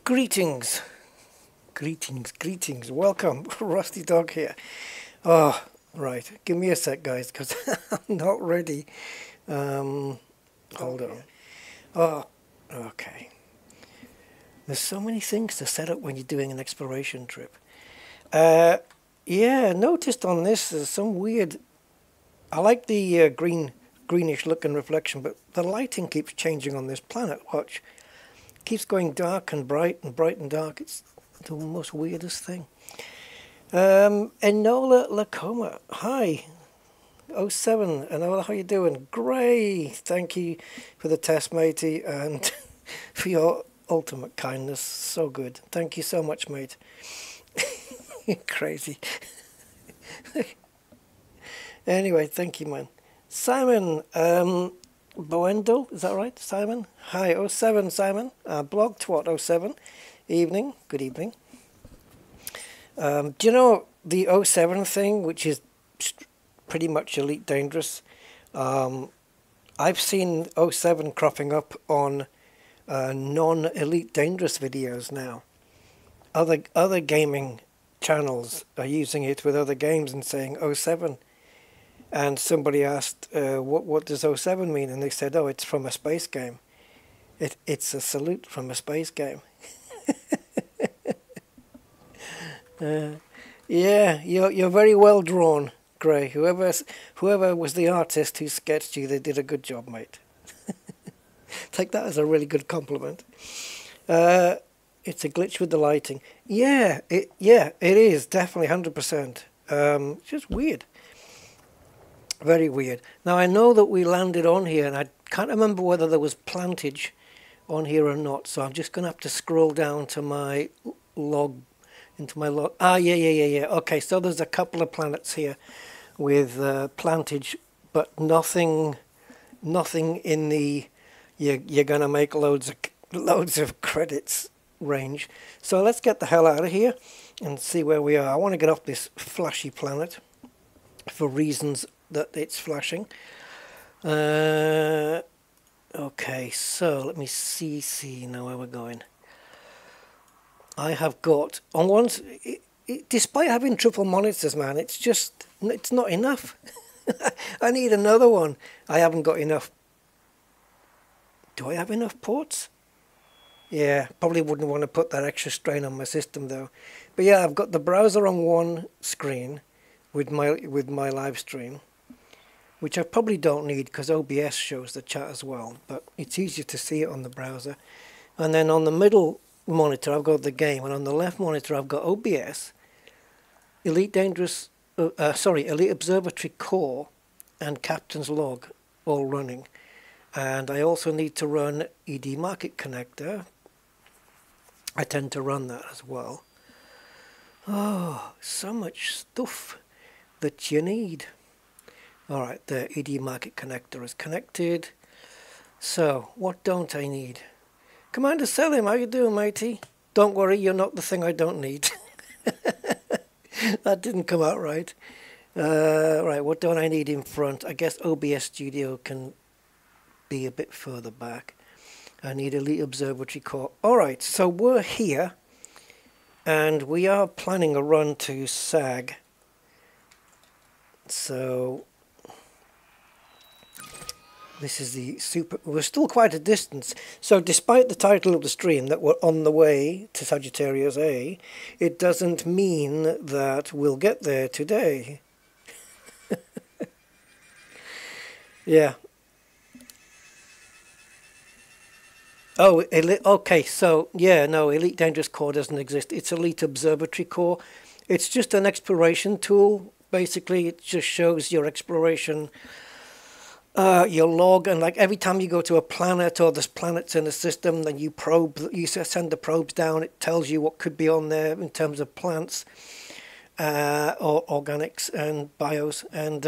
Greetings, greetings, welcome. Rusty Dog here. Oh, right, give me a sec, guys, because I'm not ready. Hold on. Oh, okay. There's so many things to set up when you're doing an exploration trip. Yeah, noticed on this there's some weird... I like the greenish look and reflection, but the lighting keeps changing on this planet. Watch. Keeps going dark and bright and dark. It's the most weirdest thing. Enola Lacoma, hi. 07, Enola, how you doing? Great, thank you for the test, matey, and for your ultimate kindness. So good. Thank you so much, mate. Crazy. Anyway, thank you, man. Simon, Boendo, is that right, Simon? Hi, 07, Simon. Blog Twat 07. Evening, good evening. Do you know the 07 thing, which is pretty much Elite Dangerous? I've seen 07 cropping up on non-Elite Dangerous videos now. Other gaming channels are using it with other games and saying 07. And somebody asked, what does 07 mean? And they said, oh, it's from a space game. It's a salute from a space game. Yeah, you're very well drawn, Gray. Whoever was the artist who sketched you, they did a good job, mate. Take that as a really good compliment. It's a glitch with the lighting. Yeah, it is definitely 100%. It's just weird. Very weird. Now I know that we landed on here, and I can't remember whether there was plantage on here or not. So I'm just going to have to scroll down to my log, into my log. Ah, yeah. Okay, so there's a couple of planets here with plantage, but nothing in the you're going to make loads of credits range. So let's get the hell out of here and see where we are. I want to get off this flashy planet for reasons that it's flashing. Okay, so let me see now where we're going. I have got on ones. Despite having triple monitors, man, it's not enough. I need another one. I haven't got enough. Do I have enough ports? Yeah, probably wouldn't want to put that extra strain on my system though. But yeah, I've got the browser on one screen with my live stream, which I probably don't need because OBS shows the chat as well, but it's easier to see it on the browser. And then on the middle monitor I've got the game, and on the left monitor I've got OBS, Elite Observatory Core and Captain's Log all running. And I also need to run ED Market Connector. I tend to run that as well. Oh, so much stuff that you need. Alright, the ED Market Connector is connected. So, what don't I need? Commander Selim, how you doing, matey? Don't worry, you're not the thing I don't need. That didn't come out right. Right, what don't I need in front? I guess OBS Studio can be a bit further back. I need Elite Observatory Core. Alright, so we're here, and we are planning a run to SAG. So this is the we're still quite a distance. So despite the title of the stream that we're on the way to Sagittarius A, it doesn't mean that we'll get there today. Yeah. Oh, okay, so, yeah, no, Elite Dangerous Core doesn't exist. It's Elite Observatory Core. It's just an exploration tool. Basically, it just shows your exploration, your log, and like every time you go to a planet or there's planets in the system, then you send the probes down, it tells you what could be on there in terms of plants, or organics and bios, and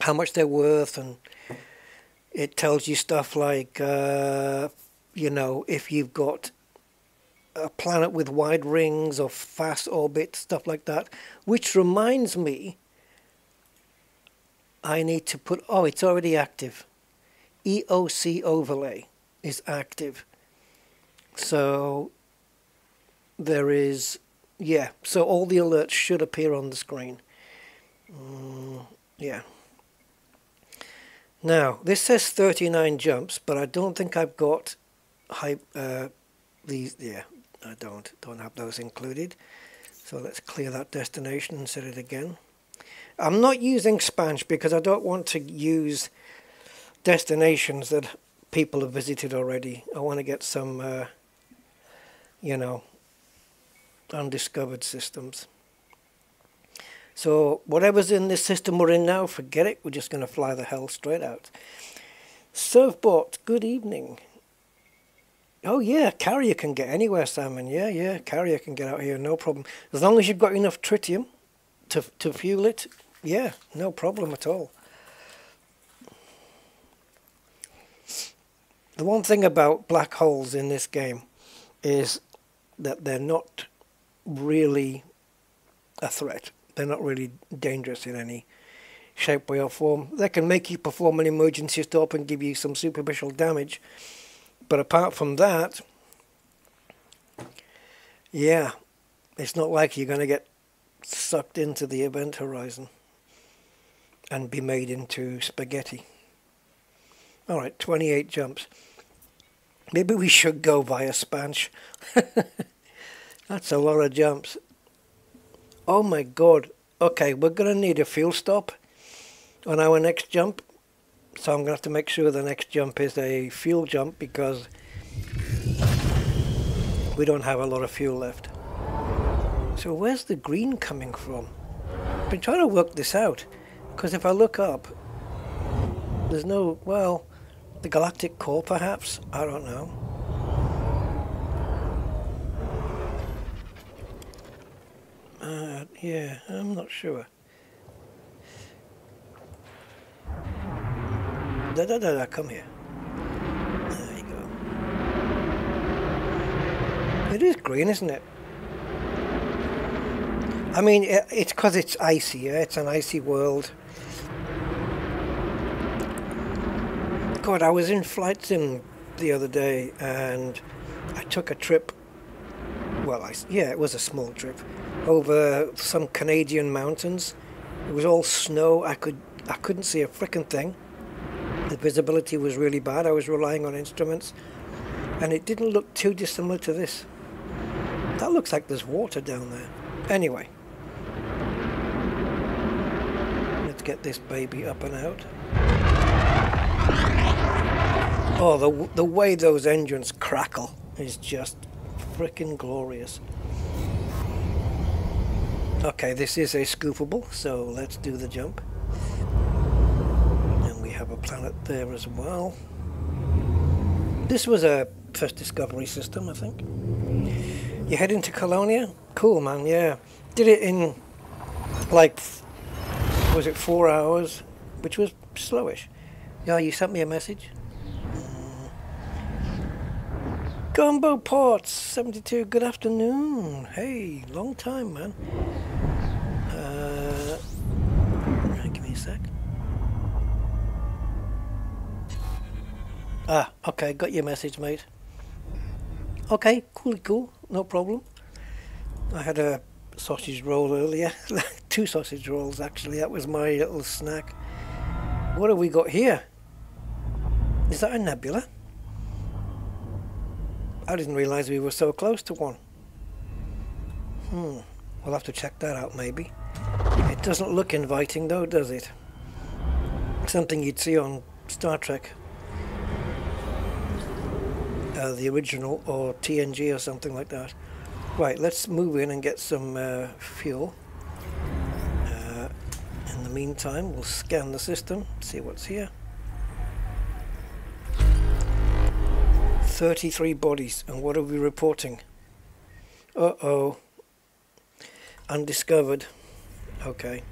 how much they're worth, and it tells you stuff like, you know, if you've got a planet with wide rings or fast orbit, stuff like that. Which reminds me, I need to put, oh, it's already active. EOC overlay is active. So there is, yeah, so all the alerts should appear on the screen. Yeah. Now, this says 39 jumps, but I don't think I've got these, yeah, I don't have those included. So let's clear that destination and set it again. I'm not using Spanch because I don't want to use destinations that people have visited already. I want to get some, you know, undiscovered systems. So whatever's in this system we're in now, forget it. We're just going to fly the hell straight out. Surfbot, good evening. Oh yeah, carrier can get anywhere, Simon. Yeah, carrier can get out here, no problem. As long as you've got enough tritium to fuel it, yeah, no problem at all. The one thing about black holes in this game is that they're not really a threat. They're not really dangerous in any shape, way or form. They can make you perform an emergency stop and give you some superficial damage. But apart from that, yeah, it's not like you're going to get sucked into the event horizon and be made into spaghetti. Alright, 28 jumps. Maybe we should go via Spanch. That's a lot of jumps. Oh my god. Okay, we're going to need a fuel stop on our next jump. So I'm going to have to make sure the next jump is a fuel jump because we don't have a lot of fuel left. So where's the green coming from? I've been trying to work this out. Because if I look up, there's no, well, the galactic core perhaps? I don't know. Yeah, I'm not sure. Come here. There you go. It is green, isn't it? I mean, it's because it's icy, yeah? It's an icy world. God, I was in Flight Sim the other day and I took a trip, well, yeah, it was a small trip, over some Canadian mountains. It was all snow. I couldn't see a frickin' thing. The visibility was really bad. I was relying on instruments and it didn't look too dissimilar to this. That looks like there's water down there. Anyway, let's get this baby up and out. Oh, the way those engines crackle is just frickin' glorious. Okay, this is a scoopable, so let's do the jump. And we have a planet there as well. This was a first discovery system, I think. You heading to Colonia? Cool, man, yeah. Did it in, like, was it 4 hours? Which was slowish. Yeah, you sent me a message. Gumbo Ports 72, good afternoon. Hey, long time, man. Give me a sec. Ah, okay, got your message, mate. Okay, cool, no problem. I had a sausage roll earlier. 2 sausage rolls, actually. That was my little snack. What have we got here? Is that a nebula? I didn't realise we were so close to one. We'll have to check that out, maybe. It doesn't look inviting, though, does it? Something you'd see on Star Trek. The original, or TNG, or something like that. Right, let's move in and get some fuel. In the meantime, we'll scan the system, see what's here. 33 bodies, and what are we reporting? Uh-oh. Undiscovered. Okay.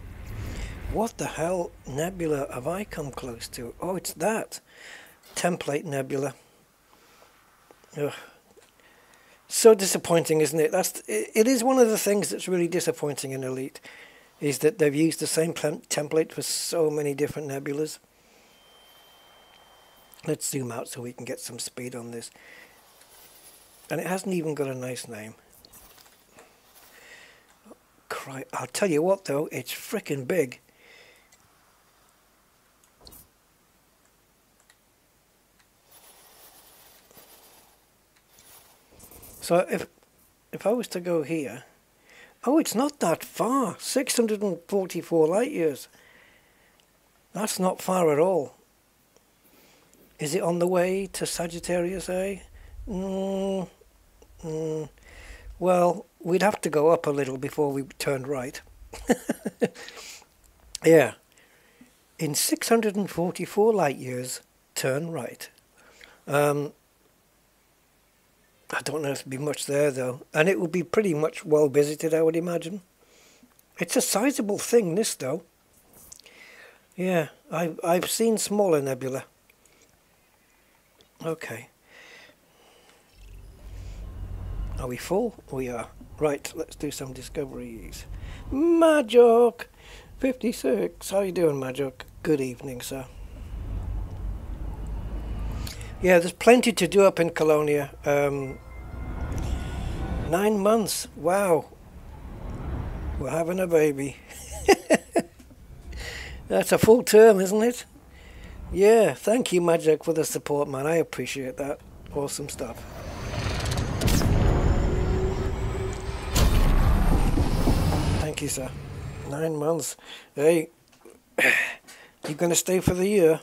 What the hell nebula have I come close to? Oh, it's that. Template nebula. Ugh. So disappointing, isn't it? It is one of the things that's really disappointing in Elite, is that they've used the same template for so many different nebulas. Let's zoom out so we can get some speed on this. And it hasn't even got a nice name. I'll tell you what though, it's frickin' big. So if I was to go here, oh, it's not that far. 644 light years. That's not far at all. Is it on the way to Sagittarius A? Well, we'd have to go up a little before we turned right. Yeah. In 644 light years, turn right. I don't know if there'd be much there though. And it would be pretty much well visited, I would imagine. It's a sizable thing, this though. Yeah, I've seen smaller nebula. Okay. Are we full? We are. Right, let's do some discoveries. Majok 56. How you doing, Majok? Good evening, sir. Yeah, there's plenty to do up in Colonia. 9 months. Wow. We're having a baby. That's a full term, isn't it? Yeah, thank you, Majok, for the support, man. I appreciate that. Awesome stuff. Thank you, sir. 9 months. Hey, you're going to stay for the year.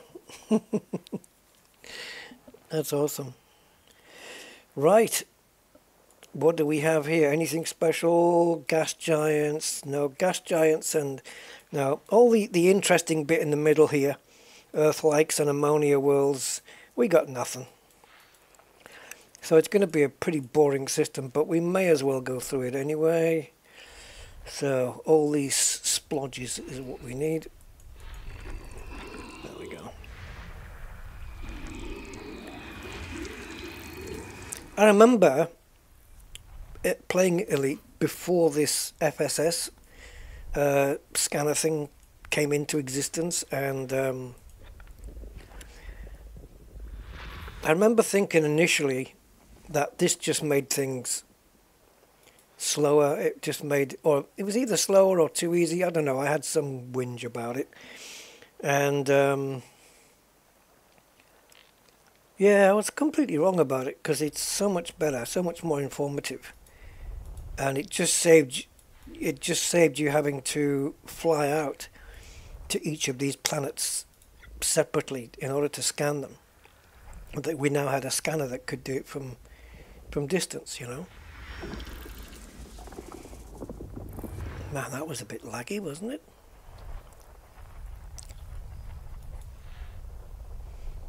That's awesome. Right. What do we have here? Anything special? Gas giants? No, gas giants and... No, all the interesting bit in the middle here. Earth-likes and ammonia worlds. We got nothing. So it's going to be a pretty boring system, but we may as well go through it anyway. So all these splodges is what we need. There we go. I remember playing Elite before this FSS scanner thing came into existence, and I remember thinking initially that this just made things slower. It just made, or it was either slower or too easy. I don't know. I had some whinge about it, and yeah, I was completely wrong about it because it's so much better, so much more informative, and it just saved you having to fly out to each of these planets separately in order to scan them. That we now had a scanner that could do it from distance, you know. Man, that was a bit laggy, wasn't it?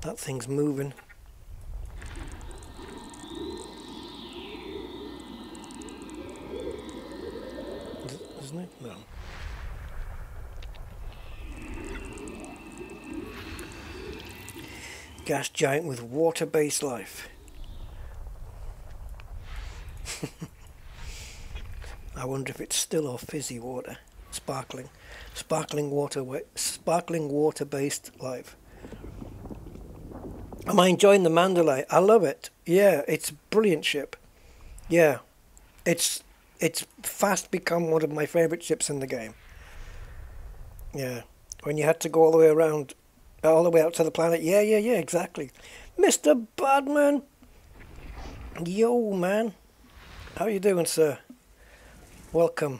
That thing's moving. Isn't it? No. Gas giant with water-based life. I wonder if it's still or fizzy water. Sparkling water-based life. Am I enjoying the Mandalay? I love it. Yeah, it's a brilliant ship. Yeah, it's fast become one of my favourite ships in the game. Yeah, when you had to go all the way around, all the way out to the planet. Yeah, exactly. Mr. Badman. Yo, man. How you doing, sir? Welcome.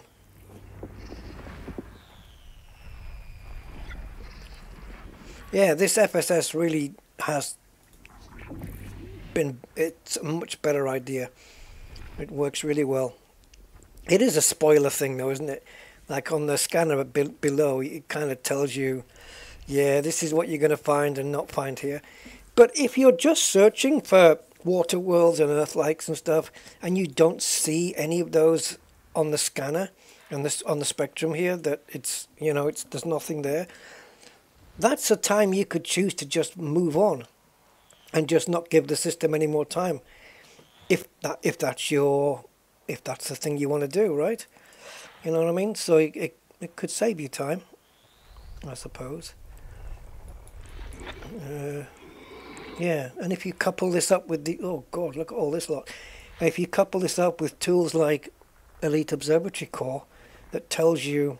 Yeah, this FSS really has been, it's a much better idea. It works really well. It is a spoiler thing though, isn't it? Like on the scanner below, it kind of tells you, yeah, this is what you're going to find and not find here. But if you're just searching for water worlds and Earth-likes and stuff, and you don't see any of those on the scanner and this on the spectrum here, that it's, you know, there's nothing there. That's a time you could choose to just move on and just not give the system any more time. If that's the thing you want to do, right? You know what I mean? So it could save you time, I suppose. Yeah, and if you couple this up with the, oh God, look at all this lot. If you couple this up with tools like Elite Observatory Core that tells you,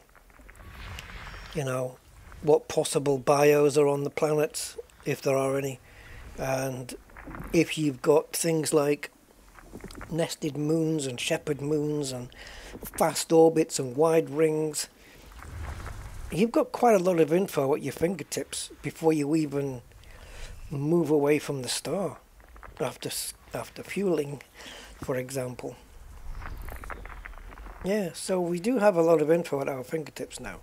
you know, what possible bios are on the planets, if there are any, and if you've got things like nested moons and shepherd moons and fast orbits and wide rings. You've got quite a lot of info at your fingertips before you even move away from the star after fueling, for example. Yeah, so we do have a lot of info at our fingertips now.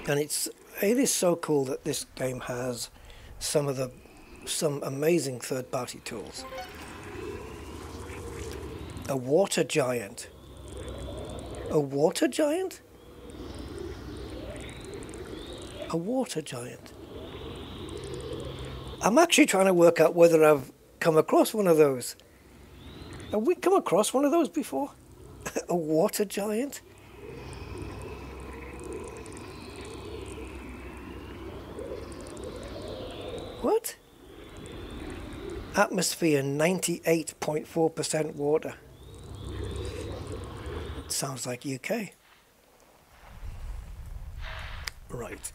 And it is so cool that this game has some amazing third-party tools. A water giant. A water giant? A water giant. I'm actually trying to work out whether I've come across one of those. Have we come across one of those before? A water giant? What? Atmosphere 98.4% water. Sounds like UK. Right.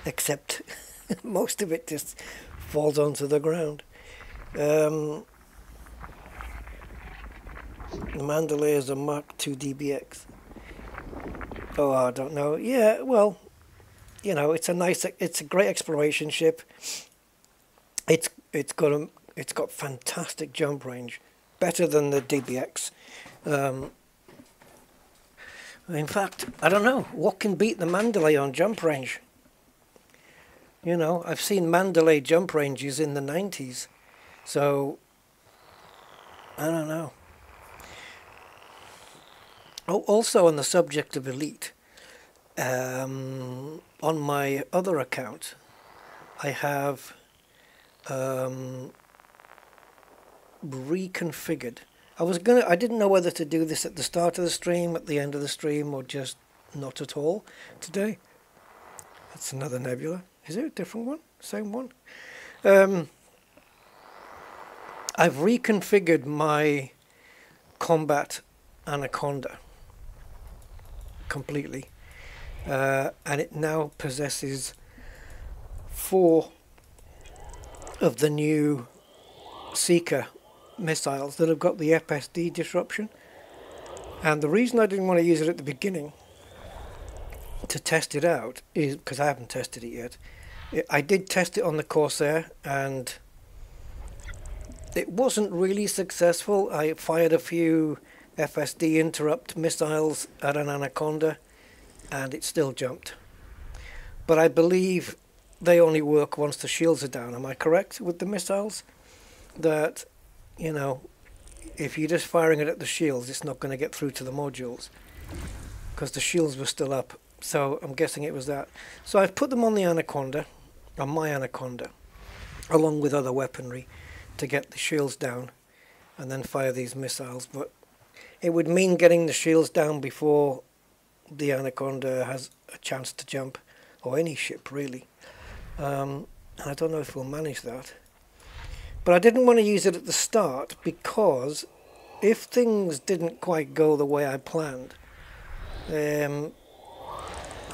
Except most of it just falls onto the ground. The Mandalay is a Mark II DBX. Oh, I don't know. Yeah, well, you know, it's a great exploration ship. It's got fantastic jump range, better than the DBX. In fact, I don't know what can beat the Mandalay on jump range. You know, I've seen Mandalay jump ranges in the 90s, so I don't know. Oh, also on the subject of Elite, on my other account, I have reconfigured. I didn't know whether to do this at the start of the stream, at the end of the stream, or just not at all today. That's another nebula. Is it a different one? Same one? I've reconfigured my Combat Anaconda completely, and it now possesses 4 of the new Seeker missiles that have got the FSD disruption. And the reason I didn't want to use it at the beginning to test it out is because I haven't tested it yet. I did test it on the Corsair and it wasn't really successful. I fired a few FSD interrupt missiles at an Anaconda and it still jumped. But I believe they only work once the shields are down. Am I correct with the missiles? That, you know, if you're just firing it at the shields, it's not going to get through to the modules because the shields were still up. So I'm guessing it was that. So I've put them on the Anaconda, on my Anaconda, along with other weaponry to get the shields down and then fire these missiles. But it would mean getting the shields down before the Anaconda has a chance to jump, or any ship really. And I don't know if we'll manage that. But I didn't want to use it at the start because if things didn't quite go the way I planned, I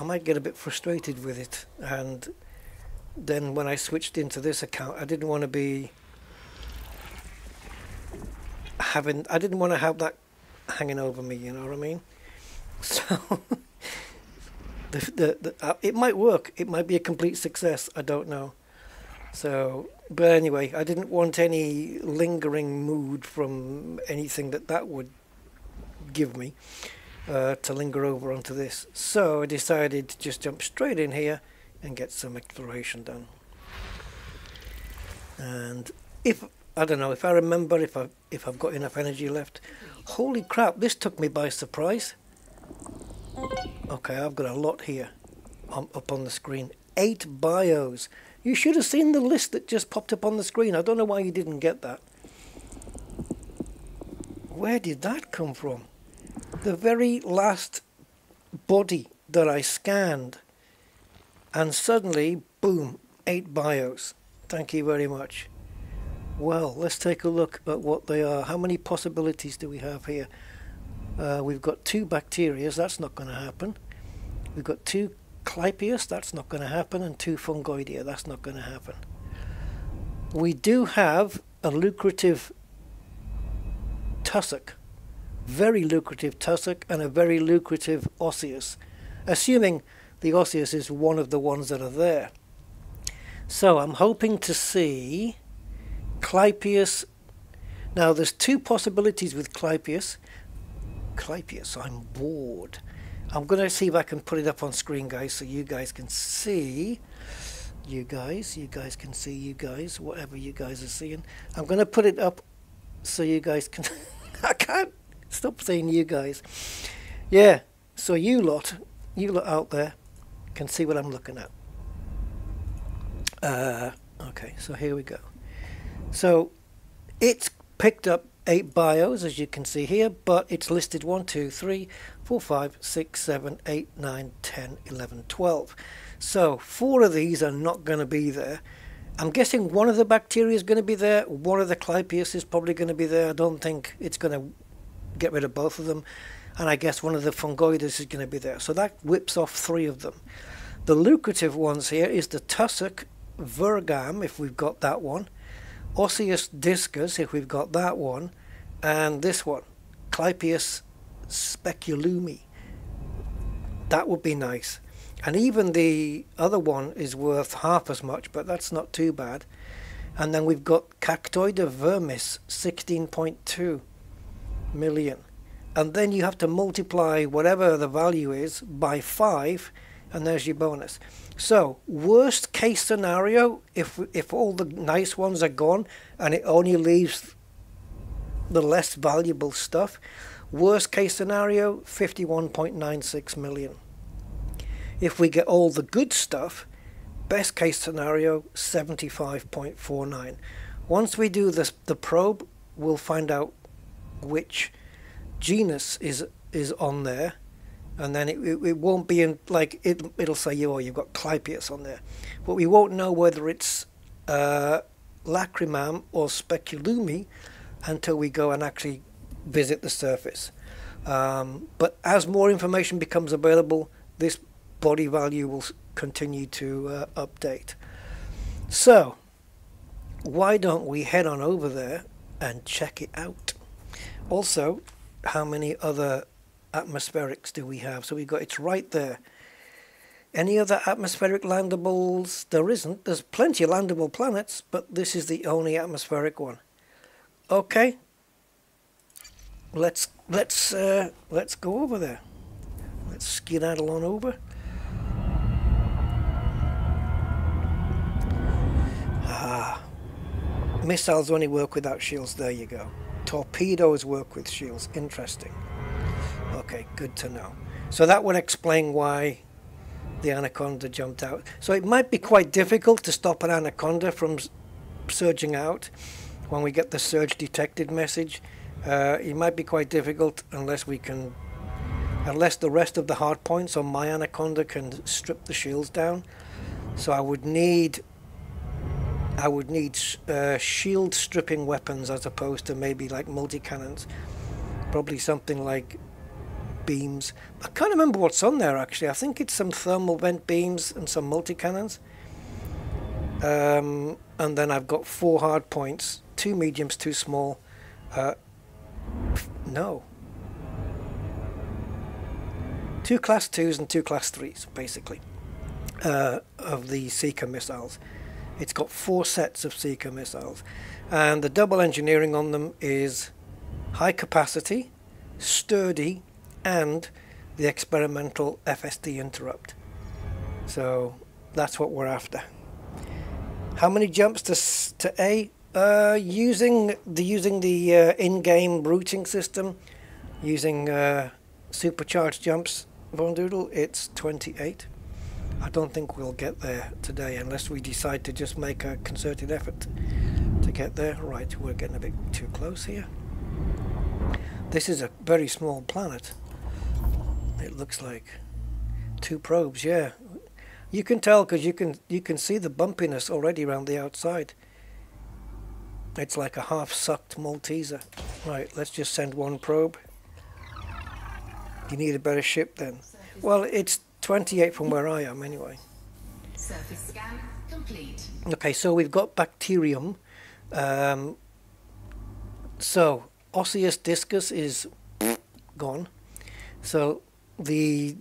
might get a bit frustrated with it. And then when I switched into this account, I didn't want to be I didn't want to have that hanging over me, you know what I mean? So it might work. It might be a complete success. I don't know. So, but anyway, I didn't want any lingering mood from anything that would give me to linger over onto this. So I decided to just jump straight in here and get some exploration done. And I don't know if I remember, if I've got enough energy left. Holy crap! This took me by surprise. Okay, I've got a lot here, up on the screen. 8 bios. You should have seen the list that just popped up on the screen. I don't know why you didn't get that. Where did that come from? The very last body that I scanned, and suddenly, boom, 8 bios. Thank you very much. Well, let's take a look at what they are. How many possibilities do we have here? We've got 2 bacteria, that's not going to happen. We've got 2 Clypeus, that's not going to happen, and 2 Fungoidea, that's not going to happen. We do have a lucrative tussock, very lucrative tussock, and a very lucrative osseous, assuming the osseous is one of the ones that are there. So I'm hoping to see Clypeus. Now there's 2 possibilities with Clypeus. Clypeus, I'm bored. I'm going to see if I can put it up on screen, guys, so you guys can see. You guys can see, you guys, whatever you guys are seeing. I'm going to put it up so you guys can... I can't stop saying you guys. Yeah, so you lot out there can see what I'm looking at. Okay, so here we go. So it's picked up 8 bios, as you can see here, but it's listed 1, 2, 3, 4, 5, 6, 7, 8, 9, 10, 11, 12. So 4 of these are not going to be there. I'm guessing one of the bacteria is going to be there. One of the Clypeus is probably going to be there. I don't think it's going to get rid of both of them. And I guess one of the Fungoides is going to be there. So that whips off 3 of them. The lucrative ones here is the tussock virgam, if we've got that one. Osseous discus, if we've got that one. And this one, Clypeus speculumi. That would be nice. And even the other one is worth half as much, but that's not too bad. And then we've got Cactoida vermis, 16.2 million. And then you have to multiply whatever the value is by 5, and there's your bonus. So, worst case scenario, if all the nice ones are gone, and it only leaves the less valuable stuff, worst case scenario, 51.96 million. If we get all the good stuff, best case scenario, 75.49. Once we do this, the probe, we'll find out which genus is on there, and then it won't be in, like, it'll say, oh, you've got Clypeus on there, but we won't know whether it's lacrimam or speculumi until we go and actually visit the surface. But as more information becomes available, this body value will continue to update. So why don't we head on over there and check it out? Also, how many other atmospherics do we have? So we've got, it's right there. Any other atmospheric landables? There isn't. There's plenty of landable planets, but this is the only atmospheric one. Okay, let's go over there. Let's skedaddle on over. Missiles only work without shields. There you go. Torpedoes work with shields. Interesting. Okay, good to know. So that would explain why the Anaconda jumped out. So it might be quite difficult to stop an Anaconda from surging out when we get the surge detected message. It might be quite difficult unless the rest of the hard points on my Anaconda can strip the shields down. So I would need shield stripping weapons as opposed to maybe like multi-cannons. Probably something like beams. I can't remember what's on there actually. I think it's some thermal vent beams and some multi-cannons. And then I've got 4 hard points, 2 mediums, 2 small. No. 2 class 2s and 2 class 3s, basically, of the Seeker missiles. It's got 4 sets of Seeker missiles. And the double engineering on them is high capacity, sturdy, and the experimental FSD interrupt. So that's what we're after. How many jumps to A? Using the in-game routing system, using supercharged jumps, Von Doodle, it's 28. I don't think we'll get there today unless we decide to just make a concerted effort to get there. Right, we're getting a bit too close here. This is a very small planet. It looks like 2 probes, yeah. You can tell because you can see the bumpiness already around the outside. It's like a half-sucked Malteser. Right, let's just send one probe. You need a better ship then. Well, it's 28 from where I am anyway. Surface scan complete. Okay, so we've got bacterium. So osseous discus is gone. So the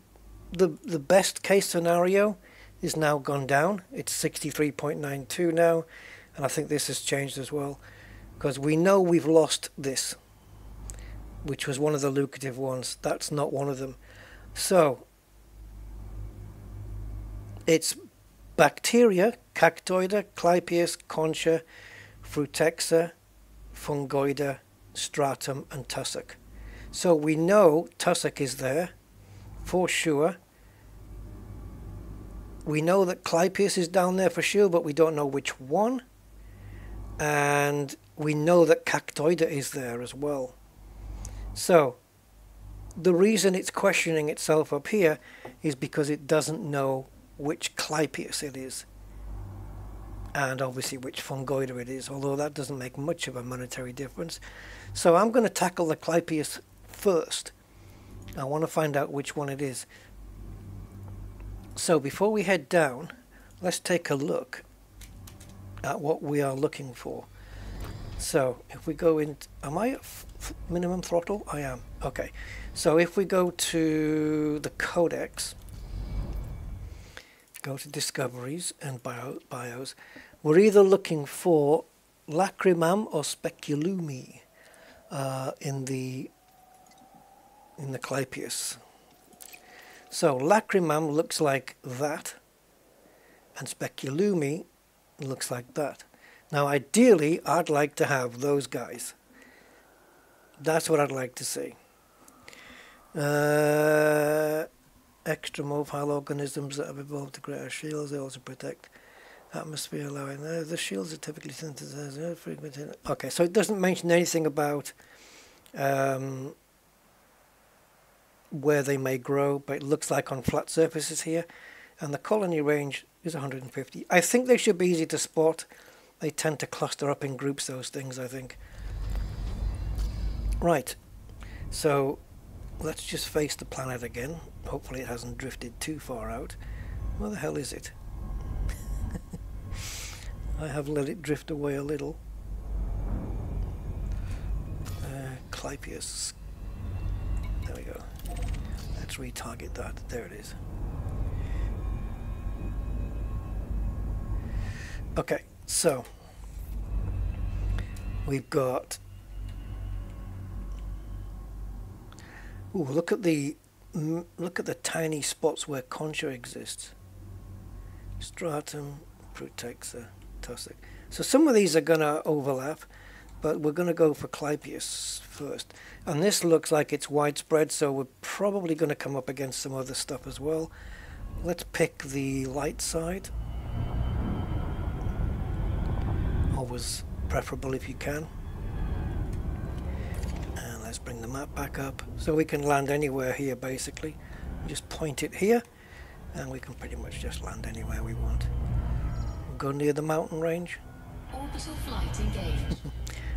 best case scenario is now gone down. It's 63.92 now, and I think this has changed as well, because we know we've lost this, which was one of the lucrative ones. That's not one of them. So it's bacteria, Cactoida, Clypeus, Concha, Frutexa, Fungoida, Stratum, and Tussock. So we know Tussock is there for sure. We know that Clypeus is down there for sure, but we don't know which one. And we know that Cactoida is there as well. So the reason it's questioning itself up here is because it doesn't know which Clypeus it is, and obviously which Fungoida it is, although that doesn't make much of a monetary difference. So I'm going to tackle the Clypeus first. I want to find out which one it is. So before we head down, let's take a look at what we are looking for. So if we go in, am I at minimum throttle? I am. Okay. So if we go to the codecs, go to discoveries and bios, we're either looking for lacrimam or speculumi in the Clypeus. So lacrimam looks like that, and speculumi looks like that. Now ideally I'd like to have those guys. That's what I'd like to see. Extramobile organisms that have evolved to greater shields, they also protect atmosphere, allowing the shields are typically synthesized. Okay, so it doesn't mention anything about where they may grow, but it looks like on flat surfaces here, and the colony range is 150. I think they should be easy to spot. They tend to cluster up in groups, those things, I think. Right, so let's just face the planet again. Hopefully it hasn't drifted too far out. Where the hell is it? I have let it drift away a little. Clypeus. There we go. Let's retarget that. There it is. Okay, so we've got. Ooh, look at the tiny spots where Concha exists. Stratum, Frutexa, Tussock. So some of these are going to overlap, but we're going to go for Clypeus first. And this looks like it's widespread, so we're probably going to come up against some other stuff as well. Let's pick the light side. Always preferable if you can. And let's bring the map back up so we can land anywhere here basically. Just point it here and we can pretty much just land anywhere we want. We'll go near the mountain range. Orbital flight engaged.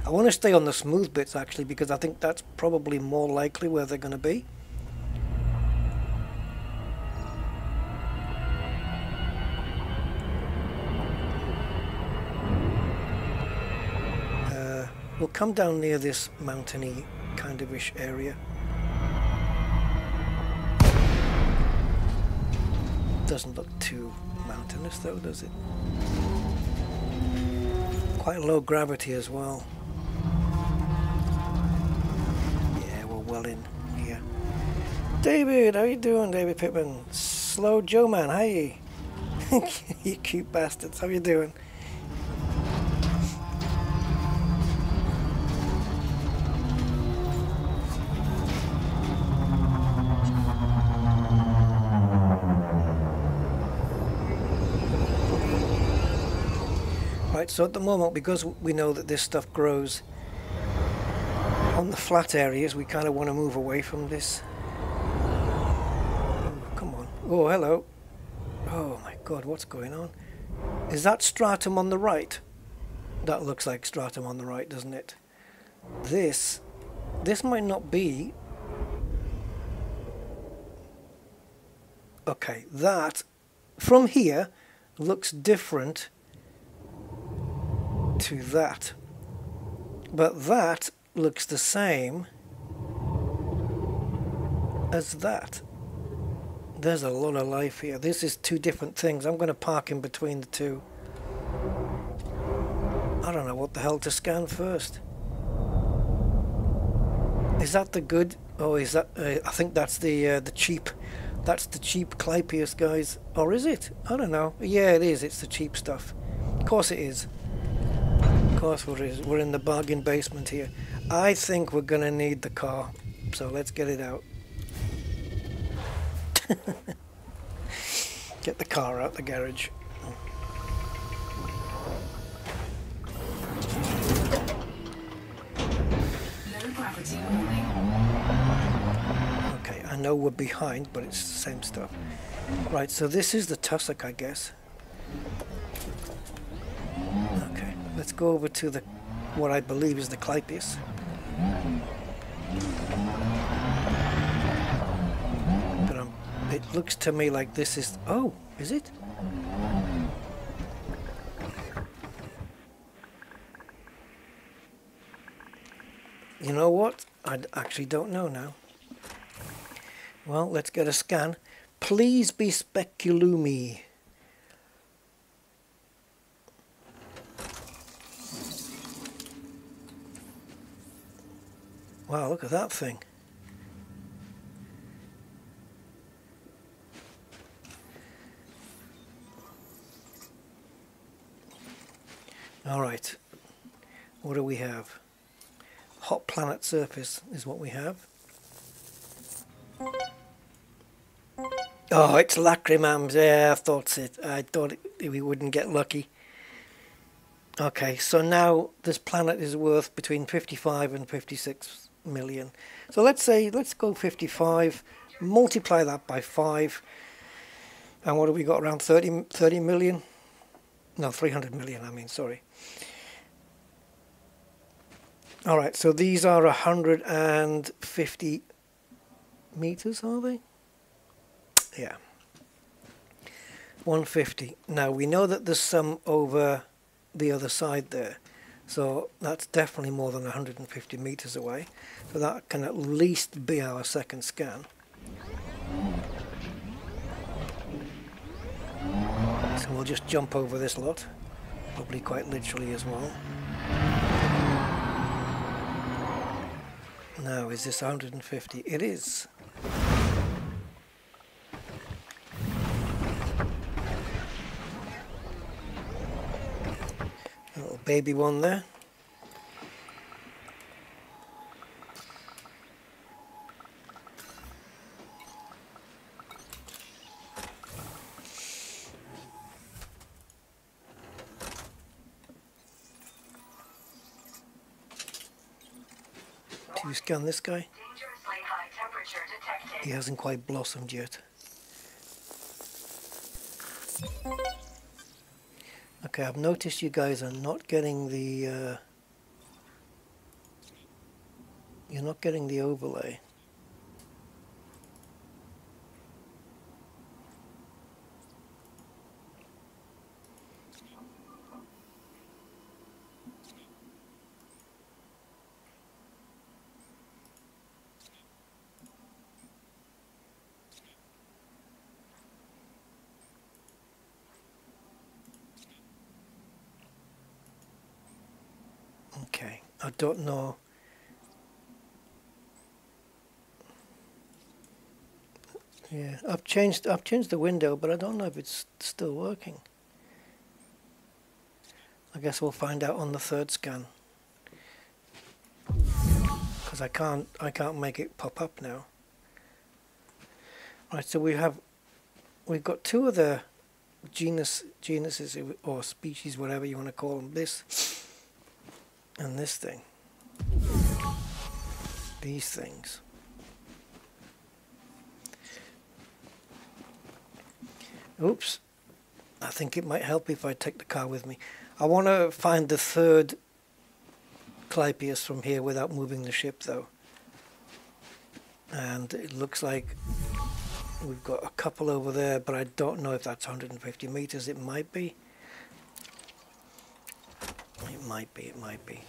I want to stay on the smooth bits actually, because I think that's probably more likely where they're going to be. We'll come down near this mountainy kind of ish area. Doesn't look too mountainous though, does it? Quite low gravity as well. Yeah, we're well in here. David, how you doing, David Pittman? Slow Joe man, hey. You cute bastards, how you doing? Right, so at the moment, because we know that this stuff grows on the flat areas, we kind of want to move away from this. Oh, come on. Oh, hello. Oh my God, what's going on? Is that stratum on the right? That looks like stratum on the right, doesn't it? This might not be. Okay, that from here looks different to that, but that looks the same as that. There's a lot of life here. This is two different things. I'm going to park in between the two. I don't know what the hell to scan first. Is that the good? Oh, is that? I think that's the cheap. That's the cheap Clypeus, guys. Or is it? I don't know. Yeah, it is. It's the cheap stuff. Of course it is. Of course it is. We're in the bargain basement here. I think we're gonna need the car. So let's get it out. Get the car out the garage. Okay, I know we're behind, but it's the same stuff. Right, so this is the tussock, I guess. Okay, let's go over to the what I believe is the Clypeus. But it looks to me like this is... Oh, is it? You know what? I actually don't know now. Well, let's get a scan. Please be speculumi. Wow, look at that thing. All right. What do we have? Hot planet surface is what we have. Oh, it's lacrimams. Yeah, I thought it. I thought we wouldn't get lucky. Okay, so now this planet is worth between 55 and 56 million. So let's go 55, multiply that by 5. And what have we got, around 30 million? No, 300 million, I mean, sorry. All right, so these are 150 meters, are they? Yeah. 150. Now, we know that there's some over the other side there. So that's definitely more than 150 meters away. So that can at least be our second scan. So we'll just jump over this lot. Probably quite literally as well. Now, is this 150? It is. A little baby one there. Do you scan this guy? He hasn't quite blossomed yet. Okay, I've noticed you guys are not getting the you're not getting the overlay. Okay, I don't know. Yeah, I've changed the window, but I don't know if it's still working. I guess we'll find out on the third scan. Because I can't make it pop up now. Right, so we've got two of the genuses or species, whatever you want to call them. This and this thing. These things. Oops. I think it might help if I take the car with me. I want to find the third Clypeus from here without moving the ship though. And it looks like we've got a couple over there, but I don't know if that's 150 meters. It might be. It might be, it might be.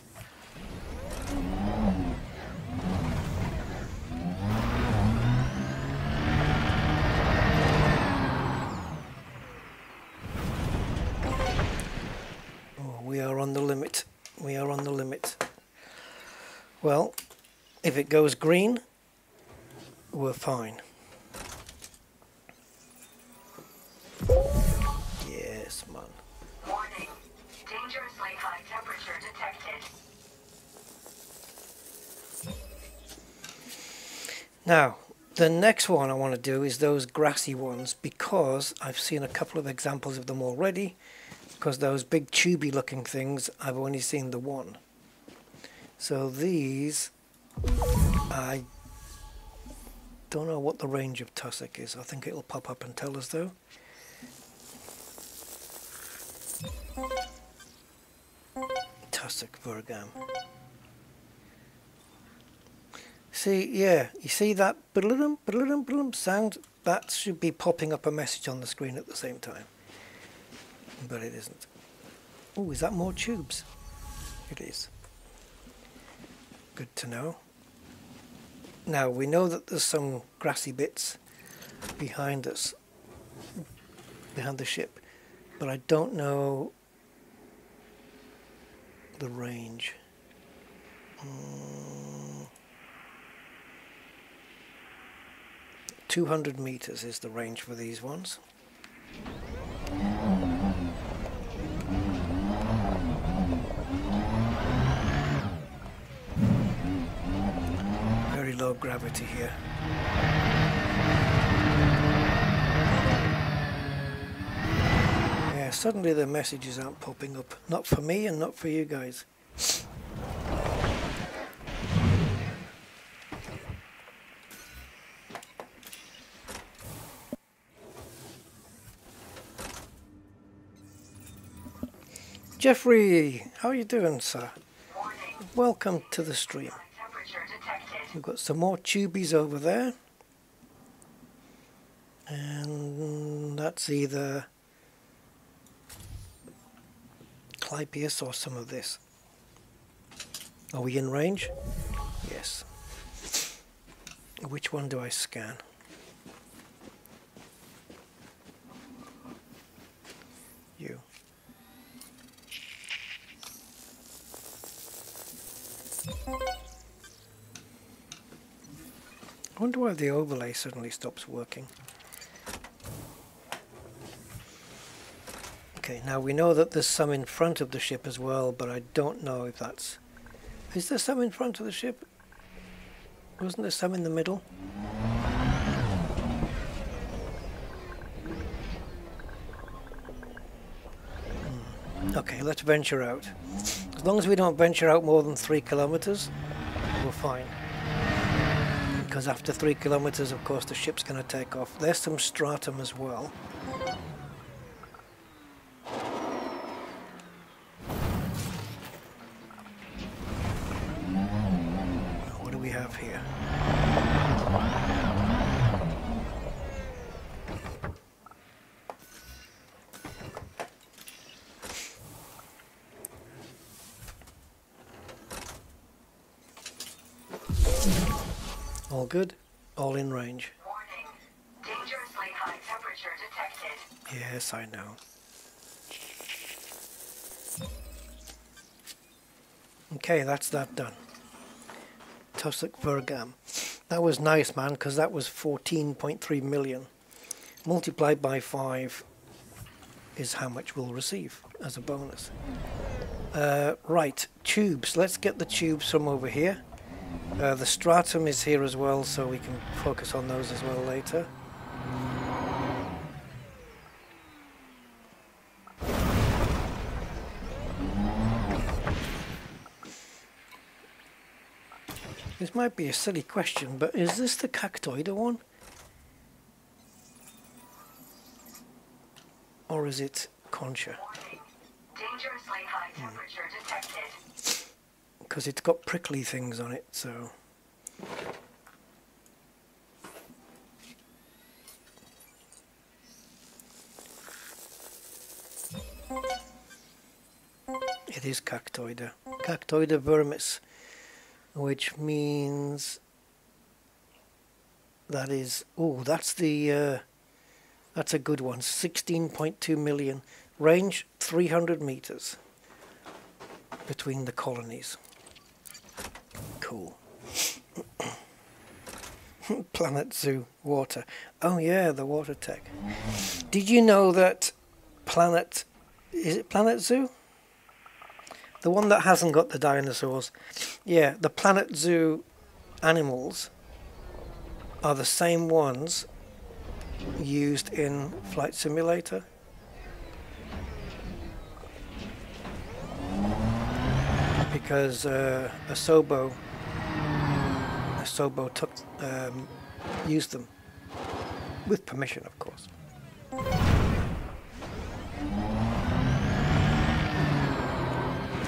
Oh, we are on the limit. We are on the limit. Well, if it goes green, we're fine. Yes, man. Warning. Dangerously high temperature detected. Now, the next one I want to do is those grassy ones, because I've seen a couple of examples of them already, because those big tubey looking things, I've only seen the one. So these, I don't know what the range of tussock is. I think it'll pop up and tell us though. Tussock Vergam. See, yeah, you see that sound? That should be popping up a message on the screen at the same time. But it isn't. Oh, is that more tubes? It is. Good to know. Now, we know that there's some grassy bits behind us, behind the ship, but I don't know the range. 200 meters is the range for these ones. Very low gravity here. Yeah, suddenly the messages aren't popping up. Not for me and not for you guys. Jeffrey, how are you doing, sir? Warning. Welcome to the stream. Temperature detected. We've got some more tubies over there. And that's either Clypeus or some of this. Are we in range? Yes. Which one do I scan? You. I wonder why the overlay suddenly stops working. Okay, now we know that there's some in front of the ship as well, but I don't know if that's... Is there some in front of the ship? Wasn't there some in the middle? Okay, let's venture out. As long as we don't venture out more than 3 kilometers, we're fine. Because after 3 kilometers, of course, the ship's going to take off. There's some stratum as well. What do we have here? All good, all in range. Warning. Dangerously high temperature detected. Yes, I know. Okay, that's that done. Tussock Vergam. That was nice, man, because that was 14.3 million. Multiplied by 5 is how much we'll receive as a bonus. Right, tubes. Let's get the tubes from over here. The stratum is here as well, so we can focus on those as well later. This might be a silly question, but is this the cactoida one? Or is it concha? Dangerously high temperature detected. Because it's got prickly things on it, so... It is Cactoida. Cactoida vermis, which means that is... Oh, that's the... that's a good one. 16.2 million. Range 300 meters between the colonies. Cool. Planet Zoo water. Oh yeah, the water tech. Did you know that Planet... Is it Planet Zoo? The one that hasn't got the dinosaurs. Yeah, the Planet Zoo animals are the same ones used in Flight Simulator. Because Asobo took used them with permission, of course.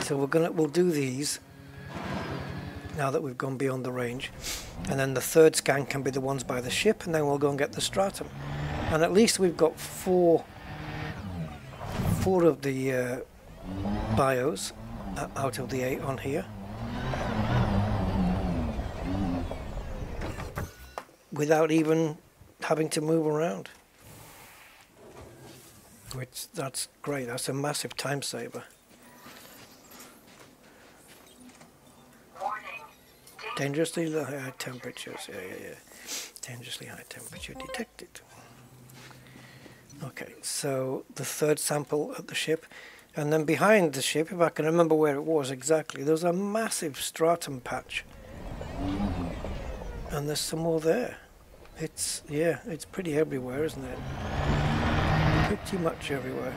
So we'll do these now that we've gone beyond the range, and then the third scan can be the ones by the ship, and then we'll go and get the stratum. And at least we've got four of the bios out of the 8 on here, without even having to move around, which that's great. That's a massive time saver. Dangerously high temperatures. Yeah. Dangerously high temperature detected. Okay, so the third sample at the ship, and then behind the ship, if I can remember where it was exactly, there's a massive stratum patch, and there's some more there. It's pretty everywhere, isn't it? Pretty much everywhere.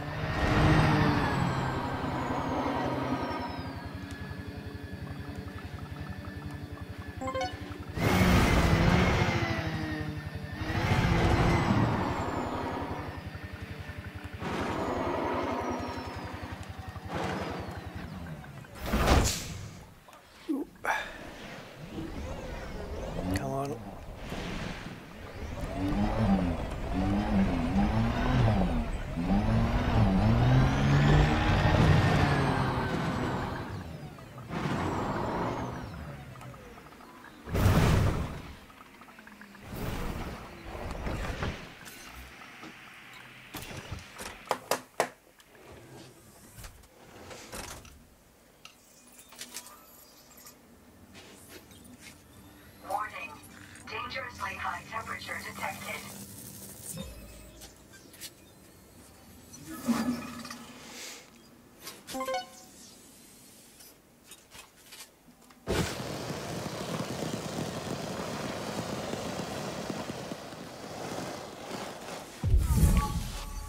Dangerously high temperature detected.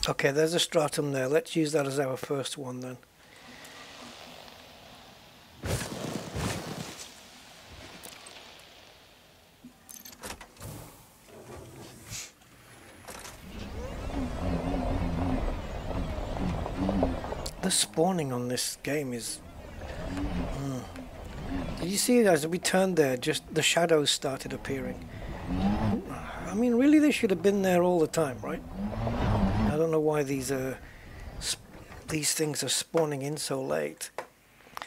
Okay, there's a stratum there. Let's use that as our first one then. The spawning on this game is... Did you see, as we turned there, just the shadows started appearing? I mean, really, they should have been there all the time, right? I don't know why these things are spawning in so late.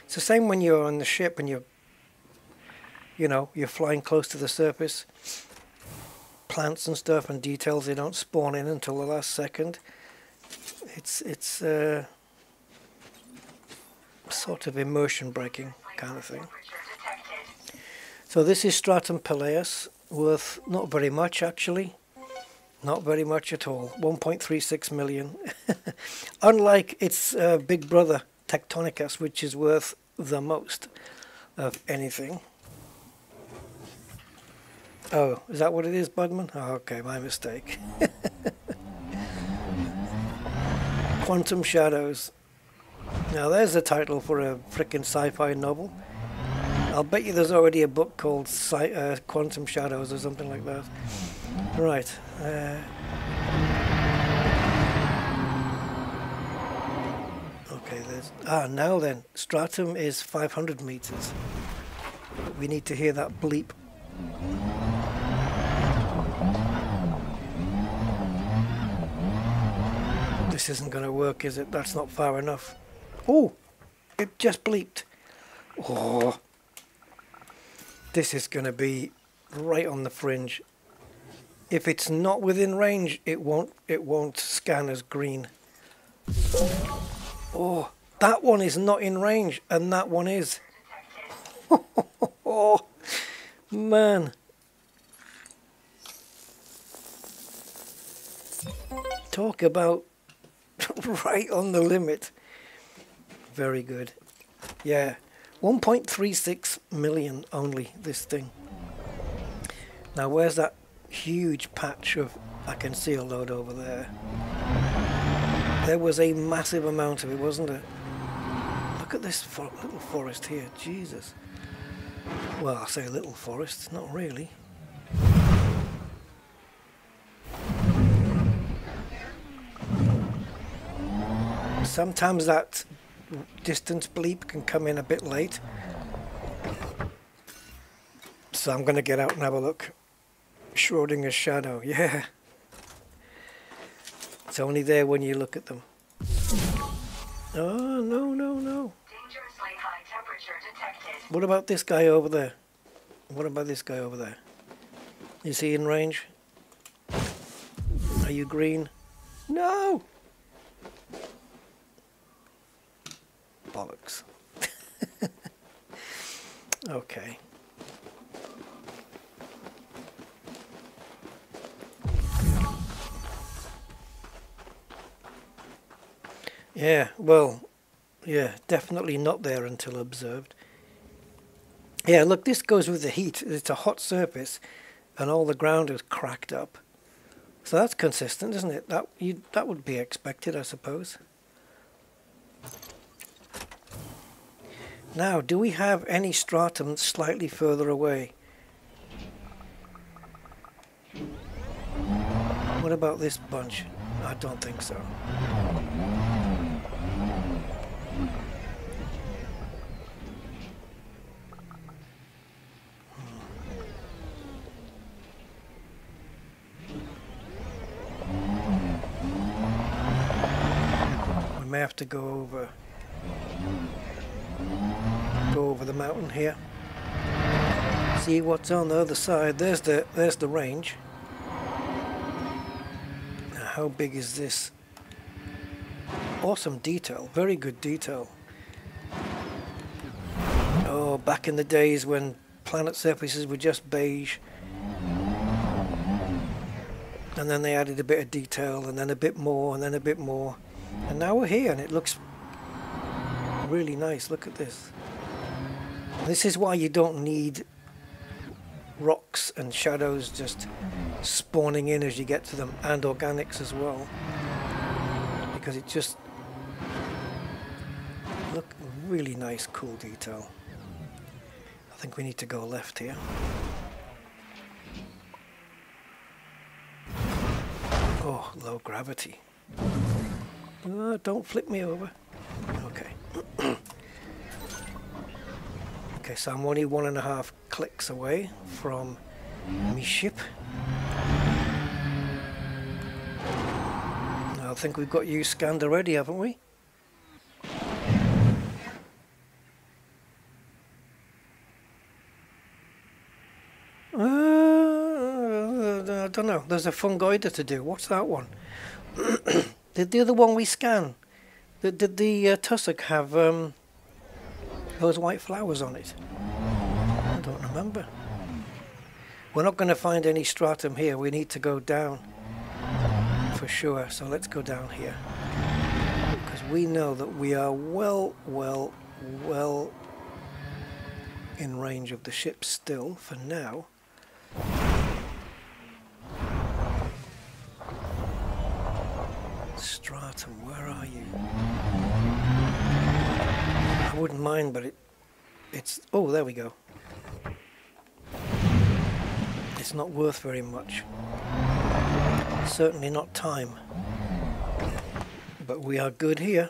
It's the same when you're on the ship and you're flying close to the surface. Plants and stuff and details, they don't spawn in until the last second. It's sort of immersion breaking kind of thing. So this is Stratum Peleus, worth not very much actually. Not very much at all. 1.36 million. Unlike its big brother Tectonicus, which is worth the most of anything. Oh, is that what it is, Budman? Oh, okay, my mistake. Quantum Shadows. Now there's a title for a frickin' sci-fi novel. I'll bet you there's already a book called Quantum Shadows or something like that. Right. Okay, meters. Ah, now then, stratum is 500 meters. We need to hear that bleep. This isn't going to work, is it? That's not far enough. Oh, it just bleeped. Oh, this is going to be right on the fringe. If it's not within range, it won't scan as green. Oh, that one is not in range, and that one is. Oh, man. Talk about right on the limit. Very good. Yeah, 1.36 million only, this thing. Now, where's that huge patch of, I can see a load over there. There was a massive amount of it, wasn't there? Look at this little forest here, Jesus. Well, I say little forest, not really. Sometimes that distance bleep can come in a bit late. So I'm going to get out and have a look. Schrodinger's shadow, yeah. It's only there when you look at them. Oh, no, no, no. Dangerously high temperature detected. What about this guy over there? What about this guy over there? Is he in range? Are you green? No! Bollocks. Okay. Yeah, well, yeah, definitely not there until observed. Yeah, look, this goes with the heat. It's a hot surface, and all the ground is cracked up. So that's consistent, isn't it? That would be expected, I suppose. Now, do we have any stratum slightly further away? What about this bunch? I don't think so. We may have to go over the mountain here. See what's on the other side. There's the range. Now, how big is this? Awesome detail, very good detail. Oh, back in the days when planet surfaces were just beige, and then they added a bit of detail, and then a bit more, and then a bit more, and now we're here, and it looks really nice. Look at this. This is why you don't need rocks and shadows just spawning in as you get to them, and organics as well, because it just look really nice, cool detail. I think we need to go left here. Oh, low gravity. Don't flip me over. Okay. Okay, so I'm only 1.5 clicks away from my ship. I think we've got you scanned already, haven't we? I don't know. There's a fungoida to do. What's that one? Did the other one we scan? Did the tussock have those white flowers on it? I don't remember. We're not going to find any stratum here. We need to go down for sure. So let's go down here, because we know that we are well in range of the ship still for now. Stratum, where are you? I wouldn't mind, but it's... Oh, there we go. It's not worth very much. Certainly not time. But we are good here.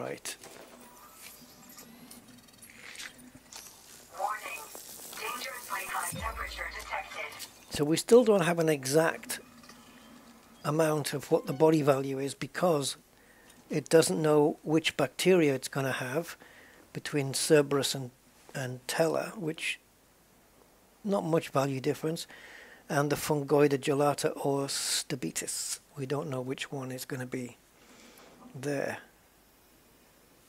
Right. Warning. Dangerously high temperature detected. So we still don't have an exact amount of what the body value is because it doesn't know which bacteria it's going to have between Cerberus and Tella, which not much value difference, and the fungoida gelata or stabitis. We don't know which one is going to be there.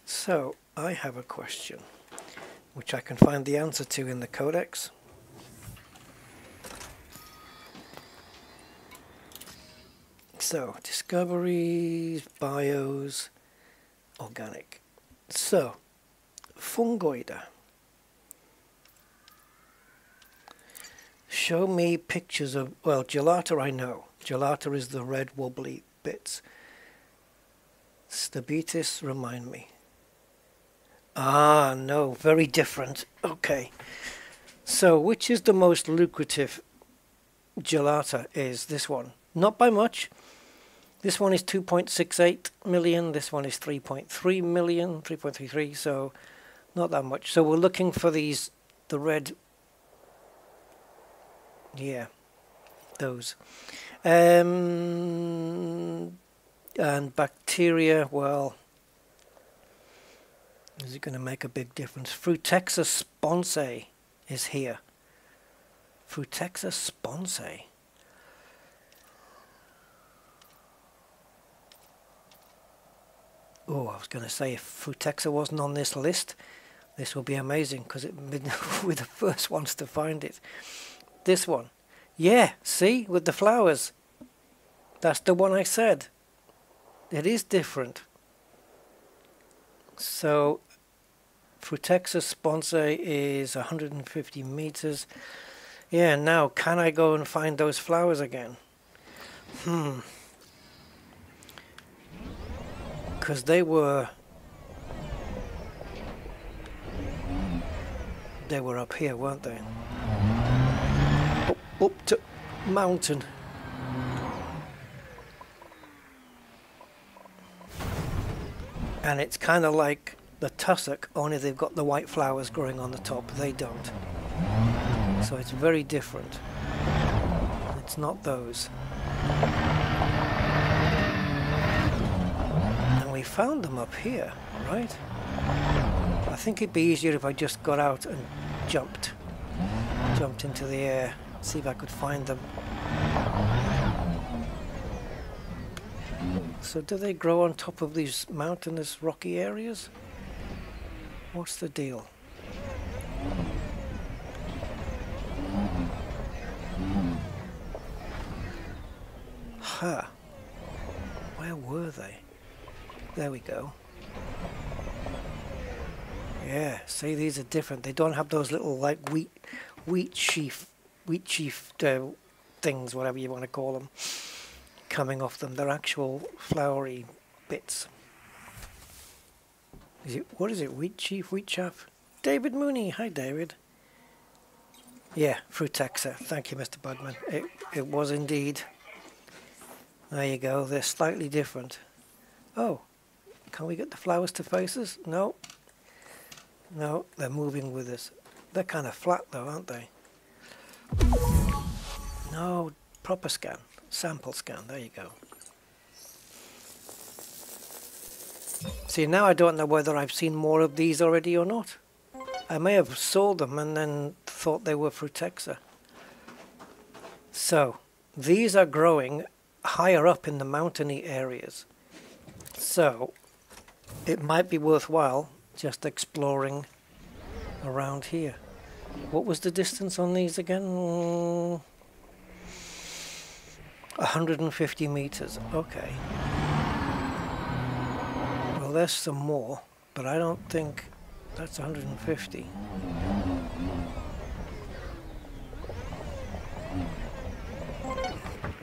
So I have a question which I can find the answer to in the codex. So discoveries, bios, organic. So fungoida. Show me pictures of, well, gelata I know. Gelata is the red wobbly bits. Stabitis, remind me. Ah, no, very different. Okay. So which is the most lucrative gelata is this one. Not by much. This one is 2.68 million. This one is 3.3 million, 3.33, so not that much. So we're looking for these, the red, yeah, those. And bacteria, well, is it going to make a big difference? Frutexa sponsae is here. Frutexa sponsae. Oh, I was going to say if Frutexa wasn't on this list, this will be amazing because we're the first ones to find it. This one. Yeah, see, with the flowers. That's the one I said. It is different. So, Frutexa sponsae is 150 meters. Yeah, now, can I go and find those flowers again? Because they were up here, weren't they? Up to mountain. And it's kind of like the tussock, only they've got the white flowers growing on the top. They don't. So it's very different. It's not those. And we found them up here, right? I think it'd be easier if I just got out and jumped into the air, see if I could find them. So do they grow on top of these mountainous rocky areas? What's the deal? Huh. Where were they? There we go. Yeah, see, these are different. They don't have those little like wheat sheaf things, whatever you want to call them, coming off them. They're actual flowery bits. What is it? Wheat chaff? David Mooney. Hi, David. Yeah, Frutexa. Thank you, Mr. Budman. It was indeed. There you go. They're slightly different. Oh, can we get the flowers to faces? No. No, they're moving with us. They're kind of flat though, aren't they? No, proper scan. Sample scan. There you go. See, now I don't know whether I've seen more of these already or not. I may have saw them and then thought they were Frutexa. So, these are growing higher up in the mountainy areas. So, it might be worthwhile just exploring around here. What was the distance on these again? 150 meters. Okay. Well, there's some more, but I don't think that's 150.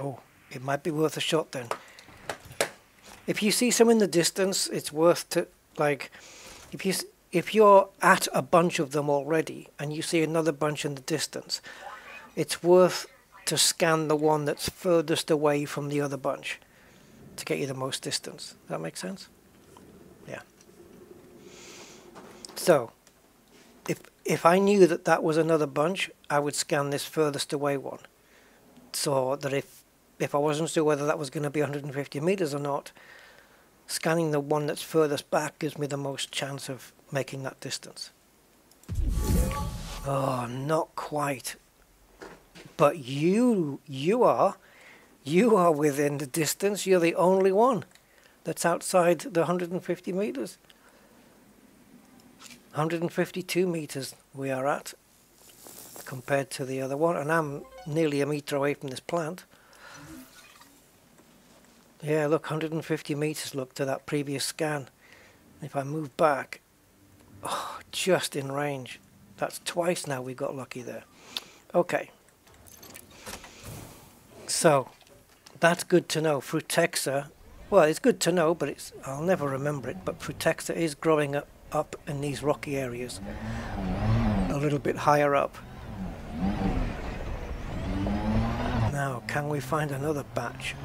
Oh, it might be worth a shot then. If you see some in the distance, it's worth to, like, if you're at a bunch of them already and you see another bunch in the distance, it's worth to scan the one that's furthest away from the other bunch to get you the most distance. Does that make sense? Yeah. So, if I knew that that was another bunch, I would scan this furthest away one. So that if I wasn't sure whether that was going to be 150 meters or not, scanning the one that's furthest back gives me the most chance of making that distance. Oh, not quite. But you are within the distance. You're the only one that's outside the 150 meters. 152 meters we are at compared to the other one, and I'm nearly a meter away from this plant. Yeah, look, 150 meters, look, to that previous scan. If I move back, oh, just in range. That's twice now we got lucky there. Okay. So, that's good to know. Frutexa, well, it's good to know, but I'll never remember it, but Frutexa is growing up in these rocky areas, a little bit higher up. Now, can we find another batch?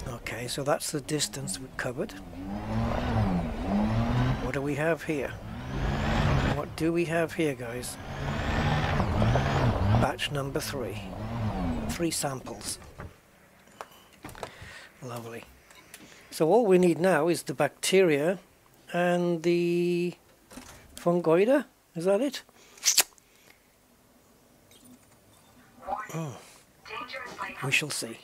Okay, so that's the distance we covered. What do we have here? What do we have here, guys? Batch number 3. 3 samples. Lovely. So all we need now is the bacteria and the fungoida. Is that it? Oh. We shall see.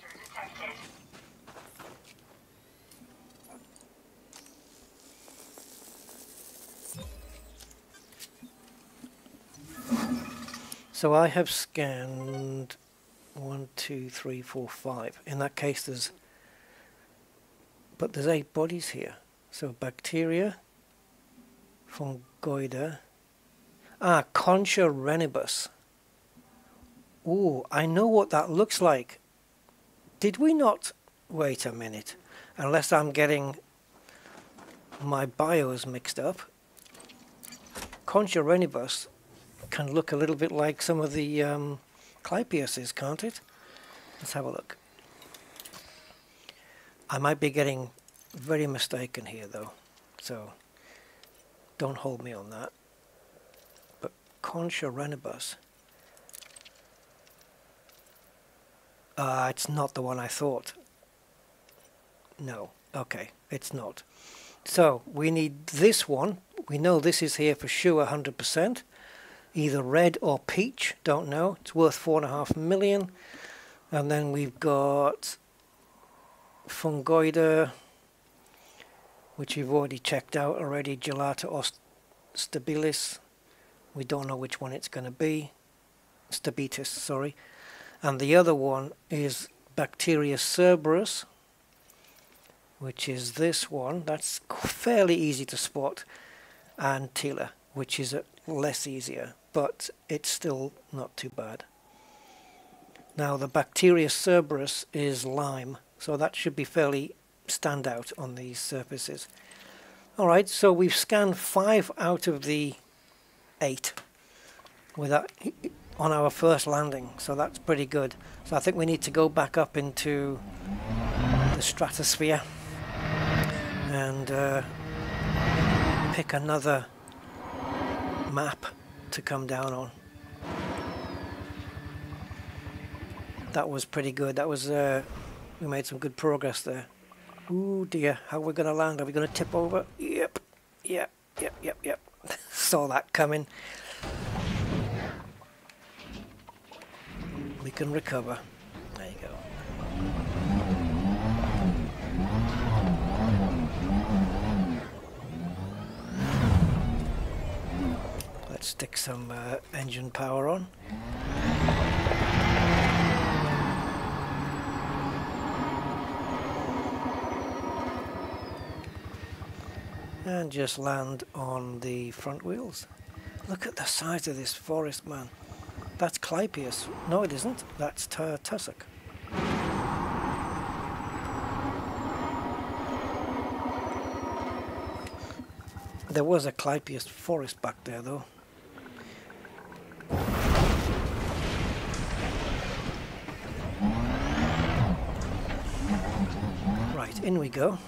So I have scanned 1, 2, 3, 4, 5. In that case there's 8 bodies here. So bacteria, fungoida, Concha renibus. Ooh, I know what that looks like. Did we not? Wait a minute. Unless I'm getting my bios mixed up. Concha renibus can look a little bit like some of the Clypeus, can't it? Let's have a look. I might be getting very mistaken here though, so don't hold me on that. But Concha renibus, it's not the one I thought. No, okay, it's not. So we need this one. We know this is here for sure 100%. Either red or peach, don't know. It's worth 4.5 million. And then we've got fungoida, which we've already checked out already, gelata stabilis. We don't know which one it's going to be. Stabitis, sorry. And the other one is bacteria Cerberus, which is this one. That's fairly easy to spot. And Tila, which is less easier, but it's still not too bad. Now the bacteria Cerberus is lime, so that should be fairly stand out on these surfaces. Alright, so we've scanned 5 out of the 8 with that on our first landing, so that's pretty good. So I think we need to go back up into the stratosphere and pick another map to come down on. That was pretty good. That was we made some good progress there. Ooh dear, how are we going to land? Are we going to tip over? Yep. Saw that coming. We can recover. There you go. Let's stick some engine power on. And just land on the front wheels. Look at the size of this forest, man. That's Clypeus. No, it isn't. That's tussock. There was a Clypeus forest back there, though. Right, in we go.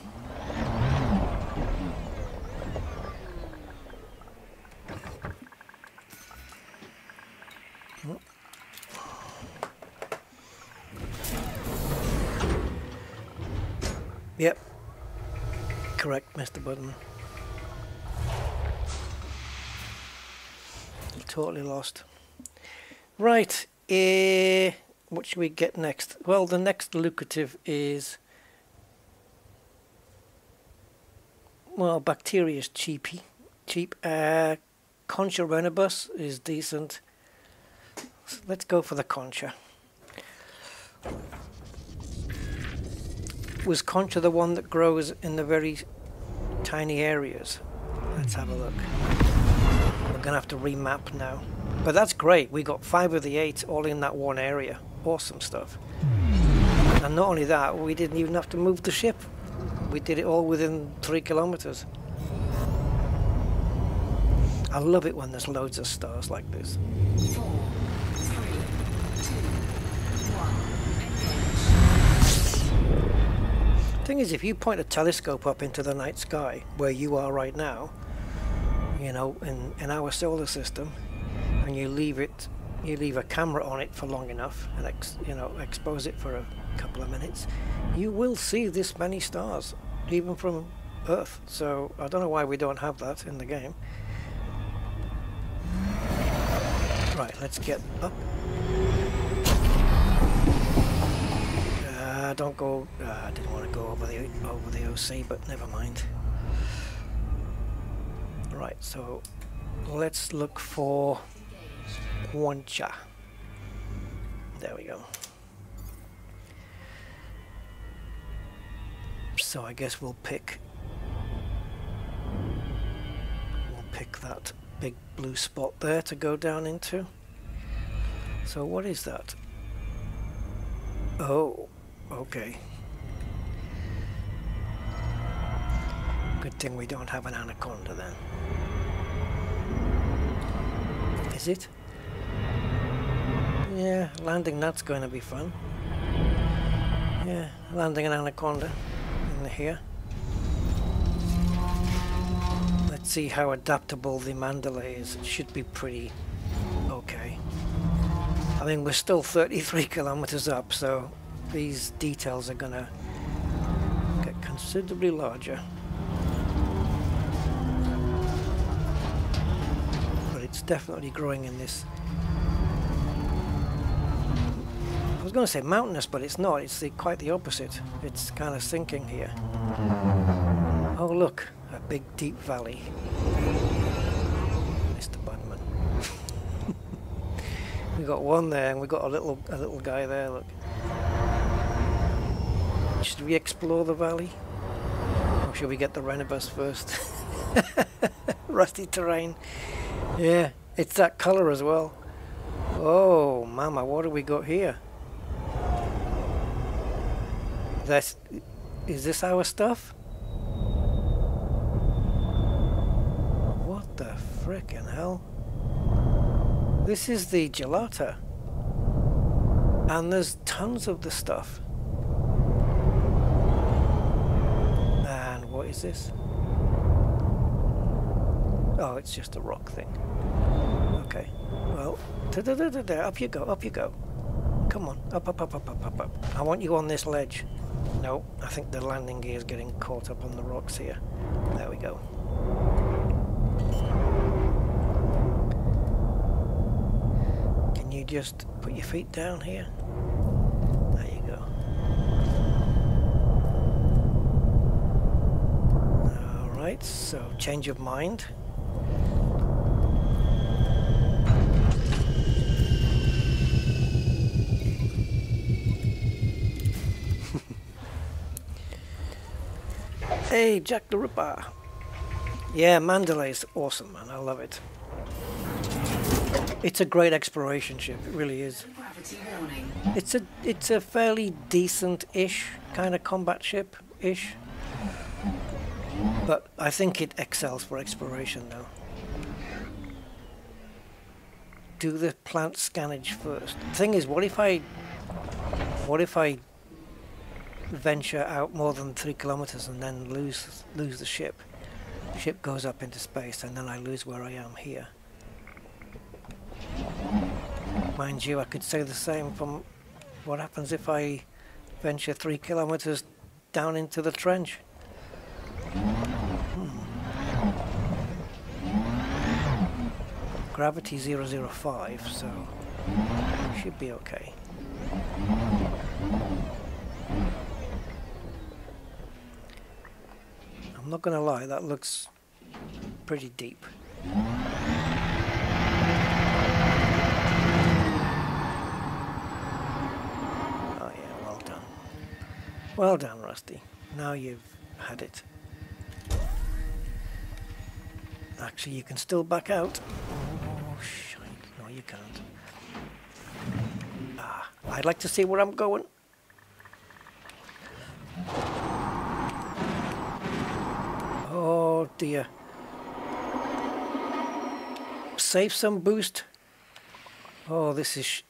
Yep. Correct, Mr. Button. Totally lost. Right. What should we get next? Well, the next lucrative is... Well, Bacteria is cheap. Concha Renibus is decent. So let's go for the Concha. Was Concha the one that grows in the very tiny areas? Let's have a look. We're going to have to remap now. But that's great. We got 5 of the 8 all in that one area. Awesome stuff. And not only that, we didn't even have to move the ship. We did it all within 3 kilometers. I love it when there's loads of stars like this. 4, 3, 2, 1. Thing is, if you point a telescope up into the night sky, where you are right now, you know, in our solar system, and you leave a camera on it for long enough, and expose it for a couple of minutes, you will see this many stars, even from Earth. So I don't know why we don't have that in the game. Right, let's get up. Don't go. I didn't want to go over the OC, but never mind. Right, so let's look for Concha. There we go. So I guess we'll pick that big blue spot there to go down into. So what is that? Oh, okay. Good thing we don't have an anaconda then. Is it? Yeah, landing that's going to be fun. Yeah, landing an anaconda in here. Let's see how adaptable the Mandalay is. It should be pretty okay. I mean, we're still 33 kilometers up, so these details are gonna get considerably larger. But it's definitely growing in this. I was going to say mountainous, but it's not. It's quite the opposite. It's kind of sinking here. Oh, look. A big deep valley. Mr. Bunman. We got one there, and we got a little guy there. Look. Should we explore the valley, or should we get the Renibus first? Rusty terrain. Yeah, it's that color as well. Oh, mama, what have we got here? Is this our stuff? What the frickin' hell? This is the gelata. And there's tons of the stuff. And what is this? Oh, it's just a rock thing. Okay. Well, up you go, up you go. Come on, up. I want you on this ledge. No, I think the landing gear is getting caught up on the rocks here. There we go. Can you just put your feet down here? There you go. Alright, so change of mind. Hey, Jack the Ripper. Yeah, Mandalay's awesome, man. I love it. It's a great exploration ship. It really is. Gravity warning. It's a fairly decent-ish kind of combat ship-ish. But I think it excels for exploration now. Do the plant scannage first. The thing is, what if I venture out more than 3 kilometers and then lose the ship? The ship goes up into space and then I lose where I am here. Mind you, I could say the same from what happens if I venture 3 kilometers down into the trench. Gravity 005, so should be okay. I'm not gonna lie, that looks pretty deep. Oh yeah, well done. Well done, Rusty. Now you've had it. Actually, you can still back out. Oh, shite. No, you can't. Ah, I'd like to see where I'm going. Oh dear. Save some boost. Oh, this is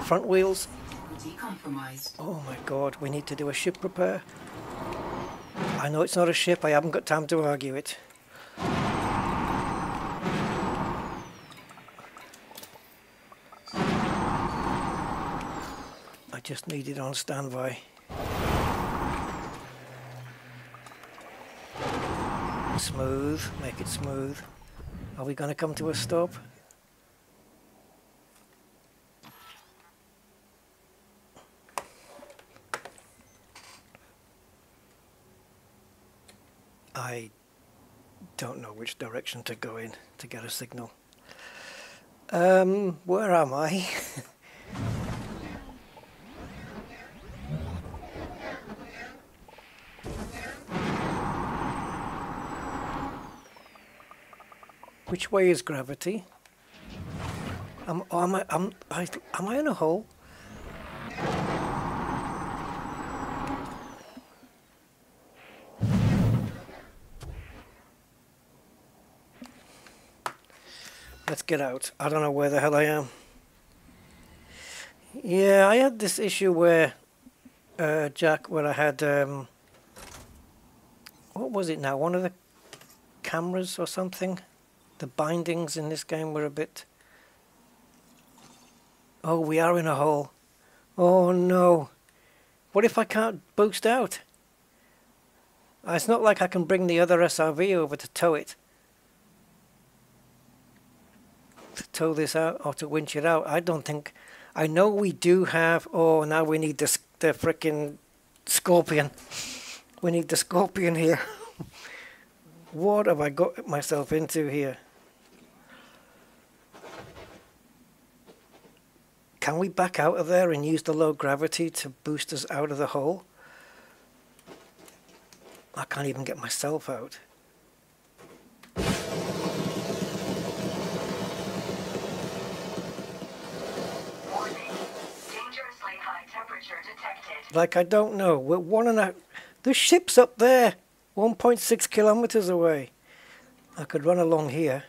front wheels. Oh my god, we need to do a ship repair. I know it's not a ship, I haven't got time to argue it. I just need it on standby. Smooth, make it smooth. Are we going to come to a stop? I don't know which direction to go in to get a signal. Where am I? Which way is gravity? Am I in a hole? Let's get out. I don't know where the hell I am. Yeah, I had this issue where, Jack, where I had, what was it now? One of the cameras or something? The bindings in this game were a bit... Oh, we are in a hole. Oh no. What if I can't boost out? It's not like I can bring the other SRV over to tow it. To tow this out or to winch it out. I don't think... I know we do have... Oh, now we need the frickin' Scorpion. We need the Scorpion here. What have I got myself into here? Can we back out of there and use the low gravity to boost us out of the hole? I can't even get myself out. Warning. Dangerously high temperature detected. Like, I don't know. We're 1.5... The ship's up there! 1.6 kilometers away. I could run along here.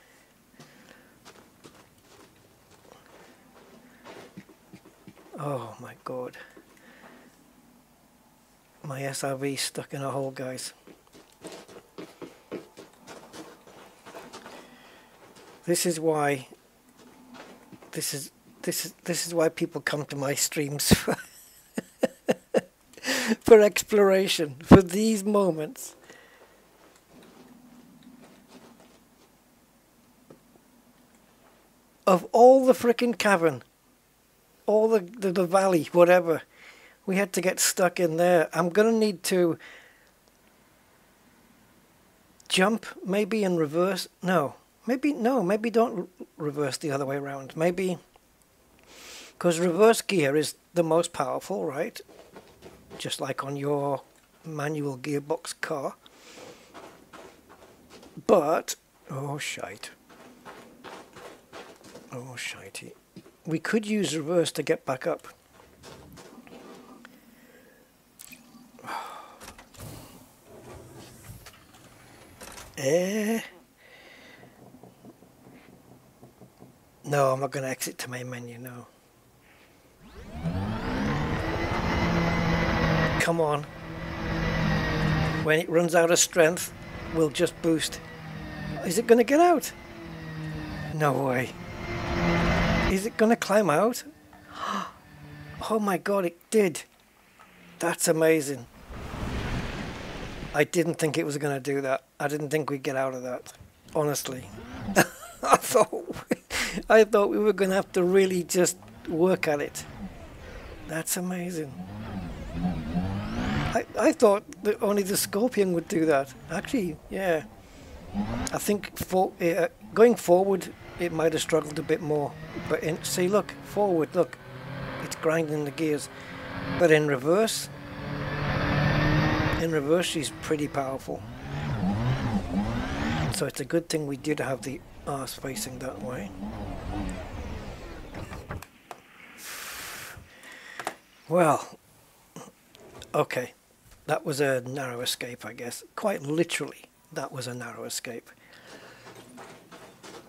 Oh my god. My SRV's stuck in a hole, guys. This is why this is why people come to my streams for exploration, for these moments. Of all the frickin' cavern, all the valley, whatever, we had to get stuck in there. I'm gonna need to jump, maybe, and reverse. No, maybe don't reverse the other way around. Maybe, because reverse gear is the most powerful, right? Just like on your manual gearbox car. But, oh shite. Oh shitey. We could use reverse to get back up. No, I'm not going to exit to main menu, no. Come on. When it runs out of strength, we'll just boost. Is it going to get out? No way. Is it going to climb out? Oh my god, it did. That's amazing. I didn't think it was going to do that. I didn't think we'd get out of that, honestly. I thought we were going to have to really just work at it. That's amazing. I thought that only the Scorpion would do that. Actually, yeah. I think going forward, it might have struggled a bit more. But see, look, forward, look. It's grinding the gears. But in reverse, she's pretty powerful. So it's a good thing we did have the arse facing that way. Well, okay. That was a narrow escape, I guess. Quite literally, that was a narrow escape.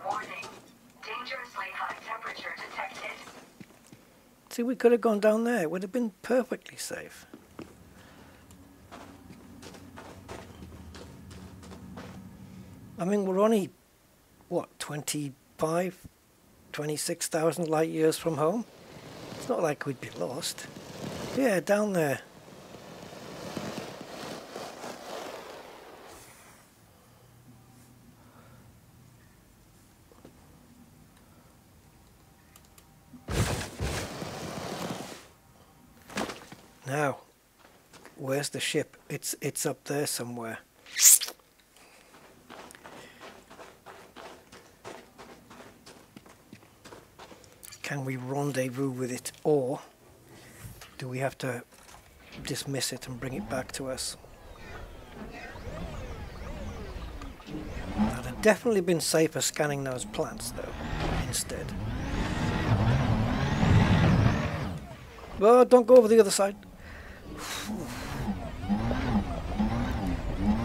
Warning. Dangerously high temperature detected. See, we could have gone down there. It would have been perfectly safe. I mean, we're only, what, 26,000 light years from home? It's not like we'd be lost. Yeah, down there. Now, where's the ship? It's up there somewhere. Can we rendezvous with it, or do we have to dismiss it and bring it back to us? I'd have definitely been safer scanning those plants, though, instead. Oh, don't go over the other side.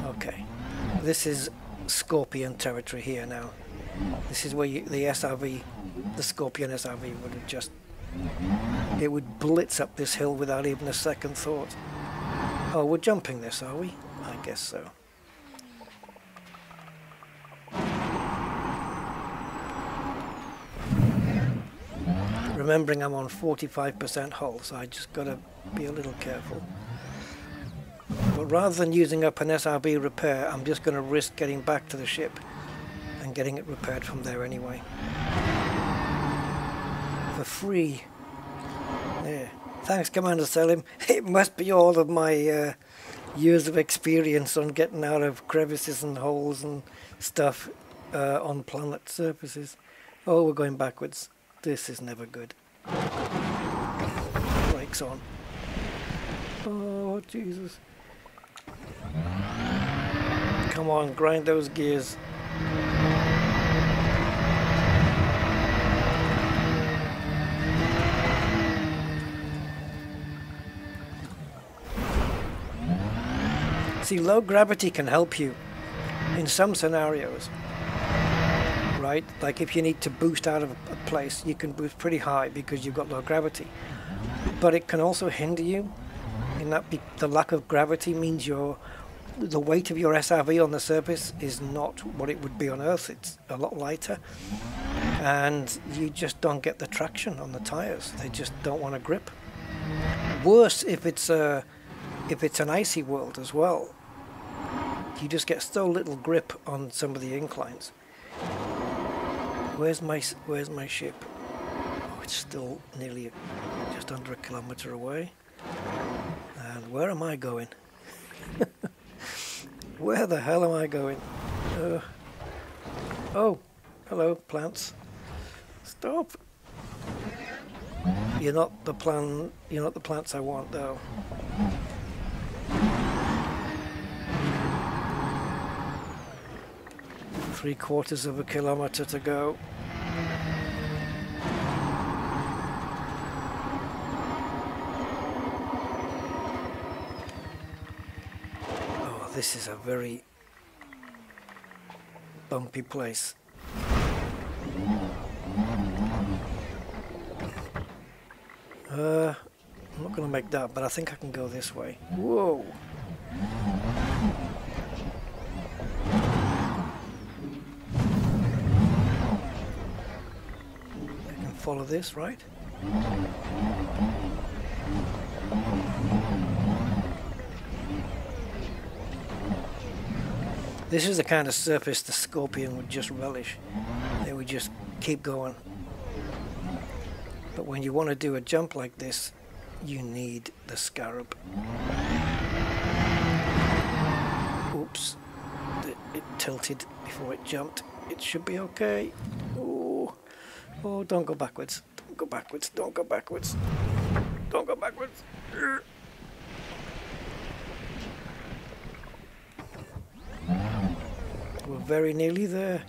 Okay, this is Scorpion territory here now. This is where the SRV, the Scorpion SRV would have just, it would blitz up this hill without even a second thought. Oh, we're jumping this, are we? I guess so. Remembering I'm on 45% hull, so I just gotta be a little careful. But rather than using up an SRV repair, I'm just gonna risk getting back to the ship and getting it repaired from there anyway. For free. Yeah. Thanks, Commander Selim. It must be all of my years of experience on getting out of crevices and holes and stuff on planet surfaces. Oh, we're going backwards. This is never good. Brakes on. Oh, Jesus. Come on, grind those gears. See, low gravity can help you in some scenarios. Right? Like if you need to boost out of a place, you can boost pretty high because you've got low gravity. But it can also hinder you in that the lack of gravity means the weight of your SRV on the surface is not what it would be on Earth. It's a lot lighter, and you just don't get the traction on the tires. They just don't want to grip. Worse if it's an icy world as well. You just get so little grip on some of the inclines. Where's my ship? Oh, it's still nearly just under a kilometre away. And where am I going? Where the hell am I going? Oh, hello, plants. Stop. You're not the plants I want, though. Three-quarters of a kilometre to go. Oh, this is a very bumpy place. I'm not going to make that, but I think I can go this way. Whoa! Follow this, right? This is the kind of surface the Scorpion would just relish. They would just keep going. But when you want to do a jump like this, you need the Scarab. Oops. It tilted before it jumped. It should be okay. Oh, oh, don't go backwards. Don't go backwards. Don't go backwards. Don't go backwards. We're very nearly there.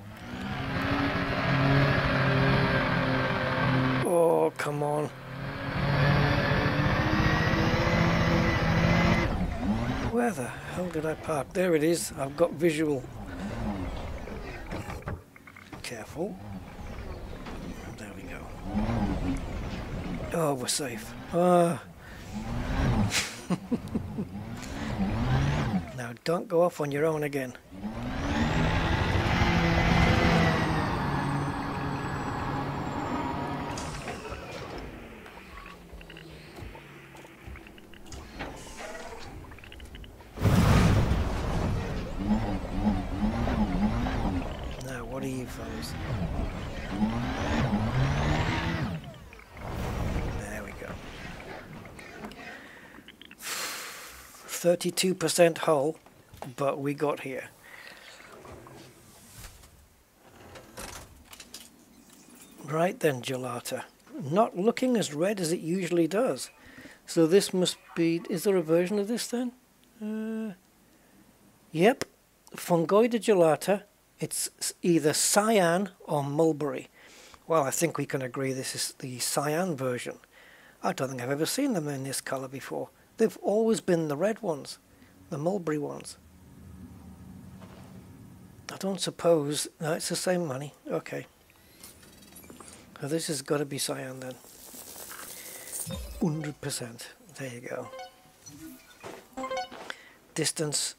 Oh, come on. Where the hell did I park? There it is. I've got visual. Careful. There we go. Oh, we're safe. Now don't go off on your own again. Now, what are you fellas? There we go. 32% hull, but we got here. Right then, Gelata. Not looking as red as it usually does. So this must be... Is there a version of this then? Yep. Fungoida Gelata. It's either cyan or mulberry. Well, I think we can agree this is the cyan version. I don't think I've ever seen them in this colour before. They've always been the red ones, the mulberry ones. I don't suppose... No, it's the same money. Okay. So this has got to be cyan then. 100%. There you go. Distance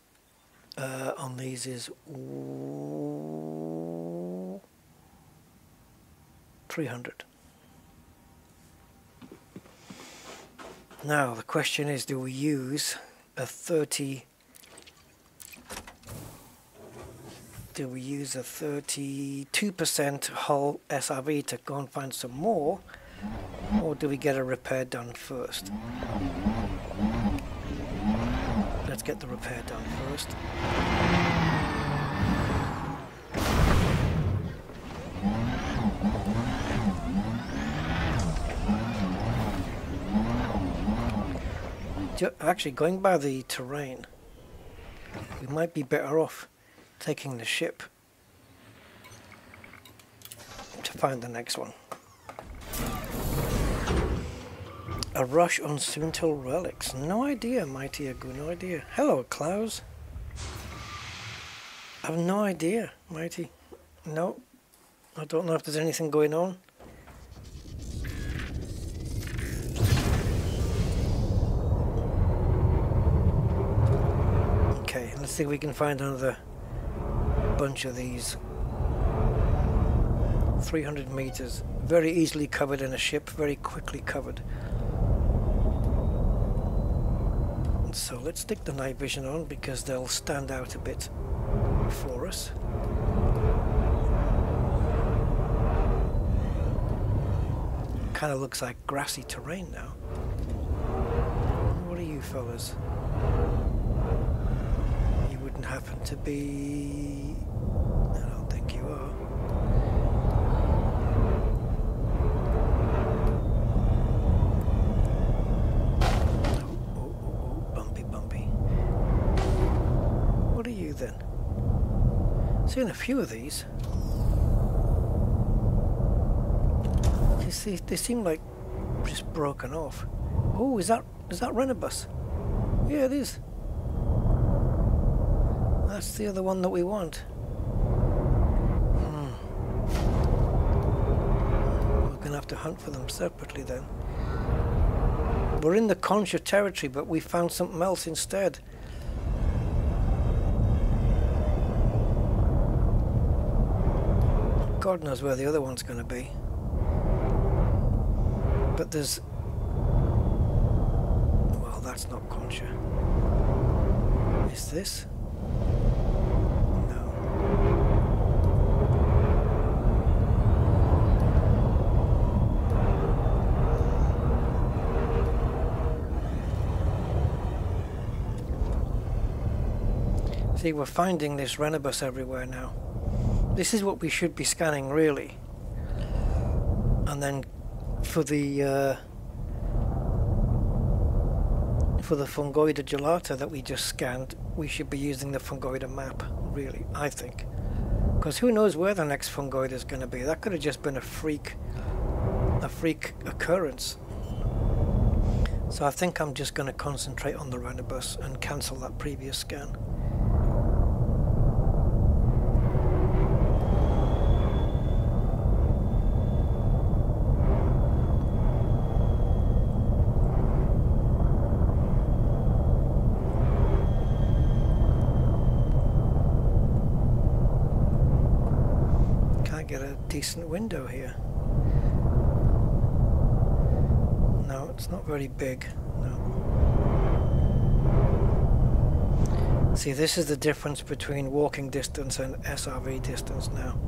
on these is 300. Now the question is, do we use a 30? Do we use a 32% hull SRV to go and find some more, or do we get a repair done first? Let's get the repair done first. Actually, going by the terrain, we might be better off taking the ship to find the next one. A rush on Soontil relics. No idea, Mighty Agu, no idea. Hello, Klaus. I have no idea, Mighty. No, I don't know if there's anything going on. Okay, let's see if we can find another bunch of these. 300 meters, very easily covered in a ship, very quickly covered. So let's stick the night vision on because they'll stand out a bit for us. Kind of looks like grassy terrain now. What are you fellas? You wouldn't happen to be... I don't think you are. Then seen a few of these. You see, they seem like just broken off. Oh, is that Renibus? Yeah, it is. That's the other one that we want. We're gonna have to hunt for them separately then. We're in the Concha territory, but we found something else instead. God knows where the other one's going to be. But there's... Well, that's not Concha. Is this? No. See, we're finding this Renibus everywhere now. This is what we should be scanning, really. And then for the fungoida gelata that we just scanned, we should be using the fungoida map, really, I think. Because who knows where the next fungoida is going to be. That could have just been a freak occurrence. So I think I'm just going to concentrate on the Renibus and cancel that previous scan. Get a decent window here. No, it's not very big. No. See, this is the difference between walking distance and SRV distance now.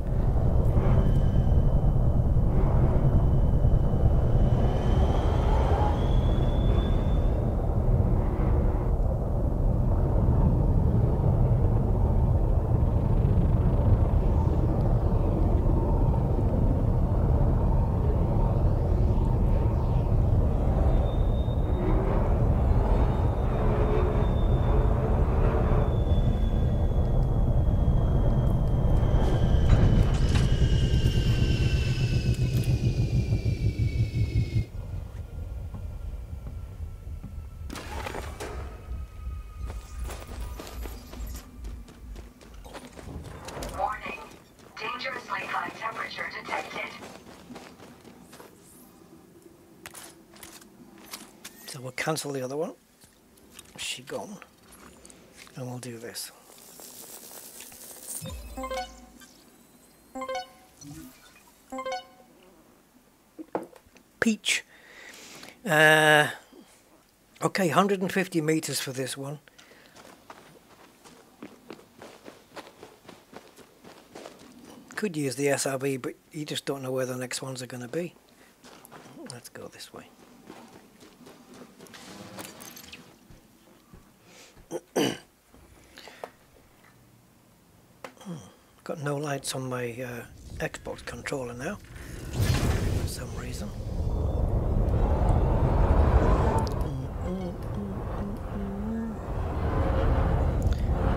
So we'll cancel the other one. She gone. And we'll do this. Peach. Okay, 150 meters for this one. Could use the SRV, but you just don't know where the next ones are going to be. Let's go this way. Got no lights on my Xbox controller now, for some reason.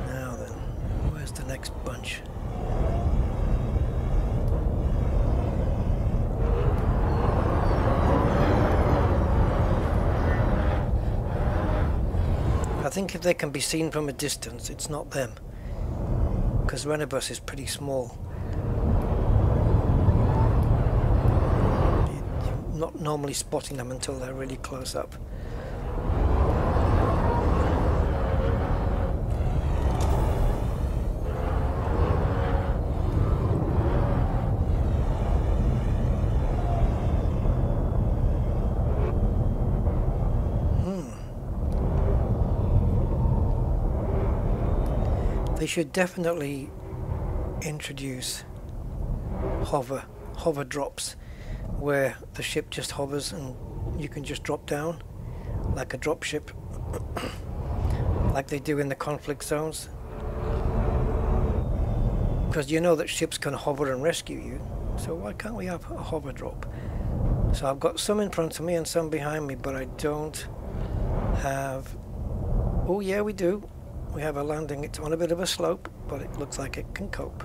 Now then, where's the next bunch? I think if they can be seen from a distance, it's not them. Because Renibus is pretty small. You're not normally spotting them until they're really close up. They should definitely introduce hover drops where the ship just hovers and you can just drop down like a drop ship like they do in the conflict zones, because you know that ships can hover and rescue you, so why can't we have a hover drop? So I've got some in front of me and some behind me, but I don't have... Oh yeah, we do. We have a landing. It's on a bit of a slope, but it looks like it can cope.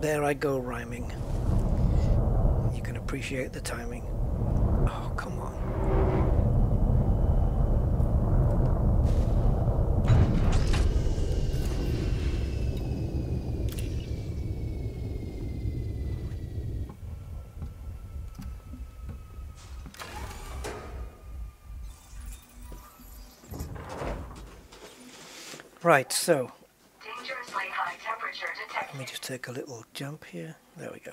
There I go rhyming. You can appreciate the timing. Oh, come on. Right, so Dangerously high temperature detected. let me just take a little jump here. There we go.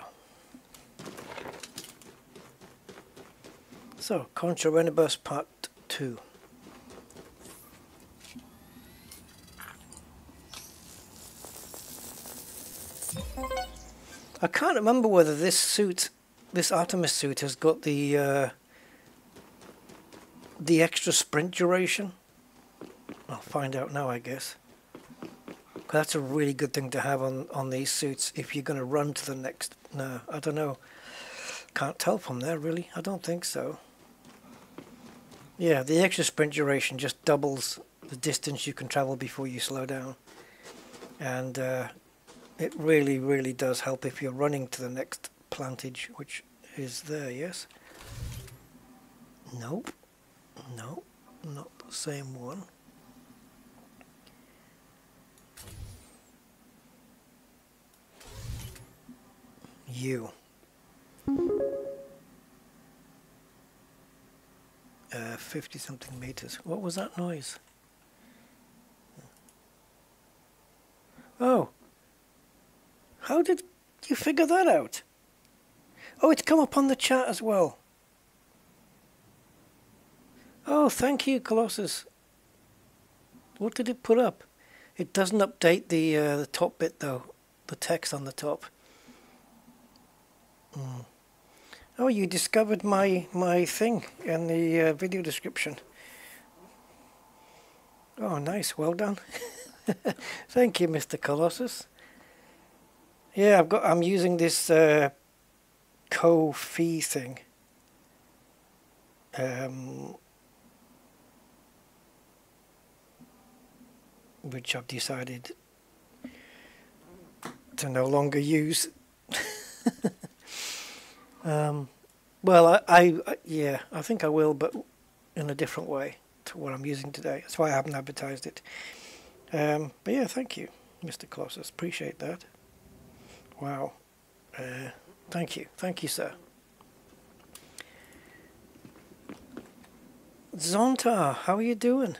So, Contra Renibus Part 2. I can't remember whether this suit, this Artemis suit, has got the the extra sprint duration. I'll find out now, I guess. That's a really good thing to have on these suits if you're going to run to the next. No, I don't know. Can't tell from there, really. I don't think so. Yeah, the extra sprint duration just doubles the distance you can travel before you slow down. And it really, really does help if you're running to the next plantage, which is there, yes? Nope. No, not the same one. You. 50 something meters. What was that noise? Oh. How did you figure that out? Oh, it's come up on the chat as well. Oh, thank you, Colossus. What did it put up? It doesn't update the top bit though, the text on the top. Oh, you discovered my thing in the video description. Oh, nice, well done. Thank you, Mr. Colossus. Yeah, I'm using this Ko-fi thing. Which I've decided to no longer use. Well, yeah, I think I will, but in a different way to what I'm using today. That's why I haven't advertised it. But yeah, thank you, Mr. Colossus. Appreciate that. Wow. Thank you, sir. Zonta, how are you doing?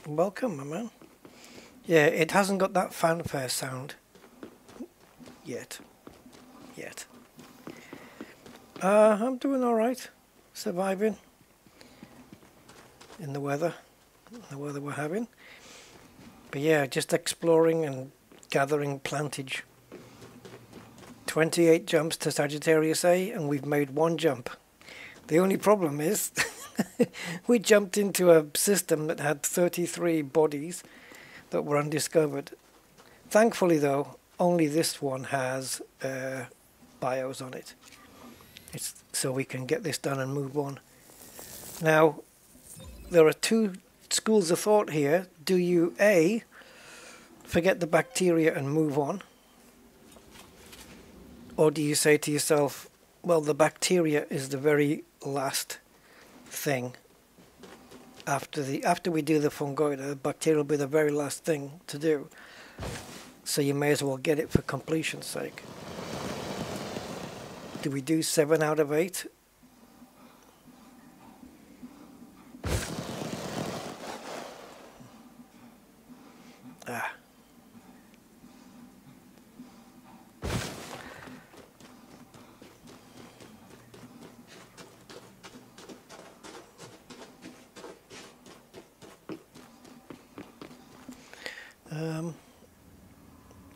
Welcome, my man. Yeah, it hasn't got that fanfare sound yet. I'm doing all right, surviving in the weather we're having. But yeah, just exploring and gathering plantage. 28 jumps to Sagittarius A, and we've made 1 jump. The only problem is we jumped into a system that had 33 bodies that were undiscovered. Thankfully, though, only this one has bios on it. It's so we can get this done and move on. Now, there are 2 schools of thought here. Do you A, forget the bacteria and move on? Or do you say to yourself, well, the bacteria is the very last thing. After we do the fungoida, the bacteria will be the very last thing to do. So you may as well get it for completion's sake. Do we do 7 out of 8? Ah.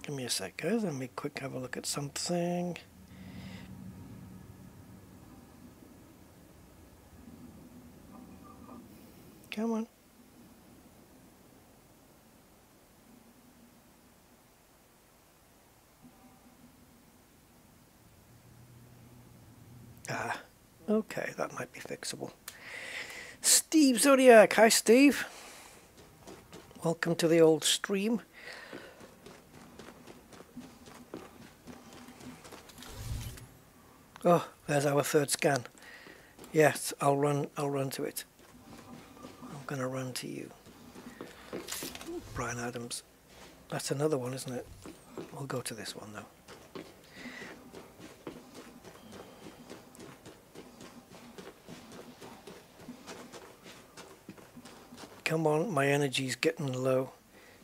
Give me a sec, guys. Let me quick have a look at something. Come on. Ah, okay, that might be fixable. Steve Zodiac, hi Steve. Welcome to the old stream. Oh, there's our 3rd scan. Yes, I'll run to it. I'm gonna run to you. Brian Adams. That's another one, isn't it? We'll go to this one though. Come on, my energy's getting low.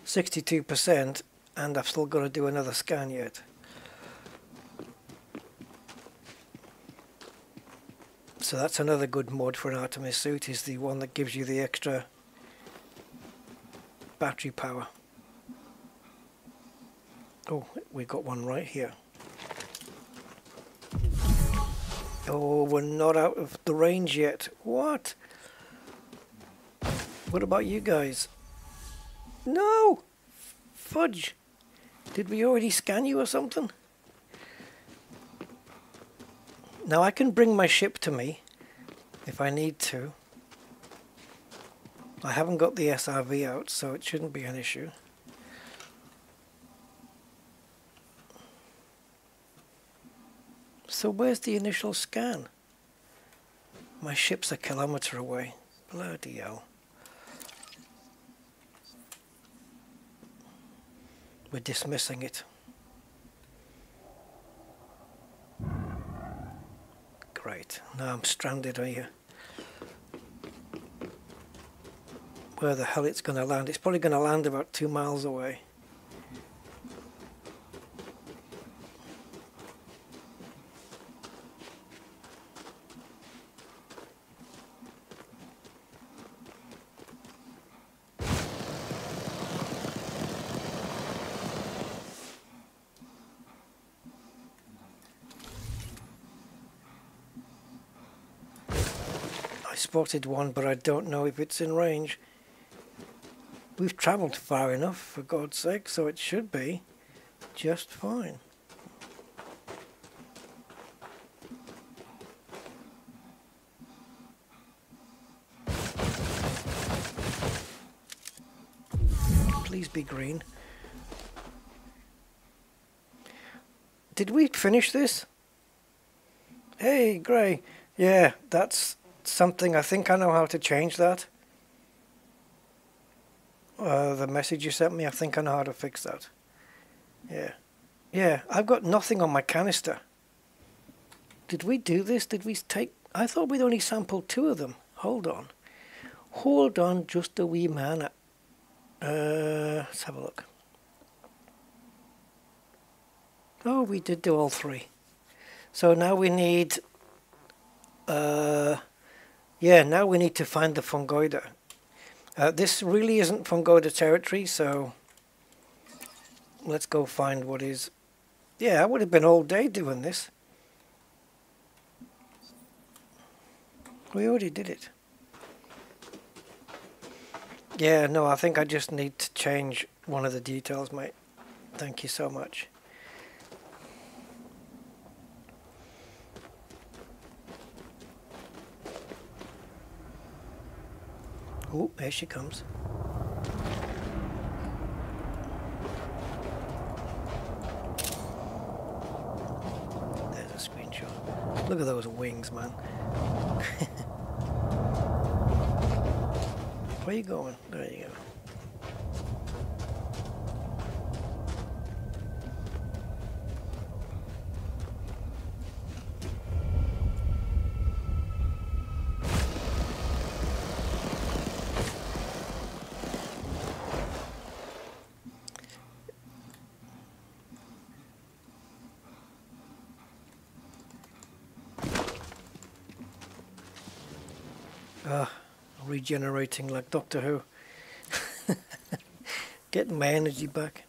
62%, and I've still got to do another scan yet. So that's another good mod for an Artemis suit, is the one that gives you the extra battery power. Oh, we got one right here. Oh, we're not out of the range yet. What? What about you guys? No! Fudge! Did we already scan you or something? Now I can bring my ship to me if I need to. I haven't got the SRV out, so it shouldn't be an issue. So where's the initial scan? My ship's a kilometre away. Bloody hell. We're dismissing it. Great. Now I'm stranded here. Where the hell it's going to land? It's probably going to land about 2 miles away. I spotted one, but I don't know if it's in range. We've travelled far enough, for God's sake, so it should be just fine. Please be green. Did we finish this? Hey, Gray. Yeah, that's something. I think I know how to change that. The message you sent me, I think I know how to fix that. Yeah. Yeah, I've got nothing on my canister. Did we do this? Did we take... I thought we'd only sampled 2 of them. Hold on. Hold on just a wee minute. Let's have a look. Oh, we did do all 3. So now we need... yeah, now we need to find the fungoider. This really isn't fungoider territory, so let's go find what is. Yeah, I would have been all day doing this. We already did it. Yeah, no, I think I just need to change one of the details, mate. Thank you so much. Oh, there she comes. There's a screenshot. Look at those wings, man. Where are you going? There you go. Regenerating like Doctor Who. Getting my energy back.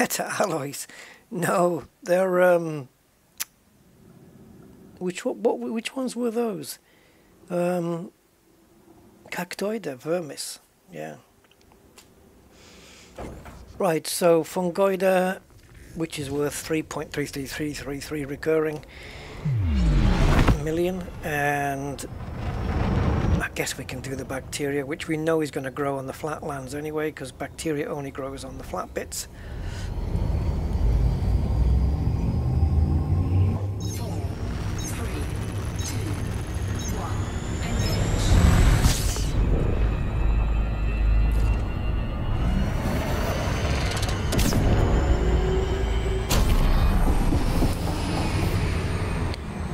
Meta alloys? No, they're which ones were those? Cactoida vermis. Yeah. Right. So fungoida, which is worth 3.33333 recurring million, and I guess we can do the bacteria, which we know is going to grow on the flatlands anyway, because bacteria only grows on the flat bits. 4, 3, 2, 1,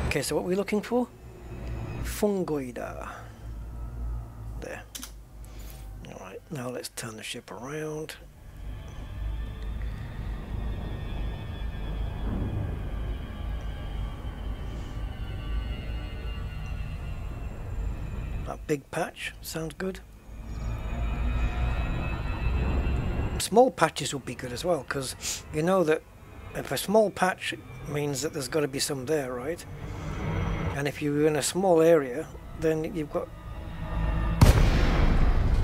Okay, so what are we looking for? Fungoida. There. Alright, now let's turn the ship around. That big patch sounds good. Small patches would be good as well, because you know that if a small patch means that there's got to be some there, right? And if you're in a small area, then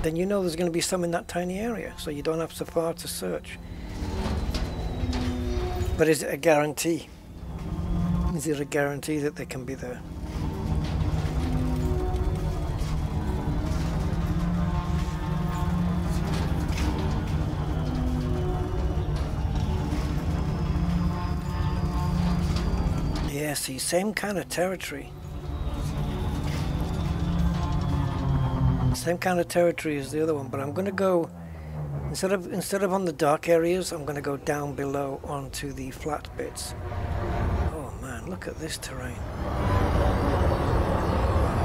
then you know there's going to be some in that tiny area, so you don't have so far to search. But is it a guarantee? Is it a guarantee that they can be there? Yeah, see, same kind of territory. Same kind of territory as the other one, but I'm going to go, instead of on the dark areas, I'm going to go down below onto the flat bits. Oh man, look at this terrain.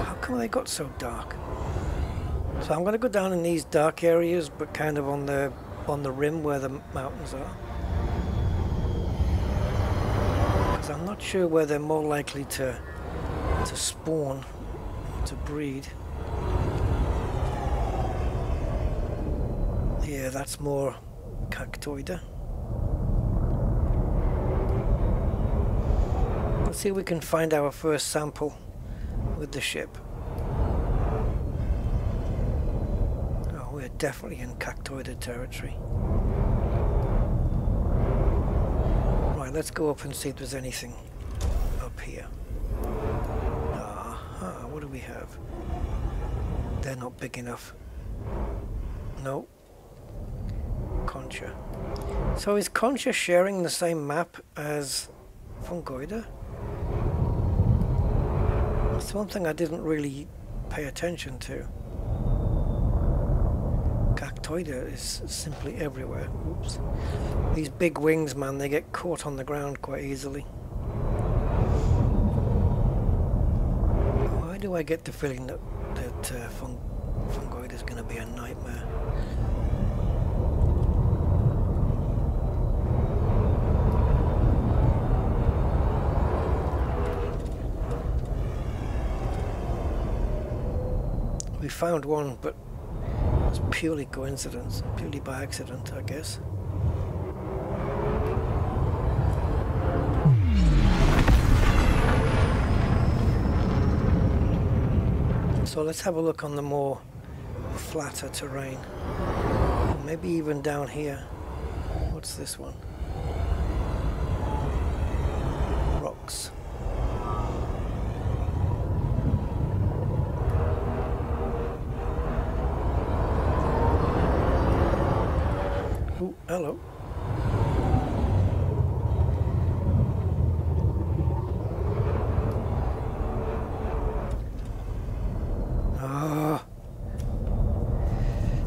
How come they got so dark? So I'm going to go down in these dark areas, but kind of on the rim where the mountains are. Because I'm not sure where they're more likely to spawn, to breed. Yeah, that's more cactoida. Let's see if we can find our first sample with the ship. Oh, we're definitely in cactoida territory. Right, let's go up and see if there's anything up here. Aha, what do we have? They're not big enough. No. Concha. So is Concha sharing the same map as Fungoida? That's one thing I didn't really pay attention to. Cactoida is simply everywhere. Oops. These big wings, man, they get caught on the ground quite easily. Why do I get the feeling that Fungoida is going to be a nightmare? We found one, but it's purely coincidence, purely by accident, I guess. So let's have a look on the more flatter terrain. Maybe even down here. What's this one? Rocks. Oh, hello. Ah,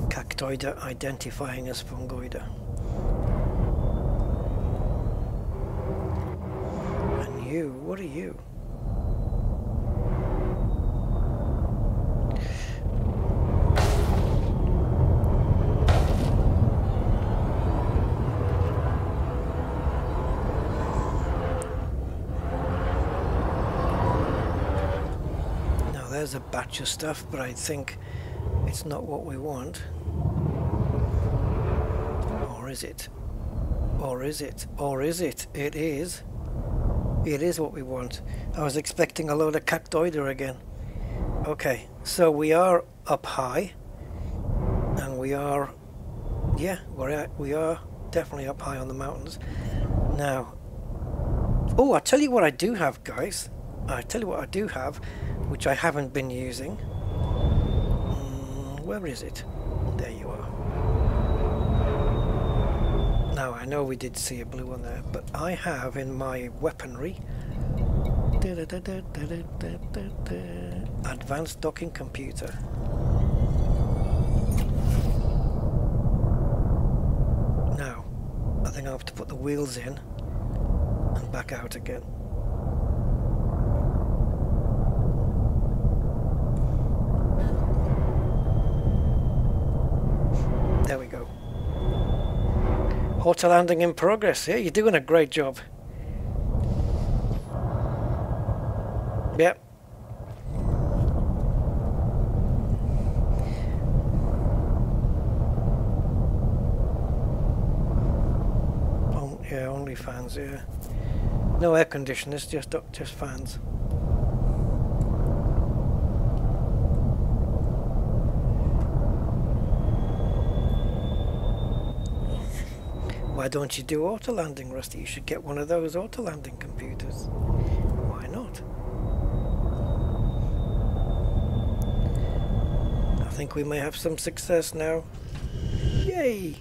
Cactoida identifying as Fungoida. And you, what are you? There's a batch of stuff, but I think it's not what we want. Or is it? Or is it? Or is it? It is. It is what we want. I was expecting a load of cactoida again. Okay, so we are up high, and we are, yeah, we are definitely up high on the mountains. Now, oh, I'll tell you what I do have, guys. I tell you what I do have, which I haven't been using. Where is it? There you are. Now, I know we did see a blue one there, but I have in my weaponry advanced docking computer. Now, I think I have to put the wheels in and back out again. There we go. Auto landing in progress. Yeah, you're doing a great job. Yep. Oh, yeah, only Only fans, yeah. No air conditioners, just fans. Why don't you do auto landing, Rusty? You should get one of those auto landing computers. Why not? I think we may have some success now. Yay!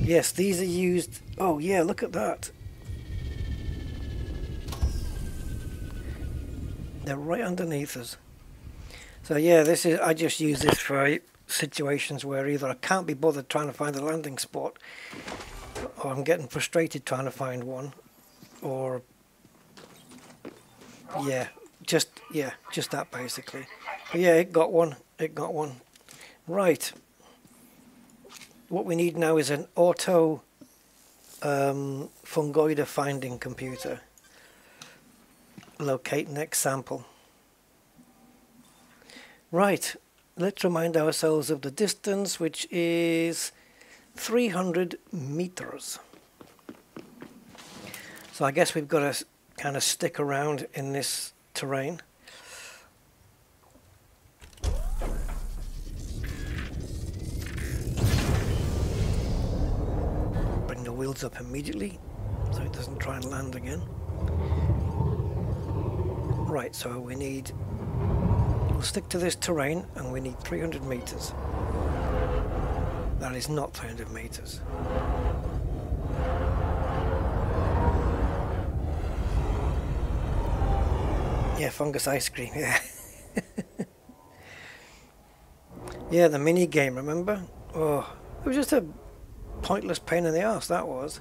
Yes, these are used. Oh yeah, look at that. They're right underneath us. So yeah, this is. I just use this for situations where either I can't be bothered trying to find a landing spot, or I'm getting frustrated trying to find one, or just that basically. But yeah, it got one. Right. What we need now is an auto fungoida finding computer. Locate next sample. Right. Let's remind ourselves of the distance, which is 300 meters. So I guess we've got to kind of stick around in this terrain. Bring the wheels up immediately so it doesn't try and land again. Right, so we'll stick to this terrain, and we need 300 meters. That is not 300 meters. Yeah, fungus ice cream, yeah. Yeah, the mini game, remember? Oh, it was just a pointless pain in the arse, that was.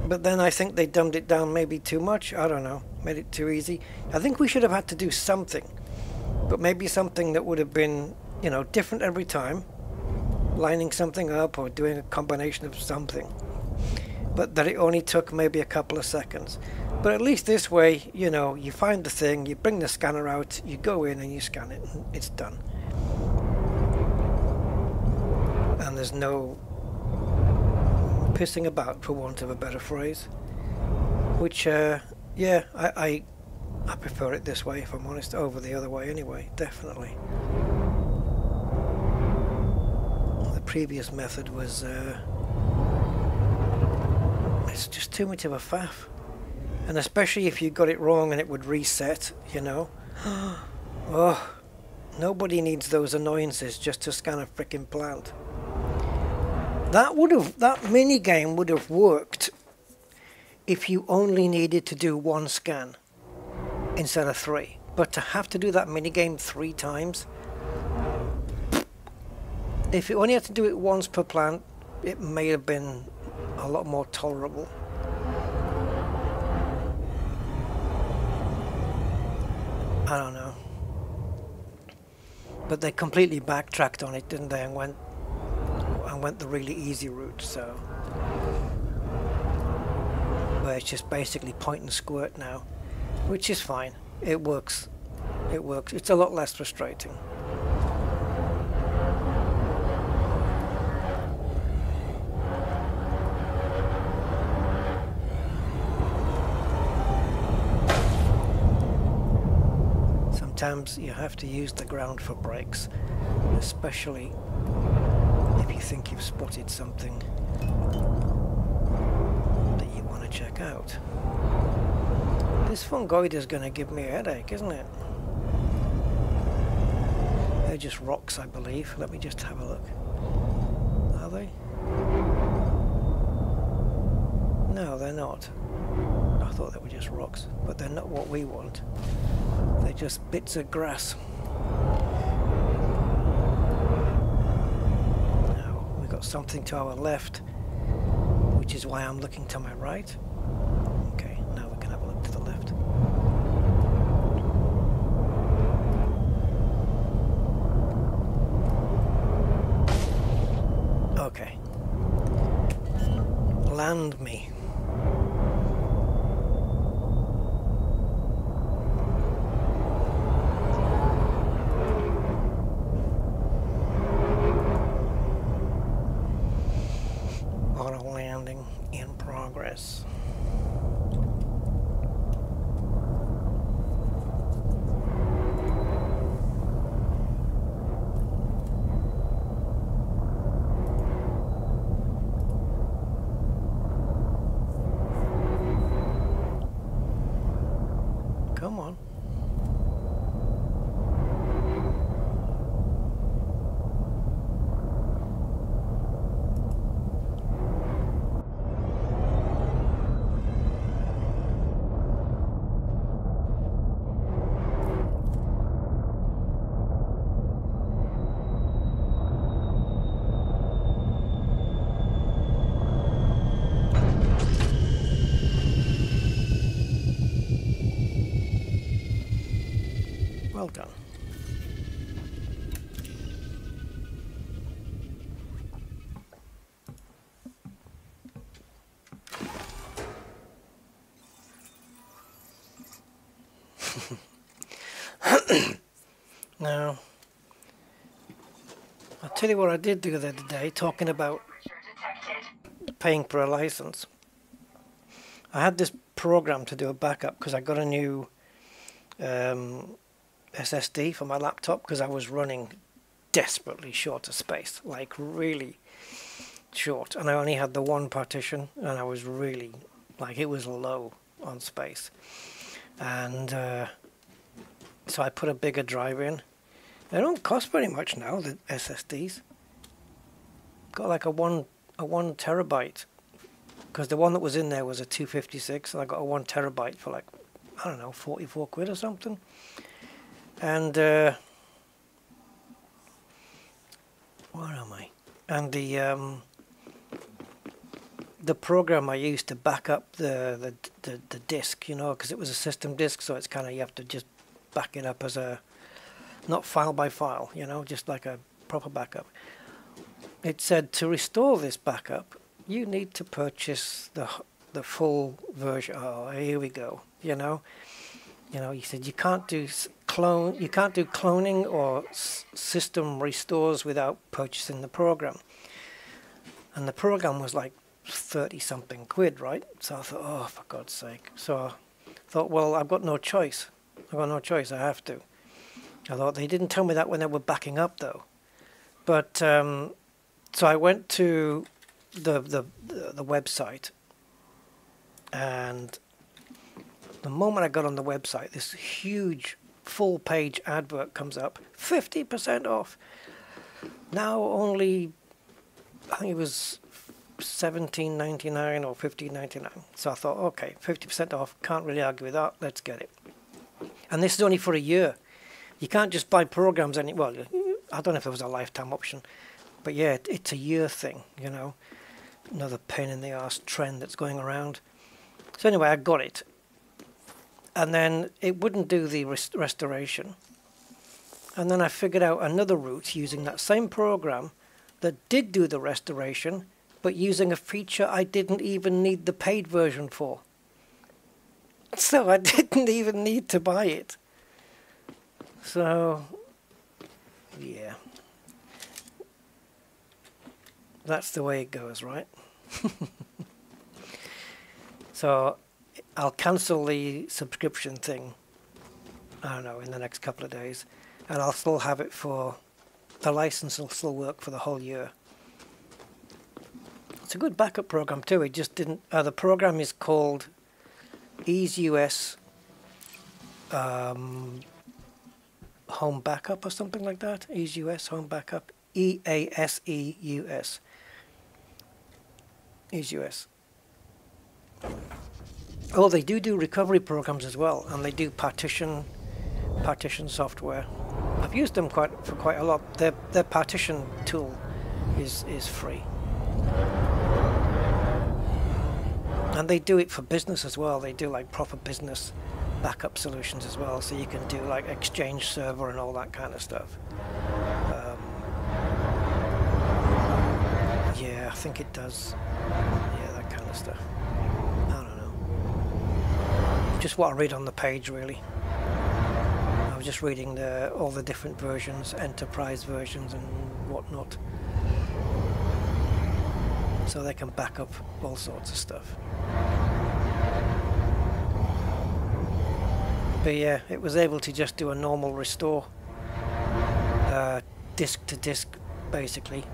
But then I think they dumbed it down maybe too much. I don't know. Made it too easy. I think we should have had to do something. But maybe something that would have been, you know, different every time. Lining something up or doing a combination of something. But that it only took maybe a couple of seconds. But at least this way, you know, you find the thing, you bring the scanner out, you go in and you scan it, and it's done. And there's no pissing about, for want of a better phrase, which yeah, I prefer it this way, if I'm honest, over the other way anyway, definitely. The previous method was it's just too much of a faff, and especially if you got it wrong and it would reset, you know. Oh, nobody needs those annoyances just to scan a frickin' plant. That mini game would have worked if you only needed to do one scan instead of 3. But to have to do that mini game 3 times, if you only had to do it once per plant, it may have been a lot more tolerable. I don't know. But they completely backtracked on it, didn't they, and went the really easy route, so where it's just basically point and squirt now, which is fine. It works. It's a lot less frustrating. Sometimes you have to use the ground for brakes, especially if you think you've spotted something that you want to check out. This fungoid is going to give me a headache, isn't it? They're just rocks, I believe. Let me just have a look. Are they? No, they're not. I thought they were just rocks, but they're not what we want. They're just bits of grass. Something to our left, which is why I'm looking to my right. Okay, now we can have a look to the left. Okay. Land me. Well done. Now, I'll tell you what I did do the other day, talking about paying for a license. I had this program to do a backup because I got a new SSD for my laptop because I was running desperately short of space, like really short, and I only had the one partition and I was really, like, it was low on space, and so I put a bigger drive in. They don't cost very much now, the SSDs. Got like a one terabyte, because the one that was in there was a 256, and I got a 1 terabyte for like, I don't know, 44 quid or something. And where am I? And the program I used to back up the disk, you know, because it was a system disk, so it's kind of, you have to just back it up as a, not file by file, you know, just like a proper backup. It said to restore this backup, you need to purchase the full version. Oh, here we go. You know, he said you can't do cloning or system restores without purchasing the program. And the program was like 30 something quid, right? So I thought, oh, for God's sake. So I thought, well, I've got no choice. I have to. I thought, they didn't tell me that when they were backing up though. But so I went to the website, and the moment I got on the website, this huge full page advert comes up, 50% off. Now only, I think it was $17.99 or $15.99. So I thought, okay, 50% off, can't really argue with that, let's get it. And this is only for a year. You can't just buy programs well, I don't know if there was a lifetime option, but yeah, it's a year thing, you know. Another pain in the arse trend that's going around. So anyway, I got it. And then it wouldn't do the restoration. And then I figured out another route using that same program that did do the restoration, but using a feature I didn't even need the paid version for. So I didn't even need to buy it. So, yeah. That's the way it goes, right? So I'll cancel the subscription thing, I don't know, in the next couple of days, and I'll still have it for, the license will still work for the whole year. It's a good backup program too. It just didn't, the program is called EaseUS Home Backup or something like that. EaseUS Home Backup. EASEUS. EaseUS. Oh, they do recovery programs as well, and they do partition software. I've used them for quite a lot. Their partition tool is free, and they do it for business as well. They do like proper business backup solutions as well, so you can do like Exchange server and all that kind of stuff. Yeah, I think it does. Yeah, that kind of stuff. I don't know. Just what I read on the page, really. I was just reading all the different versions, enterprise versions and whatnot. So they can back up all sorts of stuff. But yeah, it was able to just do a normal restore, disk to disk, basically.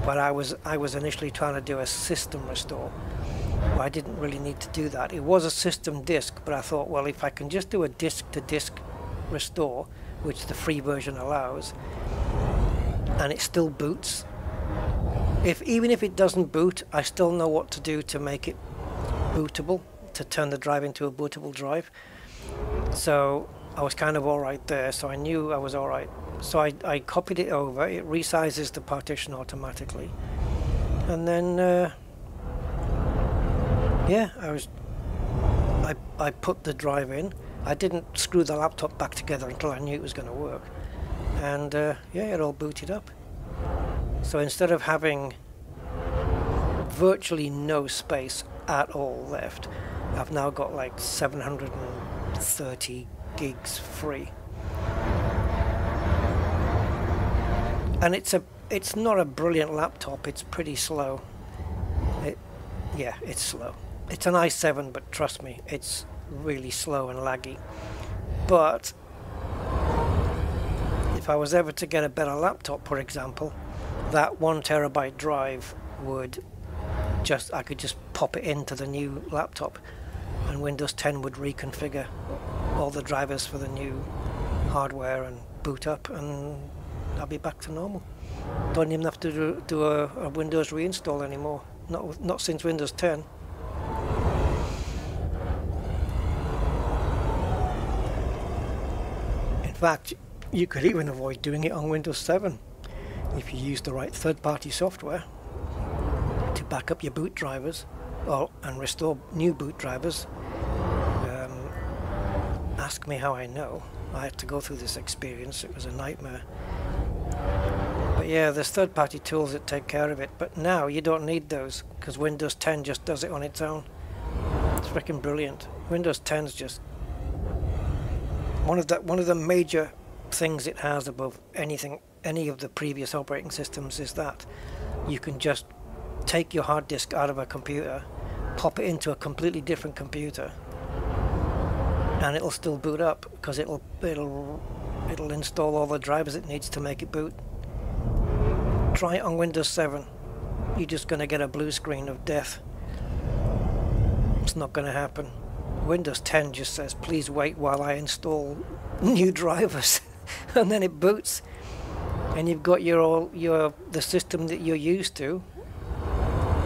But I was initially trying to do a system restore. Well, I didn't really need to do that. It was a system disk, but I thought, well, if I can just do a disk to disk restore, which the free version allows, and it still boots. Even if it doesn't boot, I still know what to do to make it bootable, to turn the drive into a bootable drive. So I was kind of alright there, so I knew I was alright. So I copied it over, it resizes the partition automatically. And then, yeah, I put the drive in, I didn't screw the laptop back together until I knew it was going to work. And yeah, it all booted up. So instead of having virtually no space at all left, I've now got like 730 gigs free. And it's not a brilliant laptop, it's pretty slow. Yeah, it's slow. It's an i7, but trust me, it's really slow and laggy. But if I was ever to get a better laptop, for example, that 1 terabyte drive would I could just pop it into the new laptop, and Windows 10 would reconfigure all the drivers for the new hardware and boot up, and I'll be back to normal. Don't even have to do a Windows reinstall anymore. Not since Windows 10. In fact, you could even avoid doing it on Windows 7 if you use the right third-party software to back up your boot drivers and restore new boot drivers. Ask me how I know. I had to go through this experience. It was a nightmare. But yeah, there's third-party tools that take care of it. But now you don't need those because Windows 10 just does it on its own. It's freaking brilliant. Windows 10's just one of the major things it has above any of the previous operating systems is that you can just take your hard disk out of a computer, pop it into a completely different computer, and it'll still boot up because it'll install all the drivers it needs to make it boot. Try it on Windows 7. You're just going to get a blue screen of death. It's not going to happen. Windows 10 just says, please wait while I install new drivers, and then it boots, and you've got the system that you're used to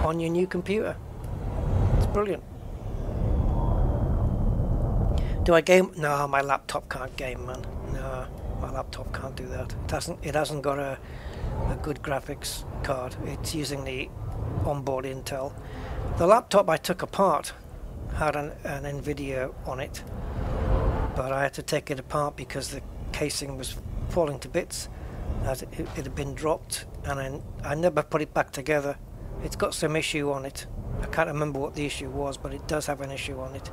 on your new computer. It's brilliant. Do I game? No, my laptop can't game, man. No, my laptop can't do that. It hasn't got a good graphics card. It's using the onboard Intel. The laptop I took apart had an Nvidia on it, but I had to take it apart because the casing was falling to bits as it had been dropped, and I never put it back together. It's got some issue on it. I can't remember what the issue was, but it does have an issue on it.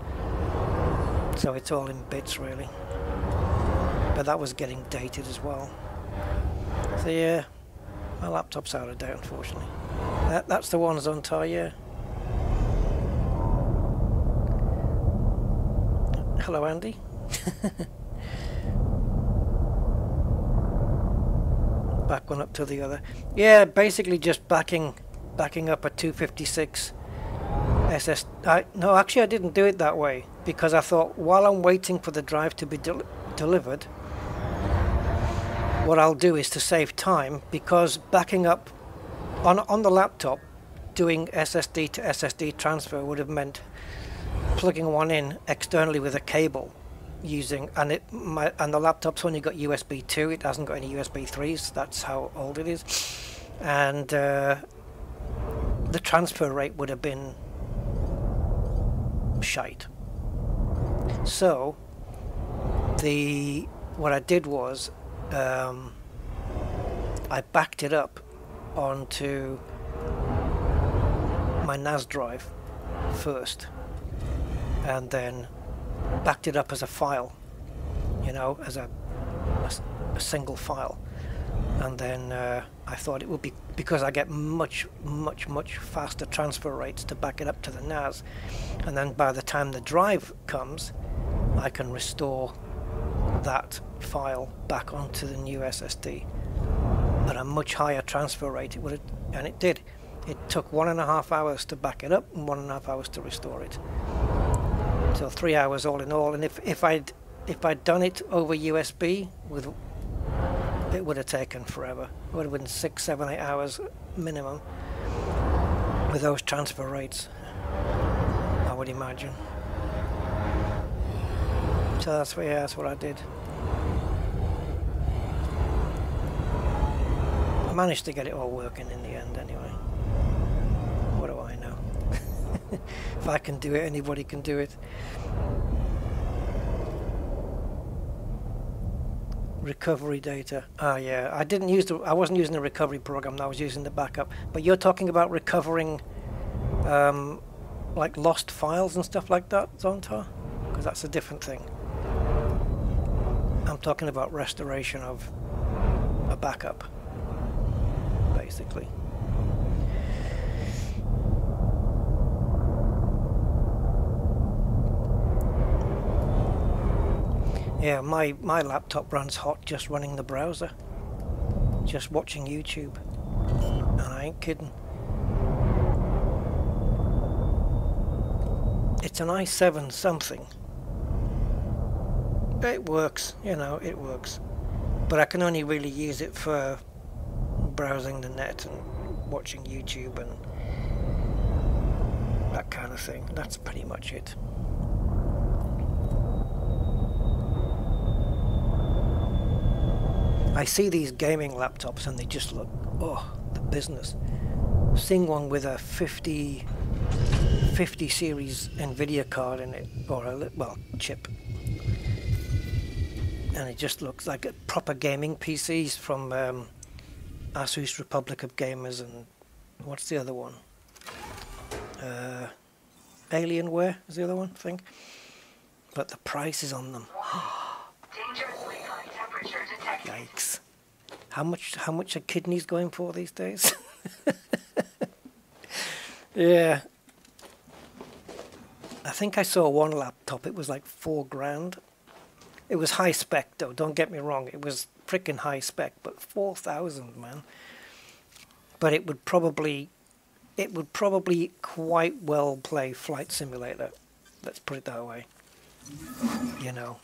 So it's all in bits, really. But that was getting dated as well. So yeah, my laptop's out of date, unfortunately. That's the one Zontar, yeah. Hello, Andy. Back one up to the other. Yeah, basically just backing up a 256 SS. No, actually I didn't do it that way because I thought while I'm waiting for the drive to be delivered, what I'll do is to save time, because backing up on the laptop, doing SSD to SSD transfer would have meant plugging one in externally with a cable and the laptop's only got USB 2, it hasn't got any USB 3s, that's how old it is, and the transfer rate would have been shite. So what I did was I backed it up onto my NAS drive first, and then backed it up as a file, as a single file, and then I thought it would be, because I get much faster transfer rates to back it up to the NAS, and then by the time the drive comes I can restore that file back onto the new SSD at a much higher transfer rate. And it did. It took 1.5 hours to back it up and 1.5 hours to restore it. So 3 hours all in all. And if I'd done it over USB, it would have taken forever. It would have been 6, 7, 8 hours minimum with those transfer rates, I would imagine. So that's what I did. I managed to get it all working in the end anyway. What do I know? If I can do it, anybody can do it. Recovery data. Ah, yeah. I didn't use the. I wasn't using the recovery program. I was using the backup. But you're talking about recovering, like lost files and stuff like that, Zontar, because that's a different thing. I'm talking about restoration of a backup, basically. Yeah, my laptop runs hot just running the browser, just watching YouTube, and I ain't kidding. It's an i7 something. It works, you know, it works. But I can only really use it for browsing the net and watching YouTube and that kind of thing. That's pretty much it. I see these gaming laptops and they just look, oh, the business. Seeing one with a 50 series Nvidia card in it, or a, well, chip. And it just looks like a proper gaming PCs from Asus Republic of Gamers and what's the other one? Alienware is the other one, I think. But the prices on them. Dangerously high temperature detected. Yikes. How much are kidneys going for these days? Yeah. I think I saw one laptop, it was like $4,000. It was high spec though, don't get me wrong, it was freaking high spec, but 4,000, man. But it would probably quite well play Flight Simulator. Let's put it that way. You know,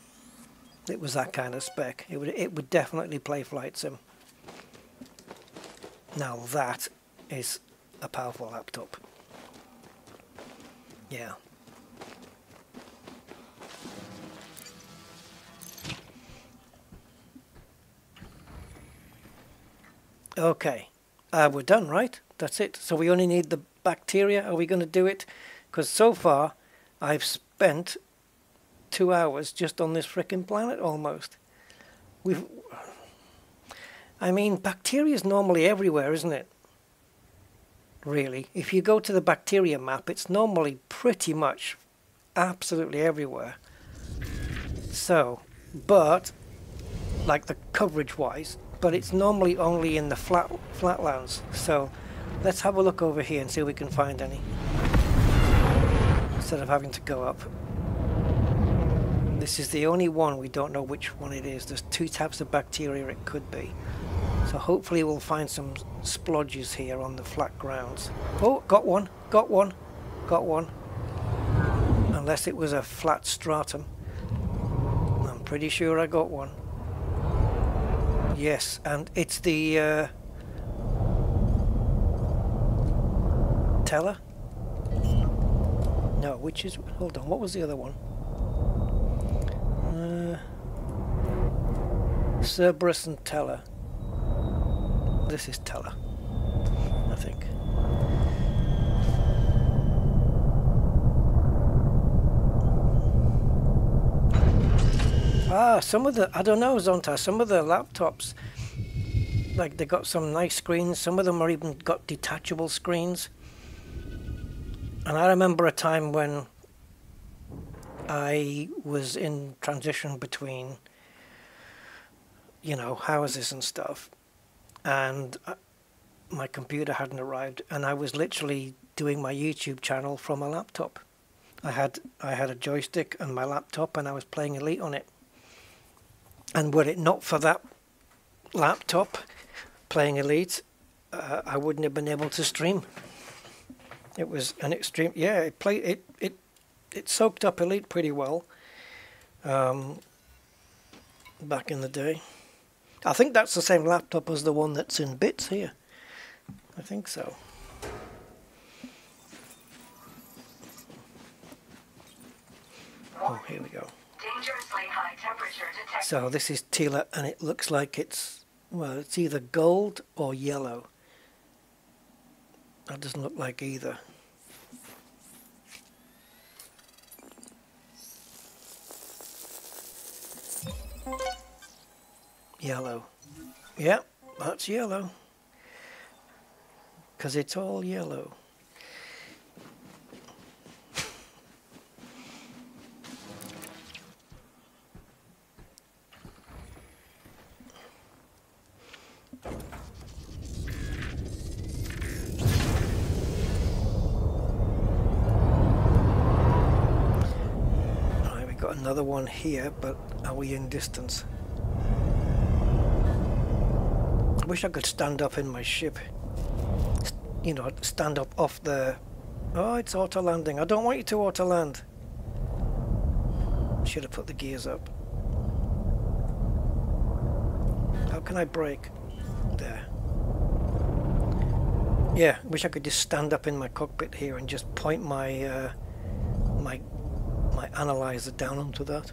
it was that kind of spec. It would definitely play Flight Sim. Now that is a powerful laptop. Yeah. Okay, we're done, right? That's it. So we only need the bacteria. Are we going to do it? Because so far, I've spent 2 hours just on this frickin' planet almost. I mean, bacteria is normally everywhere, isn't it? Really. If you go to the bacteria map, it's normally pretty much absolutely everywhere. So, but, like the coverage-wise, but it's normally only in the flatlands. So let's have a look over here and see if we can find any, instead of having to go up. This is the only one we don't know which one it is. There's 2 types of bacteria it could be. So hopefully we'll find some splodges here on the flat grounds. Oh, got one, got one, got one. Unless it was a flat stratum. I'm pretty sure I got one. Yes, and it's the Teller? No, which is, hold on, what was the other one? Cerberus and Teller. This is Teller, I think. Ah, some of the, I don't know, Zonta, some of the laptops, like they got some nice screens, some of them are even got detachable screens. And I remember a time when I was in transition between, you know, houses and stuff, and my computer hadn't arrived, and I was literally doing my YouTube channel from a laptop. I had a joystick and my laptop, and I was playing Elite on it. And were it not for that laptop playing Elite, I wouldn't have been able to stream. It was an extreme, yeah. It soaked up Elite pretty well back in the day. I think that's the same laptop as the one that's in bits here. I think so. Oh, here we go. Dangerously high temperature detected. So this is Tila, and it looks like it's, well, it's either gold or yellow. That doesn't look like either. Yellow. Yeah, that's yellow. Because it's all yellow. Alright, we got another one here, but are we in distance? I wish I could stand up in my ship. You know, stand up off the... Oh, it's auto landing. I don't want you to auto land. Should have put the gears up. How can I brake? There. Yeah, wish I could just stand up in my cockpit here and just point my my analyzer down onto that.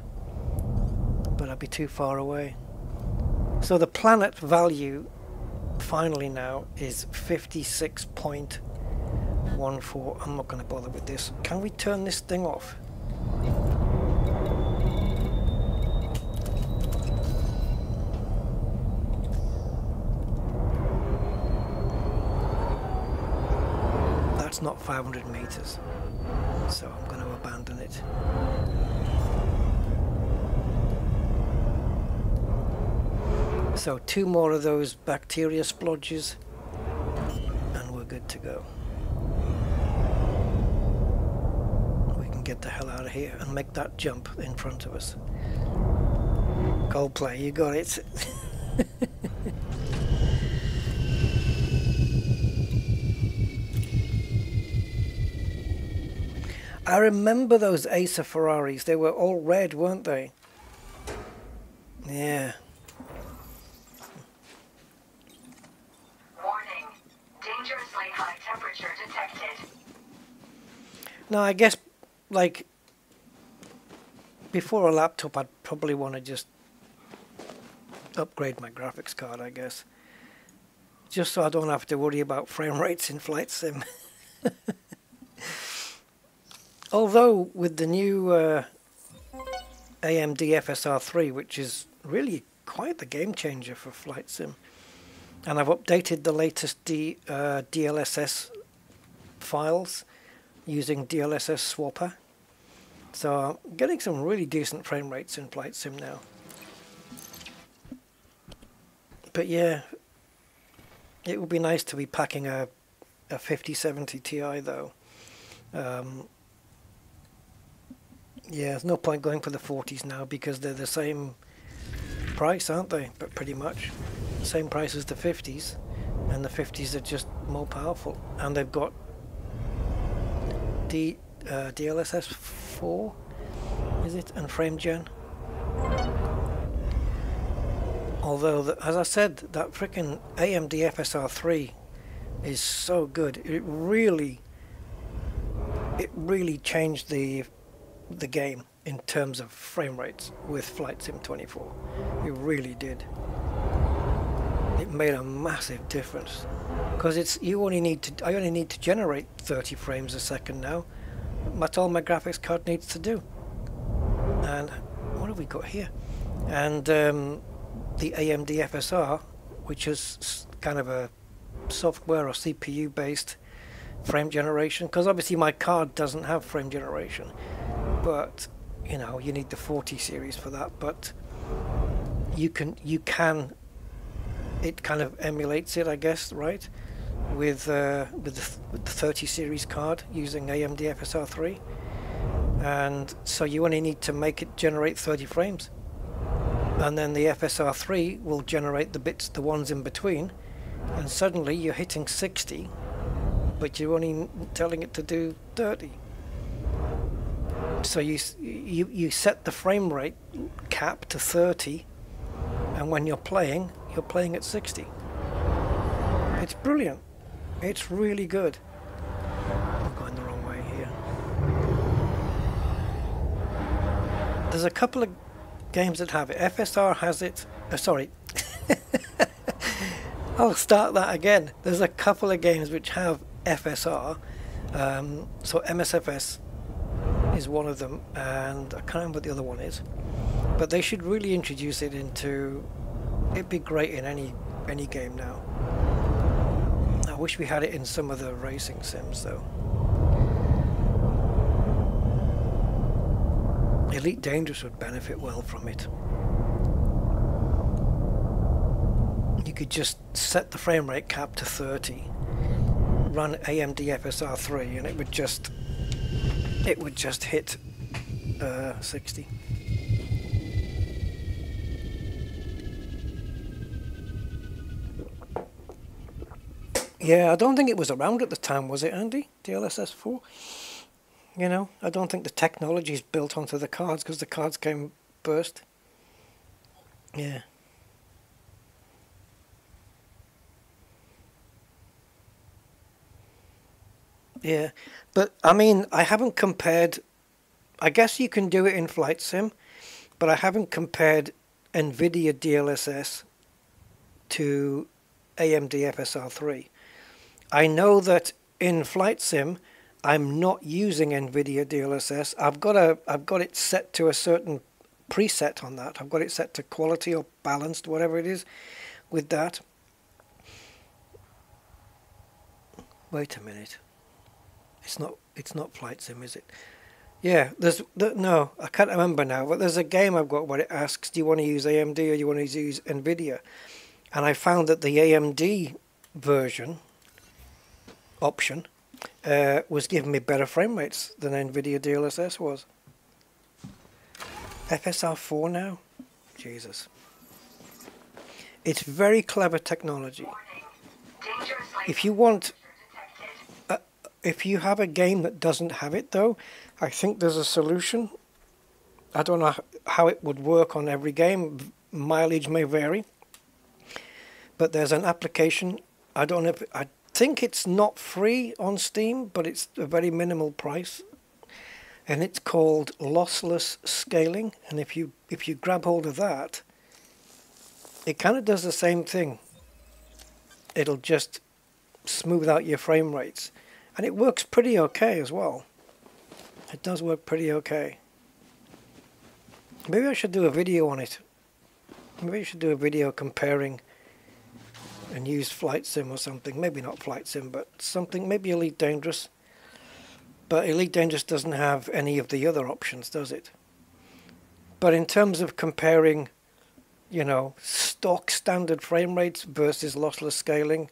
But I'd be too far away. So the planet value finally now is 56.14. I'm not going to bother with this. Can we turn this thing off? That's not 500 meters, so I'm going to abandon it. So 2 more of those bacteria splodges and we're good to go. We can get the hell out of here and make that jump in front of us. Coldplay, you got it. I remember those Acer Ferraris. They were all red, weren't they? Yeah. Warning. Dangerously high temperature detected. Now, I guess, like, before a laptop, I'd probably want to just upgrade my graphics card, I guess. Just so I don't have to worry about frame rates in Flight Sim. Although, with the new AMD FSR 3, which is really quite the game changer for Flight Sim, and I've updated the latest DLSS files using DLSS Swapper, so I'm getting some really decent frame rates in Flight Sim now. But yeah, it would be nice to be packing a 5070 Ti though. Yeah, there's no point going for the 40s now because they're the same price, aren't they? But pretty much same price as the 50s, and the 50s are just more powerful, and they've got DLSS 4, is it, and frame gen. Although, as I said, that freaking AMD FSR 3 is so good. It really changed the game in terms of frame rates with Flight Sim 24. It really did. It made a massive difference because I only need to generate 30 frames a second now. That's all my graphics card needs to do. And what have we got here? And the AMD FSR, which is kind of a software or CPU based frame generation, because obviously my card doesn't have frame generation, but you know, you need the 40 series for that. But you can it kind of emulates it, I guess, right, with the 30 series card using AMD FSR 3, and so you only need to make it generate 30 frames, and then the FSR 3 will generate the bits, the ones in between, and suddenly you're hitting 60, but you're only telling it to do 30. So you set the frame rate cap to 30, and when you're playing at 60. It's brilliant. It's really good. I'm going the wrong way here. There's a couple of games that have it. FSR has it. Sorry. I'll start that again. There's a couple of games which have FSR. So MSFS is one of them, and I can't remember what the other one is. But they should really introduce it into it'd be great in any game now. I wish we had it in some of the racing sims though. Elite Dangerous would benefit well from it. You could just set the frame rate cap to 30, run AMD FSR 3, and it would just hit 60. Yeah, I don't think it was around at the time, was it, Andy? DLSS 4? You know, I don't think the technology's built onto the cards because the cards came first. Yeah. Yeah, but I mean, I haven't compared. I guess you can do it in Flight Sim, but I haven't compared Nvidia DLSS to AMD FSR 3. I know that in Flight Sim, I'm not using Nvidia DLSS. I've got it set to a certain preset on that. I've got it set to quality or balanced, whatever it is, with that. Wait a minute. It's not Flight Sim, is it? Yeah, no, I can't remember now, but there's a game I've got where it asks, do you want to use AMD or do you want to use Nvidia? And I found that the AMD version option was giving me better frame rates than Nvidia DLSS was. FSR 4 now? Jesus. It's very clever technology. If you want... if you have a game that doesn't have it though, I think there's a solution. I don't know how it would work on every game. Mileage may vary. But there's an application. I don't know if... I think it's not free on Steam, but it's a very minimal price. And it's called lossless scaling. And if you grab hold of that, it kind of does the same thing. It'll just smooth out your frame rates. And it works pretty okay as well. It does work pretty okay. Maybe I should do a video on it. Maybe I should do a video comparing and use Flight Sim or something. Maybe not Flight Sim, but something. Maybe Elite Dangerous. But Elite Dangerous doesn't have any of the other options, does it? But in terms of comparing, you know, stock standard frame rates versus lossless scaling,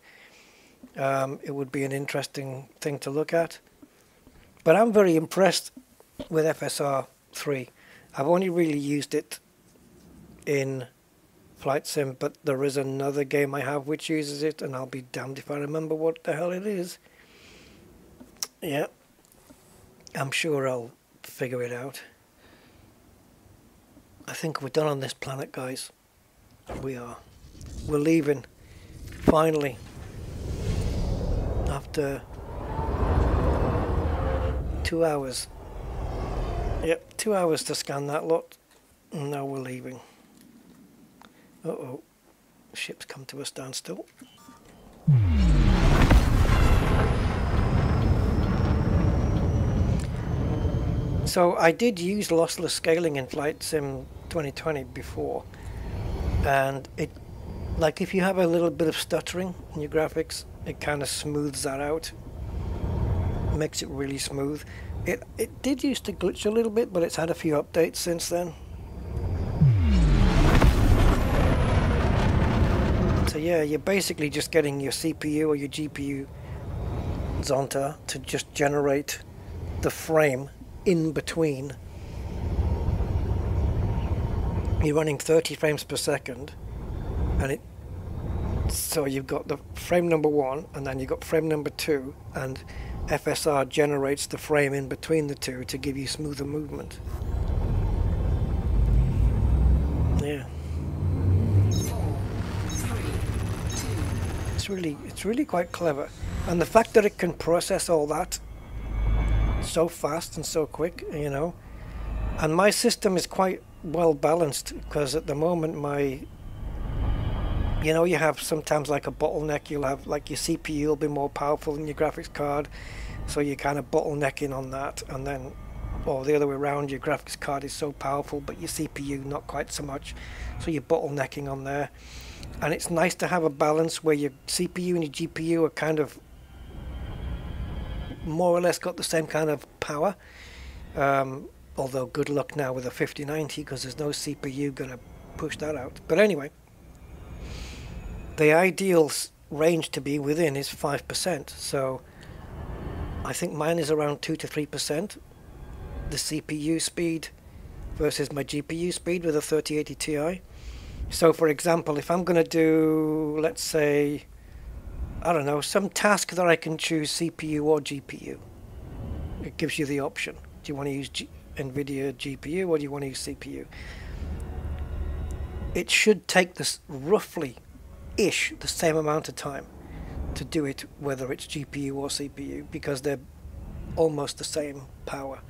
it would be an interesting thing to look at. But I'm very impressed with FSR 3. I've only really used it in Flight Sim, but there is another game I have which uses it, and I'll be damned if I remember what the hell it is. Yeah, I'm sure I'll figure it out. I think we're done on this planet, guys. We are. We're leaving. Finally. After 2 hours. Yep, 2 hours to scan that lot. And now we're leaving. Uh-oh. Ship's come to a standstill. So I did use lossless scaling in Flight Sim 2020 before. And it, like if you have a little bit of stuttering in your graphics, it kind of smooths that out. Makes it really smooth. It did used to glitch a little bit, but it's had a few updates since then. So yeah, you're basically just getting your CPU or your GPU Zonta to just generate the frame in between. You're running 30 frames per second, and so you've got the frame number 1, and then you've got frame number 2, and FSR generates the frame in between the two to give you smoother movement. Yeah. 4, 3, 2. It's really quite clever, and the fact that it can process all that so fast and so quick, you know. And my system is quite well balanced, because at the moment you know, you have sometimes like a bottleneck. You'll have like your CPU will be more powerful than your graphics card, so you're kind of bottlenecking on that, and then or the other way around, your graphics card is so powerful but your CPU not quite so much, so you're bottlenecking on there. And it's nice to have a balance where your CPU and your GPU are kind of more or less got the same kind of power, although good luck now with a 5090 because there's no CPU going to push that out. But anyway, the ideal range to be within is 5%, so I think mine is around 2 to 3%, the CPU speed versus my GPU speed with a 3080 Ti. So for example, if I'm going to do, let's say, I don't know, some task that I can choose CPU or GPU, it gives you the option. Do you want to use Nvidia GPU or do you want to use CPU? It should take this roughly-ish the same amount of time to do it, whether it's GPU or CPU, because they're almost the same power.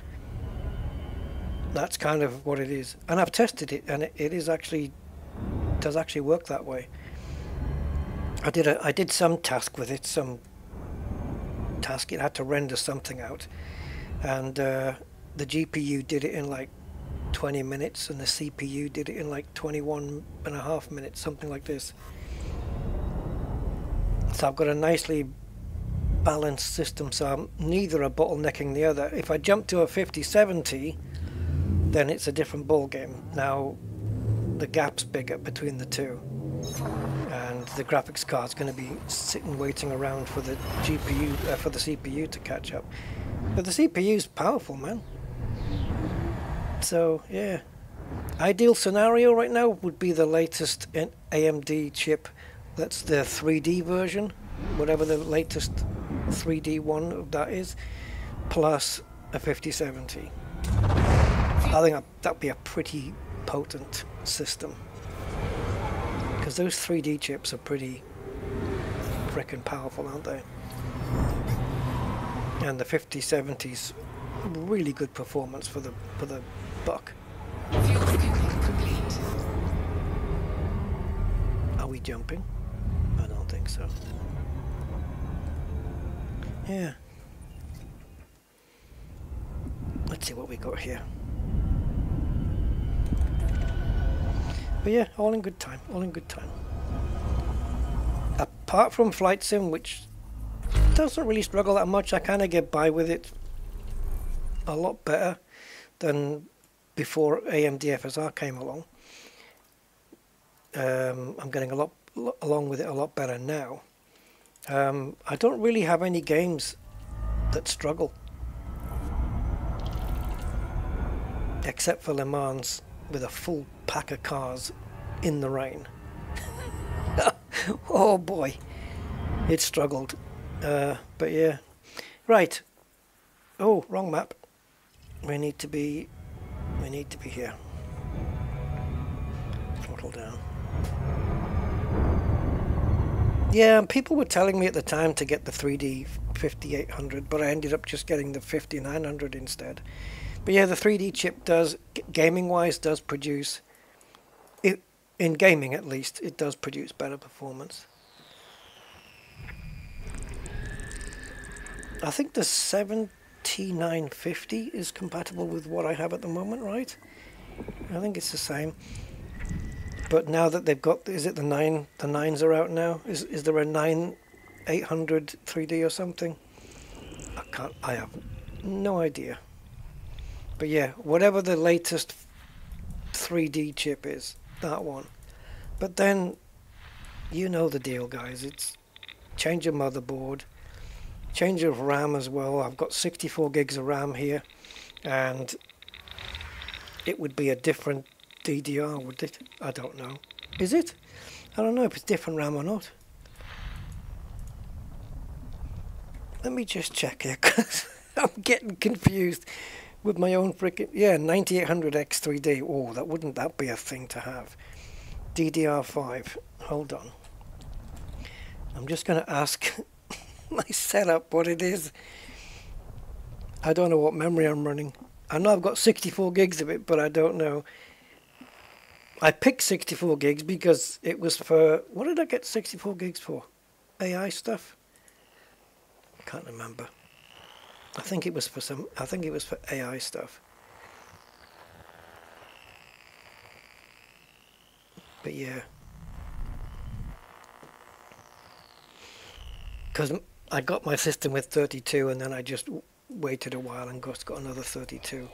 That's kind of what it is. And I've tested it, and it is actually does actually work that way. I did some task with it, some task it had to render something out, and the GPU did it in like 20 minutes and the CPU did it in like 21.5 minutes, something like this. So I've got a nicely balanced system, so neither are bottlenecking the other. If I jump to a 5070, then it's a different ball game. Now the gap's bigger between the two, and the graphics card's going to be sitting waiting around for the GPU, for the CPU to catch up. But the CPU's powerful, man. So yeah, ideal scenario right now would be the latest AMD chip. That's the 3D version, whatever the latest 3D one of that is, plus a 5070. I think that'd be a pretty potent system, because those 3D chips are pretty frickin' powerful, aren't they? And the 5070's really good performance for the buck. Are we jumping? I don't think so. Yeah. Let's see what we got here. But yeah, all in good time, all in good time. Apart from Flight Sim, which doesn't really struggle that much, I kind of get by with it a lot better than before AMD FSR came along. I'm getting along with it a lot better now. I don't really have any games that struggle, except for Le Mans with a full pack of cars in the rain. Oh boy, it struggled. But yeah, right. Oh, wrong map. We need to be here. Throttle down. Yeah, people were telling me at the time to get the 3D 5800, but I ended up just getting the 5900 instead. But yeah, the 3D chip does, gaming-wise, does produce, in gaming at least, it does produce better performance. I think the 7950 is compatible with what I have at the moment, right? I think it's the same. But now that they've got, is it the 9? The 9s are out now. Is there a 9800 3D or something? I have no idea. But yeah, whatever the latest 3D chip is, that one. But then, you know the deal, guys. It's change of motherboard, change of RAM as well. I've got 64 gigs of RAM here, and it would be a different DDR, would it? I don't know. Is it? I don't know if it's different RAM or not. Let me just check here, because I'm getting confused with my own freaking... Yeah, 9800X 3D. Oh, wouldn't that be a thing to have? DDR5. Hold on. I'm just going to ask my setup what it is. I don't know what memory I'm running. I know I've got 64 gigs of it, but I don't know. I picked 64 gigs because it was for... What did I get 64 gigs for? AI stuff? I can't remember. I think it was for AI stuff. But yeah. Because I got my system with 32 and then I just waited a while and got another 32.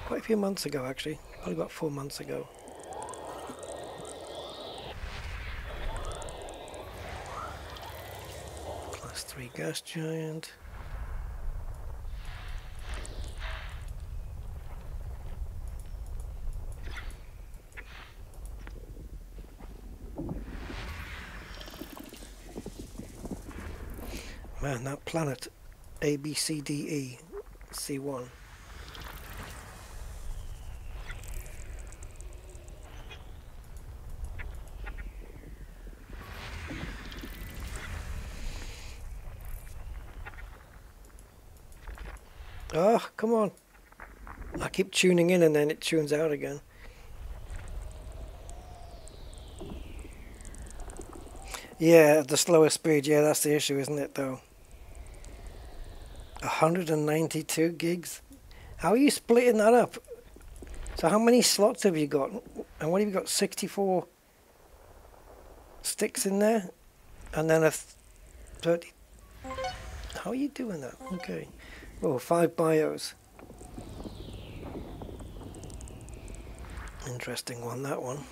Quite a few months ago actually, probably about 4 months ago. Class 3 gas giant. Man, that planet A, B, C, D, E, C1. Oh, come on. I keep tuning in and then it tunes out again. Yeah, at the slower speed, yeah, that's the issue, isn't it, though? 192 gigs? How are you splitting that up? So how many slots have you got? And what have you got, 64 sticks in there? And then a 30... How are you doing that? Okay. Oh, 5 BIOS. Interesting one, that one.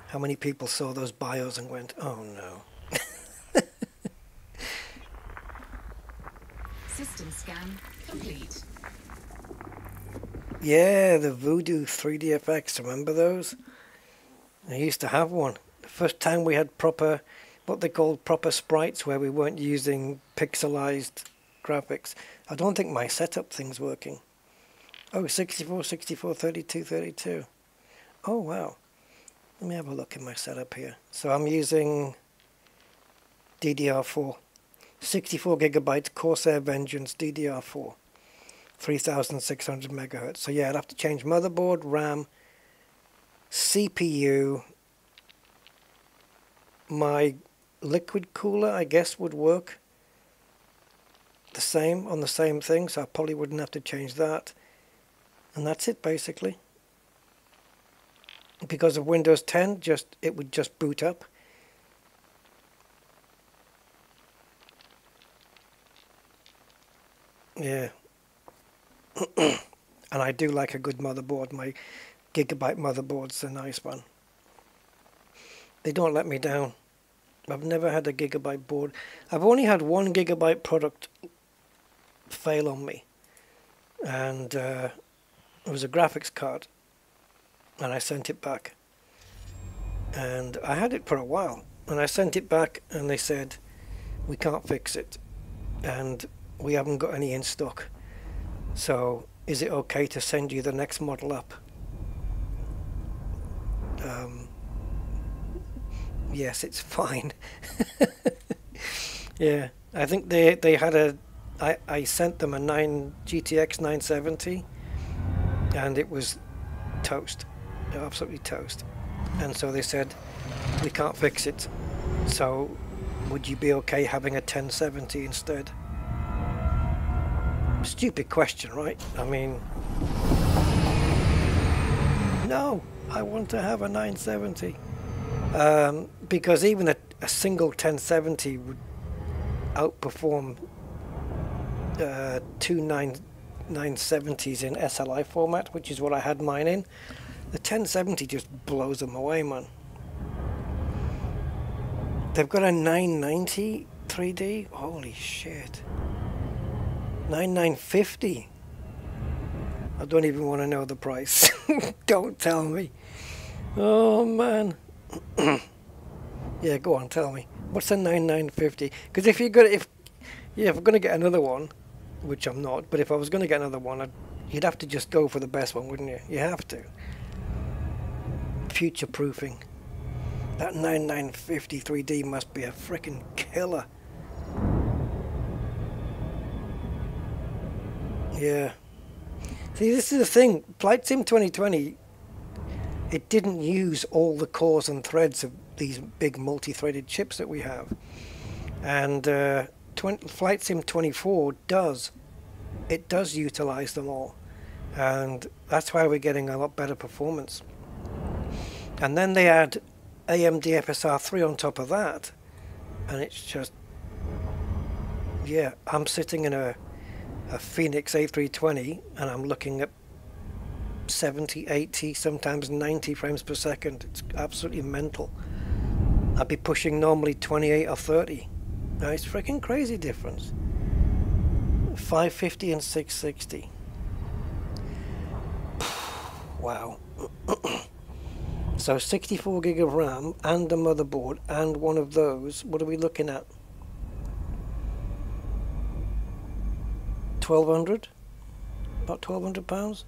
How many people saw those BIOS and went, oh no. System scan complete. Yeah, the Voodoo 3DFX, remember those? I used to have one. The first time we had proper, what they called proper sprites, where we weren't using pixelized graphics. I don't think my setup thing's working. Oh, 64, 64, 32, 32. Oh, wow. Let me have a look in my setup here. So I'm using DDR4. 64 gigabytes Corsair Vengeance DDR4. 3600 megahertz. So yeah, I'd have to change motherboard, RAM, CPU. My liquid cooler, I guess, would work the same on the same thing, so I probably wouldn't have to change that. And that's it basically. Because of Windows 10, it would just boot up. Yeah. And I do like a good motherboard. My Gigabyte motherboard's a nice one. They don't let me down. I've never had a Gigabyte board. I've only had one Gigabyte product fail on me. And it was a graphics card. And I sent it back. And I had it for a while. And I sent it back and they said, we can't fix it. And we haven't got any in stock. So is it okay to send you the next model up? Yes, it's fine. Yeah, I think they had I sent them a GTX 970 and it was toast, absolutely toast. And so they said, we can't fix it, so would you be okay having a 1070 instead? Stupid question, right? I mean, no, I want to have a 970. Because even a single 1070 would outperform two 970s in SLI format, which is what I had mine in. The 1070 just blows them away, man. They've got a 990 3D. Holy shit. 9950. I don't even want to know the price. Don't tell me. Oh man. Yeah, go on, tell me. What's a 9950? Because if I'm gonna get another one, which I'm not, but if I was gonna get another one, you'd have to just go for the best one, wouldn't you? You have to. Future proofing. That 9950 3D must be a freaking killer. Yeah. See, this is the thing. Flight Sim 2020, it didn't use all the cores and threads of these big multi-threaded chips that we have. And Flight Sim 24 does utilize them all, and that's why we're getting a lot better performance. And then they add AMD FSR 3 on top of that, and it's just, yeah, I'm sitting in a Phoenix A320 and I'm looking at 70, 80, sometimes 90 frames per second. It's absolutely mental. I'd be pushing normally 28 or 30. Now it's freaking crazy difference. 550 and 660. Wow. So 64 gig of RAM and a motherboard and one of those. What are we looking at? 1200? About £1,200?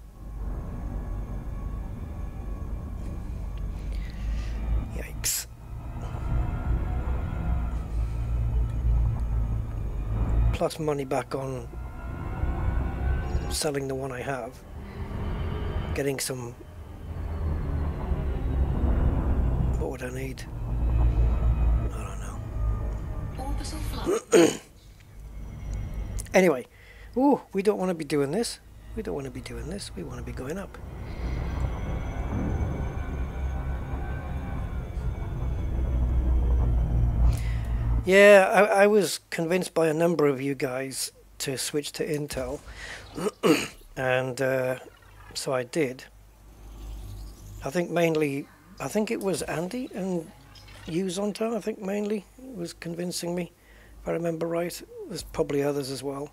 Yikes. Plus money back on selling the one I have. Getting some... What would I need? I don't know. Orbital flight. Anyway. Ooh, we don't want to be doing this. We don't want to be doing this. We want to be going up. Yeah, I was convinced by a number of you guys to switch to Intel. And so I did. I think it was Andy and you, Zonta, I think mainly was convincing me, if I remember right. There's probably others as well.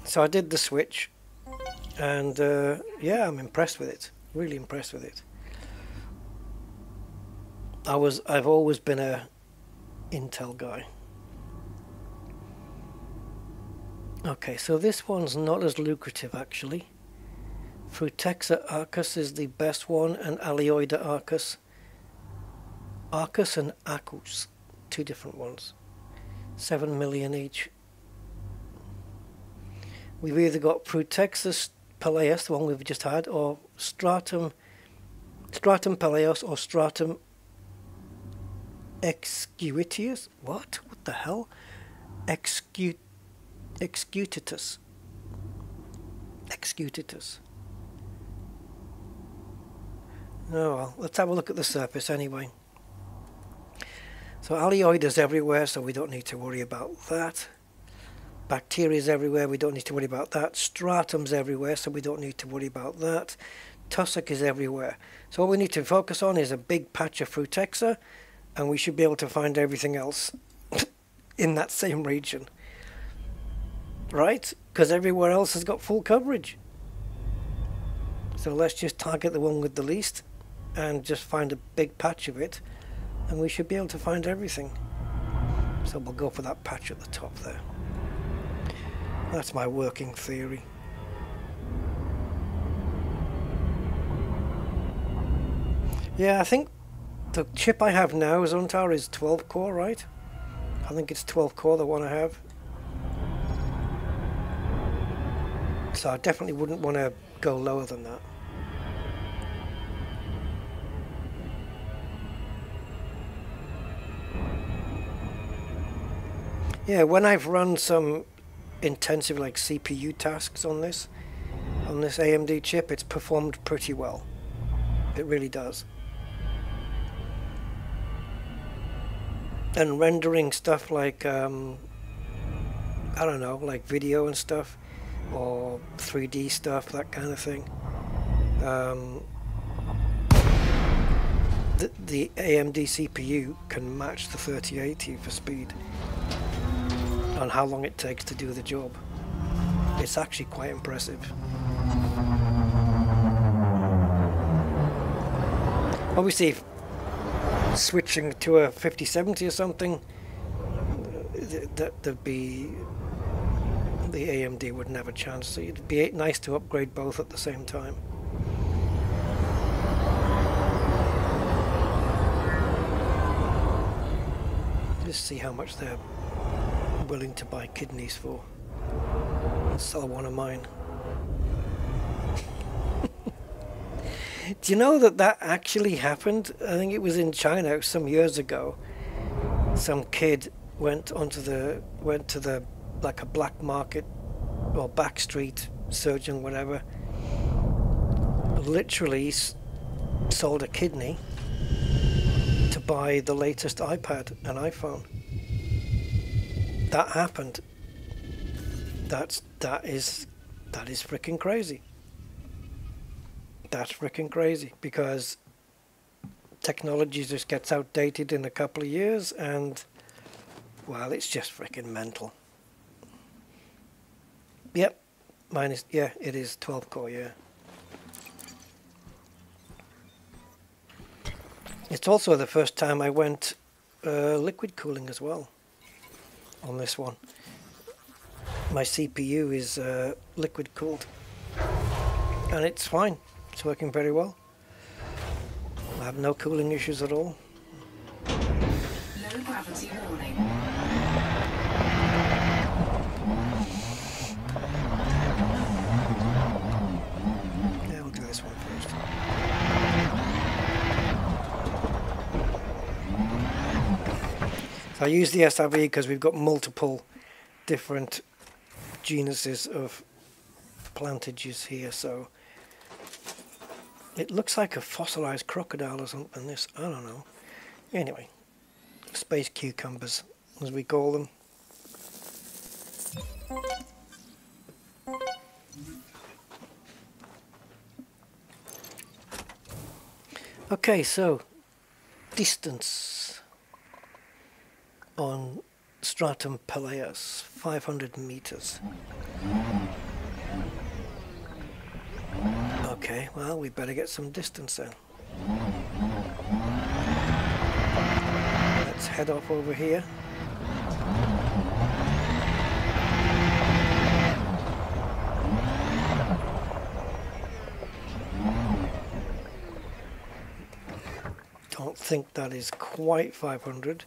So I did the switch, and yeah, I'm impressed with it. Really impressed with it. I've always been a Intel guy. Okay, so this one's not as lucrative actually. Frutexa Arcus is the best one, and Alioida Arcus. Arcus and Acus, two different ones. 7 million each. We've either got Frutexa Peleus, the one we've just had, or Stratum Peleus, or Stratum Excuitius. What? What the hell? Excutitus. Oh well, let's have a look at the surface anyway. So Alioida's everywhere, so we don't need to worry about that. Bacteria's everywhere, we don't need to worry about that. Stratum's everywhere, so we don't need to worry about that. Tussock is everywhere. So all we need to focus on is a big patch of Frutexa, and we should be able to find everything else in that same region. Right? Because everywhere else has got full coverage. So let's just target the one with the least, and just find a big patch of it, and we should be able to find everything. So we'll go for that patch at the top there. That's my working theory. Yeah, I think the chip I have now, Zontar, is 12 core, right? I think it's 12 core, the one I have. So I definitely wouldn't want to go lower than that. Yeah, when I've run some intensive like CPU tasks on this AMD chip, it's performed pretty well. It really does. And rendering stuff like I don't know, like video and stuff, or 3D stuff, that kind of thing. The AMD CPU can match the 3080 for speed on how long it takes to do the job. It's actually quite impressive. Obviously, if switching to a 5070 or something, that'd be, the AMD wouldn't have a chance. So it'd be nice to upgrade both at the same time. Just see how much they're willing to buy kidneys for. I'll sell one of mine. Do you know that actually happened? I think it was in China some years ago. Some kid went to the like a black market or back street surgeon, whatever, literally sold a kidney to buy the latest iPad and iPhone. That happened. That is freaking crazy. That's freaking crazy, because technology just gets outdated in a couple of years, and well, it's just freaking mental. Yep, yeah, it is 12 core, yeah. It's also the first time I went liquid cooling as well on this one. My CPU is liquid cooled, and it's fine. It's working very well. I have no cooling issues at all. Low gravity warning. Yeah, we'll do this one first. So I use the SRV because we've got multiple different genuses of plantages here, so it looks like a fossilized crocodile or something, this, I don't know. Anyway, space cucumbers, as we call them. Okay, so distance on Stratum Peleus, 500 meters. Okay, well, we better get some distance then. Let's head off over here. Don't think that is quite 500,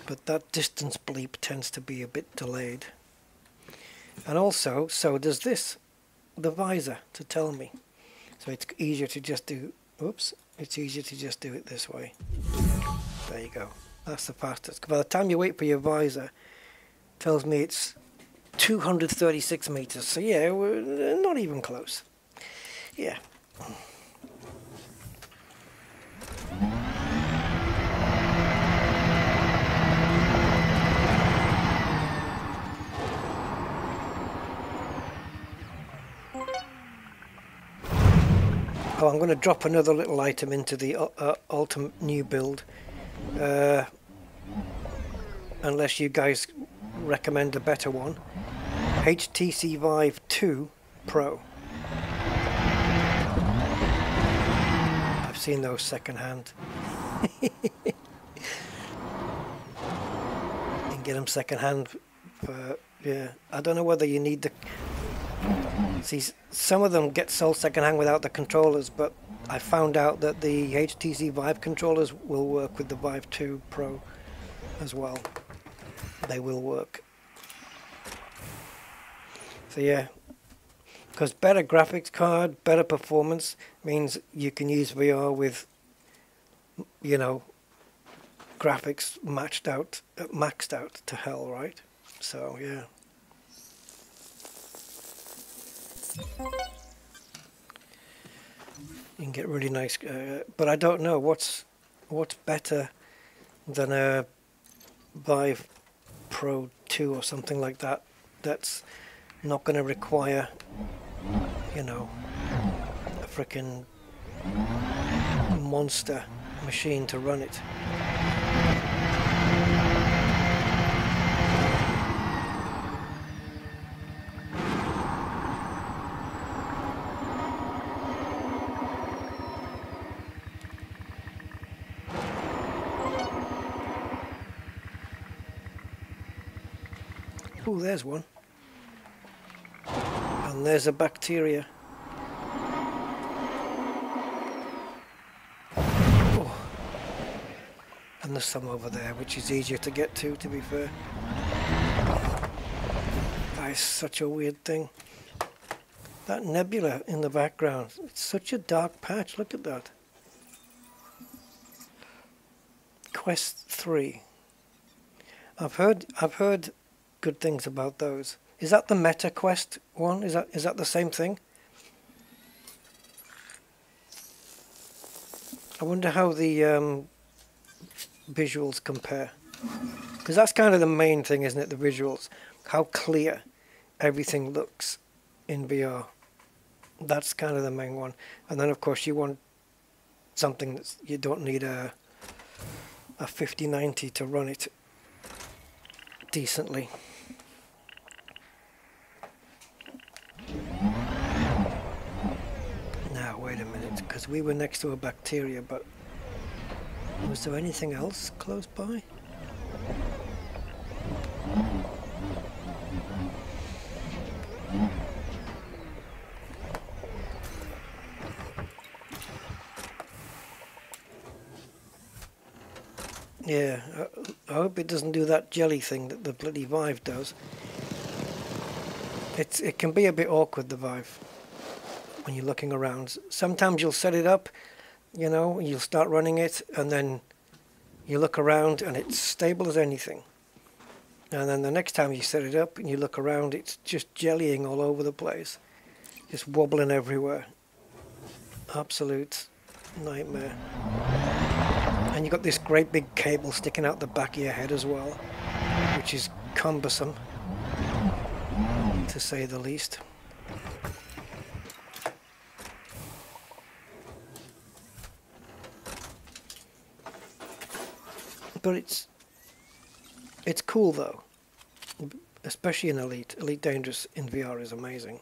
but that distance bleep tends to be a bit delayed. And also, so does this, the visor, to tell me. So it's easier to just do, oops, it's easier to just do it this way. There you go. That's the fastest. By the time you wait for your visor, it tells me it's 236 meters. So yeah, we're not even close. Yeah. Oh, I'm going to drop another little item into the ultimate new build, unless you guys recommend a better one. HTC Vive 2 Pro. I've seen those secondhand. You can get them secondhand for, yeah. I don't know whether you need the... See, some of them get sold secondhand without the controllers, but I found out that the HTC Vive controllers will work with the Vive 2 Pro as well. They will work. So yeah, because better graphics card, better performance means you can use VR with, you know, graphics maxed out to hell, right? So yeah. You can get really nice, but I don't know what's better than a Vive Pro 2 or something like that. That's not going to require, you know, a frickin' monster machine to run it. Oh, there's one. And there's a bacteria. Oh. And there's some over there, which is easier to get to be fair. That is such a weird thing. That nebula in the background, it's such a dark patch, look at that. Quest 3. I've heard good things about those. Is that the Meta Quest one? Is that the same thing? I wonder how the visuals compare. Because that's kind of the main thing, isn't it? The visuals, how clear everything looks in VR. That's kind of the main one. And then of course you want something that you don't need a 5090 to run it decently. Now wait a minute, because we were next to a bacteria, but was there anything else close by? Yeah, I hope it doesn't do that jelly thing that the bloody Vive does. It can be a bit awkward, the Vive, when you're looking around. Sometimes you'll set it up, you know, you'll start running it, and then you look around and it's stable as anything. And then the next time you set it up and you look around, it's just jellying all over the place. Just wobbling everywhere. Absolute nightmare. And you've got this great big cable sticking out the back of your head as well, which is cumbersome, to say the least. But it's cool though, especially in Elite. Elite Dangerous in VR is amazing.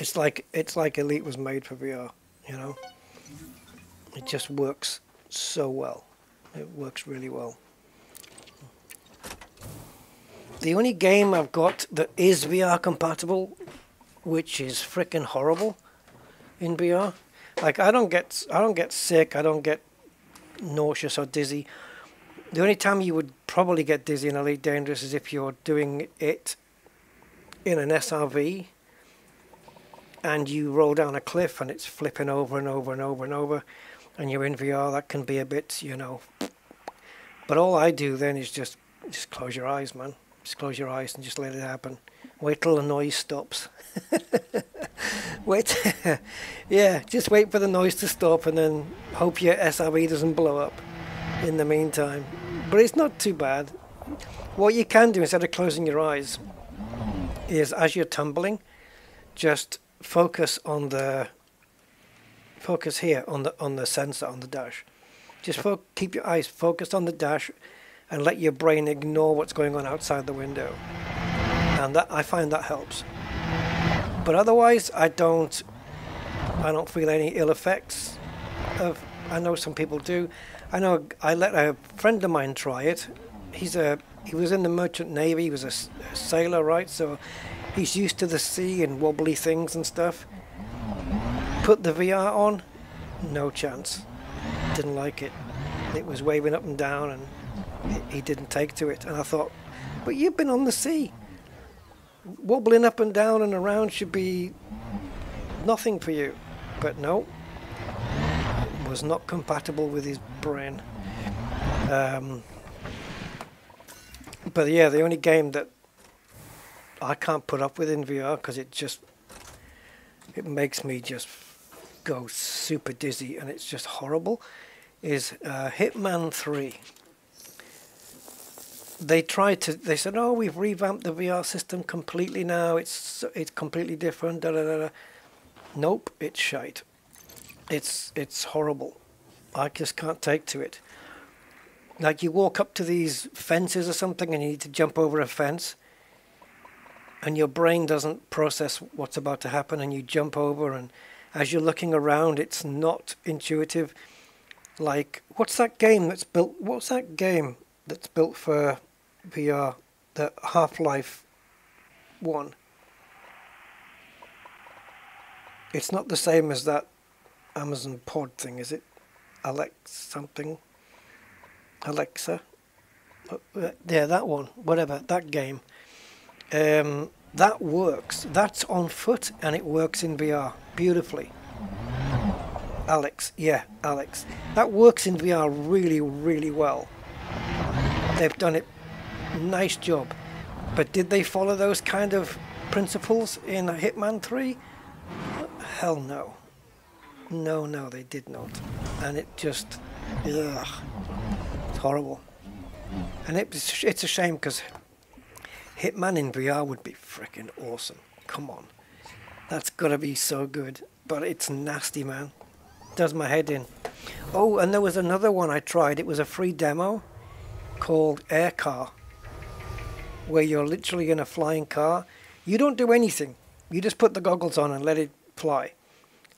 It's like Elite was made for VR, you know. It just works so well. It works really well. The only game I've got that is VR compatible, which is frickin' horrible in VR. Like I don't get sick, I don't get nauseous or dizzy. The only time you would probably get dizzy in Elite Dangerous is if you're doing it in an SRV and you roll down a cliff and it's flipping over and over and over and over, and you're in VR. That can be a bit, you know. But all I do then is just close your eyes, man. Just close your eyes and just let it happen. Wait till the noise stops. Wait. Yeah, just wait for the noise to stop and then hope your SRV doesn't blow up in the meantime. But it's not too bad. What you can do instead of closing your eyes is, as you're tumbling, just focus here on the sensor on the dash. Just keep your eyes focused on the dash and let your brain ignore what's going on outside the window. And that, I find that helps. But otherwise, I don't feel any ill effects of. I know some people do. I know I let a friend of mine try it. He was in the Merchant Navy. He was a sailor, right? So he's used to the sea and wobbly things and stuff. Put the VR on, no chance. Didn't like it. It was waving up and down, and he didn't take to it. And I thought, but you've been on the sea. Wobbling up and down and around should be nothing for you. But no, it was not compatible with his brain. But yeah, the only game that I can't put up with in VR, because it makes me just go super dizzy and it's just horrible, is Hitman 3. They said, oh, we've revamped the VR system completely now, it's completely different, da da da da. Nope, it's shite. It's horrible. I just can't take to it. Like, you walk up to these fences or something and you need to jump over a fence, and your brain doesn't process what's about to happen, and you jump over, and as you're looking around, it's not intuitive. Like, what's that game that's built for VR? The Half-Life 1. It's not the same as that Amazon Pod thing, is it? Alexa? Yeah, that one. Whatever, that game. That works. That's on foot and it works in VR beautifully. Alex, yeah, Alex. That works in VR really, really well. They've done it, nice job. But did they follow those kind of principles in Hitman 3? Hell no. No, they did not. And it just, ugh, it's horrible. And it's a shame because Hitman in VR would be freaking awesome. Come on. That's got to be so good. But it's nasty, man. Does my head in. Oh, and there was another one I tried. It was a free demo called Air Car, where you're literally in a flying car. You don't do anything. You just put the goggles on and let it fly.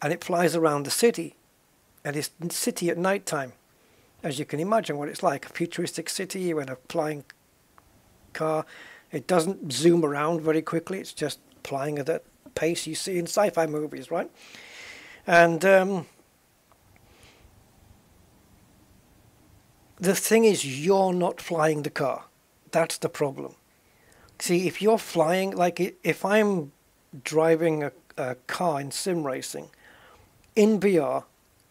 And it flies around the city. And it's city at night time. As you can imagine what it's like. A futuristic city in a flying car. It doesn't zoom around very quickly. It's just flying at that pace you see in sci-fi movies, right? And the thing is, you're not flying the car. That's the problem. See, if you're flying, like if I'm driving a car in sim racing, in VR,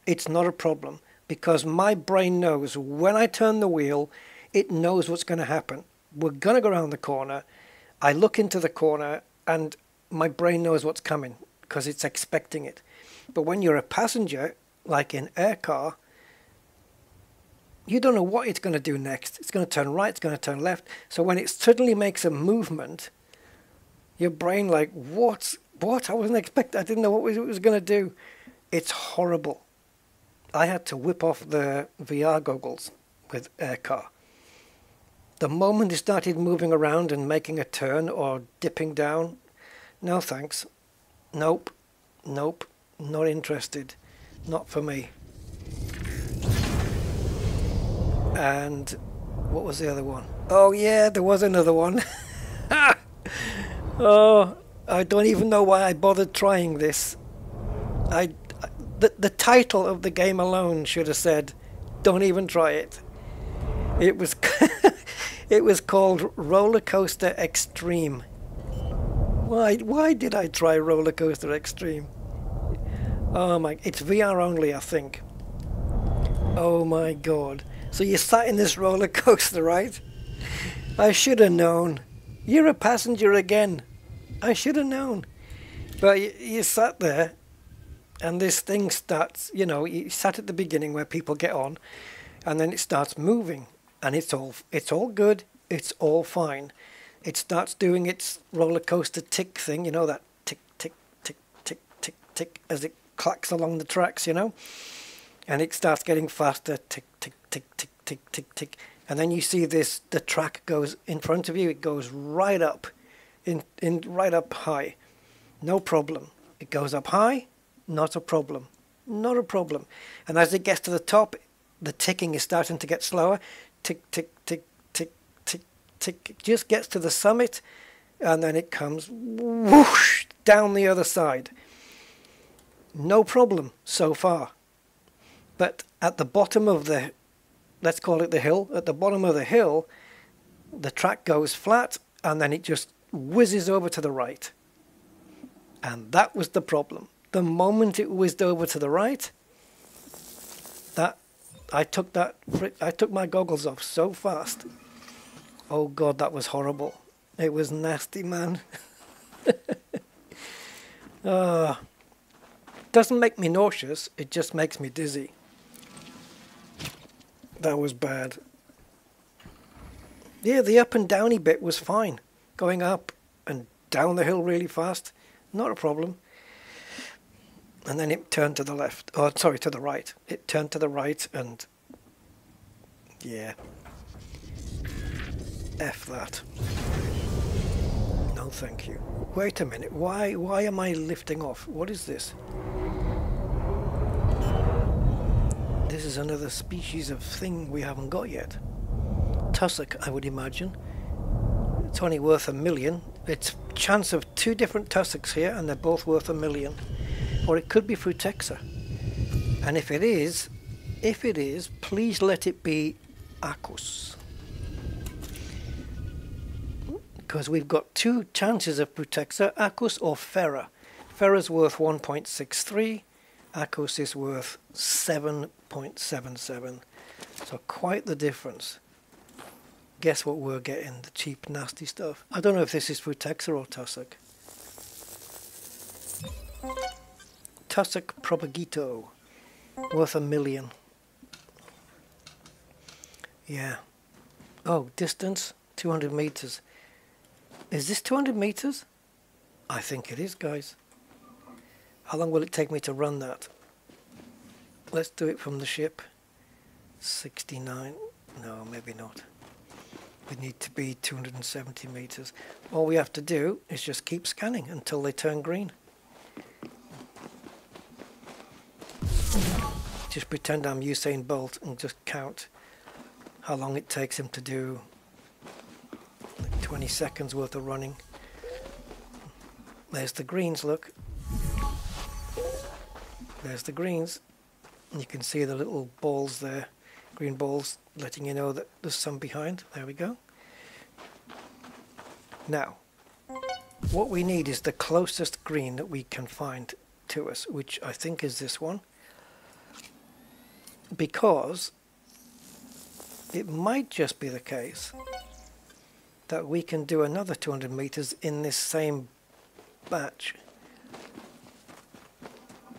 it's not a problem because my brain knows when I turn the wheel, it knows what's going to happen. We're going to go around the corner. I look into the corner and my brain knows what's coming because it's expecting it. But when you're a passenger, like in air car, you don't know what it's going to do next. It's going to turn right, it's going to turn left. So when it suddenly makes a movement, your brain like, what? I wasn't expecting, I didn't know what it was going to do. It's horrible. I had to whip off the VR goggles with air car. The moment it started moving around and making a turn or dipping down, no thanks. Nope, not interested. Not for me. And what was the other one? Oh yeah, there was another one. Oh, I don't even know why I bothered trying this. The title of the game alone should have said, don't even try it. It was it was called Roller Coaster Extreme. Why did I try Roller Coaster Extreme? Oh my, it's VR only, I think. Oh my god. So you sat in this roller coaster, right? I should have known. You're a passenger again. I should have known. But you sat there, and this thing starts, you know, you sat at the beginning where people get on, and then it starts moving, and it's all good, it's all fine. It starts doing its roller coaster tick thing, you know, that tick, tick, tick, tick, tick, tick, as it clacks along the tracks, you know, and it starts getting faster, tick, tick, tick, tick, tick, tick, tick, and then you see this, the track goes in front of you, it goes right up, right up high, no problem. It goes up high, not a problem, not a problem. And as it gets to the top, the ticking is starting to get slower, tick, tick, tick, tick, tick, tick, it just gets to the summit, and then it comes whoosh down the other side. No problem so far. But at the bottom of the, let's call it the hill, at the bottom of the hill, the track goes flat and then it just whizzes over to the right. And that was the problem. The moment it whizzed over to the right, I took my goggles off so fast. Oh God, that was horrible. It was nasty, man. Doesn't make me nauseous, it just makes me dizzy. That was bad. Yeah, the up and downy bit was fine. Going up and down the hill really fast, not a problem. And then it turned to the left, oh sorry, to the right. It turned to the right and yeah. F that. No thank you. Wait a minute, why am I lifting off? What is this? This is another species of thing we haven't got yet. Tussock, I would imagine. It's only worth $1 million. It's a chance of 2 different tussocks here, and they're both worth $1 million. Or it could be Frutexa. And if it is, please let it be Acus. Because we've got 2 chances of Frutexa, Acus or Ferra. Ferra's worth 1.63. Aquos is worth 7.77. So quite the difference. Guess what we're getting? The cheap, nasty stuff. I don't know if this is Frutexa or Tussock. Tussock Propagito, worth $1 million. Yeah. Oh, distance 200 meters. Is this 200 meters? I think it is, guys. How long will it take me to run that? Let's do it from the ship. 69. No, maybe not. We need to be 270 meters. All we have to do is just keep scanning until they turn green. Just pretend I'm Usain Bolt and just count how long it takes him to do like 20 seconds worth of running. There's the greens, look. There's the greens. And you can see the little balls there, green balls, letting you know that there's some behind. There we go. Now, what we need is the closest green that we can find to us, which I think is this one. Because it might just be the case that we can do another 200 meters in this same batch.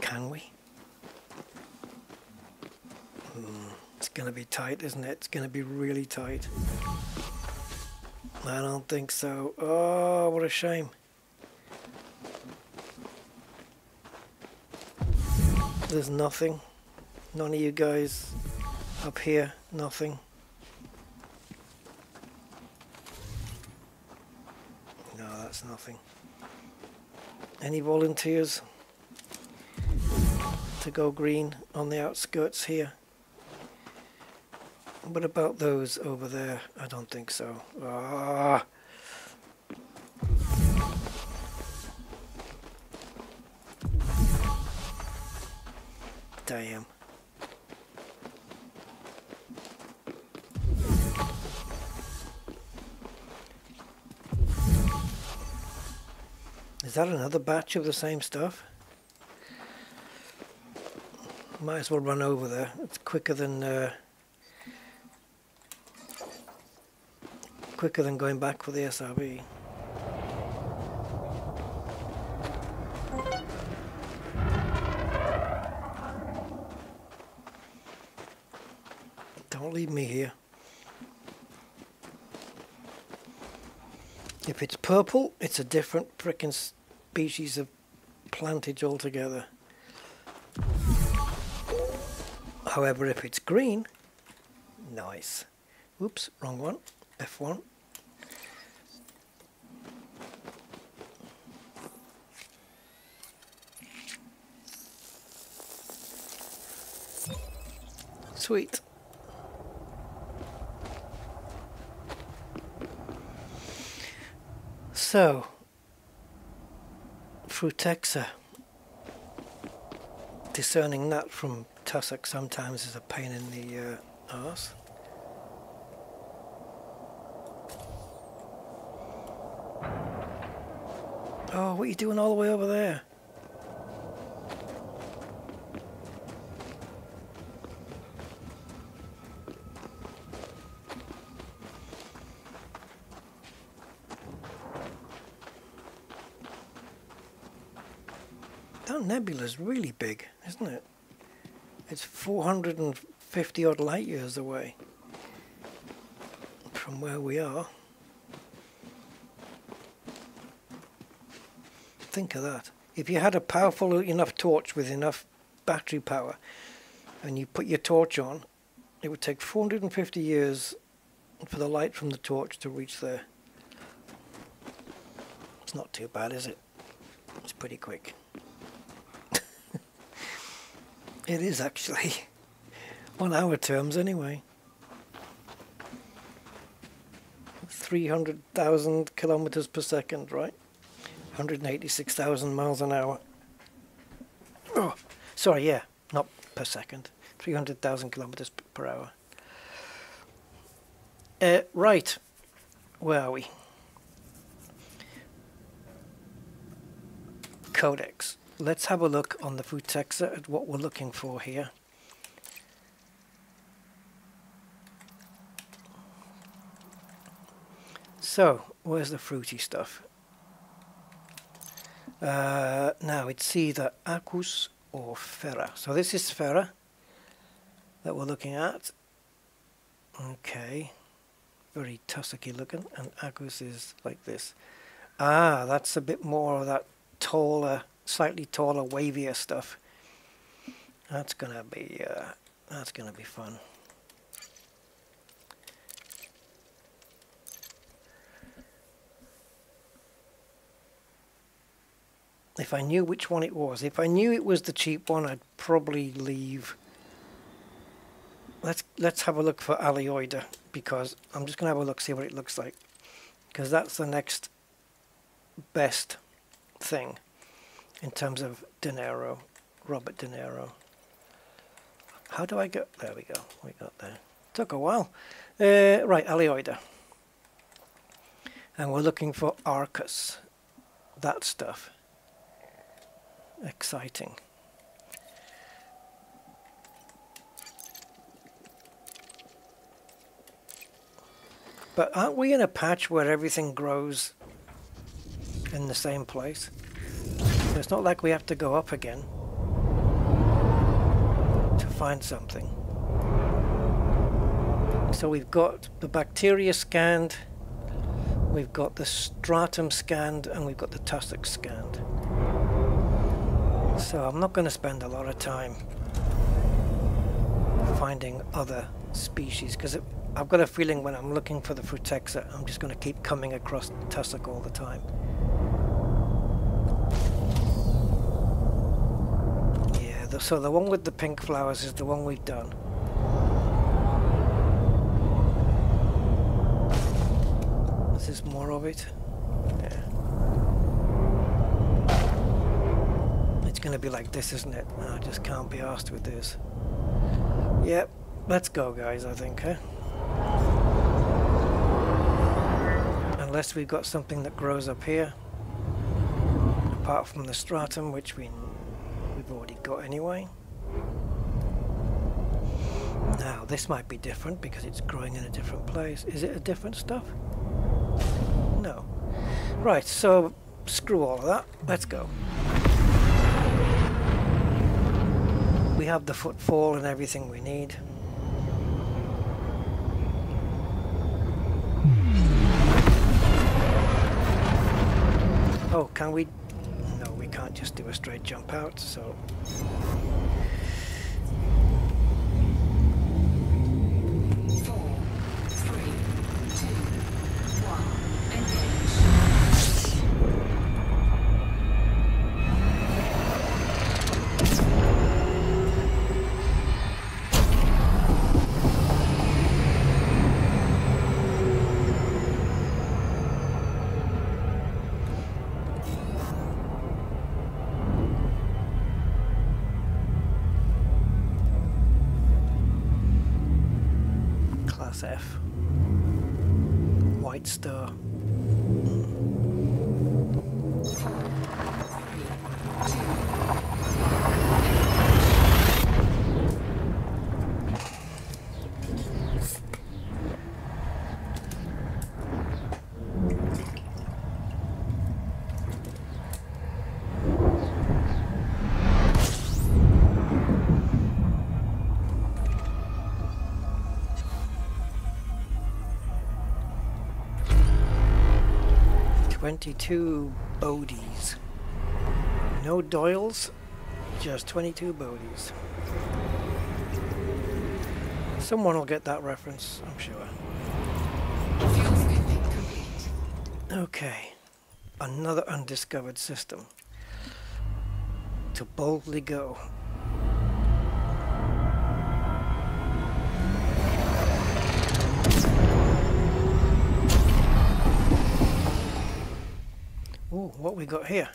Can we? It's going to be tight, isn't it? It's going to be really tight. I don't think so. Oh, what a shame. There's nothing. None of you guys up here, nothing. No, that's nothing. Any volunteers to go green on the outskirts here? What about those over there? I don't think so. Ah. Damn. Is that another batch of the same stuff? Might as well run over there. It's quicker than going back for the SRB. Don't leave me here. If it's purple, it's a different frickin' species of plantage altogether. However, if it's green, nice. Oops, wrong one. F1. Sweet. So, Frutexa. Discerning that from tussock sometimes is a pain in the arse. Oh, what are you doing all the way over there? That nebula's really big, isn't it? It's 450 odd light years away from where we are. Think of that. If you had a powerful enough torch with enough battery power and you put your torch on, it would take 450 years for the light from the torch to reach there. It's not too bad, is it? It's pretty quick. It is actually, on our terms anyway. 300,000 kilometers per second, right? 186,000 miles an hour. Oh, sorry, yeah, not per second. 300,000 kilometers per hour. Right, where are we? Codecs. let's have a look on the Futexa at what we're looking for here. So, where's the fruity stuff? Now it's either Acus or Ferra. So this is Ferra that we're looking at. Okay, very tussocky looking, and Acus is like this. Ah, that's a bit more of that taller, slightly taller, wavier stuff. That's gonna be fun. If I knew which one it was, if I knew it was the cheap one, I'd probably leave. Let's have a look for Alioida, because I'm just gonna have a look, see what it looks like, because that's the next best thing in terms of Dinero, Robert Dinero. How do I go? There we go. We got there. Took a while. Right, Alioida, and we're looking for Arcus. That stuff. Exciting. But aren't we in a patch where everything grows in the same place? So it's not like we have to go up again to find something. So we've got the bacteria scanned, we've got the stratum scanned, and we've got the tussock scanned. So I'm not going to spend a lot of time finding other species, because I've got a feeling when I'm looking for the Futexa, I'm just going to keep coming across tussock all the time. Yeah, so the one with the pink flowers is the one we've done. Is this more of it? Yeah. It's going to be like this, isn't it? I just can't be arsed with this. Yep, let's go, guys, I think, huh? Unless we've got something that grows up here, apart from the stratum, which we've already got anyway. Now, this might be different because it's growing in a different place. Is it a different stuff? No. Right, so screw all of that. Let's go. We have the footfall and everything we need. Oh, can we? No, we can't just do a straight jump out, so... F. White star. $22 bodies. No Doyles, just 22 bodies. Someone will get that reference, I'm sure. Okay, another undiscovered system to boldly go. Ooh, what we got here?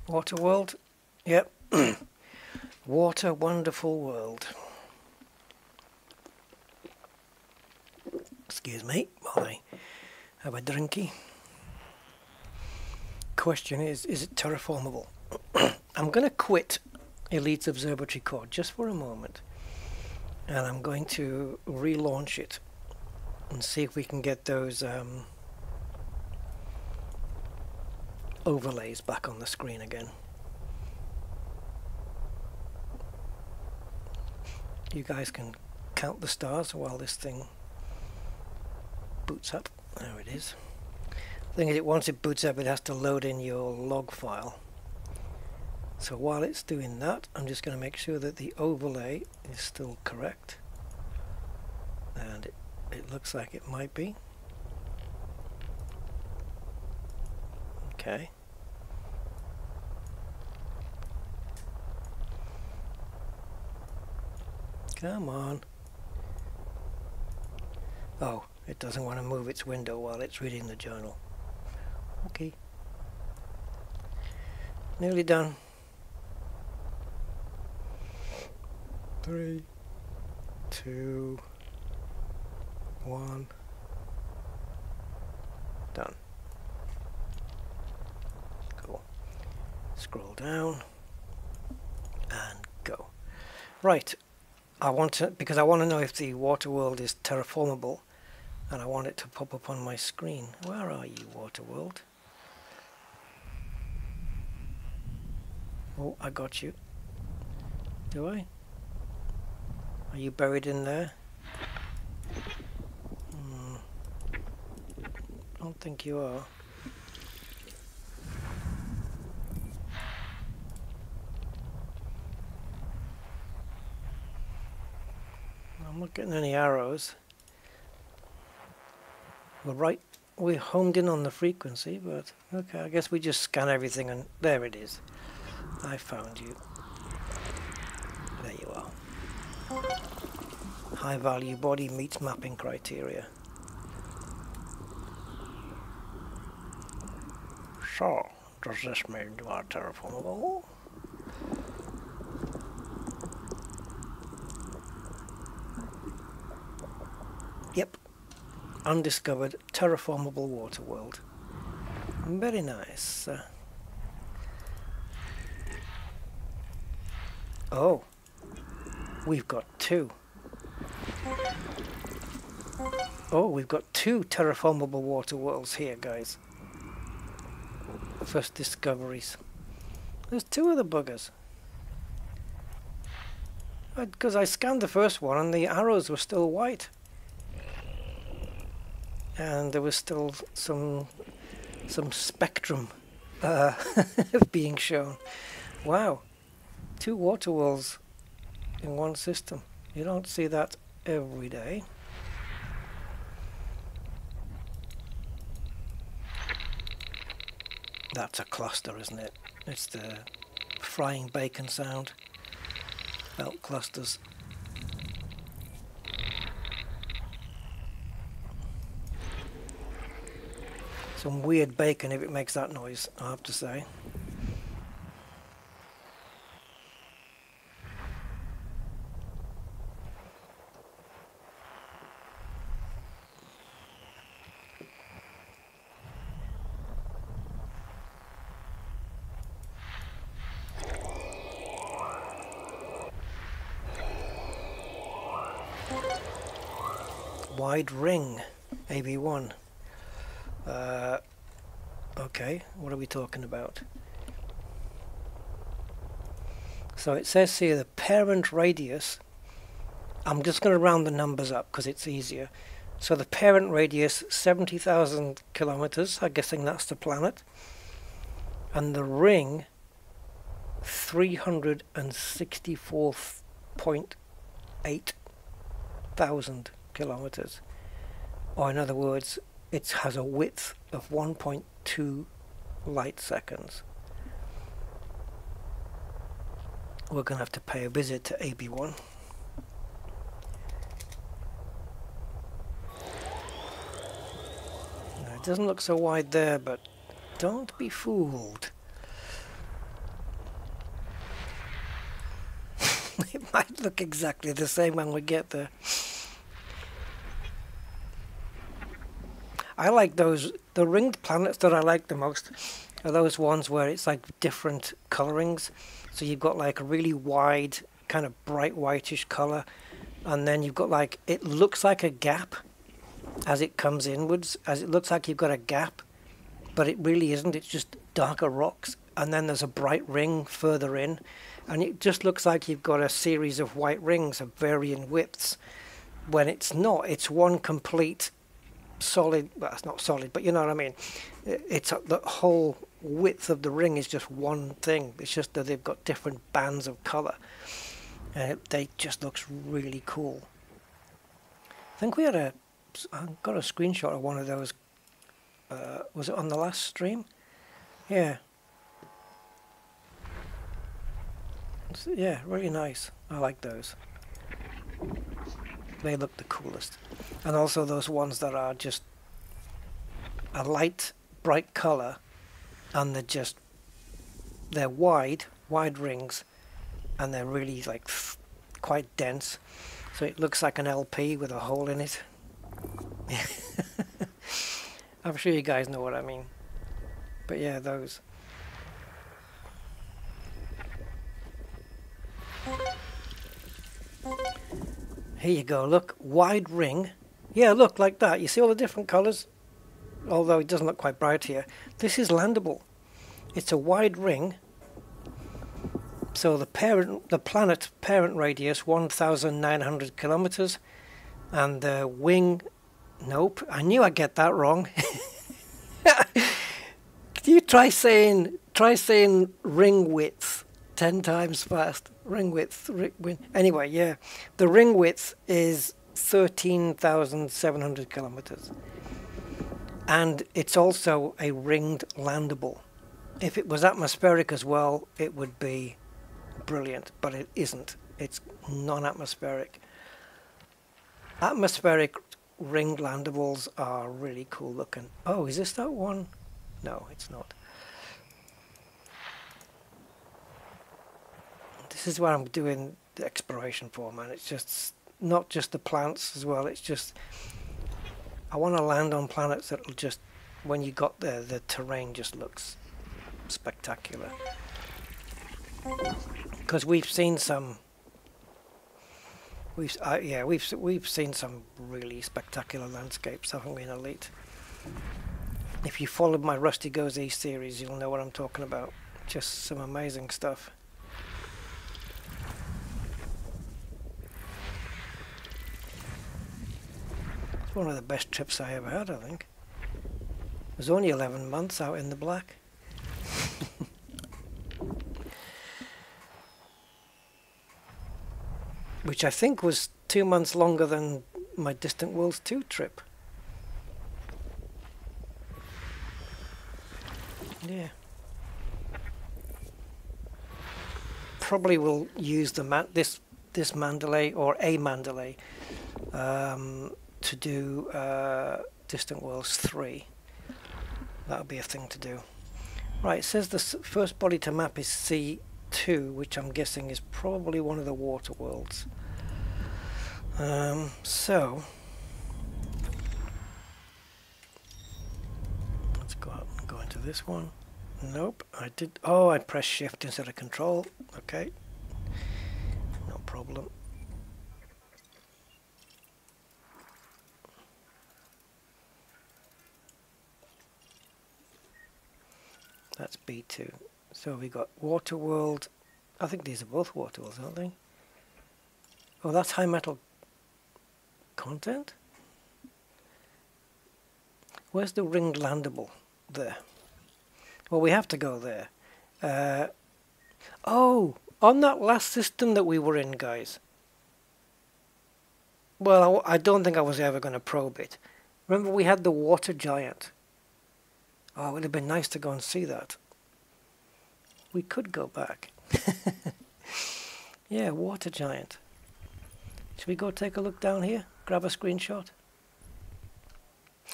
Water World? Yep. Water Wonderful World. Excuse me while I have a drinky. Question is it terraformable? I'm going to quit Elite Observatory Core just for a moment, and I'm going to relaunch it and see if we can get those overlays back on the screen again. You guys can count the stars while this thing boots up. There it is. The thing is, once it boots up, it has to load in your log file. So while it's doing that, I'm just going to make sure that the overlay is still correct. And it looks like it might be. Okay. Come on. Oh, it doesn't want to move its window while it's reading the journal. Okay. Nearly done. 3, 2, 1. Done. Cool. Scroll down and go. Right. Because I want to know if the water world is terraformable, and I want it to pop up on my screen. Where are you, water world? Oh, I got you. Do I? Are you buried in there? I don't think you are. I'm not getting any arrows. We're homed in on the frequency, but okay, I guess we just scan everything and there it is. I found you. There you are. High value body meets mapping criteria. So, does this mean you are terraformable? Yep. Undiscovered terraformable water world. Very nice. Oh, we've got two. Oh, we've got two terraformable water worlds here, guys. First discoveries. There's two of the buggers. Because I scanned the first one and the arrows were still white. And there was still some spectrum being shown. Wow, two water worlds in one system. You don't see that every day. That's a cluster, isn't it? It's the frying bacon sound. Belt clusters. Some weird bacon if it makes that noise, I have to say. Wide ring, AB1. Okay, what are we talking about? So it says here the parent radius. I'm just going to round the numbers up because it's easier. So the parent radius 70,000 kilometers. I'm guessing that's the planet. And the ring 364.8 thousand kilometers. Or in other words, it has a width of 1.2 light seconds. We're going to have to pay a visit to AB1. Now, it doesn't look so wide there, but don't be fooled. It might look exactly the same when we get there. I like the ringed planets that I like the most are those ones where it's like different colorings. So you've got like a really wide, kind of bright whitish color, and then you've got like, it looks like a gap as it comes inwards, as it looks like you've got a gap, but it really isn't. It's just darker rocks, and then there's a bright ring further in, and it just looks like you've got a series of white rings of varying widths, when it's not. It's one complete solid, well, it's not solid, but you know what I mean. It's the whole width of the ring is just one thing. It's just that they've got different bands of color. They just looks really cool. I think we had I got a screenshot of one of those. Was it on the last stream? Yeah. Yeah, really nice. I like those. They look the coolest. And also those ones that are just a light, bright color, and they're wide rings, and they're really like quite dense. So it looks like an LP with a hole in it. I'm sure you guys know what I mean. But yeah, those. Here you go, look, wide ring. Yeah, look, like that. You see all the different colours? Although it doesn't look quite bright here. This is landable. It's a wide ring. So the planet parent radius, 1,900 kilometers. And the wing, nope, I knew I'd get that wrong. Can you try saying ring width 10 times fast? Ring width. Anyway, yeah. The ring width is 13,700 kilometers. And it's also a ringed landable. If it was atmospheric as well, it would be brilliant, but it isn't. It's non-atmospheric. Atmospheric ringed landables are really cool looking. Oh, is this that one? No, it's not. This is what I'm doing the exploration for, man. It's just not just the plants as well. It's just I want to land on planets that'll just, when you got there, the terrain just looks spectacular. Because we've seen some. We've seen some really spectacular landscapes, haven't we, in Elite? If you followed my Rusty Goes East series, you'll know what I'm talking about. Just some amazing stuff. It's one of the best trips I ever had, I think. It was only 11 months out in the black. Which I think was 2 months longer than my Distant Worlds 2 trip. Yeah. Probably will use the this Mandalay or a Mandalay to do Distant Worlds 3. That'll be a thing to do. Right, it says the first body to map is C2, which I'm guessing is probably one of the water worlds. So let's go out and go into this one. Nope, I did. Oh, I pressed shift instead of control. Okay, no problem. That's B2. So we got water world. I think these are both water worlds, aren't they? Oh, that's high metal content. Where's the ringed landable? There. Well, we have to go there. Oh, on that last system that we were in, guys. Well, I don't think I was ever going to probe it. Remember we had the water giant. Oh, it would have been nice to go and see that. We could go back. Yeah, water giant. Should we go take a look down here? Grab a screenshot.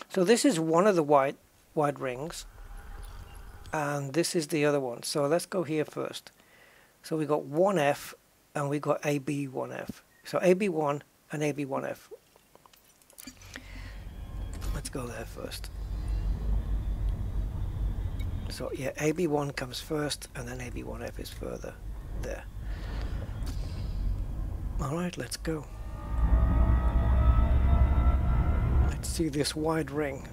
So this is one of the wide rings, and this is the other one. So let's go here first. So we got 1F and we got AB1F. So AB1 and AB1F. Let's go there first. So yeah, AB1 comes first, and then AB1F is further there. Alright, let's go. Let's see this wide ring.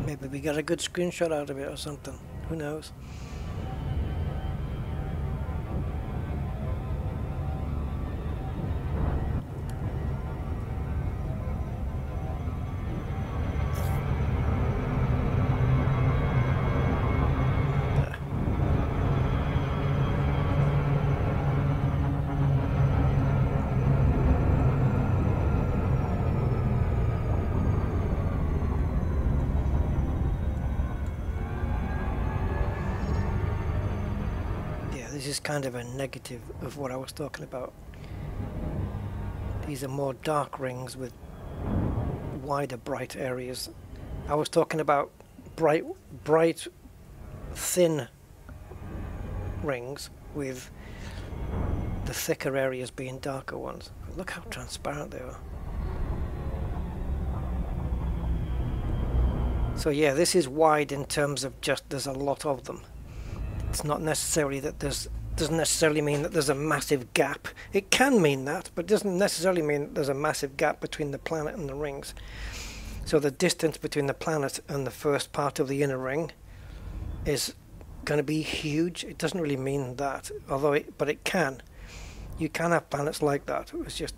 Maybe we got a good screenshot out of it or something. Who knows? This is kind of a negative of what I was talking about. These are more dark rings with wider, bright areas. I was talking about bright, thin rings with the thicker areas being darker ones. Look how transparent they are. So yeah, this is wide in terms of just there's a lot of them. It's not necessarily that doesn't necessarily mean that there's a massive gap. It can mean that, but doesn't necessarily mean that there's a massive gap between the planet and the rings. So the distance between the planet and the first part of the inner ring is going to be huge. It doesn't really mean that, but it can. You can have planets like that. It's just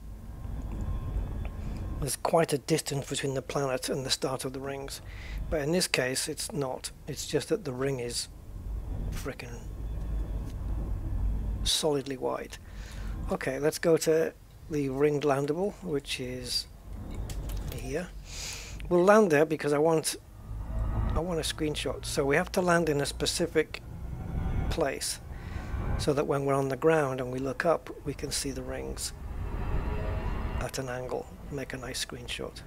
there's quite a distance between the planet and the start of the rings. But in this case, it's not. It's just that the ring is frickin' solidly wide. Okay, let's go to the ringed landable, which is here. We'll land there because I want a screenshot. So we have to land in a specific place so that when we're on the ground and we look up, we can see the rings at an angle. Make a nice screenshot.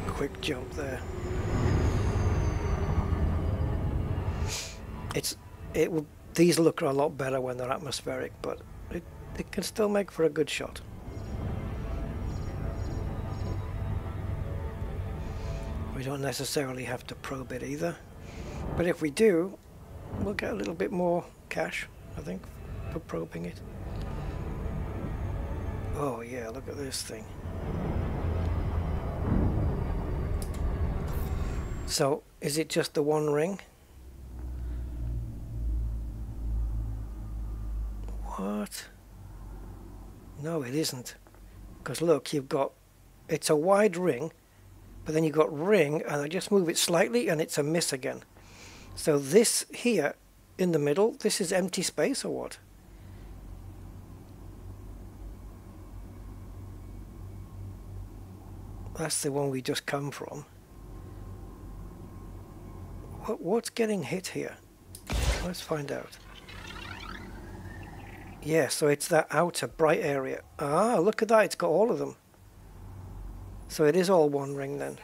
Quick jump there. These look a lot better when they're atmospheric, but it can still make for a good shot. We don't necessarily have to probe it either, but if we do, we'll get a little bit more cash, I think, for probing it. Oh yeah, look at this thing. So, is it just the one ring? What? No, it isn't. Because look, you've got, it's a wide ring, but then you've got ring, and I just move it slightly, and it's a miss again. So this here, in the middle, this is empty space, or what? That's the one we just come from. What's getting hit here? Let's find out. Yeah, so it's that outer bright area. Ah, look at that, it's got all of them. So it is all one ring then.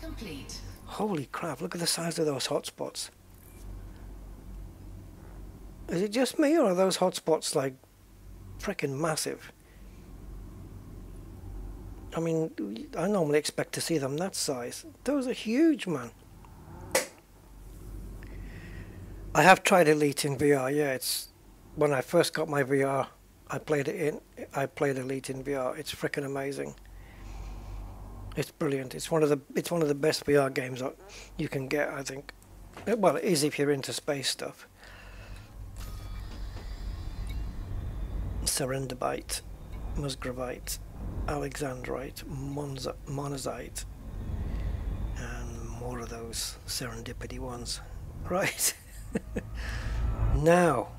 Complete. Holy crap, look at the size of those hotspots. Is it just me, or are those hotspots like frickin' massive? I mean, I normally expect to see them that size. Those are huge, man. I have tried Elite in VR. Yeah, it's when I first got my VR, I played Elite in VR. It's freaking amazing. It's brilliant. It's one of the best VR games you can get, I think. Well, it is if you're into space stuff. Serendipite, Musgravite, Alexandrite, Monazite, and more of those serendipity ones. Right. Now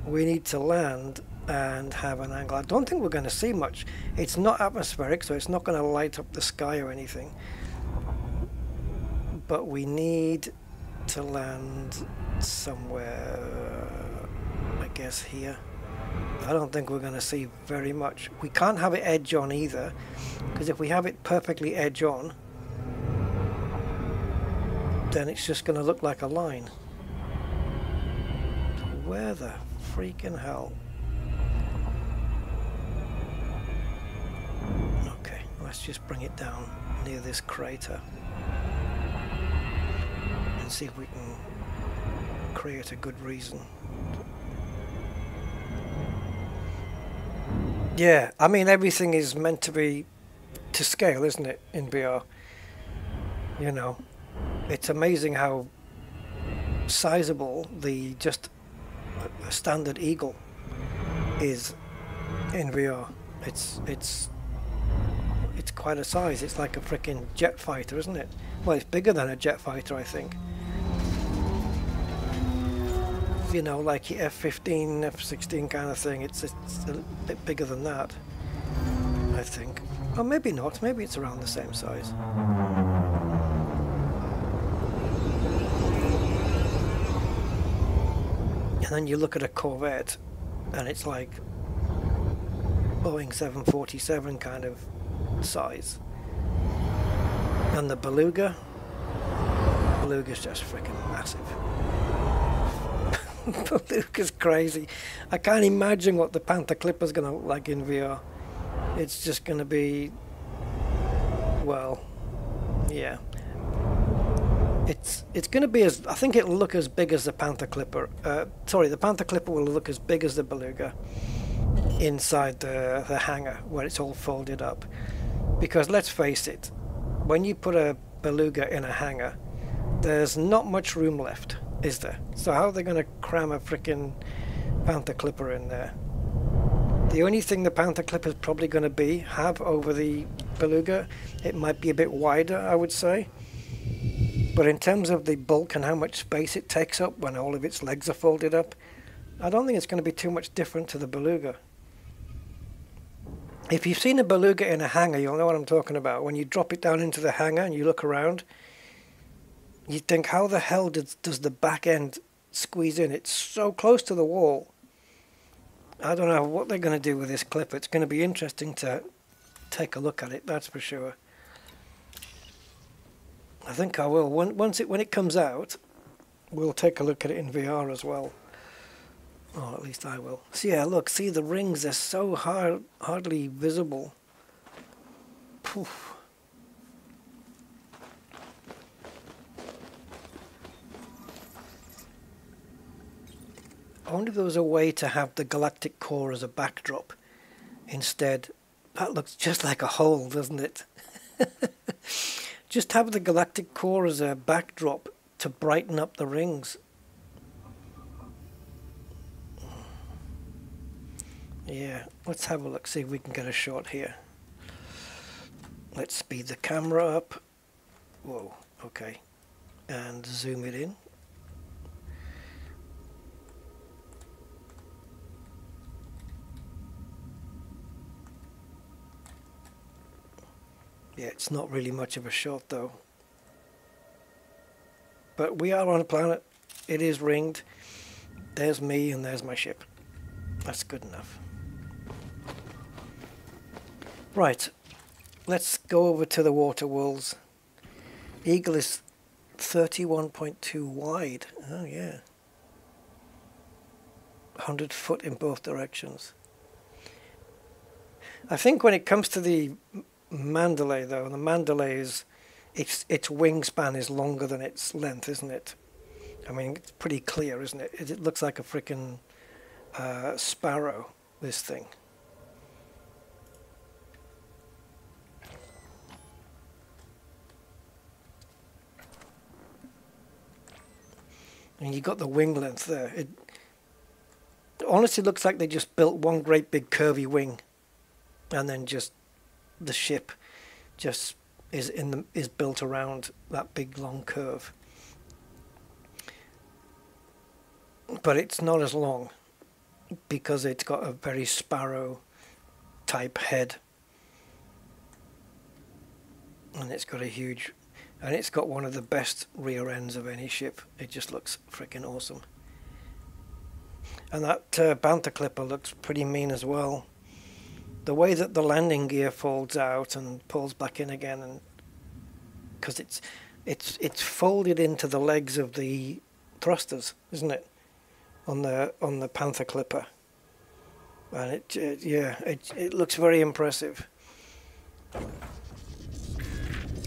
we need to land and have an angle. I don't think we're going to see much. It's not atmospheric, so it's not going to light up the sky or anything. but we need to land somewhere, I guess here. I don't think we're going to see very much. We can't have it edge on either, because if we have it perfectly edge on, then it's just going to look like a line. Where the freaking hell? Okay, let's just bring it down near this crater and see if we can create a good reason. Yeah, I mean everything is meant to be to scale, isn't it, in VR? You know, it's amazing how sizable the just a standard Eagle is in VR. It's quite a size. It's like a freaking jet fighter, isn't it? Well, it's bigger than a jet fighter, I think. You know, like your F-15, F-16 kind of thing. It's a bit bigger than that, I think. Or maybe not. Maybe it's around the same size. And then you look at a Corvette, and it's like Boeing 747 kind of size. And the Beluga's just freaking massive. Beluga's crazy. I can't imagine what the Panther Clipper's going to look like in VR. It's just going to be, well, yeah. It's going to be as, I think it'll look as big as the Panther Clipper. Sorry, the Panther Clipper will look as big as the Beluga inside the hangar where it's all folded up. Because let's face it, when you put a Beluga in a hangar, there's not much room left, is there? So how are they going to cram a freaking Panther Clipper in there? The only thing the Panther Clipper is probably going to have over the Beluga, it might be a bit wider, I would say. But in terms of the bulk and how much space it takes up when all of its legs are folded up, I don't think it's going to be too much different to the Beluga. If you've seen a Beluga in a hangar, you'll know what I'm talking about. When you drop it down into the hangar and you look around, you think, how the hell does the back end squeeze in? It's so close to the wall. I don't know what they're going to do with this clip. It's going to be interesting to take a look at it, that's for sure. I think I will. When it comes out, we'll take a look at it in VR as well. Or at least I will. So yeah, look, see the rings, they're so hardly visible. Poof. I wonder if there was a way to have the galactic core as a backdrop instead. That looks just like a hole, doesn't it? Just have the galactic core as a backdrop to brighten up the rings. Yeah, let's have a look, see if we can get a shot here. Let's speed the camera up. Whoa, okay. And zoom it in. Yeah, it's not really much of a shot though. But we are on a planet. It is ringed. There's me and there's my ship. That's good enough. Right, let's go over to the water worlds. Eagle is 31.2 wide. Oh yeah. 100 foot in both directions. I think when it comes to the Mandalay though, the Mandalay is, its wingspan is longer than its length, isn't it? I mean, it's pretty clear, isn't it? It looks like a frickin' sparrow, this thing. And you got the wing length there. It honestly looks like they just built one great big curvy wing, and then just the ship just is built around that big long curve. But it's not as long because it's got a very sparrow type head, and it's got a huge and it's got one of the best rear ends of any ship. It just looks freaking awesome. And that Bantha clipper looks pretty mean as well. The way that the landing gear folds out and pulls back in again, and because it's folded into the legs of the thrusters, isn't it? On the Panther clipper, and it looks very impressive.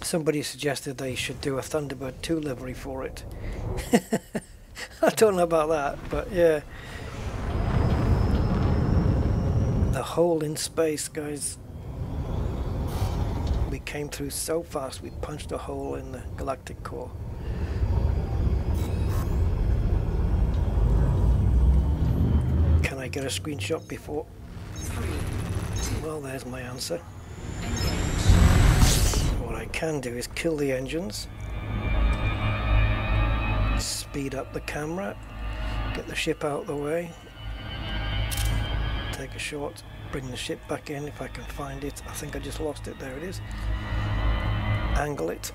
Somebody suggested they should do a Thunderbird 2 livery for it. I don't know about that, but yeah. The hole in space, guys. We came through so fast, we punched a hole in the galactic core. Can I get a screenshot before? Well, there's my answer. What I can do is kill the engines, speed up the camera, get the ship out of the way, take a shot, bring the ship back in if I can find it. I think I just lost it. There it is. Angle it.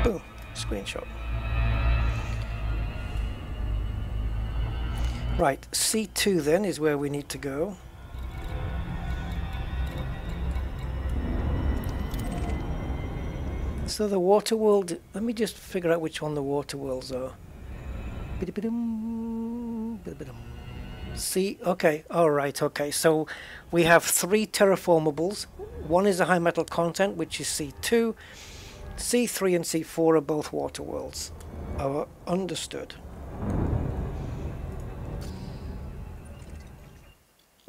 Boom. Screenshot. Right, C2 then is where we need to go. So the water world, let me just figure out which one the water worlds are. See, okay, alright, okay. So we have 3 terraformables. One is a high metal content, which is C2. C3 and C4 are both water worlds. Understood.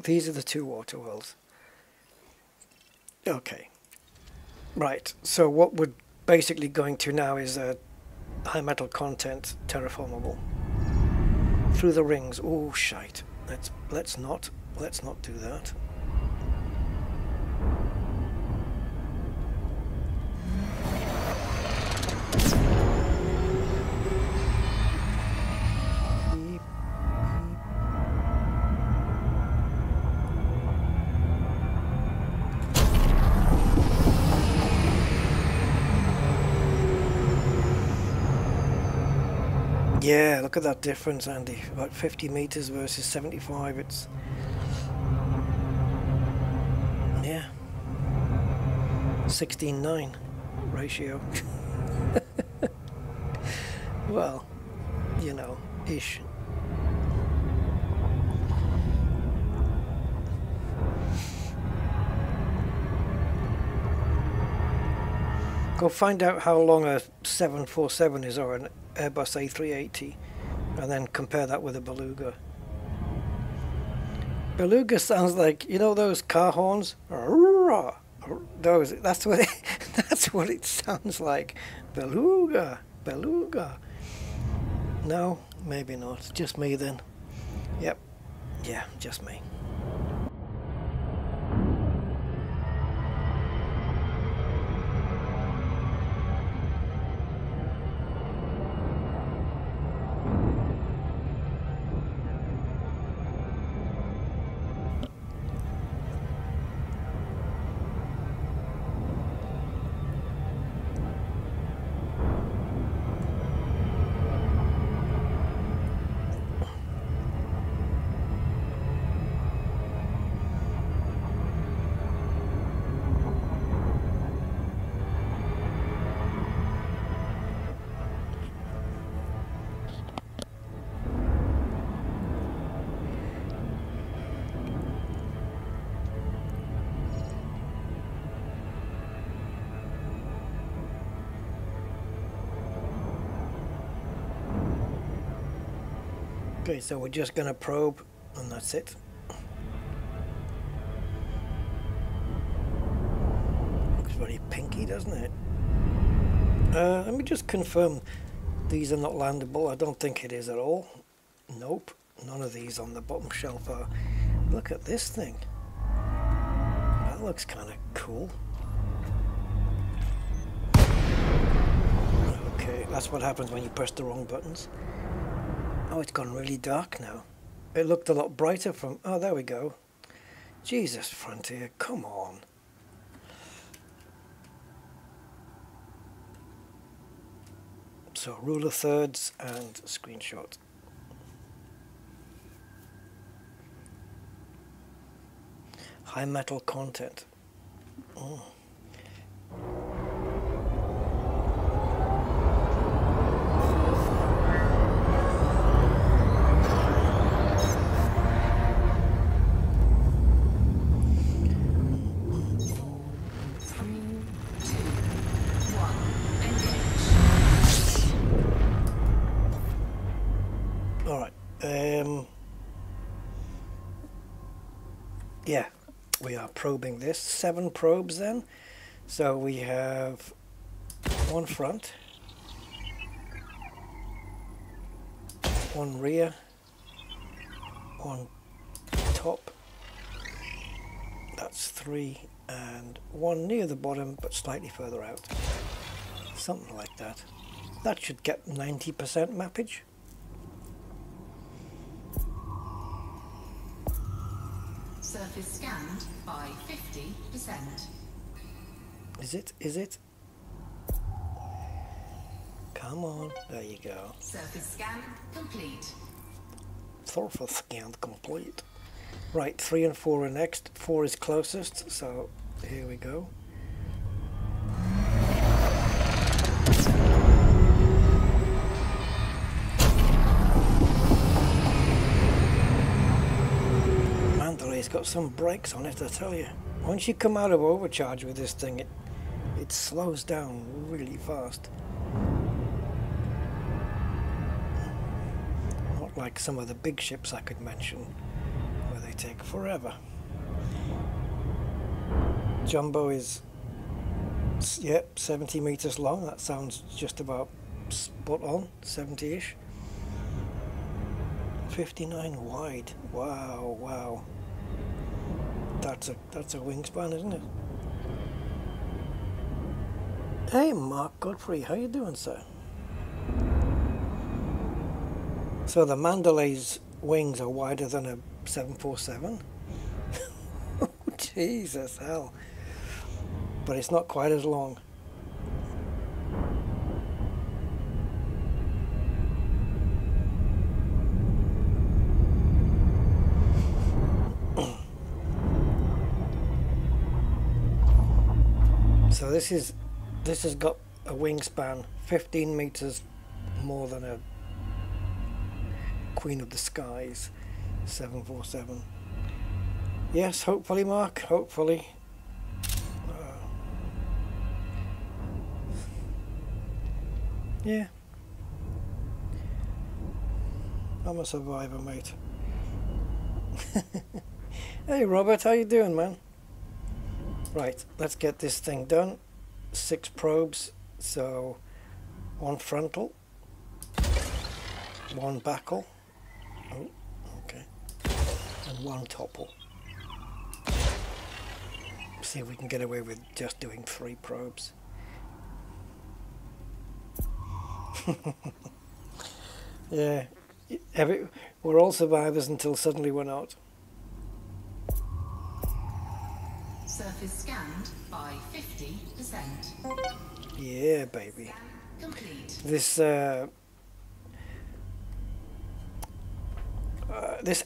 These are the 2 water worlds. Okay. Right, so what we're basically going to now is a high metal content terraformable. Through the rings. Oh shite. Let's not do that. Yeah, look at that difference, Andy. About 50 meters versus 75. It's... yeah. 16:9 ratio. Well, you know, ish. Go find out how long a 747 is or an Airbus A380 and then compare that with a Beluga. Beluga sounds like, you know those car horns? Those, that's what it sounds like. Beluga, Beluga. No, maybe not. Just me then. Yep. Yeah, just me. Okay, so we're just going to probe, and that's it. Looks very pinky, doesn't it? Let me just confirm these are not landable. I don't think it is at all. Nope, none of these on the bottom shelf are. Look at this thing. That looks kind of cool. Okay, that's what happens when you press the wrong buttons. Oh, it's gone really dark now. It looked a lot brighter from... oh, there we go. Jesus, Frontier, come on. So rule of thirds and screenshot. High metal content. Oh. Yeah, we are probing this. 7 probes then. So we have one front, one rear, one top, that's 3, and one near the bottom but slightly further out. Something like that. That should get 90% mappage. Surface scanned by 50%. Is it? Is it? Come on. There you go. Surface scan complete. Surface scan complete. Right, 3 and 4 are next. 4 is closest, so here we go. It's got some brakes on it, I tell you. Once you come out of overcharge with this thing, it slows down really fast. Not like some of the big ships I could mention, where they take forever. Jumbo is, yep, 70 meters long. That sounds just about spot on, 70-ish. 59 wide. Wow, wow. That's a wingspan, isn't it? Hey, Mark Godfrey, how you doing, sir? So the Mandalay's wings are wider than a 747. Oh, Jesus hell! But it's not quite as long. So this has got a wingspan 15 meters more than a Queen of the Skies 747. Yes, hopefully, Mark, hopefully. Yeah. I'm a survivor, mate. Hey, Robert, how you doing, man? Right, let's get this thing done. 6 probes, so 1 frontal, 1 backle, oh, okay, and 1 topple. See if we can get away with just doing 3 probes. Yeah, we're all survivors until suddenly we're not. Surface scanned by 50%. Yeah, baby. Complete. This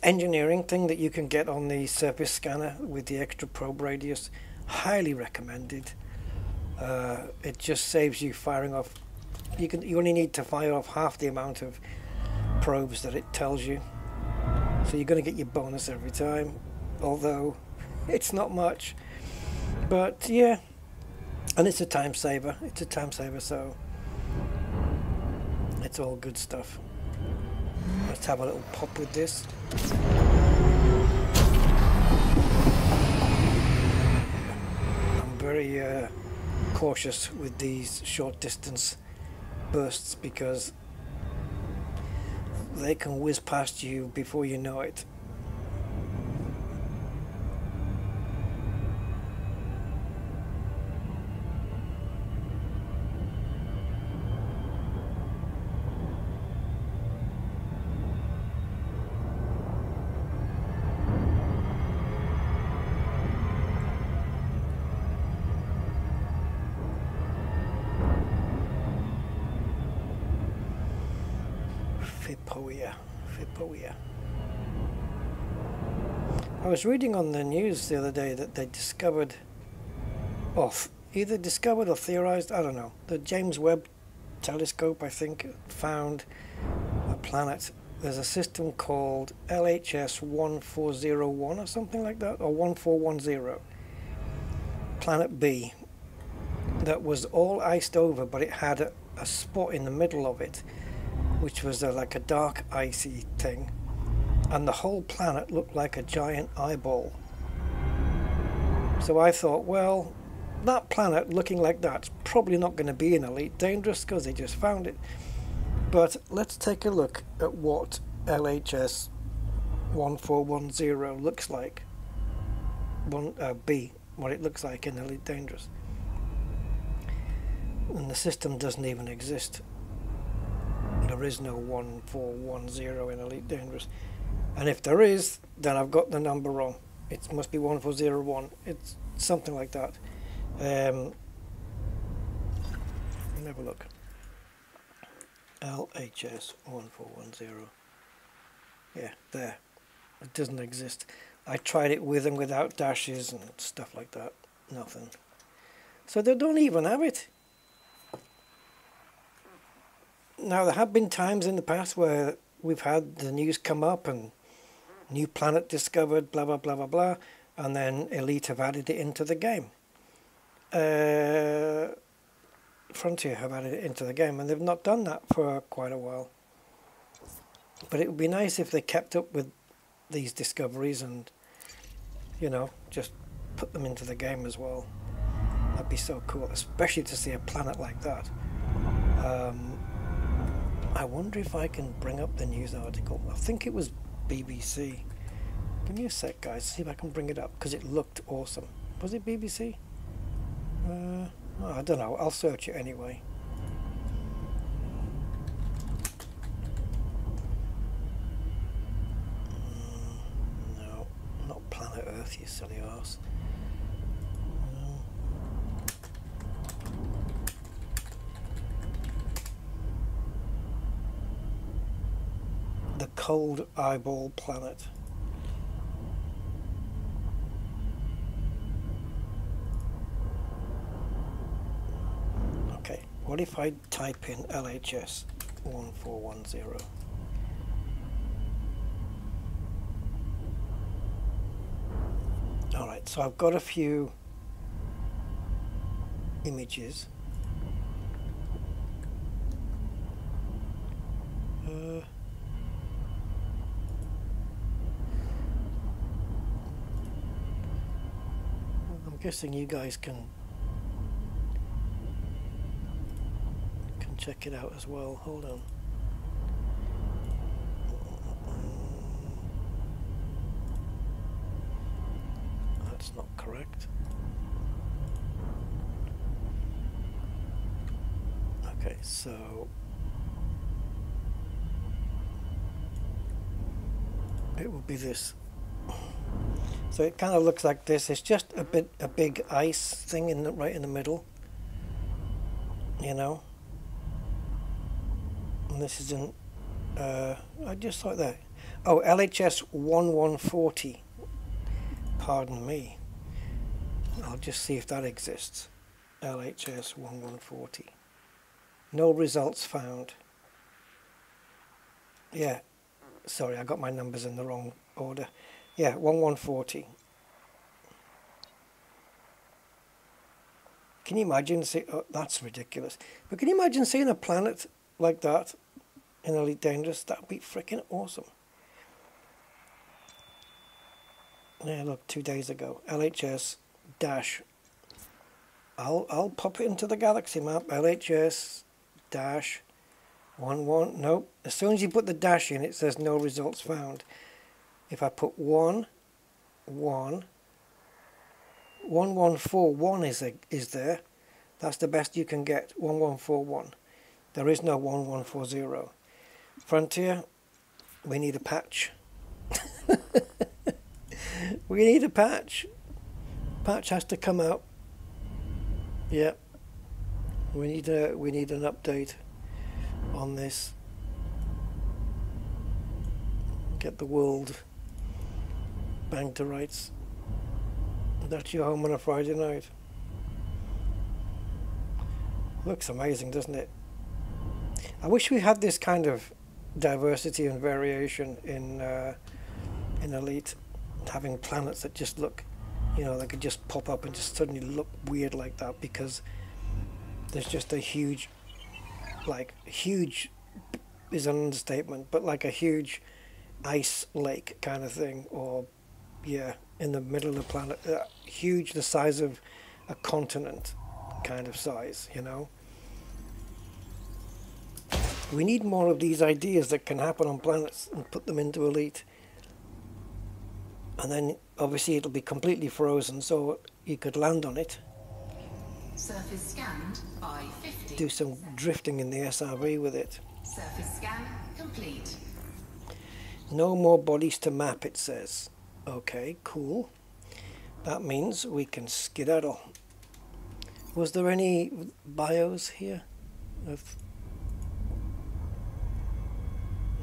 engineering thing that you can get on the surface scanner with the extra probe radius, highly recommended. It just saves you firing off. You only need to fire off half the amount of probes that it tells you, so you're going to get your bonus every time. Although it's not much. But yeah, and it's a time saver. It's a time saver, so it's all good stuff. Let's have a little pop with this. I'm very cautious with these short distance bursts because they can whiz past you before you know it. Virpil. I was reading on the news the other day that they discovered, either discovered or theorized, I don't know, the James Webb telescope, I think, found a planet. There's a system called LHS 1401 or something like that, or 1410, Planet B, that was all iced over, but it had a spot in the middle of it, which was like a dark icy thing, and the whole planet looked like a giant eyeball. So I thought, well, that planet looking like that's probably not going to be in Elite Dangerous because they just found it. But let's take a look at what LHS 1410 looks like. B, what it looks like in Elite Dangerous. And the system doesn't even exist. There is no 1410 in Elite Dangerous. And if there is, then I've got the number wrong. It must be 1401. It's something like that. Let me have a look. LHS 1410. Yeah, there. It doesn't exist. I tried it with and without dashes and stuff like that. Nothing. So they don't even have it. Now, there have been times in the past where we've had the news come up and new planet discovered, blah, blah, blah, blah, blah, and then Elite have added it into the game. Frontier have added it into the game, and they've not done that for quite a while. But it would be nice if they kept up with these discoveries and, you know, just put them into the game as well. That'd be so cool, especially to see a planet like that. I wonder if I can bring up the news article. I think it was BBC. Give me a sec, guys, see if I can bring it up, because it looked awesome. Was it BBC? I don't know, I'll search it anyway. No, not Planet Earth, you silly arse. The cold eyeball planet. Okay, what if I type in LHS 1410? Alright, so I've got a few images. I'm guessing you guys can check it out as well. Hold on. That's not correct. Okay, so it will be this. So it kind of looks like this. It's just a big ice thing right in the middle, you know. And this is in I just thought that. Oh, LHS 1140. Pardon me. I'll just see if that exists. LHS 1140. No results found. Yeah. Sorry, I got my numbers in the wrong order. Yeah, 1140. Can you imagine that's ridiculous. But can you imagine seeing a planet like that in Elite Dangerous? That would be freaking awesome. Yeah, look, 2 days ago. LHS dash. I'll pop it into the galaxy map. LHS dash 11. Nope. As soon as you put the dash in, it says no results found. If I put 1141 is there. That's the best you can get. 1141. There is no 1140. Frontier, we need a patch. We need a patch. Patch has to come out. Yep. We need an update on this. Get the world banged to rights. That's your home on a Friday night. Looks amazing, doesn't it? I wish we had this kind of diversity and variation in Elite, having planets that just look, you know, they could just pop up and just suddenly look weird like that, because there's just a huge, like huge is an understatement, but like a huge ice lake kind of thing, or yeah, in the middle of the planet, huge, the size of a continent kind of size, you know. We need more of these ideas that can happen on planets and put them into Elite. And then obviously it'll be completely frozen, so you could land on it. Surface scanned by 50. Do some drifting in the SRV with it. Surface scan complete. No more bodies to map, it says. Okay, cool. That means we can skedaddle. Was there any bios here?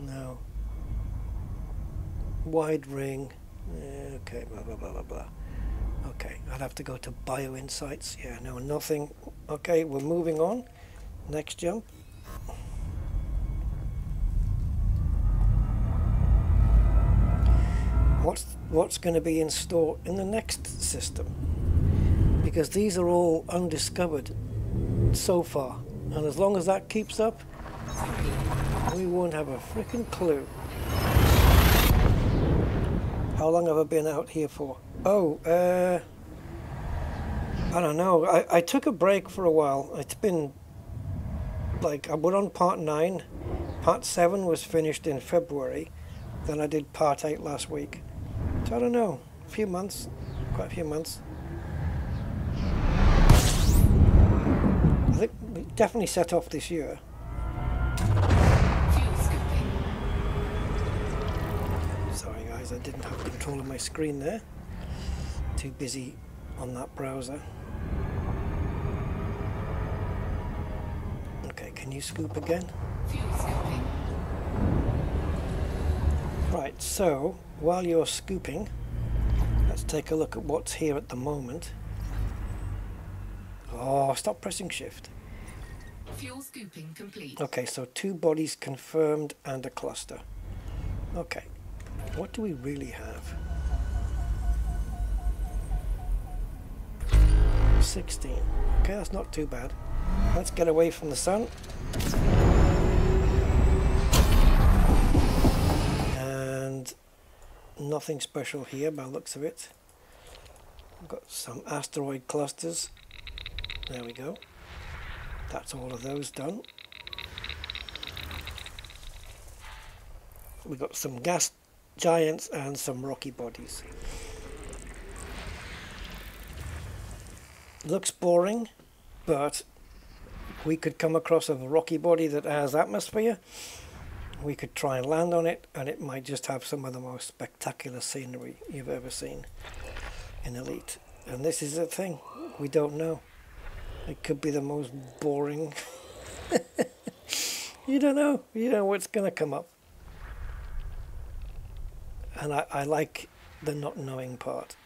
No. Wide ring. Okay, blah, blah, blah, blah, blah. Okay, I'd have to go to bio insights. Yeah, no, nothing. Okay, we're moving on. Next jump. What's going to be in store in the next system? Because these are all undiscovered so far, and as long as that keeps up, we won't have a freaking clue. How long have I been out here for? Oh, I don't know. I took a break for a while. It's been like, I went on part 9. Part 7 was finished in February. Then I did part 8 last week. So I don't know, a few months, quite a few months. I think we definitely set off this year. Sorry guys, I didn't have control of my screen there. Too busy on that browser. Okay, can you scoop again? Right, so while you're scooping, let's take a look at what's here at the moment. Oh, stop pressing shift. Fuel scooping complete. Okay, so 2 bodies confirmed and a cluster. Okay, what do we really have? 16. Okay, that's not too bad. Let's get away from the sun. And nothing special here by the looks of it. We've got some asteroid clusters. There we go. That's all of those done. We've got some gas giants and some rocky bodies. Looks boring, but we could come across a rocky body that has atmosphere. We could try and land on it, and it might just have some of the most spectacular scenery you've ever seen in Elite. And this is the thing, we don't know. It could be the most boring. You don't know what's going to come up. And I like the not knowing part.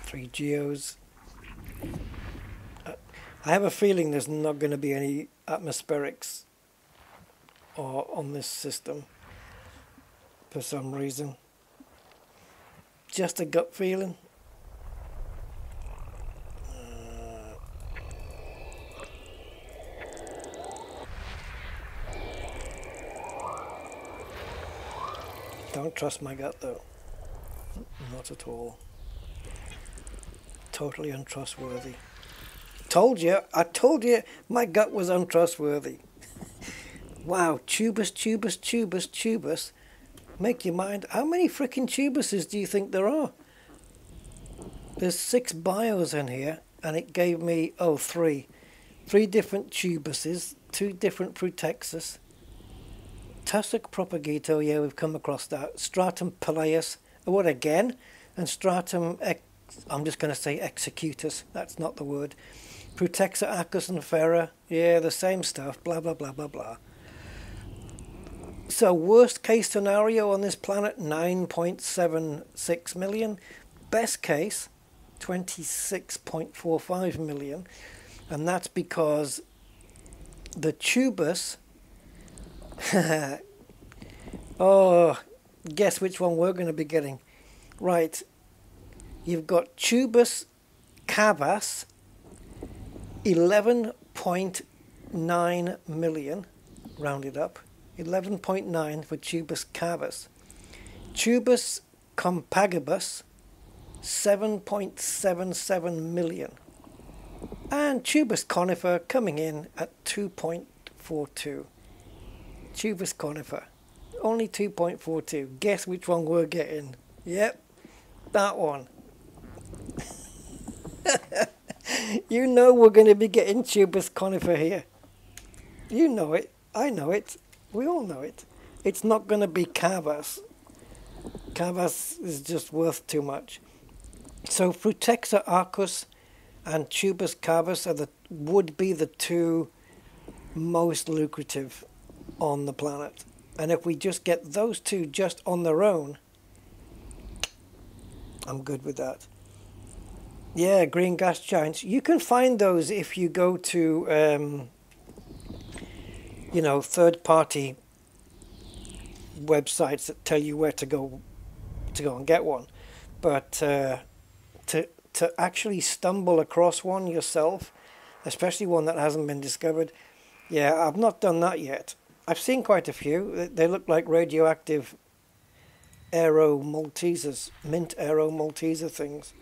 3 geos. I have a feeling there's not going to be any atmospherics on this system for some reason. Just a gut feeling. Don't trust my gut though. Not at all. Totally untrustworthy. Told you, I told you my gut was untrustworthy. Wow, tubus, tubus, tubus, tubus. Make your mind, how many freaking tubuses do you think there are? There's 6 bios in here, and it gave me, 3. 3 different tubuses, 2 different Protexus. Tussock Propagato, yeah, we've come across that. Stratum Peleus, what again? And Stratum, I'm just going to say Executus, that's not the word. Protexa Acus and Ferra, yeah, the same stuff, blah, blah, blah, blah, blah. So worst case scenario on this planet, 9.76 million. Best case, 26.45 million. And that's because the tubus... oh, guess which one we're going to be getting. Right, you've got tubus Cavas, 11.9 million, rounded up. 11.9 for tubus Cavas. Tubus Compagibus, 7.77 million. And tubus Conifer coming in at 2.42. Tubus Conifer, only 2.42. Guess which one we're getting? Yep, that one. You know we're going to be getting tubus Conifer here. You know it. I know it. We all know it. It's not going to be Cavas. Cavas is just worth too much. So Frutexa Arcus and tubus Cavas would be the two most lucrative on the planet. And if we just get those two just on their own, I'm good with that. Yeah, green gas giants. You can find those if you go to, you know, third-party websites that tell you where to go and get one. But to actually stumble across one yourself, especially one that hasn't been discovered, yeah, I've not done that yet. I've seen quite a few. They look like radioactive Aero Maltesers, mint Aero Malteser things.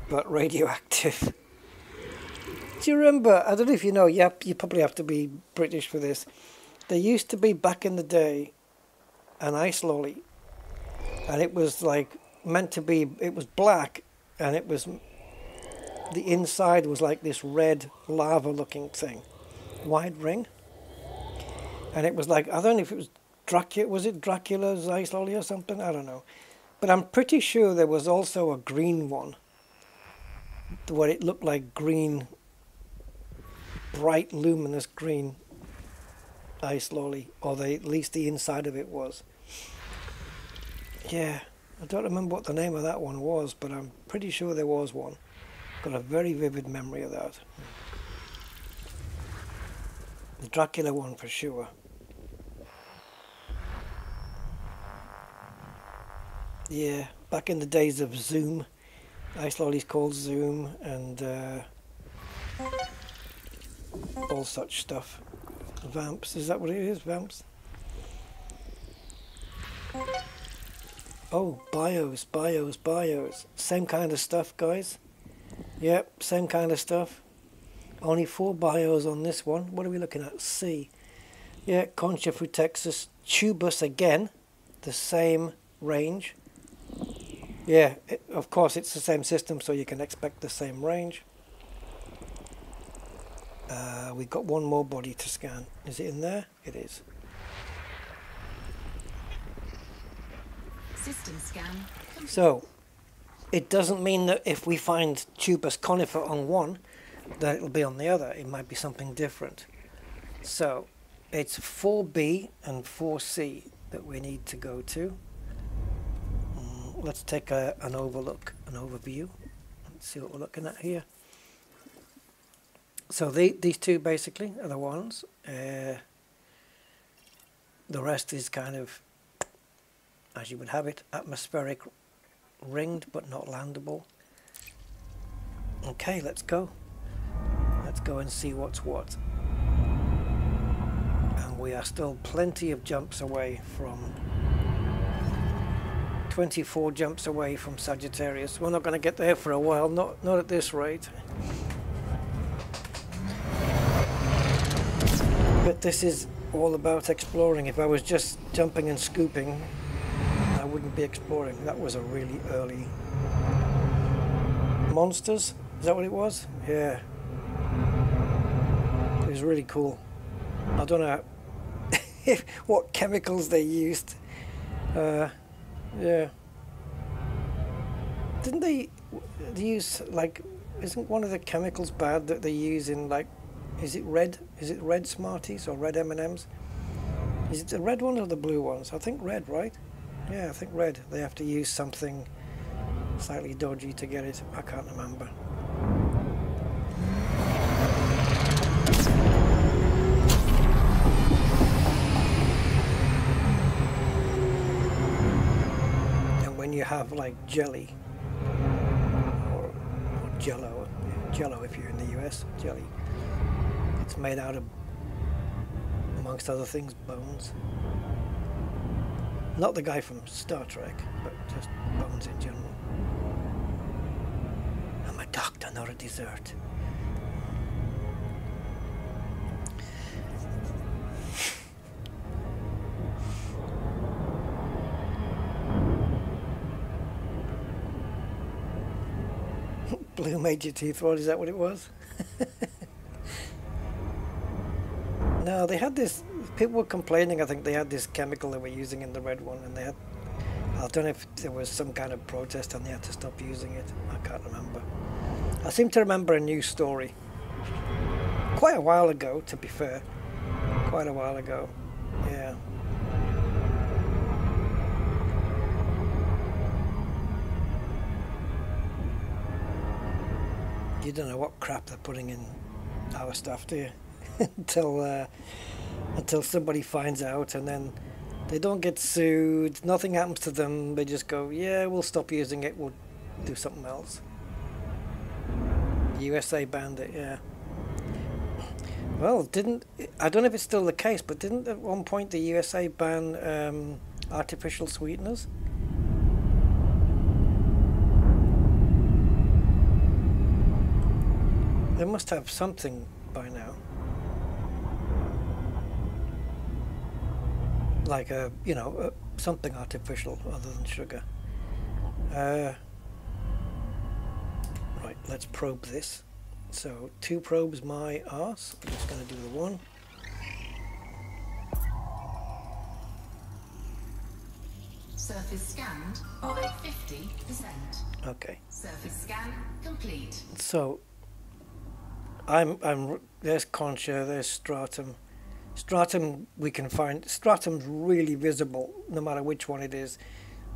But radioactive. Do you remember, I don't know if you know, you probably have to be British for this. There used to be back in the day an ice lolly, and it was like meant to be, it was black, and it was, the inside was like this red lava looking thing, wide ring, and it was like, I don't know if it was Dracula, was it Dracula's ice lolly or something? I don't know, but I'm pretty sure there was also a green one where it looked like green, bright luminous green ice lolly, or at least the inside of it was. Yeah, I don't remember what the name of that one was, but I'm pretty sure there was one. Got a very vivid memory of that. The Dracula one for sure. Yeah, back in the days of Zoom, ice lollies called Zoom, and all such stuff. Vamps, is that what it is? Vamps? Oh, BIOS. Same kind of stuff, guys. Yep, same kind of stuff. Only 4 BIOS on this one. What are we looking at? C. Yeah, Concha Frutexus Tubus again. The same range. Yeah, of course it's the same system, so you can expect the same range. We've got one more body to scan. Is it in there? It is. System scan. So, it doesn't mean that if we find tubus conifer on one, that it'll be on the other. It might be something different. So, it's 4B and 4C that we need to go to. Let's take an overview. Let's see what we're looking at here. So these two basically are the ones. The rest is kind of, as you would have it, atmospheric, ringed but not landable. Okay, let's go. Let's go and see what's what. And we are still plenty of jumps away from 24 jumps away from Sagittarius. We're not going to get there for a while, not at this rate. But this is all about exploring. If I was just jumping and scooping, I wouldn't be exploring. That was a really early Monsters. Is that what it was? Yeah. It was really cool. I don't know what chemicals they used. Yeah. Didn't they use, like, isn't one of the chemicals bad that they use in, like, Is it red? Is it red Smarties or red M&Ms? Is it the red ones or the blue ones? I think red, right? Yeah, I think red. They have to use something slightly dodgy to get it. I can't remember. And when you have like jelly or jello, jello if you're in the US, jelly, it's made out of, amongst other things, bones. Not the guy from Star Trek, but just bones in general. I'm a doctor, not a dessert. Blue made your teeth rot, is that what it was? No, they had this, people were complaining, I think they had this chemical they were using in the red one, and they had, I don't know if there was some kind of protest and they had to stop using it. I can't remember. I seem to remember a news story. Quite a while ago, to be fair. Quite a while ago. Yeah. You don't know what crap they're putting in our stuff, do you? Until somebody finds out, and then they don't get sued, nothing happens to them, they just go, yeah, we'll stop using it, we'll do something else. USA banned it, yeah. Well, I don't know if it's still the case, but didn't at one point the USA ban artificial sweeteners? They must have something by now. Like a, you know, something artificial other than sugar. Right, let's probe this. So 2 probes my arse. I'm just going to do the 1. Surface scanned by 50%. Okay. Surface scan complete. So there's concha, there's stratum. Stratum we can find, stratum's really visible no matter which one it is.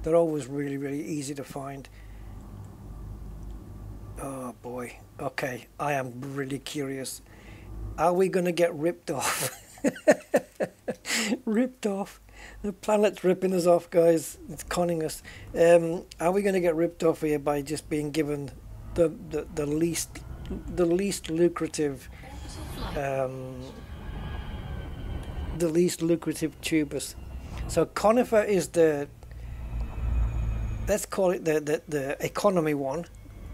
They're always really, really easy to find. Oh boy, okay, I am really curious. Are we going to get ripped off? Ripped off. The planet's ripping us off, guys. It's conning us. Are we going to get ripped off here by just being given the least lucrative the least lucrative tubers? So conifer is the, let's call it the economy one.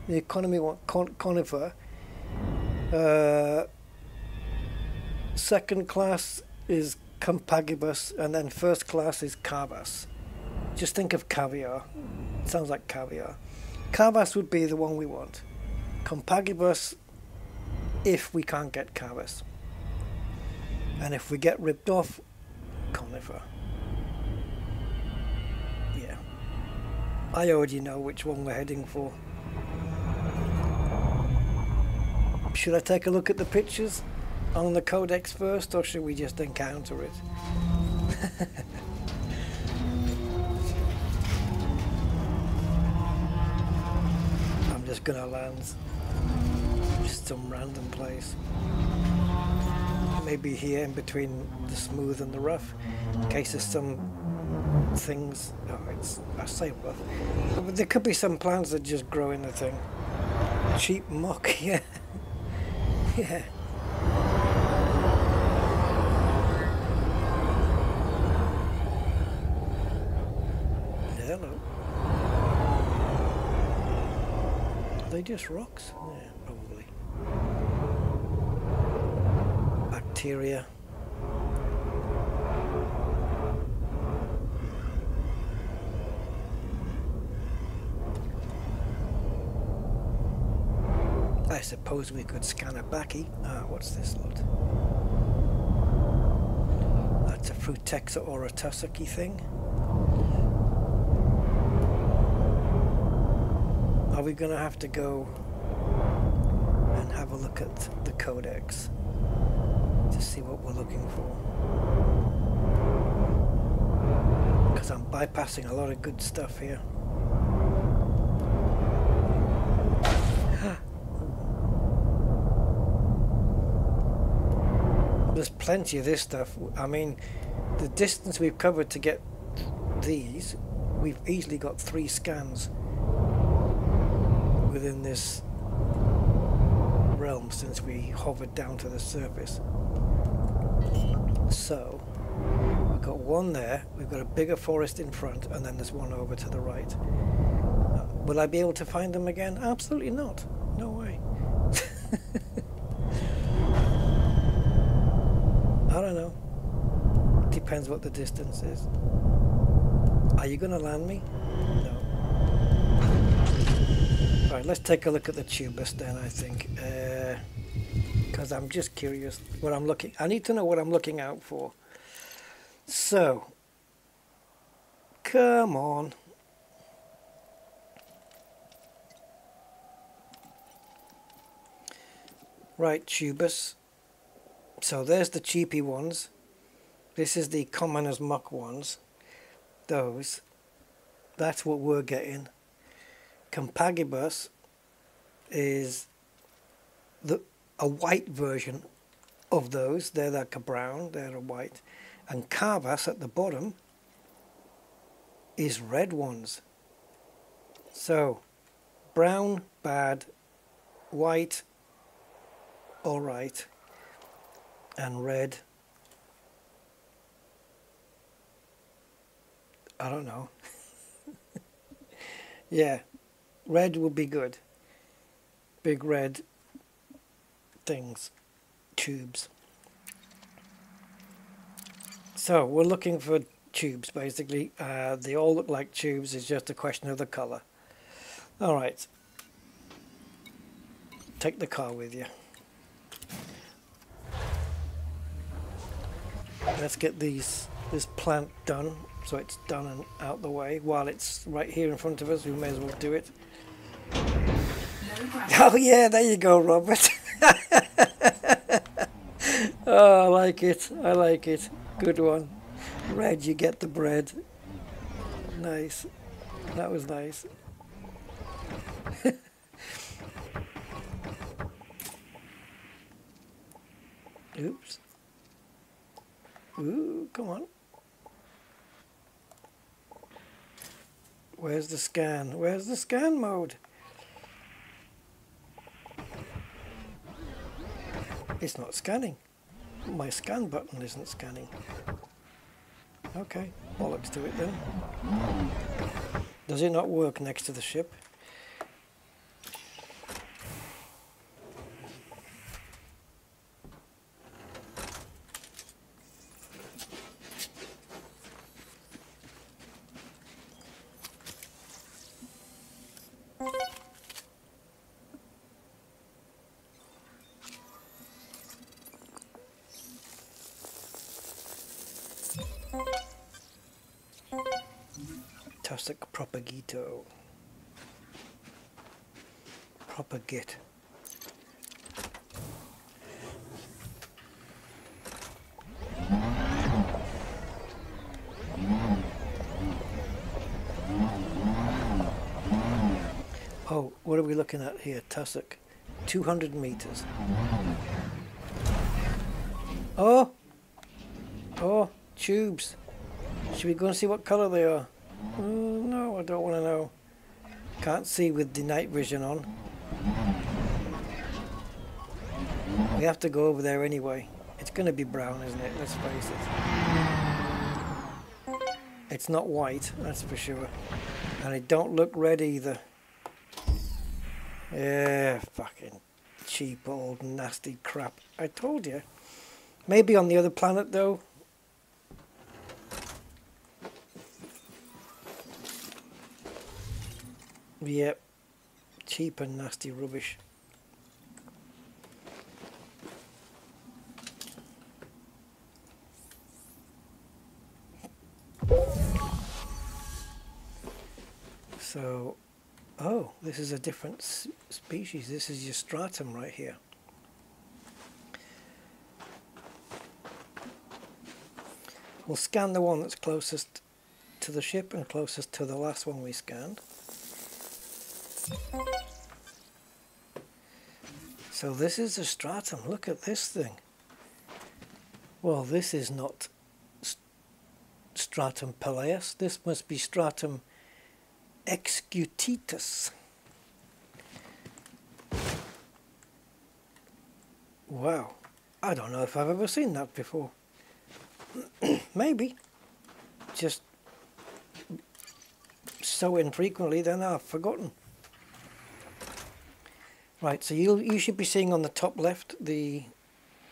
The economy one, conifer. Second class is compagibus, and then first class is cavas. Just think of caviar. It sounds like caviar. Cavas would be the one we want. Compagibus, if we can't get cavas. And if we get ripped off, conifer. Yeah. I already know which one we're heading for. Should I take a look at the pictures on the codex first, or should we just encounter it? I'm just gonna land just some random place. Maybe here in between the smooth and the rough, in case there's some things. Oh, I say rough, but there could be some plants that just grow in the thing. Cheap muck, yeah. Yeah. Hello. Are they just rocks? Yeah, probably. Bacteria. I suppose we could scan a backy. Ah, what's this lot? That's a Frutexa or a Tussocky thing. Are we going to have to go and have a look at the codex? looking for. Because I'm bypassing a lot of good stuff here. There's plenty of this stuff. I mean, the distance we've covered to get these, we've easily got 3 scans within this realm since we hovered down to the surface. So we've got one there, we've got a bigger forest in front, and then there's one over to the right. Will I be able to find them again? Absolutely not. No way. I don't know. Depends what the distance is. Are you going to land me? No. Right, let's take a look at the tubus then, I think. Because I'm just curious what I'm looking... I need to know what I'm looking out for. So. Come on. Right, tubus. So there's the cheapy ones. This is the common as muck ones. Those. That's what we're getting. Compagibus is a white version of those. They're like a brown, they're a white. And Carvas at the bottom is red ones. So brown, bad, white, alright, and red, I don't know. Yeah, red would be good. Big red things, tubes. So we're looking for tubes basically. They all look like tubes, it's just a question of the colour. Alright, take the car with you. Let's get this plant done, so it's done and out the way. While it's right here in front of us, we may as well do it. Oh yeah, there you go, Robert. Oh, I like it. I like it. Good one. Red, you get the bread. Nice. That was nice. Oops. Ooh, come on. Where's the scan? Where's the scan mode? It's not scanning. My scan button isn't scanning. Okay, bollocks to it then. Does it not work next to the ship? Tussock propagito. Propagate. Oh, what are we looking at here? Tussock. 200 meters. Oh! Oh, tubes. Should we go and see what color they are? No, I don't want to know. Can't see with the night vision on. We have to go over there anyway. It's going to be brown, isn't it? Let's face it. It's not white, that's for sure. And it don't look red either. Yeah, fucking cheap old nasty crap. I told you. Maybe on the other planet though. Yep, cheap and nasty rubbish. So, oh, this is a different species. This is your stratum right here. We'll scan the one that's closest to the ship and closest to the last one we scanned. So this is a stratum. Look at this thing. Well, this is not stratum Peleus. This must be stratum excutitus. Wow. I don't know if I've ever seen that before. Maybe. Just so infrequently then I've forgotten. Right, so you should be seeing on the top left the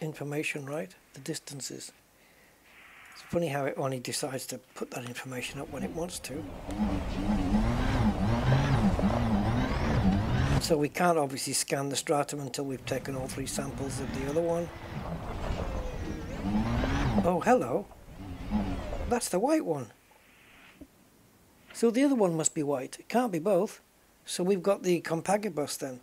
information, right? The distances. It's funny how it only decides to put that information up when it wants to. So we can't obviously scan the stratum until we've taken all 3 samples of the other one. Oh, hello. That's the white one. So the other one must be white. It can't be both. So we've got the Compagibus then.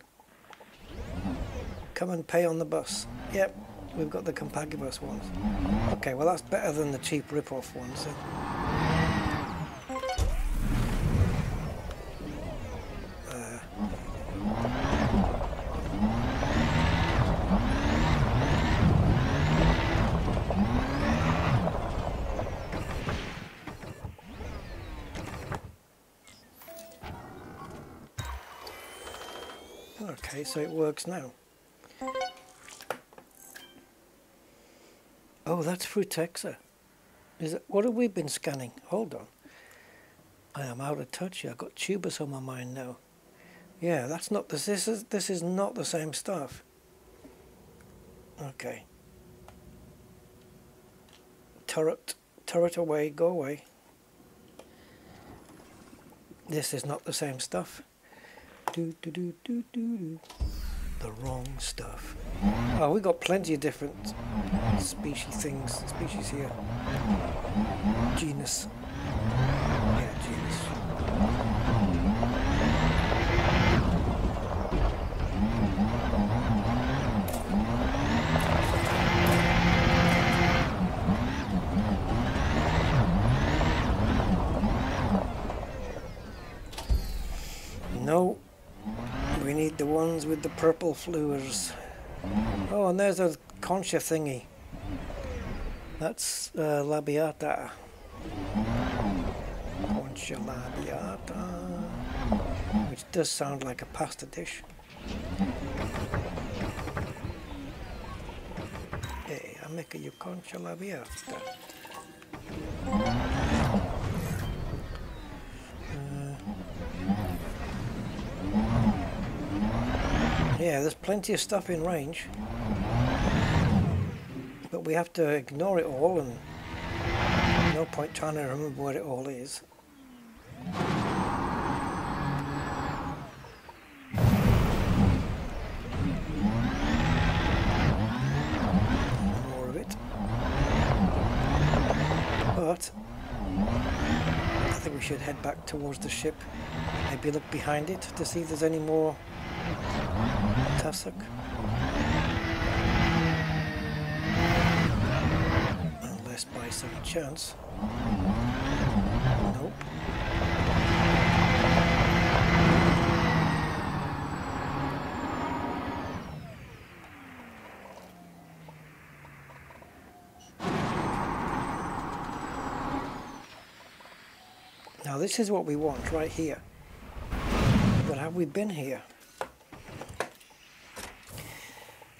Come and pay on the bus. Yep, we've got the Compagibus ones. Okay, well that's better than the cheap rip-off ones. So. Okay, so it works now. Oh, that's Frutexa. Is it? What have we been scanning? Hold on. I am out of touch here. I've got Tubus on my mind now. Yeah, that's not this is not the same stuff. Okay. Turret away, go away. This is not the same stuff. The wrong stuff. Oh, we got plenty of different species here. Genus. Yeah, genus. No. We need the ones with the purple fluors. Oh, and there's a concha thingy. That's labiata. Concha labiata. Which does sound like a pasta dish. Hey, I'm making you concha labiata. Yeah, there's plenty of stuff in range, but we have to ignore it all, and no point trying to remember what it all is. More of it. But I think we should head back towards the ship, maybe look behind it to see if there's any more tussock. Unless by some chance. Nope. Now this is what we want right here. But have we been here?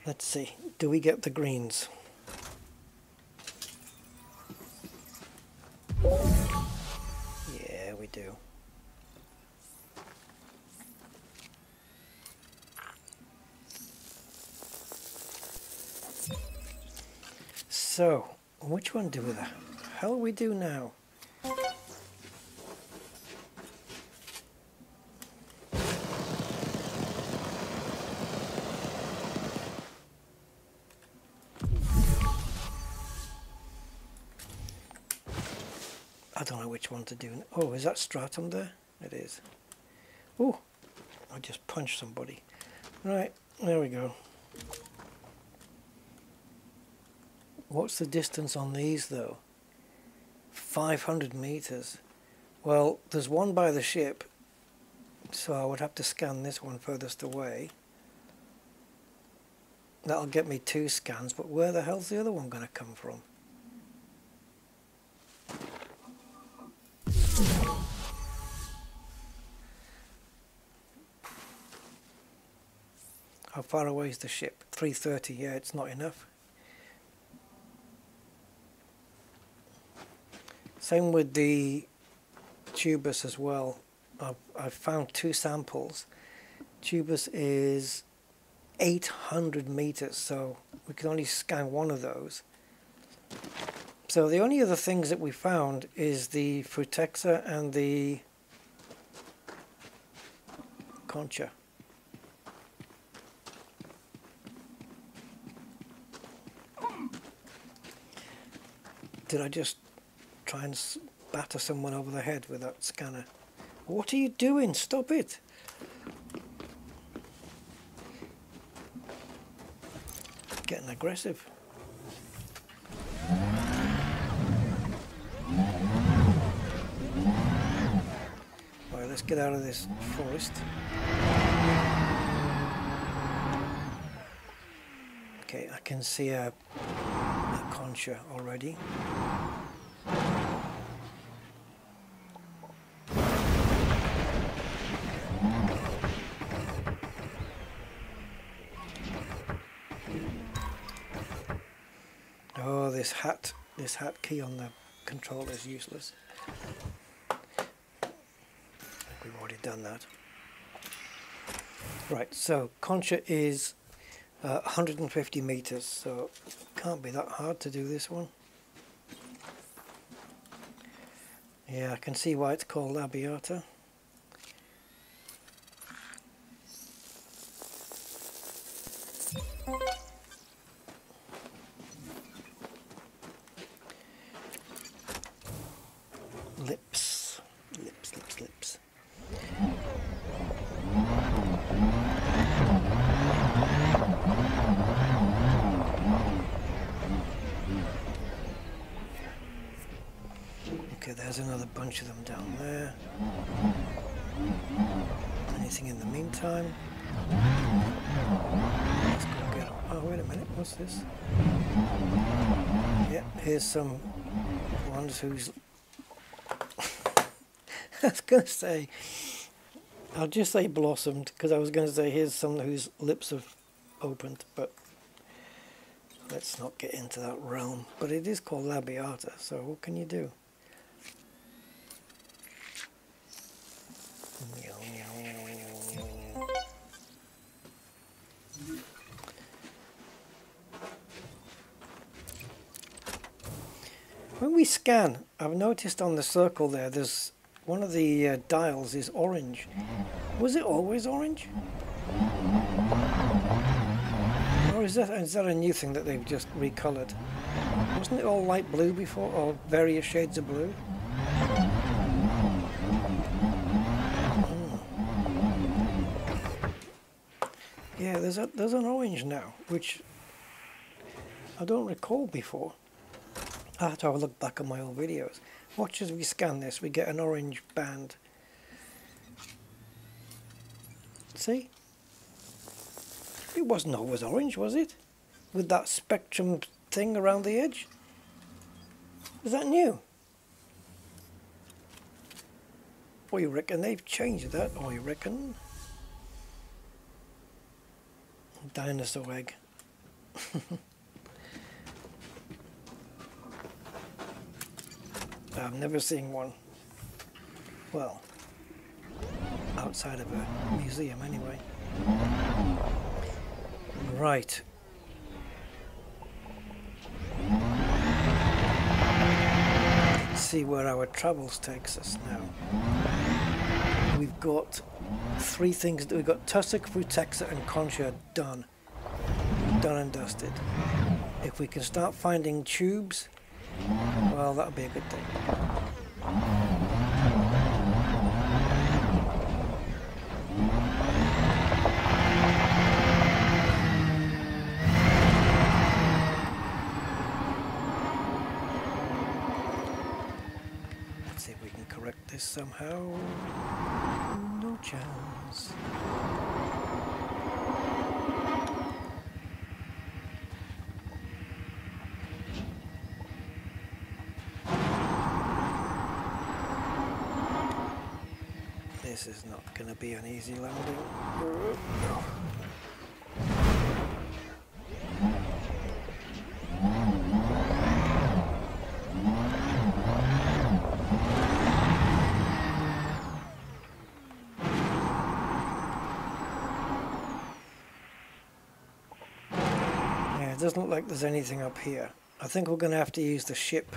Let's see, do we get the greens? Yeah, we do. So, which one do we the hell we do now? I don't know which one to do. Oh, is that stratum there? It is. Oh, I just punched somebody. Right, there we go. What's the distance on these though? 500 meters. Well, there's one by the ship, so I would have to scan this one furthest away. That'll get me 2 scans, but where the hell's the other one going to come from? How far away is the ship? 330, yeah, it's not enough. Same with the Tubus as well. I've found 2 samples. Tubus is 800 meters, so we can only scan one of those. So the only other things that we found is the Frutexa and the Concha. Did I just try and batter someone over the head with that scanner? What are you doing? Stop it! Getting aggressive. Right, let's get out of this forest. Okay, I can see a Concha already. Oh, this hat key on the controller is useless. We've already done that. Right, so Concha is 150 meters, so can't be that hard to do this one. Yeah, I can see why it's called Labiata. Lips. Okay, there's another bunch of them down there. Anything in the meantime? Let's go get them. Oh, wait a minute, what's this? Yeah, here's some ones who's... I was going to say, I'll just say blossomed, because I was going to say here's some whose lips have opened, but let's not get into that realm. But it is called Labiata, so what can you do? When we scan, I've noticed on the circle there's one of the dials is orange. Was it always orange? Or is that a new thing that they've just recolored? Wasn't it all light blue before, or various shades of blue? Yeah, there's an orange now, which I don't recall before. I have to have a look back on my old videos. Watch as we scan this, we get an orange band. See? It wasn't always orange, was it? With that spectrum thing around the edge? Is that new? Or you reckon they've changed that? Or you reckon? Dinosaur egg. I've never seen one. Well, outside of a museum anyway. Right. Let's see where our travels takes us now. We've got 3 things. We've got Tussock, Frutexa and Concha done. Done and dusted. If we can start finding tubes, well, that'll be a good thing. this somehow. No chance. This is not going to be an easy landing. Yeah, it doesn't look like there's anything up here. I think we're going to have to use the ship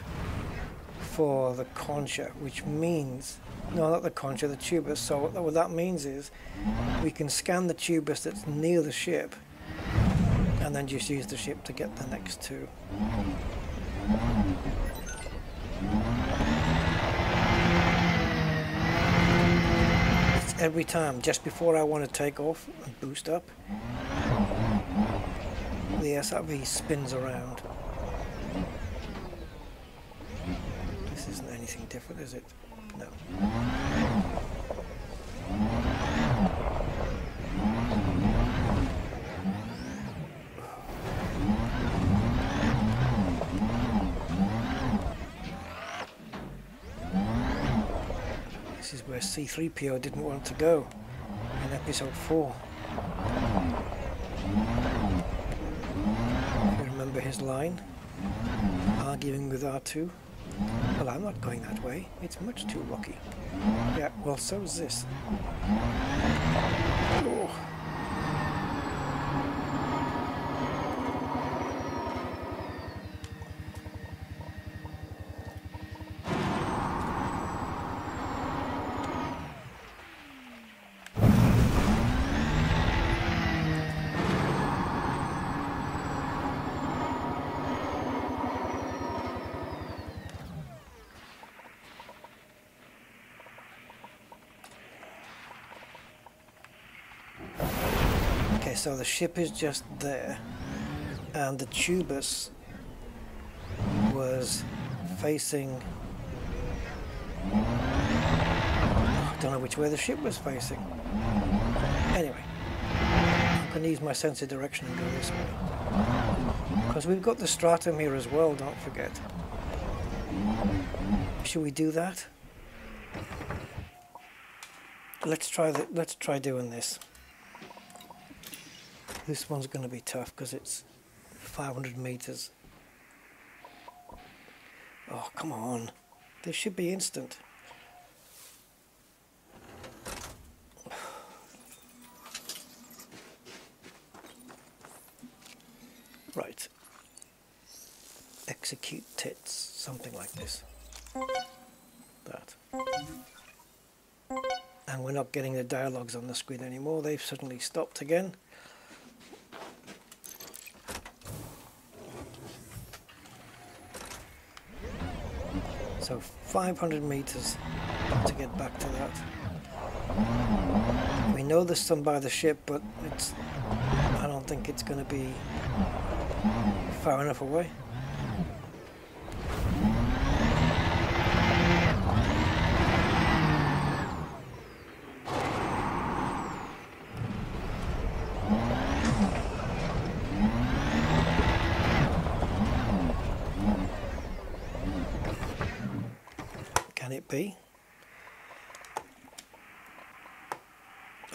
for the concha, which means, no, not the concha, the tubus. So what that means is we can scan the tubus that's near the ship and then just use the ship to get the next two. It's every time, just before I want to take off and boost up, the SRV spins around. This isn't anything different, is it? No. This is where C3PO didn't want to go in episode 4. If you remember his line, arguing with R2. Well, I'm not going that way. It's much too rocky. Yeah, well, so is this. Oh. So the ship is just there, and the tubus was facing, I don't know which way the ship was facing. Anyway, I can use my sense of direction and go this way, because we've got the stratum here as well, don't forget. Should we do that? Let's try doing this. This one's going to be tough because it's 500 meters. Oh, come on. This should be instant. Right. Execute tits. Something like this. That. And we're not getting the dialogues on the screen anymore. They've suddenly stopped again. So 500 meters to get back to that. We know there's some by the ship, but I don't think it's going to be far enough away. Be?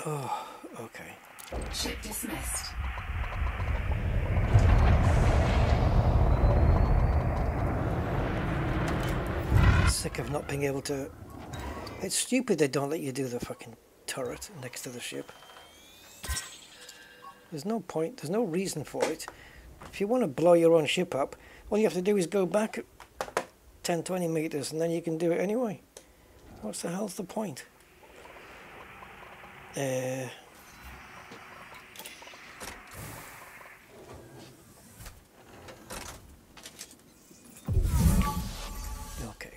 Oh, okay. Ship dismissed. Sick of not being able to. It's stupid they don't let you do the fucking turret next to the ship. There's no point, there's no reason for it. If you want to blow your own ship up, all you have to do is go back 10-20 meters and then you can do it anyway. What's the hell's the point? Okay,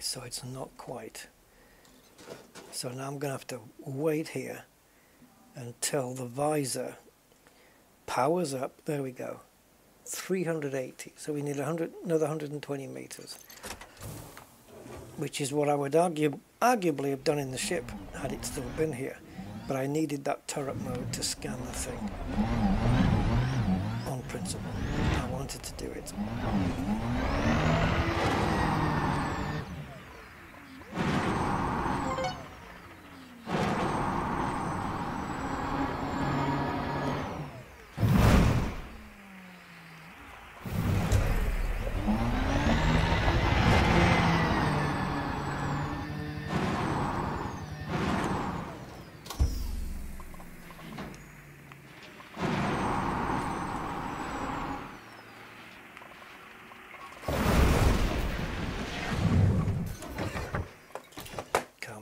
so it's not quite. So now I'm going to have to wait here until the visor powers up. There we go. 380. So we need another 120 meters. which is what I would arguably have done in the ship had it still been here. But I needed that turret mode to scan the thing on principle. I wanted to do it.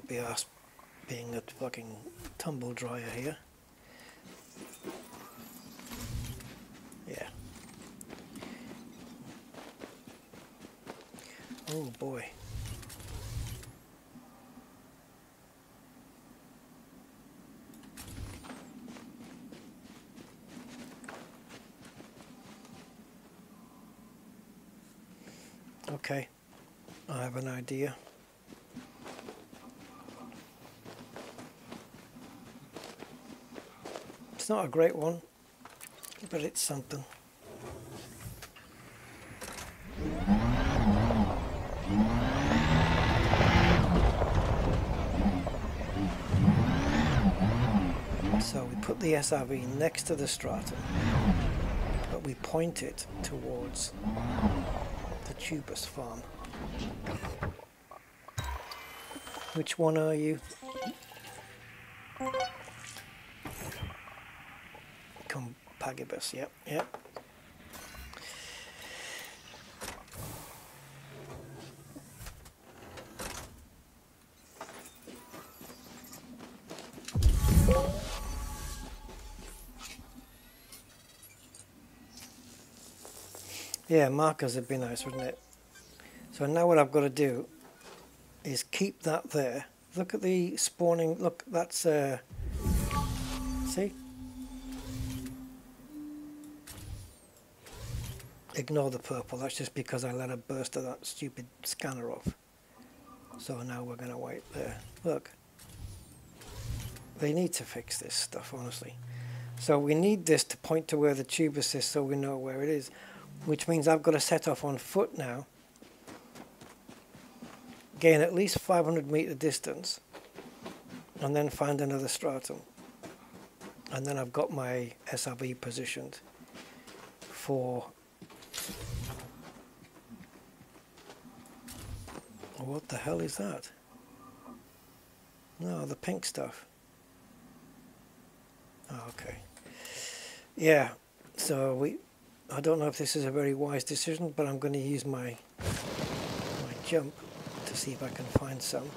Be asked being a fucking tumble dryer here. Yeah. Oh boy. Okay, I have an idea. It's not a great one, but it's something. So we put the SRV next to the stratum, but we point it towards the tubus farm. Which one are you? Compagibus, yep, yep. Yeah, markers would be nice, wouldn't it? So now what I've got to do is keep that there. Look at the spawning, look, that's, see? Ignore the purple, that's just because I let a burst of that stupid scanner off. So now we're going to wait there. Look. They need to fix this stuff, honestly. So we need this to point to where the tubus is so we know where it is. Which means I've got to set off on foot now. Gain at least 500 meter distance. And then find another stratum. And then I've got my SRV positioned for... What the hell is that? No, the pink stuff. Oh, okay. Yeah, so I don't know if this is a very wise decision, but I'm going to use my jump to see if I can find some.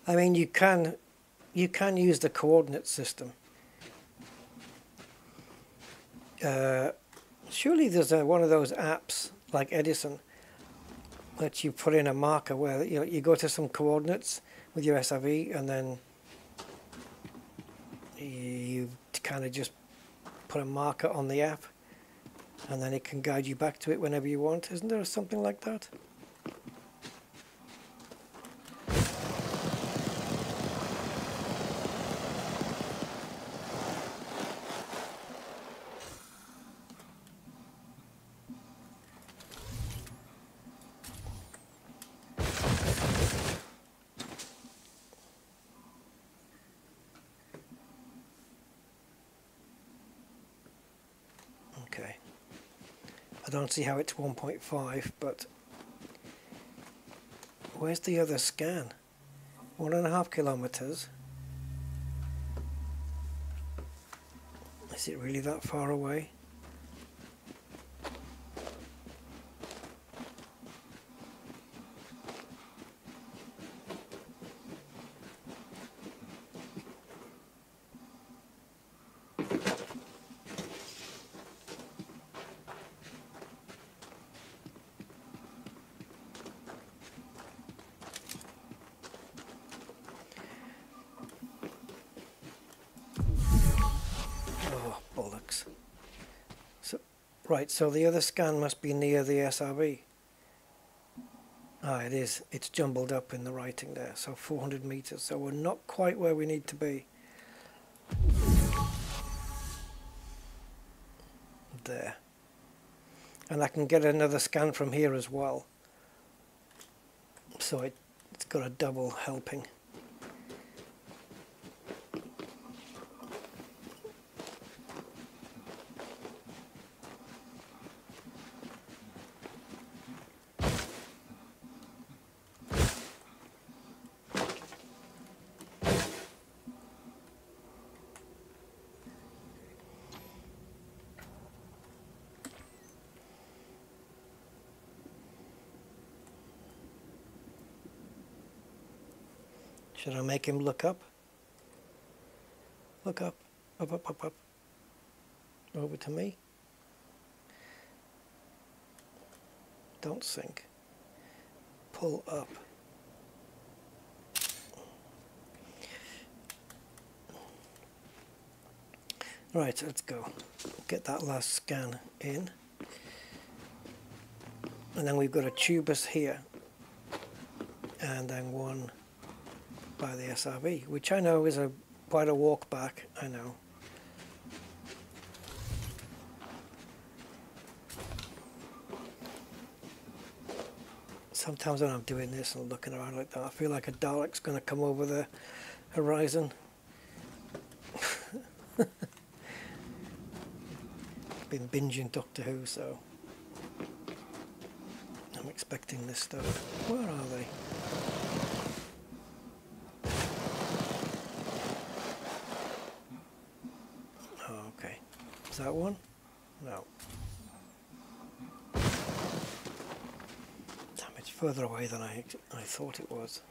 I mean, you can use the coordinate system. Surely there's one of those apps like Edison that you put in a marker where you go to some coordinates with your SRV and then you kind of just put a marker on the app and then it can guide you back to it whenever you want. Isn't there something like that? Okay. I don't see how it's 1.5, but where's the other scan? 1.5 kilometers. Is it really that far away? Right, so the other scan must be near the SRV. Ah, it is. It's jumbled up in the writing there. So 400 meters. So we're not quite where we need to be. There. And I can get another scan from here as well. So it's got a double helping. Should I make him look up? Look up. Up, up, up, up. Over to me. Don't sink. Pull up. Right, let's go. Get that last scan in. And then we've got a tubus here. And then one by the SRV, which I know is quite a walk back, I know. Sometimes when I'm doing this and looking around like that, I feel like a Dalek's going to come over the horizon. Been binging Doctor Who, so I'm expecting this stuff. Where are they? Oh, okay. Is that one? No. Damn, it's further away than I thought it was.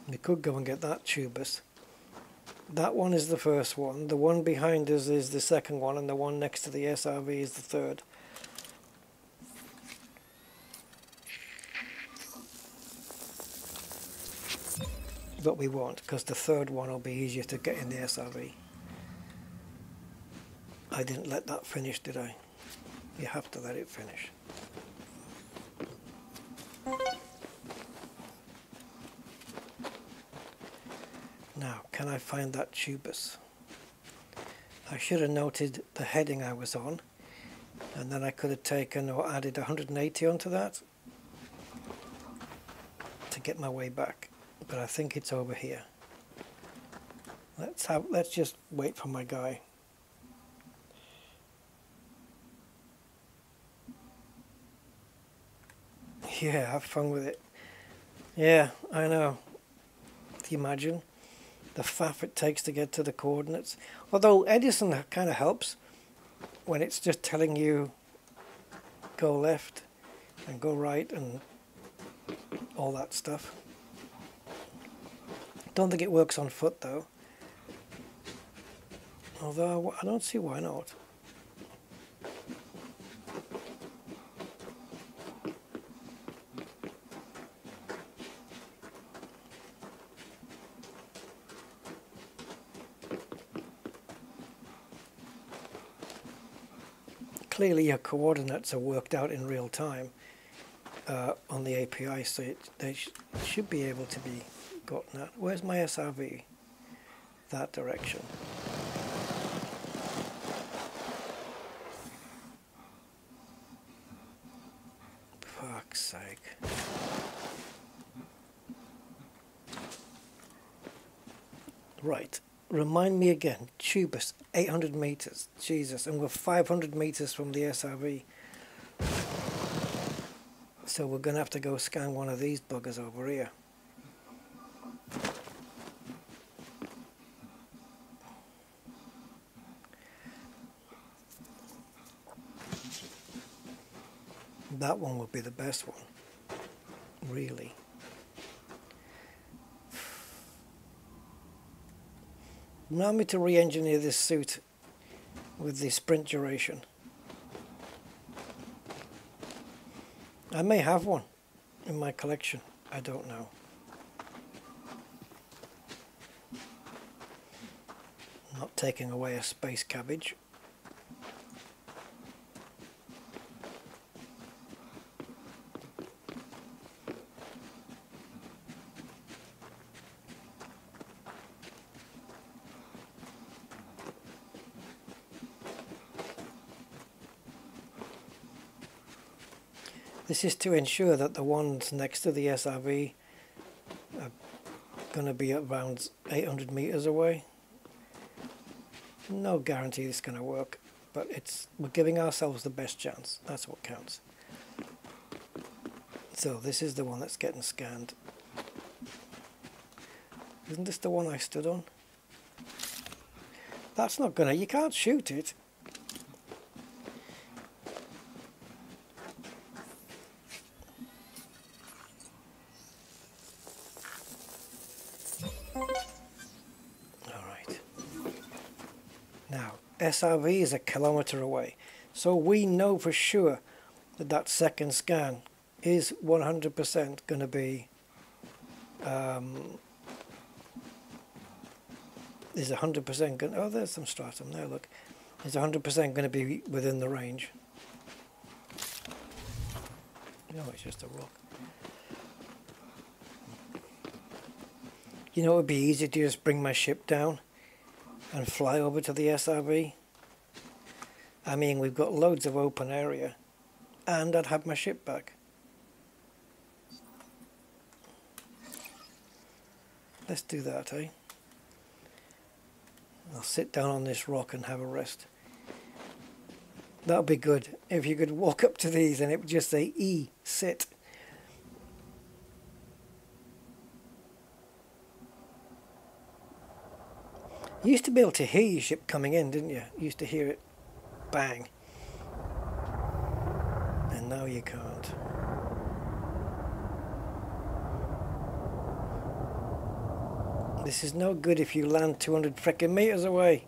We could go and get that tubus. That one is the first one. The one behind us is the second one, and the one next to the SRV is the third. But we won't, because the third one will be easier to get in the SRV. I didn't let that finish, did I? You have to let it finish. Now, can I find that tubus? I should have noted the heading I was on, and then I could have taken or added 180 onto that to get my way back. But I think it's over here. Let's just wait for my guy. Yeah, have fun with it. Yeah, I know. Can you imagine the faff it takes to get to the coordinates? Although Edison kind of helps when it's just telling you go left and go right and all that stuff. Don't think it works on foot though. Although I don't see why not. Clearly your coordinates are worked out in real time on the API, so they should be able to be gotten at. Where's my SRV? That direction. Fuck's sake. Right. Remind me again, tubus, 800 meters, Jesus, and we're 500 meters from the SRV. So we're going to have to go scan one of these buggers over here. That one would be the best one, really. Allow me to re-engineer this suit with the sprint duration. I may have one in my collection, I don't know. Not taking away a space cabbage. This is to ensure that the ones next to the SRV are going to be around 800 meters away. No guarantee it's going to work, but we're giving ourselves the best chance. That's what counts. So this is the one that's getting scanned. Isn't this the one I stood on? That's not gonna, you can't shoot it. Alright. Now, SRV is a kilometer away. So we know for sure that that second scan is 100% going to be is 100% going. Oh, there's some stratum there. Look, is 100% going to be within the range. No, it's just a rock. You know, it would be easy to just bring my ship down and fly over to the SRV. I mean, we've got loads of open area, and I'd have my ship back. Let's do that, eh? I'll sit down on this rock and have a rest. That would be good if you could walk up to these and it would just say E, sit. You used to be able to hear your ship coming in, didn't you? You used to hear it bang. And now you can't. This is no good if you land 200 frickin' meters away.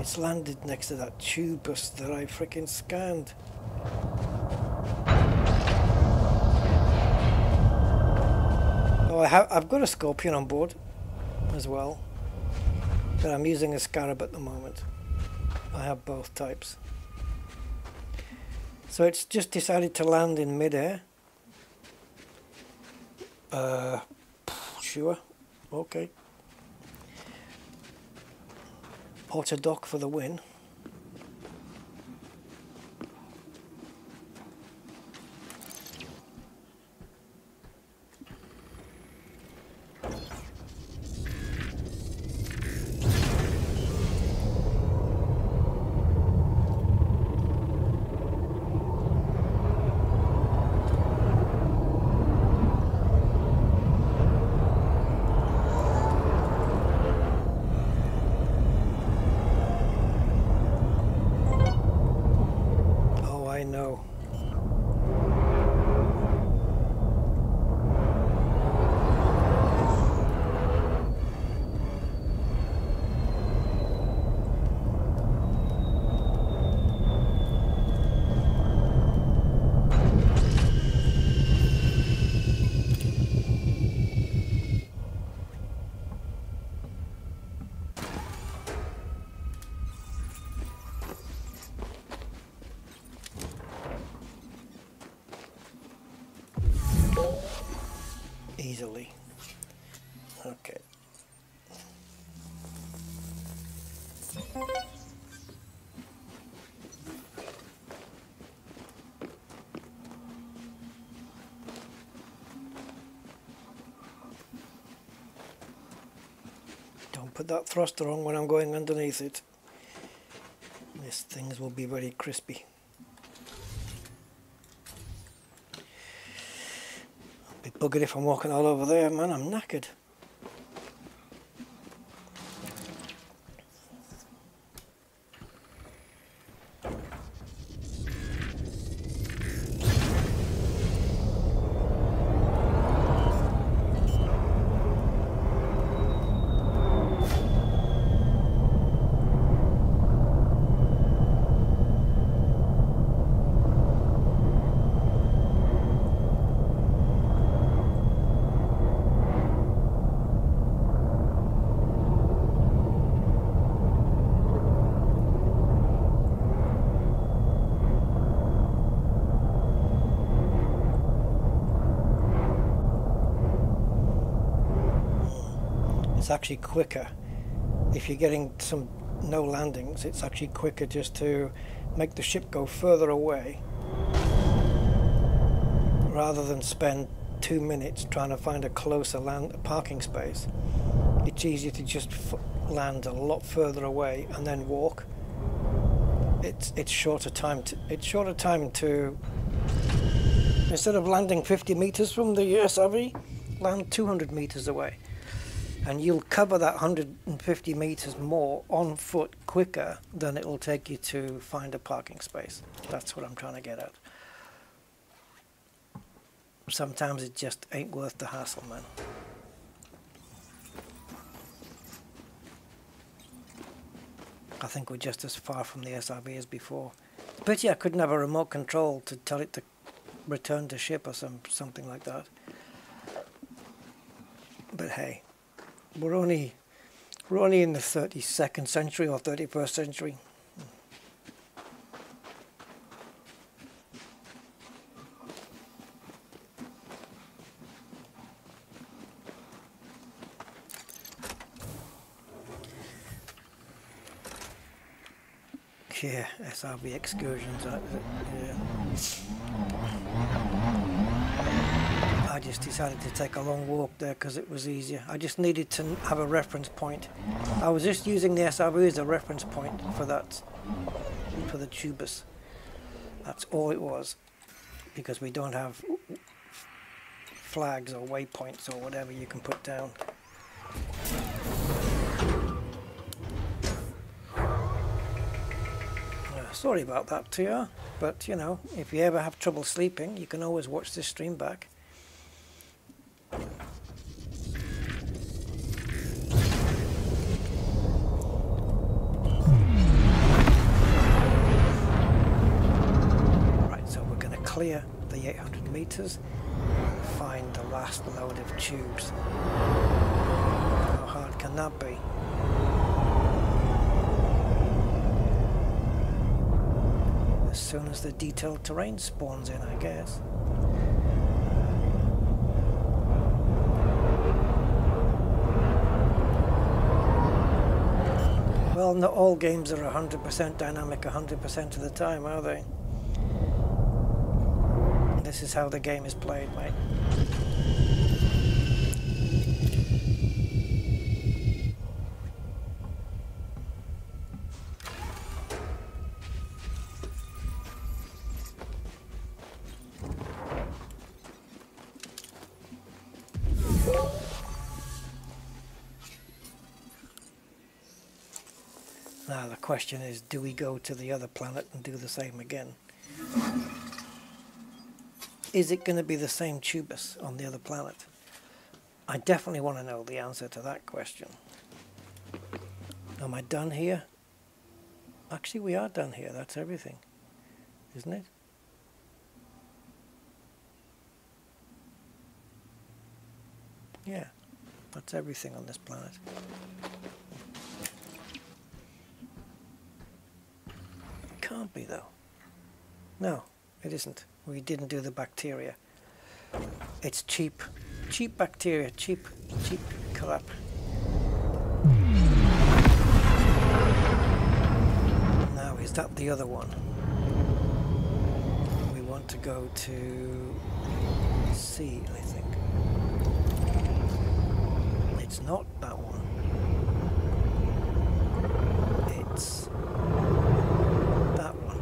It's landed next to that tubus that I frickin' scanned. Oh, I've got a Scorpion on board as well, but I'm using a Scarab at the moment. I have both types. So it's just decided to land in mid-air. Sure, okay. Auto dock for the win. Easily. Okay. Don't put that thruster on when I'm going underneath it. These things will be very crispy. Buggered if I'm walking all over there, man, I'm knackered. it's actually quicker. If you're getting some no landings, it's actually quicker just to make the ship go further away rather than spend 2 minutes trying to find a closer parking space. It's easier to just land a lot further away and then walk. It's shorter time to instead of landing 50 meters from the SRV, land 200 meters away, and you'll cover that 150 meters more on foot quicker than it will take you to find a parking space. That's what I'm trying to get at. Sometimes it just ain't worth the hassle, man. I think we're just as far from the SRV as before. Pity I couldn't have a remote control to tell it to return to ship or something like that. But hey, we're only in the 32nd century or 31st century. Yeah, SRV excursions, yeah. I just decided to take a long walk there because it was easier. I just needed to have a reference point. I was just using the SRV as a reference point for that, for the tubus. That's all it was, because we don't have flags or waypoints or whatever you can put down. Sorry about that, TR, but you know, if you ever have trouble sleeping, you can always watch this stream back. Right, so we're going to clear the 800 meters and find the last load of tubes. How hard can that be? As soon as the detailed terrain spawns in, I guess. Well, not all games are 100% dynamic 100% of the time, are they? This is how the game is played, mate. Now the question is, do we go to the other planet and do the same again? Is it going to be the same tubus on the other planet? I definitely want to know the answer to that question. Am I done here? Actually, we are done here. That's everything, isn't it? Yeah, that's everything on this planet. Can't be though. No, it isn't. We didn't do the bacteria. It's cheap bacteria, cheap crap. Now, is that the other one? We want to go to C, I think. It's not that one. It's that one.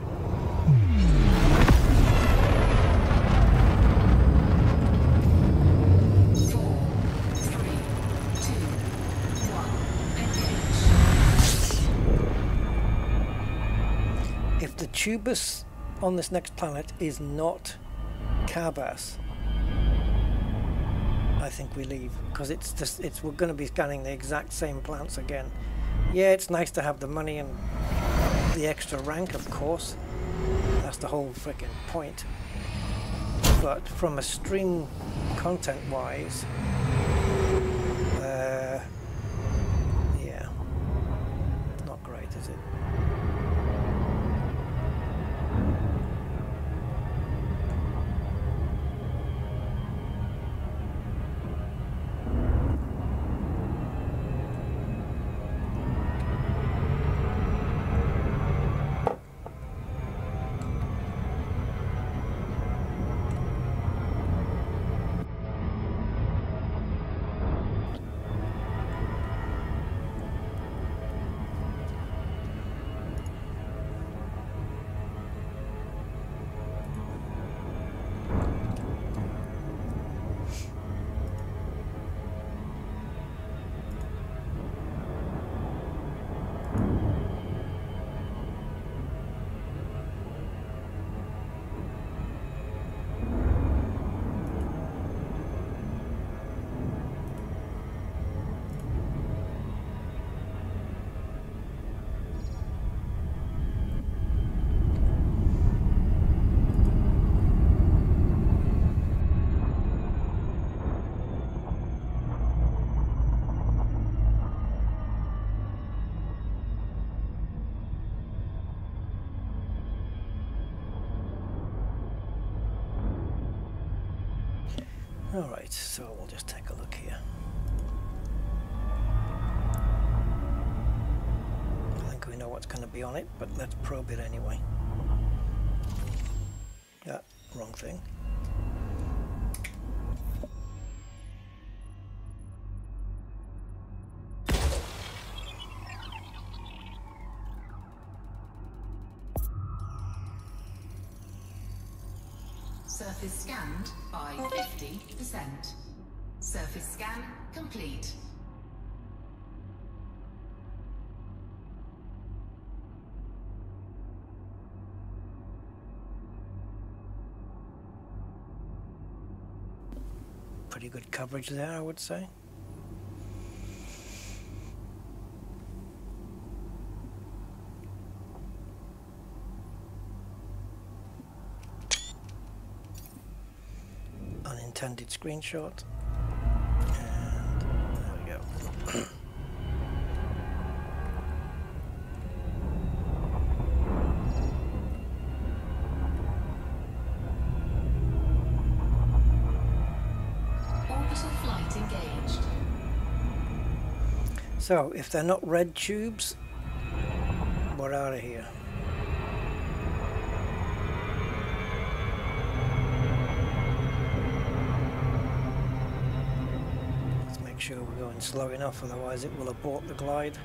If the tubus on this next planet is not Cabas, I think we leave, because we're going to be scanning the exact same plants again. Yeah, it's nice to have the money and the extra rank, of course. That's the whole freaking point. But from a stream content wise, yeah, not great, is it? Alright, so we'll just take a look here. I think we know what's going to be on it, but let's probe it anyway. Yeah, wrong thing. Surface scanned by 50%. Surface scan complete. Pretty good coverage there, I would say. Unintended screenshot. And there we go. Orbital flight engaged. So, if they're not red tubes, we're out of here. Let's make sure we're going slow enough, otherwise it will abort the glide.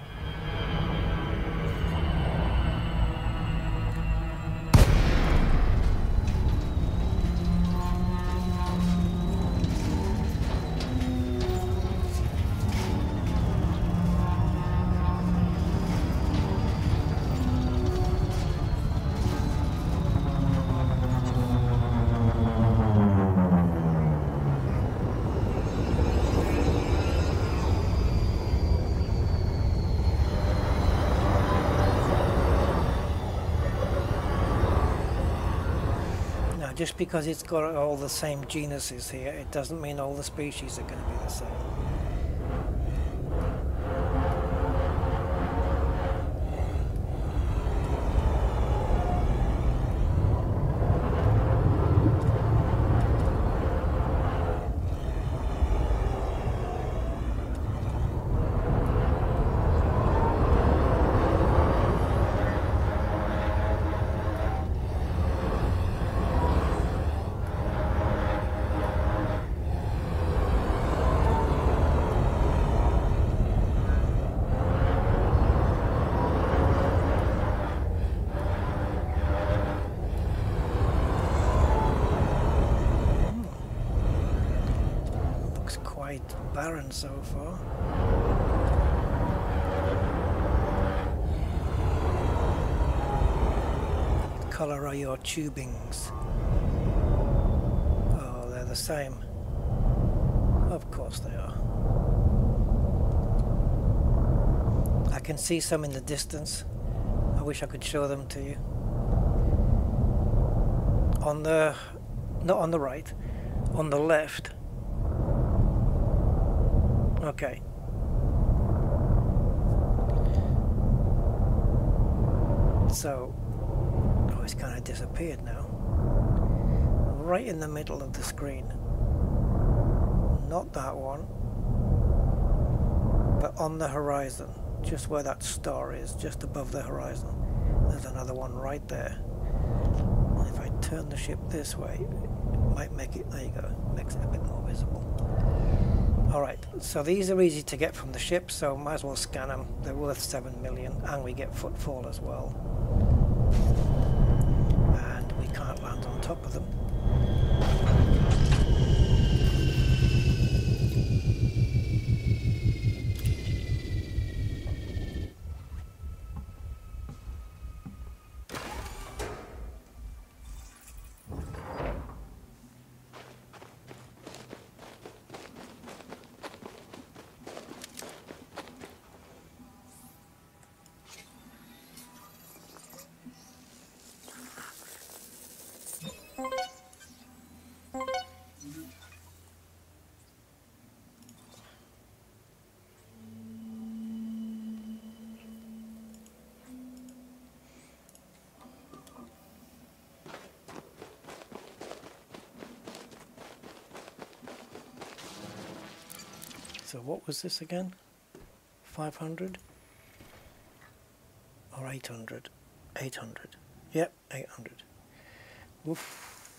Just because it's got all the same genuses here, it doesn't mean all the species are going to be the same. Barren so far. What colour are your tubings? Oh, they're the same. Of course they are. I can see some in the distance. I wish I could show them to you. On the, not on the right, on the left. Okay. So, oh, it's kind of disappeared now. Right in the middle of the screen. Not that one, but on the horizon, just where that star is, just above the horizon. There's another one right there. And if I turn the ship this way, it might make it, there you go, makes it a bit more visible. Alright, so these are easy to get from the ship, so might as well scan them. They're worth 7 million, and we get footfall as well. And we can't land on top of them. So what was this again? 500 or 800? 800. Yep, 800. Oof.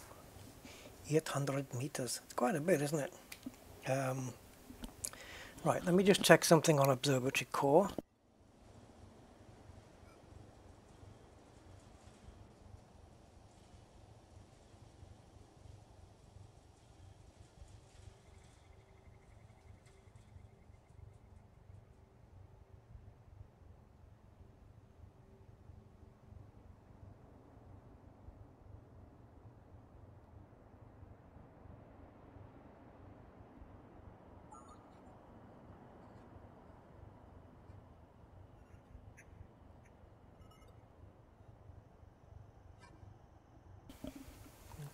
800 meters. It's quite a bit, isn't it? Right, let me just check something on Observatory Core.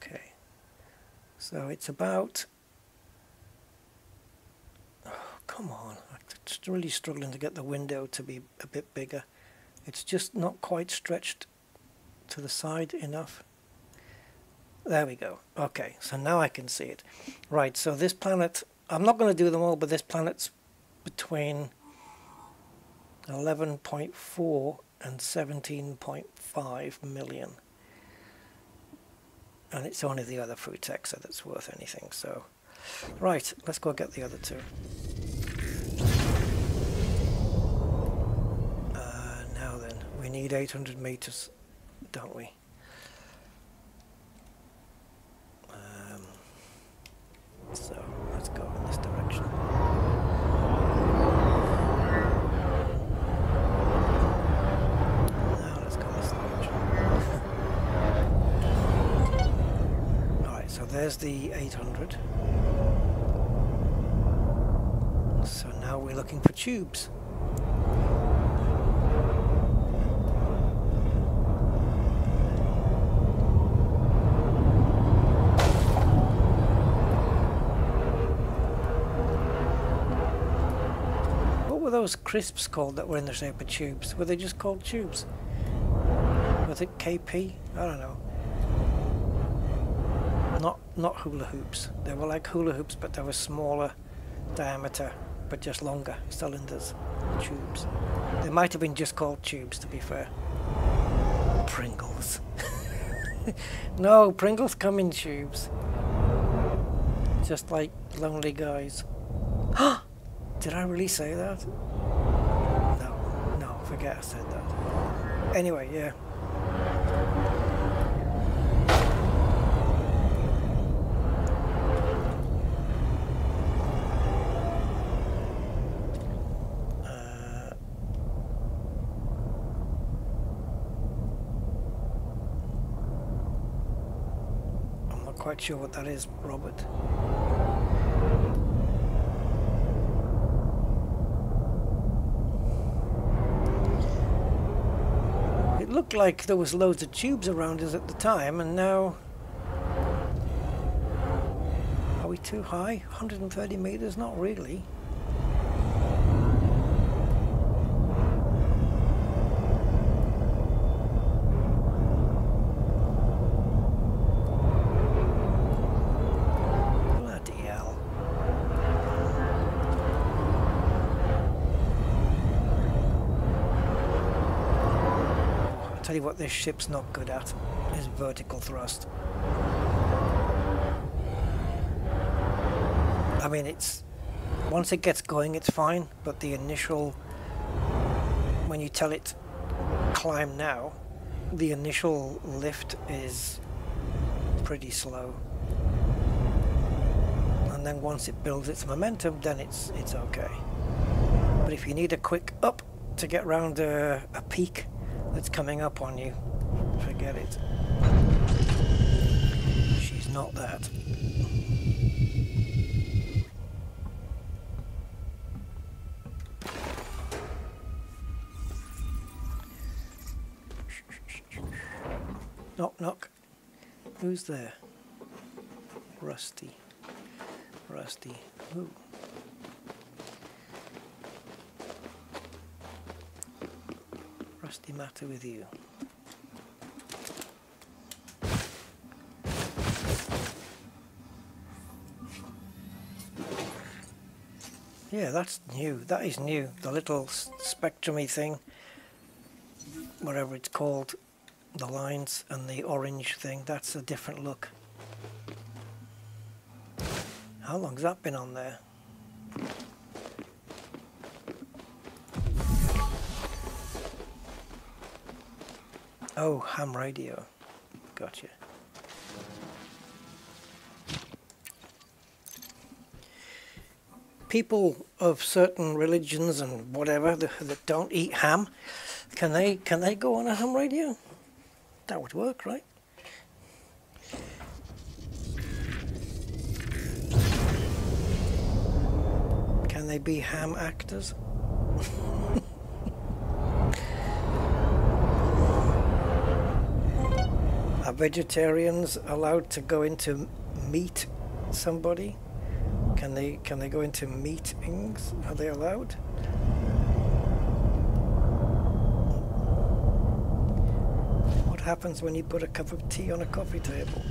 Okay, so it's about, oh, come on, I'm just really struggling to get the window to be a bit bigger. It's just not quite stretched to the side enough. There we go. Okay, so now I can see it. Right, so this planet, I'm not going to do them all, but this planet's between 11.4 and 17.5 million. And it's only the other fruit Frutexa that's worth anything, so... Right, let's go get the other two. Now then, we need 800 meters, don't we? So, let's go in this direction. Now let's go this direction. Alright, so there's the 800. So now we're looking for tubes. Those crisps called that were in the shape of tubes? Were they just called tubes? Was it KP? I don't know. Not hula hoops. They were like hula hoops, but they were smaller diameter, but just longer cylinders. Tubes. They might have been just called tubes, to be fair. Pringles. No, Pringles come in tubes. Just like Lonely Guys. Did I really say that? No, forget I said that. Anyway, yeah. I'm not quite sure what that is, Robert. It looked like there was loads of tubes around us at the time, and now... Are we too high? 130 meters? Not really. Bloody hell. Tell you what this ship's not good at is vertical thrust. I mean, it's once it gets going it's fine, but the initial, when you tell it climb now, the initial lift is pretty slow, and then once it builds its momentum, then it's okay. But if you need a quick up to get round a peak that's coming up on you, forget it. She's not that. Knock, knock. Who's there? Rusty. Rusty. Who? What's the matter with you? Yeah, that's new. That is new. The little spectrum-y thing, whatever it's called, the lines and the orange thing, that's a different look. How long's that been on there? Oh, ham radio. Gotcha. People of certain religions and whatever that don't eat ham, can they go on a ham radio? That would work, right? Can they be ham actors? Are vegetarians allowed to go into meat somebody? Can they go into meetings? Are they allowed? What happens when you put a cup of tea on a coffee table?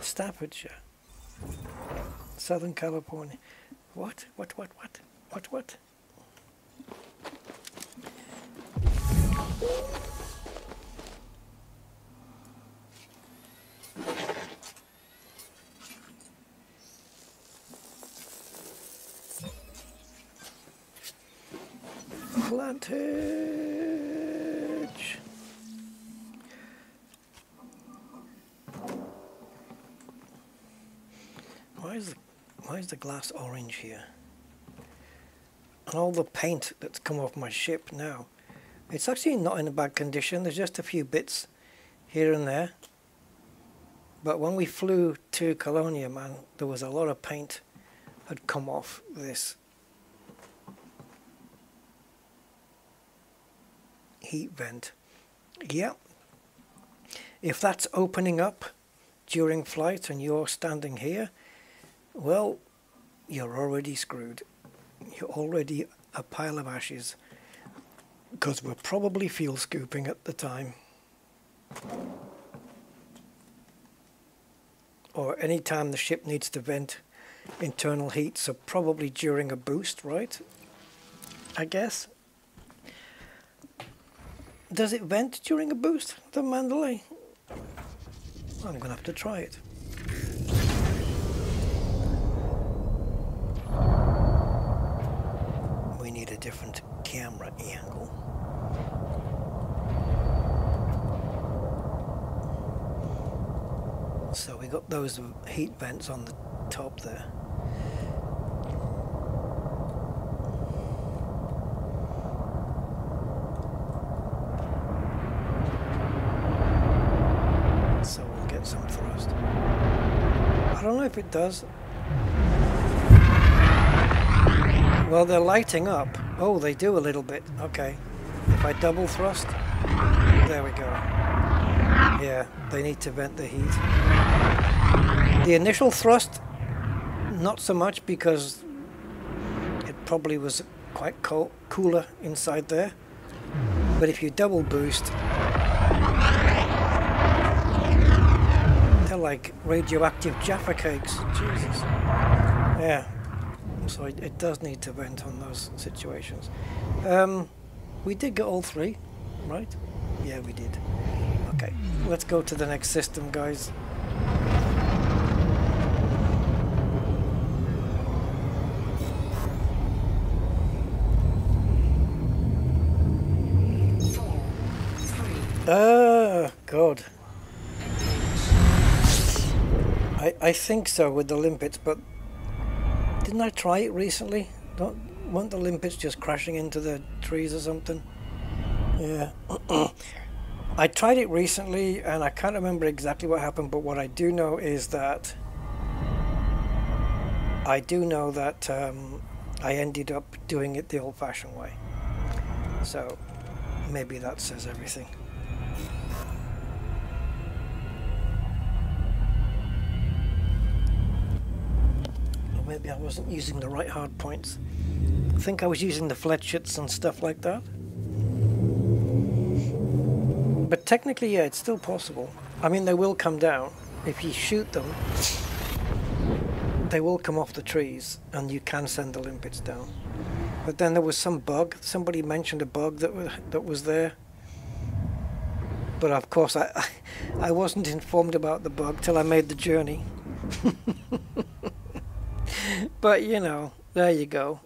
Staffordshire, Southern California. What? Plantage. Why is the glass orange here? And all the paint that's come off my ship now. It's actually not in a bad condition. There's just a few bits here and there. But when we flew to Colonia, man, there was a lot of paint had come off this heat vent. Yeah. If that's opening up during flight and you're standing here, well, you're already screwed. You're already a pile of ashes, because we're probably fuel scooping at the time. Or any time the ship needs to vent internal heat, so probably during a boost, right? I guess. Does it vent during a boost, the Mandalay? I'm gonna have to try it. We need a different camera angle. So we got those heat vents on the top there. So we'll get some thrust. I don't know if it does. Well, they're lighting up. Oh, they do a little bit. Okay. If I double thrust, there we go. Yeah, they need to vent the heat. The initial thrust, not so much, because it probably was quite cooler inside there. But if you double boost, they're like radioactive Jaffa cakes. Jesus. Yeah. So it does need to vent on those situations. We did get all three, right? Yeah, we did. Okay, let's go to the next system, guys. God. I think so with the limpets, but didn't I try it recently? Weren't the limpets just crashing into the trees or something? Yeah. I tried it recently and I can't remember exactly what happened, but what I do know is that I ended up doing it the old-fashioned way. So maybe that says everything. Maybe I wasn't using the right hard points. I think I was using the Fletchets and stuff like that. technically, yeah, it's still possible. I mean, they will come down. If you shoot them, they will come off the trees, and you can send the limpets down. But then there was some bug. Somebody mentioned a bug that was there. But of course, I wasn't informed about the bug till I made the journey. But, you know, there you go.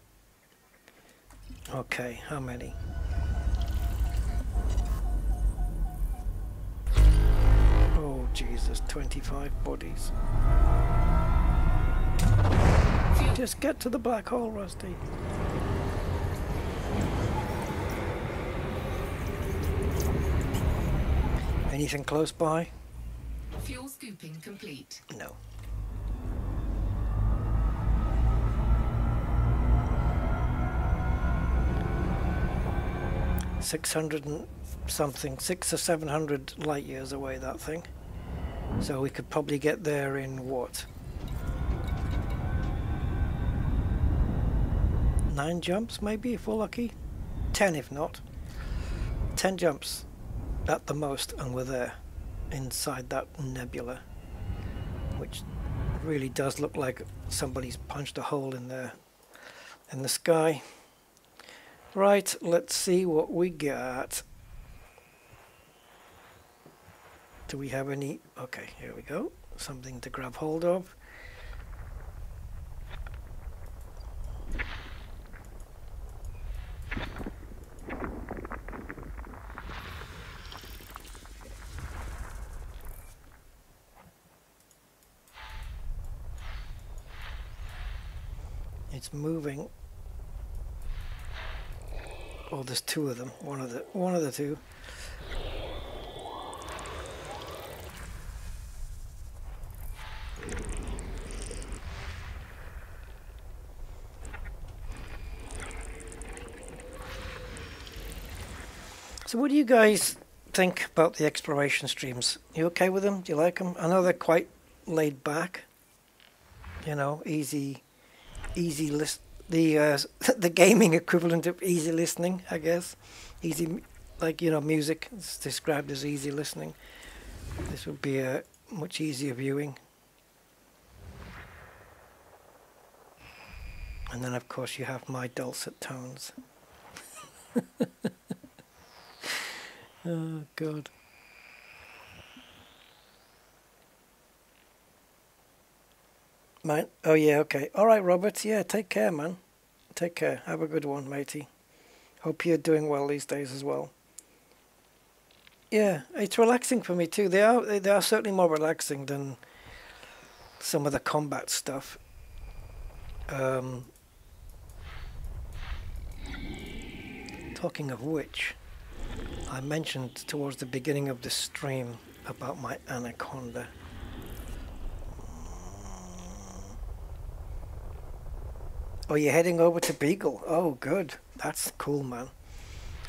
Okay, how many? Oh, Jesus, 25 bodies. Just get to the black hole, Rusty. Anything close by? Fuel scooping complete. No. $600 and something, 600 or 700 light years away, that thing. So we could probably get there in what? 9 jumps maybe, if we're lucky. 10 if not. 10 jumps at the most, and we're there inside that nebula, which really does look like somebody's punched a hole in there in the sky. Right, let's see what we got. Do we have any? Okay, here we go. Something to grab hold of. It's moving. Oh, there's 2 of them. One of the 2. So what do you guys think about the exploration streams? You okay with them? Do you like them? I know they're quite laid back. You know, easy list. The gaming equivalent of easy listening, I guess. Easy, like, you know, music. It's described as easy listening. This would be a much easier viewing. And then, of course, you have my dulcet tones. Oh, God. Mine? Oh, yeah, okay. All right, Robert. Yeah, take care, man. Take care. Have a good one, matey. Hope you're doing well these days as well. Yeah, it's relaxing for me too. They are certainly more relaxing than some of the combat stuff. Talking of which, I mentioned towards the beginning of the stream about my Anaconda. Oh, you're heading over to Beagle? Oh, good. That's cool, man.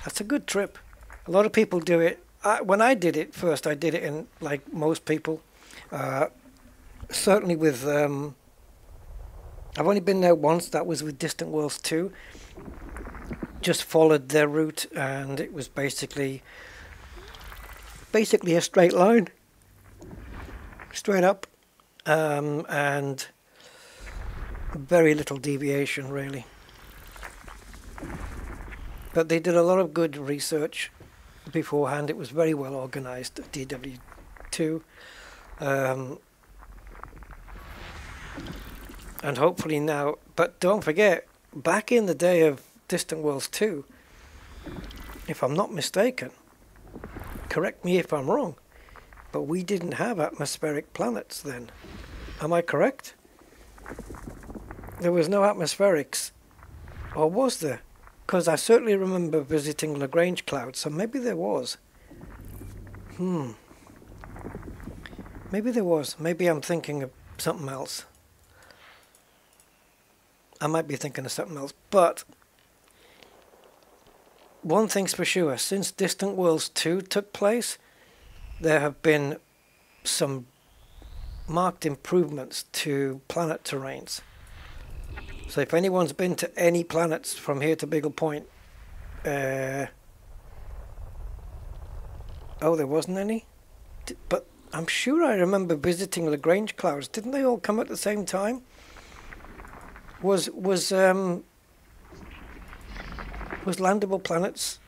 That's a good trip. A lot of people do it. When I did it first, I did it in, like most people. Certainly with... I've only been there once. That was with Distant Worlds 2. Just followed their route, and it was basically a straight line. Straight up. And... very little deviation, really. But they did a lot of good research beforehand. It was very well organized, DW2. And hopefully now... But don't forget, back in the day of Distant Worlds 2, if I'm not mistaken, correct me if I'm wrong, but we didn't have atmospheric planets then. Am I correct? There was no atmospherics, or was there? Because I certainly remember visiting Lagrange clouds, so maybe there was. Maybe there was. Maybe I'm thinking of something else. I might be thinking of something else, but one thing's for sure, since Distant Worlds 2 took place, there have been some marked improvements to planet terrains. So if anyone's been to any planets from here to Beagle Point, Oh, there wasn't any? But I'm sure I remember visiting Lagrange clouds. Didn't they all come at the same time? Was landable planets,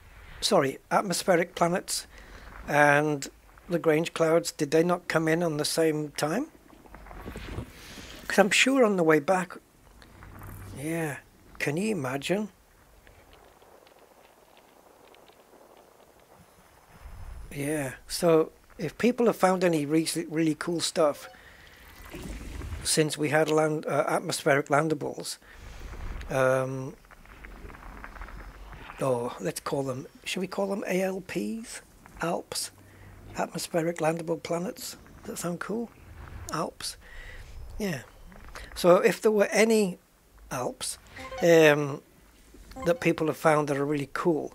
sorry, atmospheric planets and Lagrange clouds, did they not come in on the same time? Because I'm sure on the way back, yeah, can you imagine? Yeah, so if people have found any really cool stuff since we had atmospheric landables, or let's call them, should we call them ALPs? Alps? Atmospheric landable planets? Does that sound cool? Alps? Yeah. So if there were any Alps that people have found that are really cool,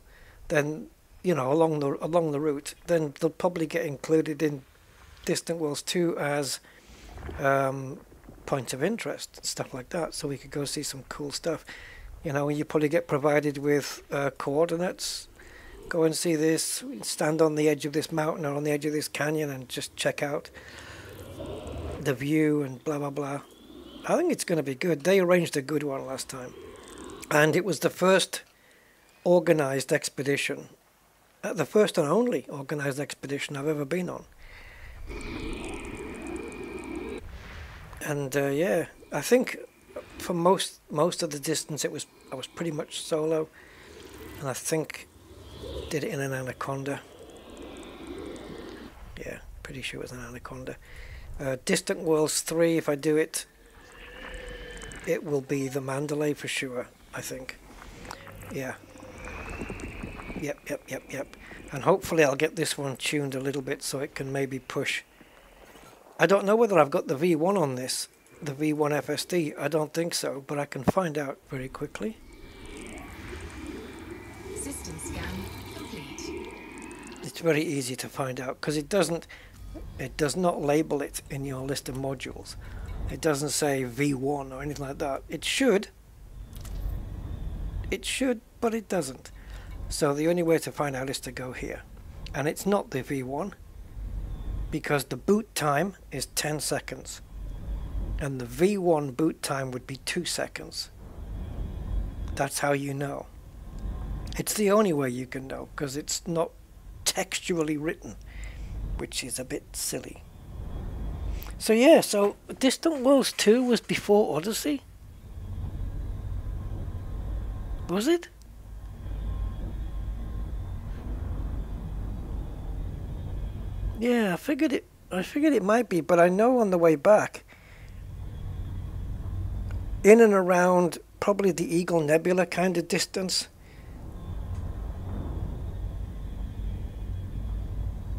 then, you know, along the route, then they'll probably get included in Distant Worlds 2 as points of interest, stuff like that, so we could go see some cool stuff. You know, you probably get provided with coordinates. Go and see this, stand on the edge of this mountain or on the edge of this canyon and just check out the view and blah blah blah. I think it's going to be good. They arranged a good one last time, and it was the first organized expedition, the first and only organized expedition I've ever been on. And yeah, I think for most of the distance I was pretty much solo, and I think did it in an Anaconda. Yeah, pretty sure it was an Anaconda. Distant Worlds 3, if I do it, it will be the Mandalay for sure, I think. Yeah. Yep. And hopefully I'll get this one tuned a little bit so it can maybe push. I don't know whether I've got the V1 on this, the V1 FSD. I don't think so, but I can find out very quickly. System scan complete. It's very easy to find out because it does not label it in your list of modules. It doesn't say V1 or anything like that. It should, but it doesn't. So the only way to find out is to go here. And it's not the V1 because the boot time is 10 seconds. And the V1 boot time would be 2 seconds. That's how you know. It's the only way you can know because it's not textually written, which is a bit silly. So yeah, so Distant Worlds 2 was before Odyssey? Was it? Yeah, I figured it might be, but I know on the way back, in and around probably the Eagle Nebula kind of distance.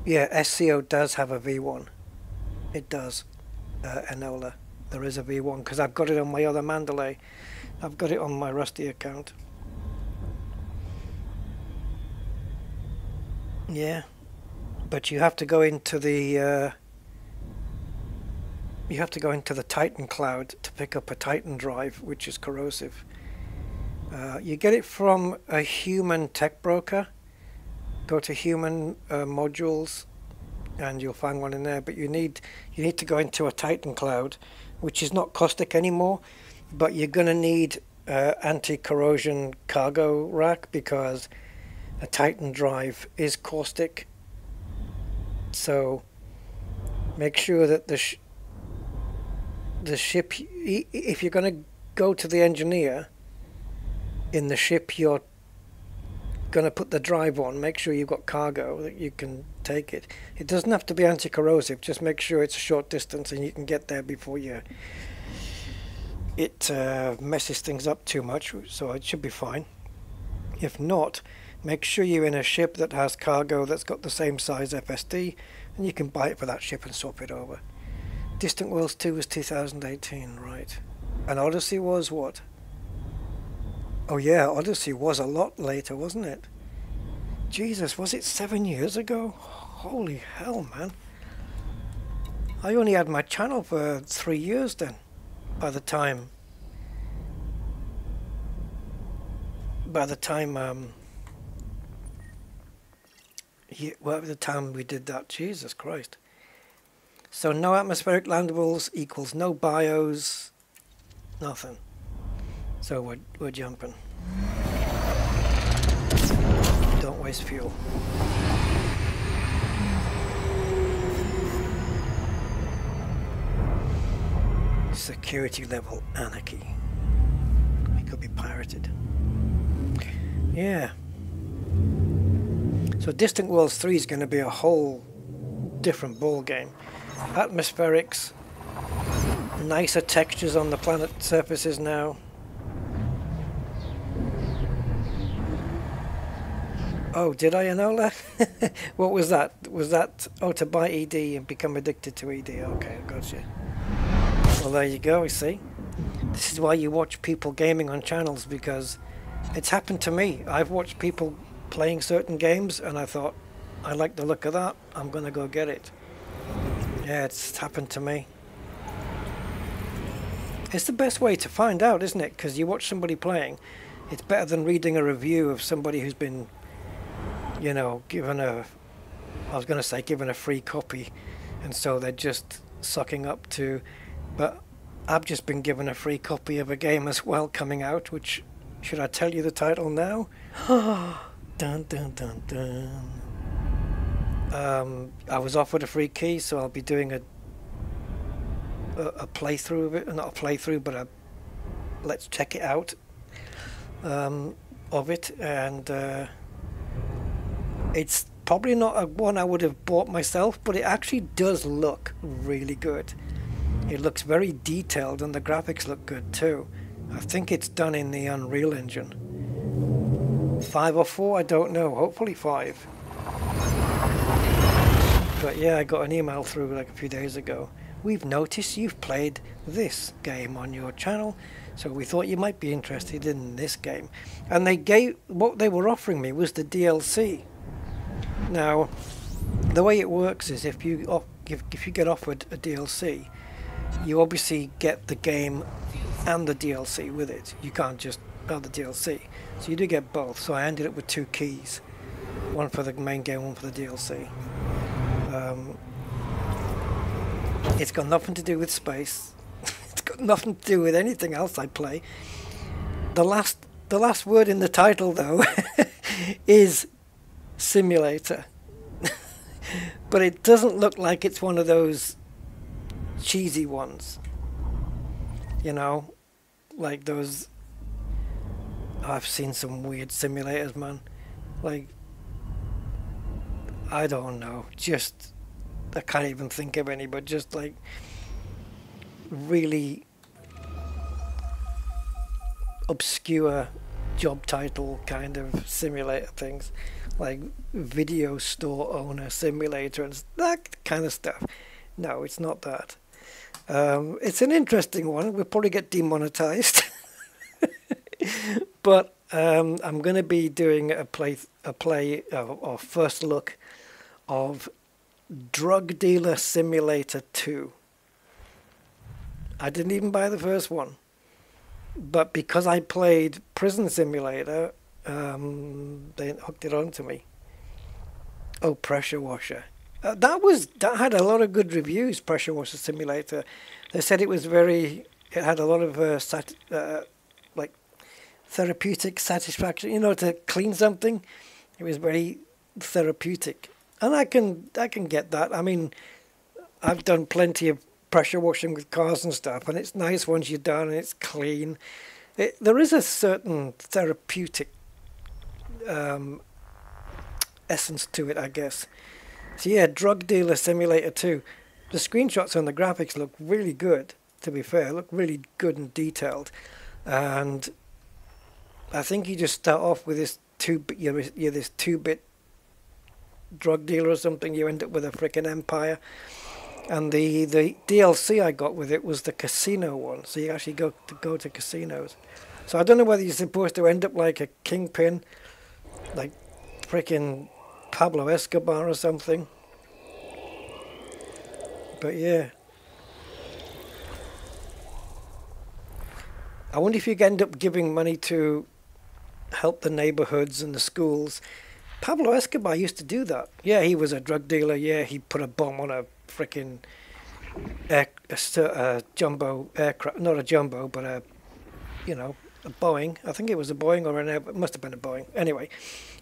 Yeah, SCO does have a V1. It does. Enola. There is a V1 because I've got it on my other Mandalay. I've got it on my Rusty account. Yeah. But you have to go into the Titan cloud to pick up a Titan drive, which is corrosive. You get it from a human tech broker. Go to human modules, and you'll find one in there. But you need to go into a Titan cloud, which is not caustic anymore. But you're going to need anti-corrosion cargo rack because a Titan drive is caustic. So make sure that the ship, if you're going to go to the engineer in the ship you're going to put the drive on, make sure you've got cargo that you can take it. It doesn't have to be anti-corrosive, just make sure it's a short distance and you can get there before it messes things up too much, so it should be fine. If not, make sure you're in a ship that has cargo that's got the same size FSD, and you can buy it for that ship and swap it over. Distant Worlds 2 was 2018, right. And Odyssey was what? Oh yeah, Odyssey was a lot later, wasn't it? Jesus, was it 7 years ago? Holy hell, man. I only had my channel for 3 years then, by the time Well, at the time we did that, Jesus Christ. So no atmospheric landables equals no bios, nothing. So we're jumping. Don't waste fuel. Security level anarchy. We could be pirated. Yeah. So Distant Worlds 3 is going to be a whole different ball game. Atmospherics, nicer textures on the planet surfaces now. Oh, did I Enola? What was that? Was that, oh, to buy ED and become addicted to ED? Okay, gotcha. Well, there you go, you see. This is why you watch people gaming on channels, because it's happened to me. I've watched people playing certain games and I thought, I like the look of that, I'm gonna go get it. Yeah, it's happened to me. It's the best way to find out, isn't it? Because you watch somebody playing, it's better than reading a review of somebody who's been, you know, given a free copy, and so they're just sucking up to. But I've just been given a free copy of a game as well coming out, which, should I tell you the title now? Dun dun dun dun. I was offered a free key, so I'll be doing a playthrough of it. Not a playthrough, but a let's check it out of it. And it's probably not a one I would have bought myself, but it actually does look really good. It looks very detailed and the graphics look good too. I think it's done in the Unreal Engine. 5 or 4, I don't know. Hopefully 5. But yeah, I got an email through like a few days ago. We've noticed you've played this game on your channel, so we thought you might be interested in this game. And what they were offering me was the DLC. Now, the way it works is if you get offered a DLC, you obviously get the game and the DLC with it. You can't just buy the DLC. So you do get both. So I ended up with 2 keys. One for the main game, one for the DLC. It's got nothing to do with space. It's got nothing to do with anything else I play. The last word in the title, though, is simulator. But it doesn't look like it's one of those cheesy ones, you know, like those. I've seen some weird simulators, man. Like, I don't know, just I can't even think of any, but just like really obscure job title kind of simulator things, like video store owner simulator and that kind of stuff. No, it's not that. It's an interesting one. We'll probably get demonetized. But I'm going to be doing a first look of Drug Dealer Simulator 2. I didn't even buy the first one, but because I played Prison Simulator, they hooked it on to me. Oh, Pressure Washer. That had a lot of good reviews. Pressure Washer Simulator. They said it had a lot of like therapeutic satisfaction. You know, to clean something, it was very therapeutic, and I can get that. I mean, I've done plenty of pressure washing with cars and stuff, and it's nice once you're done and it's clean. There is a certain therapeutic essence to it, I guess. So yeah, Drug Dealer Simulator 2. The screenshots and the graphics look really good, to be fair. Look really good and detailed. And I think you just start off with this you're this 2-bit drug dealer or something. You end up with a freaking empire. And the DLC I got with it was the casino one. So you actually go to casinos. So I don't know whether you're supposed to end up like a kingpin, like freaking Pablo Escobar or something. But yeah, I wonder if you end up giving money to help the neighborhoods and the schools, Pablo Escobar used to do that. Yeah, he was a drug dealer. Yeah, he put a bomb on a freaking a jumbo aircraft. Not a jumbo, but a, you know, a Boeing. I think it was a Boeing or an it must have been a Boeing. Anyway,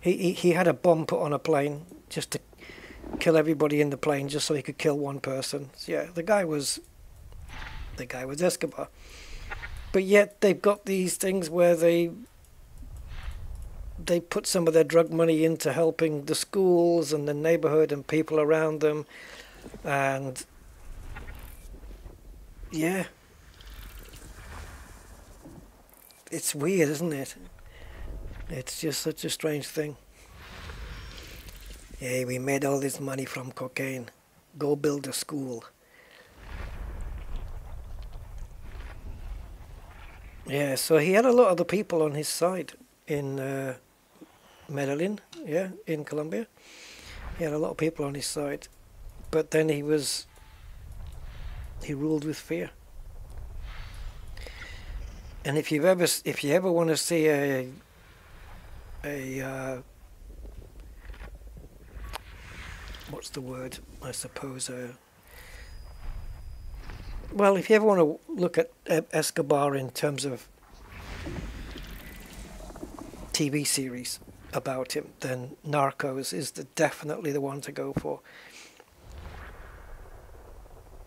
he had a bomb put on a plane just to kill everybody in the plane, just so he could kill one person. So yeah, the guy was Escobar. But yet they've got these things where they put some of their drug money into helping the schools and the neighborhood and people around them, and yeah, it's weird, isn't it? It's just such a strange thing. Hey, we made all this money from cocaine. Go build a school. Yeah, so he had a lot of the people on his side in Medellin, yeah, in Colombia. He had a lot of people on his side, but then he ruled with fear. And if you ever want to see a what's the word? I suppose well, if you ever want to look at Escobar in terms of TV series about him, then Narcos is definitely the one to go for.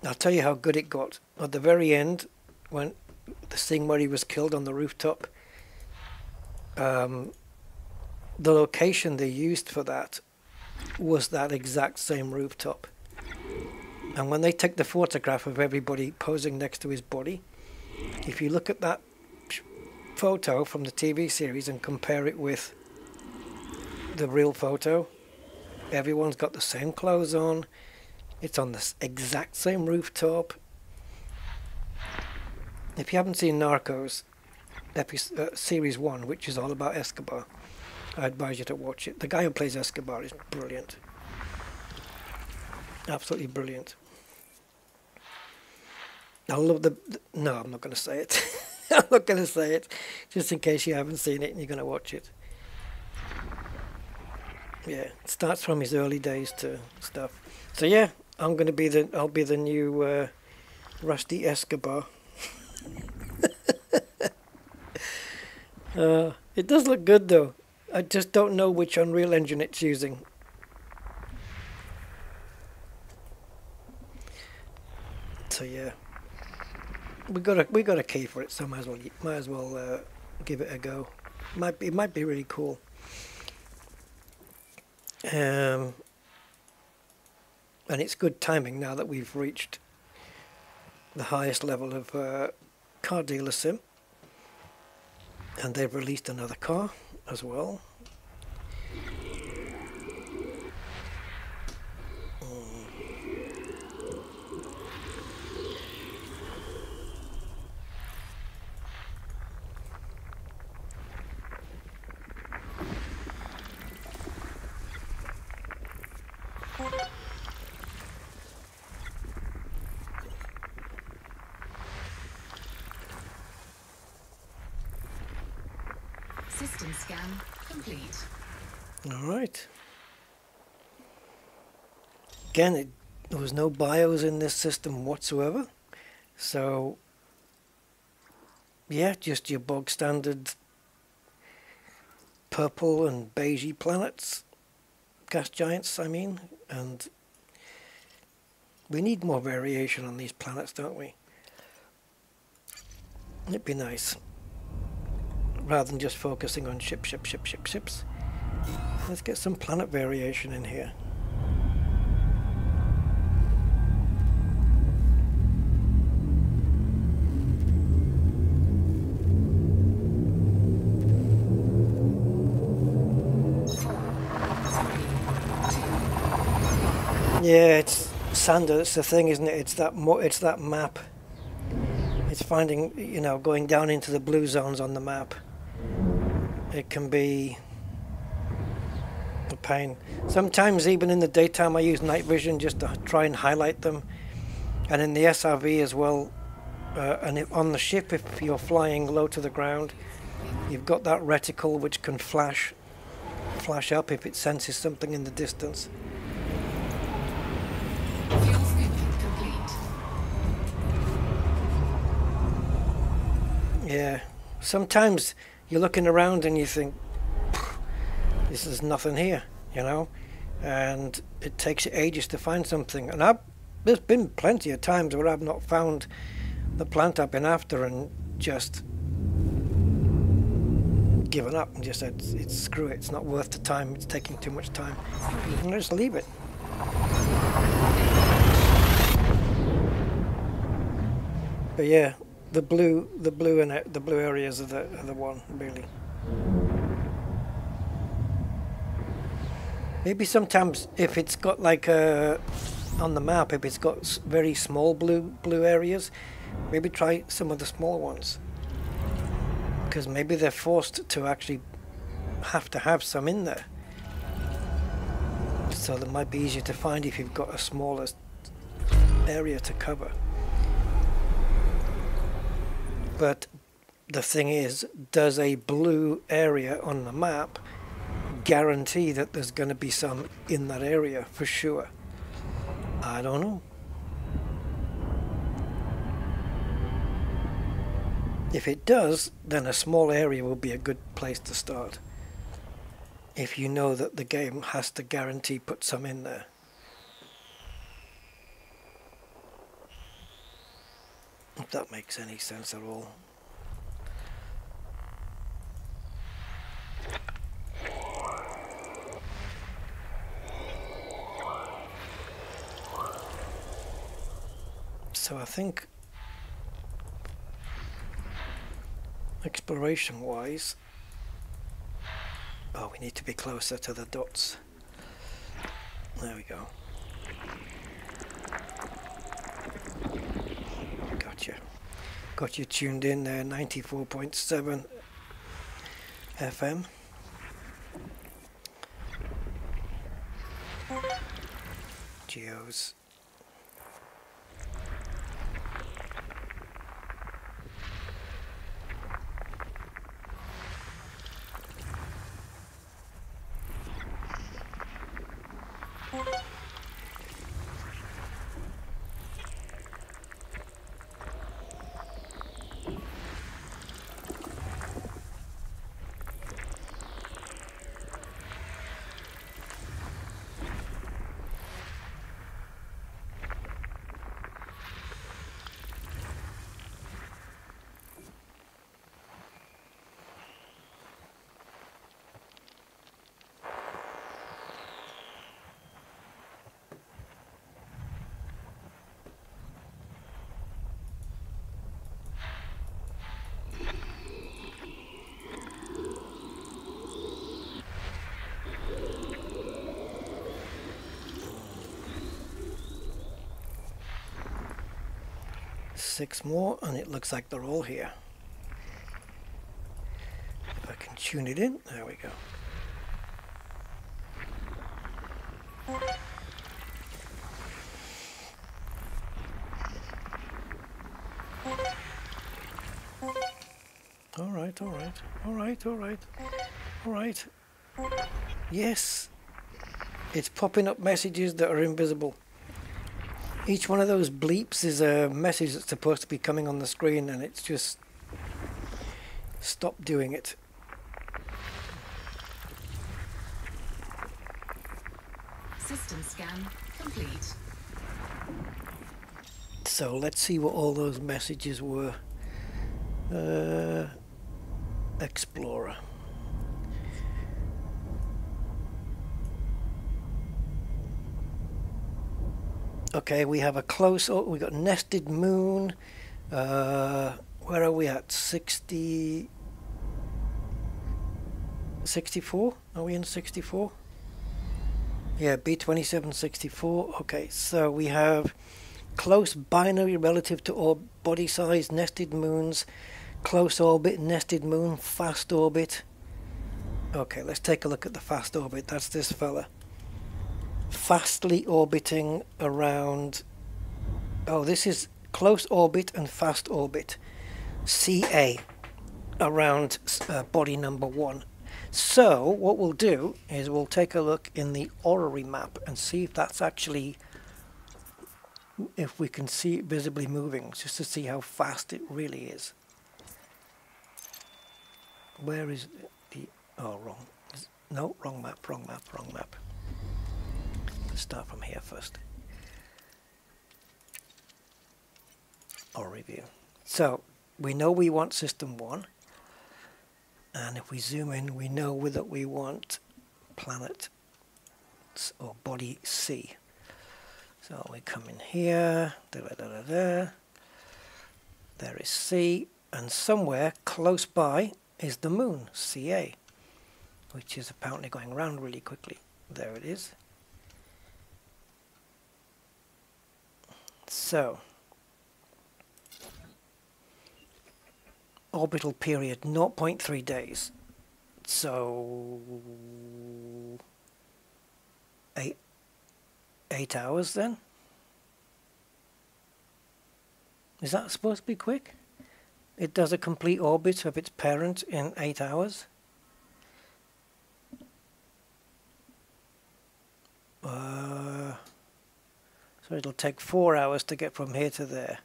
I'll tell you how good it got. At the very end, when the scene where he was killed on the rooftop, the location they used for that was that exact same rooftop. And when they take the photograph of everybody posing next to his body, if you look at that photo from the TV series and compare it with the real photo, everyone's got the same clothes on. It's on the exact same rooftop. If you haven't seen Narcos, Series 1, which is all about Escobar, I advise you to watch it. The guy who plays Escobar is brilliant. Absolutely brilliant. I love no, I'm not going to say it. I'm not going to say it, just in case you haven't seen it and you're going to watch it. Yeah, it starts from his early days to stuff. So yeah, I'll be the new Rusty Escobar. It does look good though. I just don't know which Unreal Engine it's using. So yeah, we got a key for it, so might as well give it a go. It might be really cool. And it's good timing now that we've reached the highest level of car dealer sim, and they've released another car as well. System scan complete. All right. Again, there was no BIOS in this system whatsoever. So, yeah, just your bog standard purple and beigey planets. Gas giants, I mean. And we need more variation on these planets, don't we? It'd be nice. Rather than just focusing on ships. Let's get some planet variation in here. Yeah, it's Sander, that's the thing, isn't it? It's that map. It's finding, you know, going down into the blue zones on the map. It can be a pain. Sometimes even in the daytime I use night vision just to try and highlight them. And in the SRV as well. And on the ship, if you're flying low to the ground, you've got that reticle which can flash flash up if it senses something in the distance. Fuel snipping complete. Yeah, sometimes you're looking around and you think, this is nothing here, you know, and it takes you ages to find something. And there's been plenty of times where I've not found the plant I've been after and just given up and just said, screw it, it's not worth the time, it's taking too much time, and just leave it. But yeah, the blue areas are the one really. Maybe sometimes if it's got like on the map, if it's got very small blue areas, maybe try some of the small ones, because maybe they're forced to actually have to have some in there, so that might be easier to find if you've got a smaller area to cover. But the thing is, does a blue area on the map guarantee that there's going to be some in that area for sure? I don't know. If it does, then a small area will be a good place to start, if you know that the game has to guarantee put some in there. If that makes any sense at all. So I think exploration wise, oh, we need to be closer to the dots. There we go. Gotcha. Got you tuned in there, 94.7 FM. Geos. Six more, and it looks like they're all here. If I can tune it in, there we go. All right, all right, all right, all right, all right. Yes, it's popping up messages that are invisible. Each one of those bleeps is a message that's supposed to be coming on the screen, and it's just stopped doing it. System scan complete. So let's see what all those messages were. Explorer. Okay, we have a close. Oh, we got nested moon. Where are we at? 60. 64? Are we in 64? Yeah, B2764. Okay, so we have close binary relative to orb body size, nested moons, close orbit, nested moon, fast orbit. Okay, let's take a look at the fast orbit. That's this fella. Fastly orbiting around. Oh, this is close orbit and fast orbit. CA around body number 1. So what we'll do is we'll take a look in the orrery map and see if that's actually, if we can see it visibly moving, just to see how fast it really is. Where is the, oh, wrong. No, wrong map, wrong map, wrong map. Let's start from here first. Or review. So we know we want system 1, and if we zoom in we know that we want planet or body C. So we come in here, there is C, and somewhere close by is the moon, CA, which is apparently going around really quickly. There it is. So orbital period 0.3 days, so 8 hours then. Is that supposed to be quick? It does a complete orbit of its parent in 8 hours. So it'll take 4 hours to get from here to there.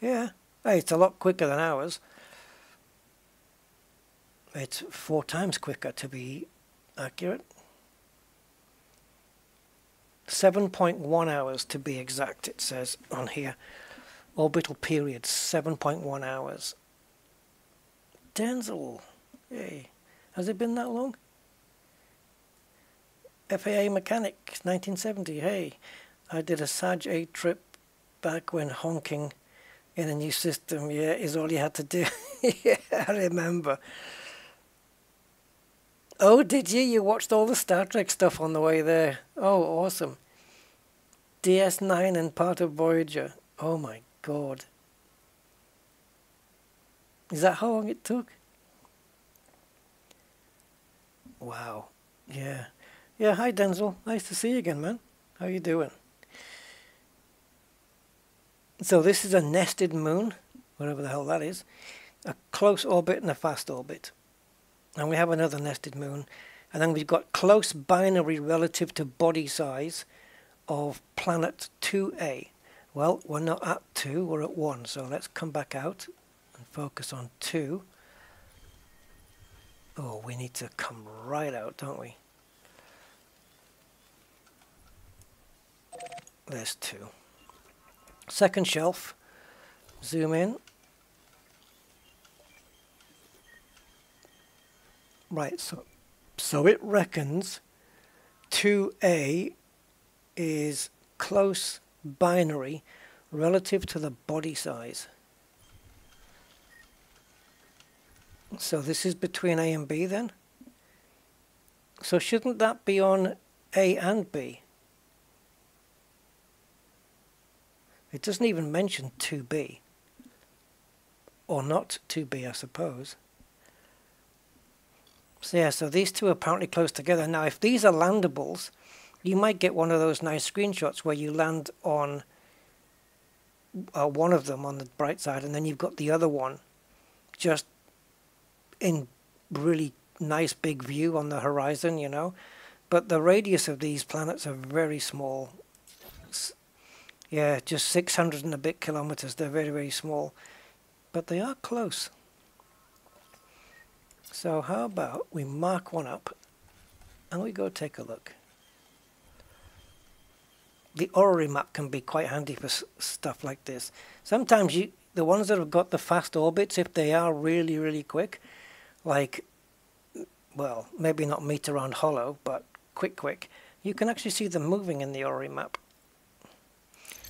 Yeah, hey, it's a lot quicker than ours. It's 4 times quicker to be accurate. 7.1 hours to be exact, it says on here. Orbital period, 7.1 hours. Denzel, hey, has it been that long? FAA mechanic, 1970, hey. I did a Sag A trip back when honking in a new system, yeah, is all you had to do. Yeah, I remember. Oh, did you? You watched all the Star Trek stuff on the way there. Oh, awesome. DS9 and part of Voyager. Oh my God. Is that how long it took? Wow. Yeah. Yeah, hi Denzel. Nice to see you again, man. How you doing? So this is a nested moon, whatever the hell that is. A close orbit and a fast orbit. And we have another nested moon. And then we've got close binary relative to body size of planet 2A. Well, we're not at 2, we're at 1. So let's come back out and focus on 2. Oh, we need to come right out, don't we? There's 2. Second shelf. Zoom in. Right, so it reckons 2A is close binary relative to the body size. So this is between A and B then? So shouldn't that be on A and B? It doesn't even mention 2B. Or not 2B, I suppose. So yeah, so these two are apparently close together. Now, if these are landables, you might get one of those nice screenshots where you land on one of them on the bright side, and then you've got the other one just in really nice big view on the horizon, you know. But the radius of these planets are very small. Yeah, just 600 and a bit kilometers. They're very, very small. But they are close. So how about we mark one up and we go take a look. The orrery map can be quite handy for stuff like this. Sometimes the ones that have got the fast orbits, if they are really, really quick, like, well, maybe not meter round hollow, but quick, you can actually see them moving in the orrery map.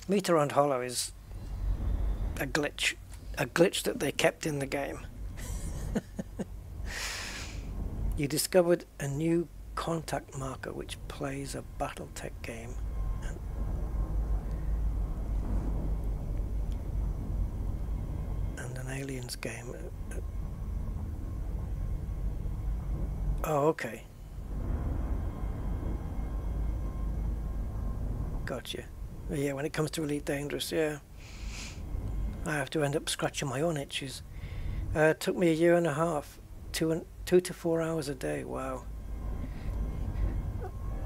Meter round hollow is a glitch that they kept in the game. You discovered a new contact marker which plays a Battletech game. And an Aliens game. Oh, okay. Gotcha. Yeah, when it comes to Elite Dangerous, yeah. I have to end up scratching my own itches. It took me a year and a half, 2 to 4 hours a day. Wow.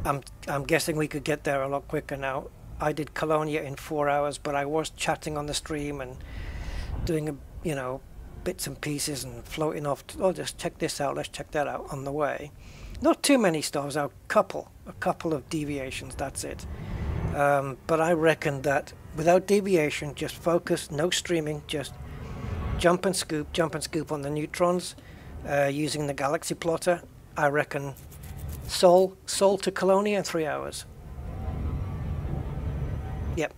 I'm guessing we could get there a lot quicker now. I did Colonia in 4 hours, but I was chatting on the stream and doing you know, bits and pieces and floating off. Oh, just check this out. Let's check that out on the way. Not too many stars, a couple of deviations. That's it. But I reckon that without deviation, just focus, no streaming, just jump and scoop on the neutrons using the galaxy plotter. I reckon Sol to Colonia in 3 hours. Yep.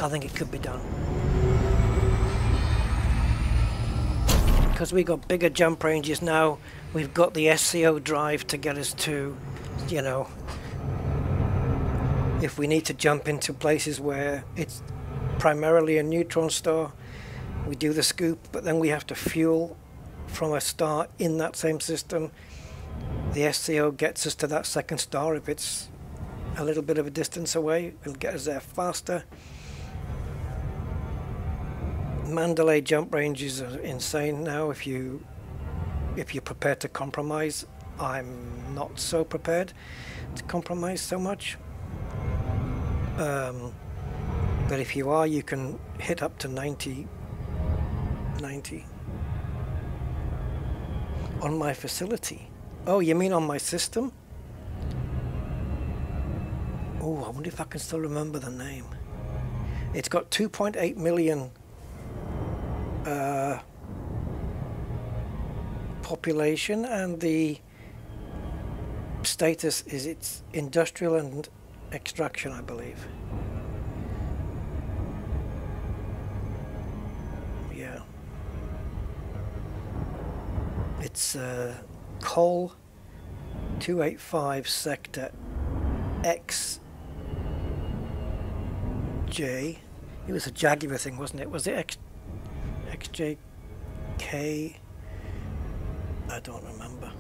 I think it could be done. Because we got bigger jump ranges now, we've got the SCO drive to get us to, you know, if we need to jump into places where it's primarily a neutron star, we do the scoop, but then we have to fuel from a star in that same system. The SCO gets us to that second star if it's a little bit of a distance away. It'll get us there faster. Mandalay jump ranges are insane now. If you're prepared to compromise, I'm not so prepared to compromise so much. But if you are, you can hit up to 90 on my facility. Oh, you mean on my system? Oh, I wonder if I can still remember the name. It's got 2.8 million population, and the status is it's industrial and extraction, I believe. Yeah. It's Col 285 sector XJ. It was a Jaguar thing, wasn't it? Was it XJK? I don't remember.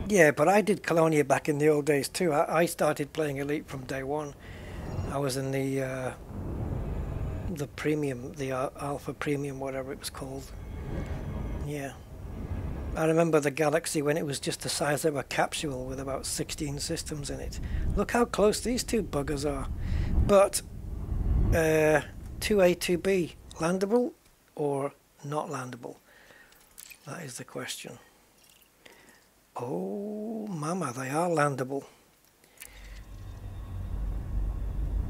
Yeah, but I did Colonia back in the old days too. I started playing Elite from day one. I was in the premium, the Alpha Premium, whatever it was called. Yeah. I remember the Galaxy when it was just the size of a capsule with about 16 systems in it. Look how close these two buggers are. But 2A, 2B, landable or not landable? That is the question. Oh, mama, they are landable.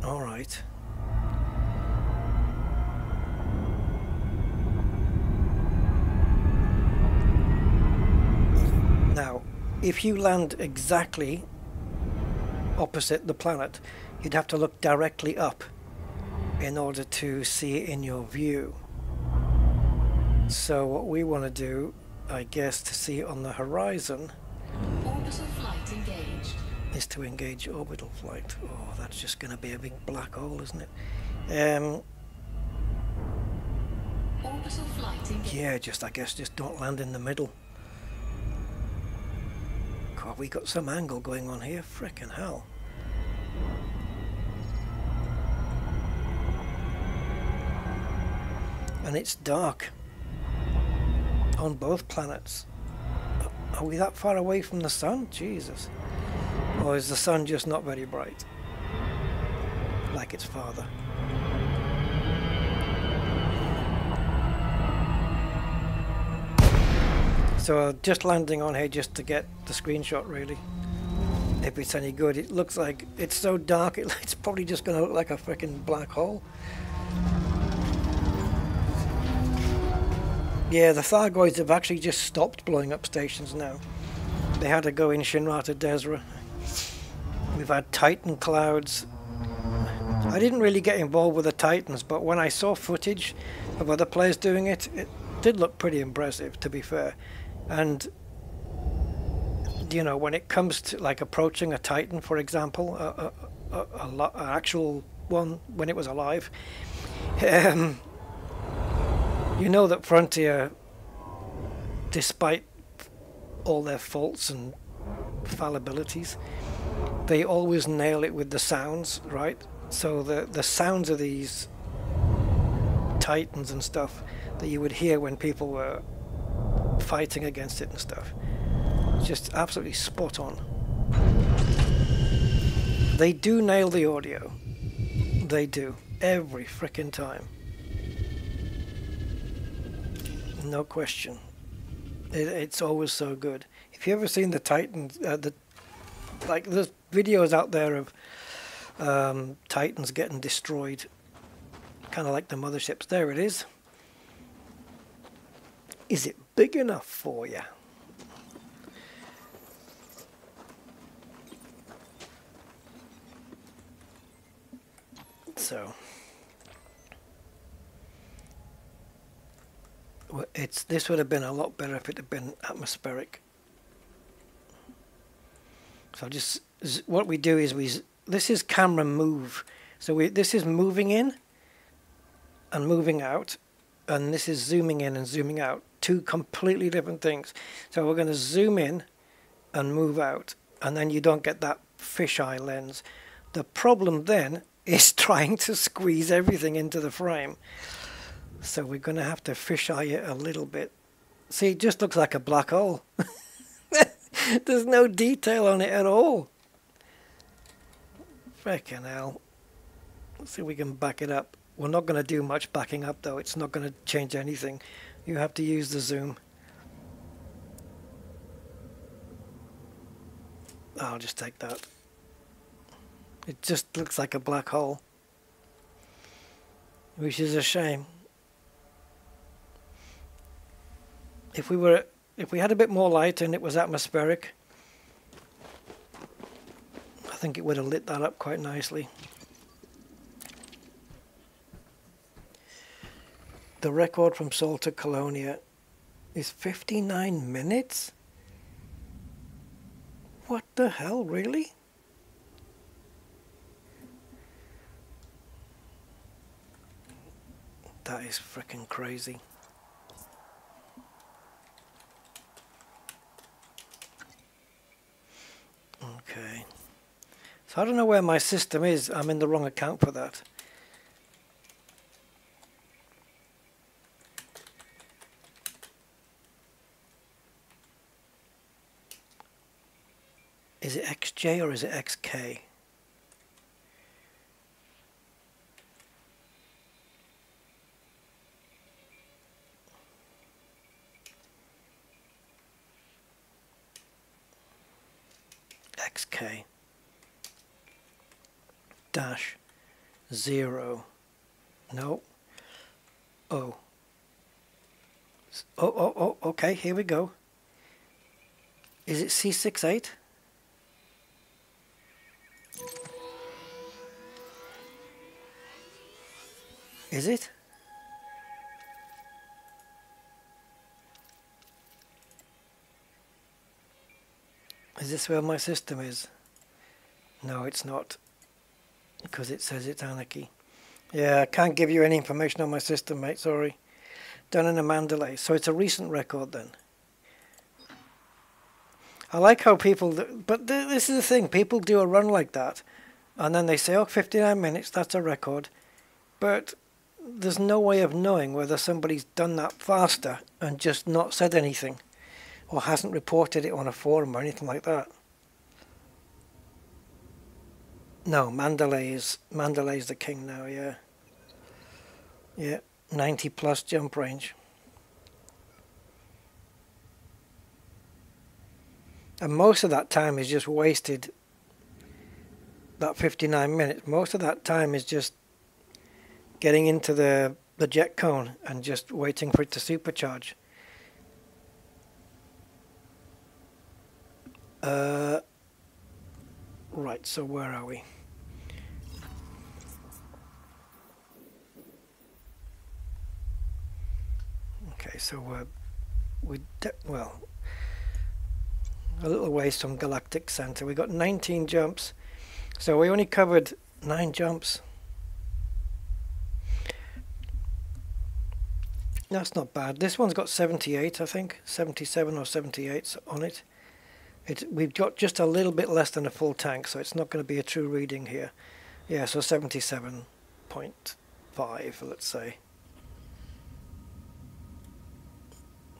All right. Now, if you land exactly opposite the planet, you'd have to look directly up in order to see it in your view. So what we want to do, I guess, to see it on the horizon, Orbital flight engaged. is to engage orbital flight. Oh, that's just going to be a big black hole, isn't it? Orbital flight engaged. Yeah, I guess just don't land in the middle. God, we got some angle going on here. Frickin' hell. And it's dark on both planets. Are we that far away from the sun? Jesus. Or is the sun just not very bright? Like its father. So just landing on here just to get the screenshot, really. If it's any good. It looks like it's so dark, it's probably just going to look like a freaking black hole. Yeah, the Thargoids have actually just stopped blowing up stations now. They had to go in Shinra to Desra. We've had Titan clouds. I didn't really get involved with the Titans, but when I saw footage of other players doing it, it did look pretty impressive, to be fair. And, you know, when it comes to, like, approaching a Titan, for example, an actual one when it was alive, you know that Frontier, despite all their faults and fallibilities, they always nail it with the sounds, right? So the sounds of these Titans and stuff that you would hear when people were fighting against it and stuff. It's just absolutely spot on. They do nail the audio. They do. Every frickin' time. No question. It's always so good. If you ever seen the Titans, like there's videos out there of Titans getting destroyed, kind of like the motherships. There it is. Is it big enough for you? So this would have been a lot better if it had been atmospheric. So just what we do is this is camera move. So this is moving in and moving out, and this is zooming in and zooming out. Two completely different things. So we're going to zoom in and move out, and then you don't get that fisheye lens. The problem then is trying to squeeze everything into the frame. So we're going to have to fisheye it a little bit. See, it just looks like a black hole. There's no detail on it at all. Frickin' hell. Let's see if we can back it up. We're not going to do much backing up though. It's not going to change anything. You have to use the zoom. I'll just take that. It just looks like a black hole, which is a shame. If we had a bit more light and it was atmospheric, I think it would have lit that up quite nicely. The record from Seoul to Colonia is 59 minutes? What the hell, really? That is freaking crazy. Okay. So I don't know where my system is. I'm in the wrong account for that. Is it XJ or is it XK? XK dash 0. No. Oh. Oh, okay, here we go. Is it C68? Is it? Is this where my system is? No, it's not, because it says it's anarchy. Yeah, I can't give you any information on my system, mate, sorry. Done in a Mandalay, so it's a recent record then. I like how people, but this is the thing, people do a run like that, and then they say, oh, 59 minutes, that's a record, but there's no way of knowing whether somebody's done that faster and just not said anything, or hasn't reported it on a forum or anything like that. No, Mandalay's the king now, yeah. Yeah, 90 plus jump range. And most of that time is just wasted, that 59 minutes, most of that time is just getting into the jet cone and just waiting for it to supercharge. Right, so where are we? Okay, so well, a little ways from Galactic Center. We got 19 jumps, so we only covered 9 jumps. That's not bad. This one's got 78, I think, 77 or 78 on it. We've got just a little bit less than a full tank, so it's not going to be a true reading here. Yeah, so 77.5, let's say.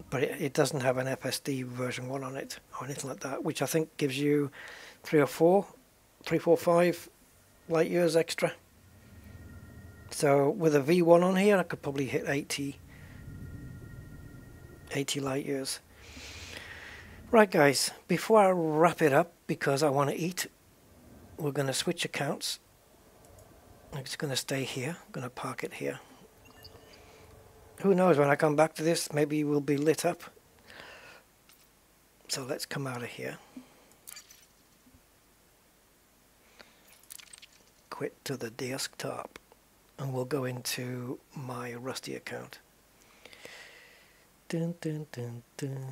but it doesn't have an FSD version 1 on it or anything like that, which I think gives you 3 or 4, 3, 4, 5 light years extra. So with a V1 on here, I could probably hit 80 light years. Right guys, before I wrap it up, because I want to eat, we're going to switch accounts. I'm just going to stay here. I'm going to park it here. Who knows, when I come back to this, maybe we'll be lit up. So let's come out of here. Quit to the desktop. And we'll go into my Rusty account. Dun, dun, dun, dun.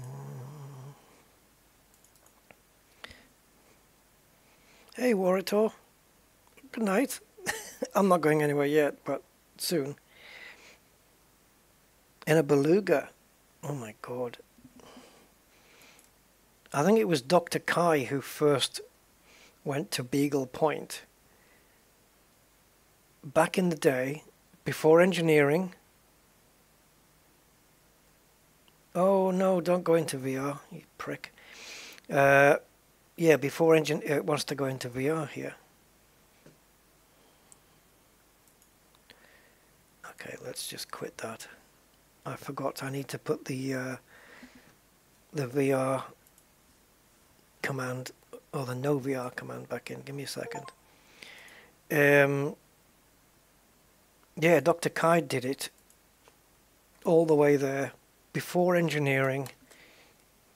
Hey Warritor, good night. I'm not going anywhere yet, but soon. In a beluga. Oh my god. I think it was Dr. Kai who first went to Beagle Point. Back in the day, before engineering. Oh no, don't go into VR, you prick. Yeah, before it wants to go into VR here. Okay, let's just quit that. I forgot I need to put the VR command or the no VR command back in. Give me a second. Yeah, Dr. Kai did it all the way there before engineering,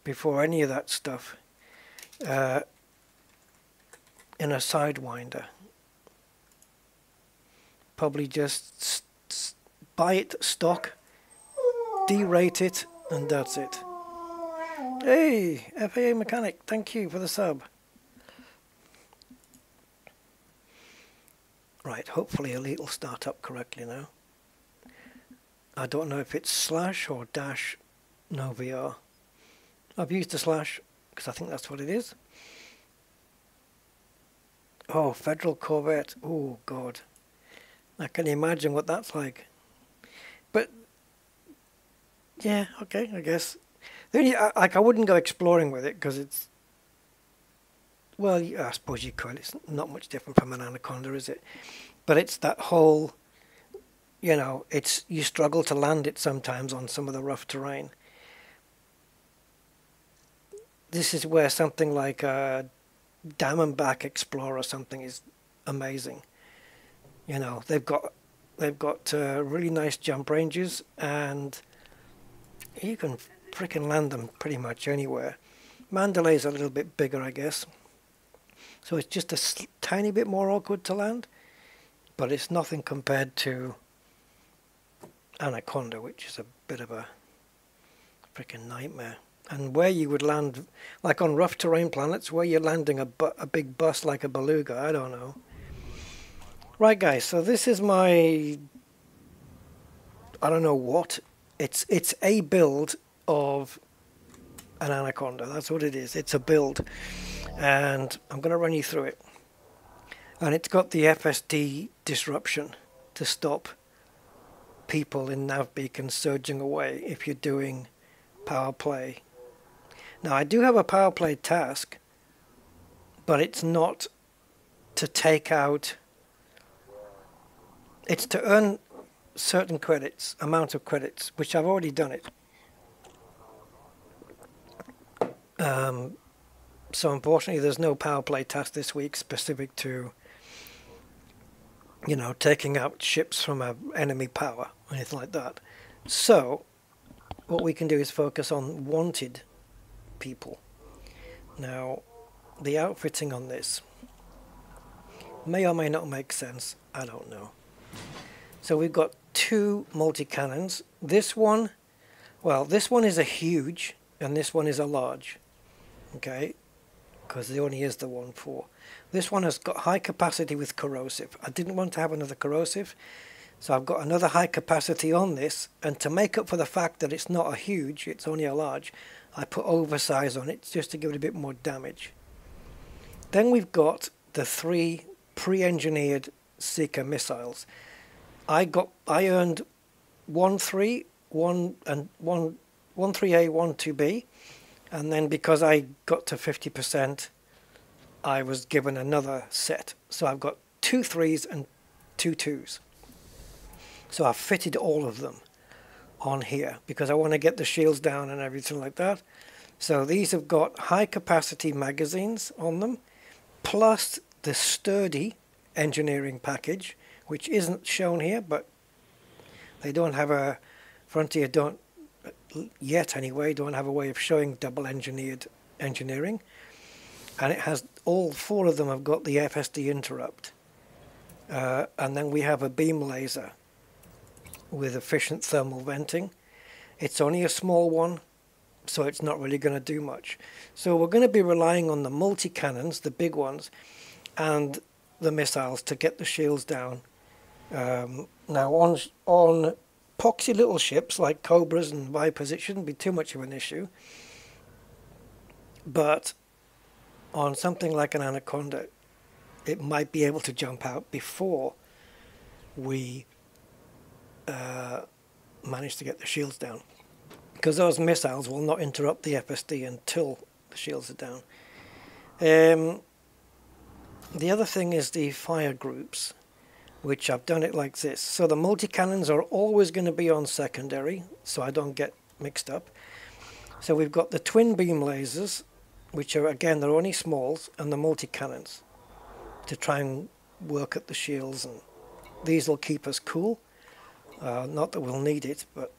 before any of that stuff. In a Sidewinder. Probably just buy it stock, derate it, and that's it. Hey, FAA Mechanic, thank you for the sub. Right, hopefully Elite will start up correctly now. I don't know if it's slash or dash no VR. I've used the slash because I think that's what it is. Oh, Federal Corvette. Oh, God. I can imagine what that's like. But, yeah, okay, I guess. The only, I wouldn't go exploring with it because it's... Well, I suppose you could. It's not much different from an Anaconda, is it? But it's that whole... You know, it's you struggle to land it sometimes on some of the rough terrain. This is where something like a Diamondback Explorer or something is amazing. You know, they've got really nice jump ranges, and you can frickin' land them pretty much anywhere. Mandalay's a little bit bigger, I guess, so it's just a tiny bit more awkward to land, but it's nothing compared to Anaconda, which is a bit of a freaking nightmare. And where you would land, like on rough terrain planets, where you're landing a big bus like a beluga, I don't know. Right guys, so this is my, I don't know what, it's a build of an Anaconda, that's what it is, it's a build. And I'm going to run you through it. And it's got the FSD disruption to stop people in nav beacons surging away if you're doing power play. Now I do have a power play task, but it's not to take out, it's to earn certain credits, amount of credits, which I've already done it. So unfortunately there's no power play task this week specific to, you know, taking out ships from an enemy power or anything like that. So what we can do is focus on wanted people. Now the outfitting on this may or may not make sense, I don't know. So we've got two multi-cannons. This one, well, this one is a huge and this one is a large, okay, because there only is the 1.4. This one has got high capacity with corrosive. I didn't want to have another corrosive, so I've got another high capacity on this, and to make up for the fact that it's not a huge, it's only a large, I put oversize on it just to give it a bit more damage. Then we've got the 3 pre-engineered Seeker missiles. I earned 1.3, 1 13A, 12B, and then because I got to 50%, I was given another set. So I've got 2 3s and 2 2s. So I've fitted all of them on here because I want to get the shields down and everything like that. So these have got high capacity magazines on them, plus the sturdy engineering package, which isn't shown here, but they don't have a, Frontier don't yet anyway, don't have a way of showing double engineered engineering. And it has, all 4 of them have got the FSD interrupt. And then we have a beam laser with efficient thermal venting. It's only a small one, so it's not really going to do much. So we're going to be relying on the multi-cannons, the big ones, and the missiles to get the shields down. Now on poxy little ships like Cobras and Vipers, it shouldn't be too much of an issue. But on something like an Anaconda, it might be able to jump out before we manage to get the shields down, because those missiles will not interrupt the FSD until the shields are down. The other thing is the fire groups, which I've done it like this. So the multi-cannons are always going to be on secondary, so I don't get mixed up. So we've got the twin beam lasers, which are, again, they're only smalls, and the multi-cannons to try and work at the shields, and these will keep us cool. Not that we'll need it, but...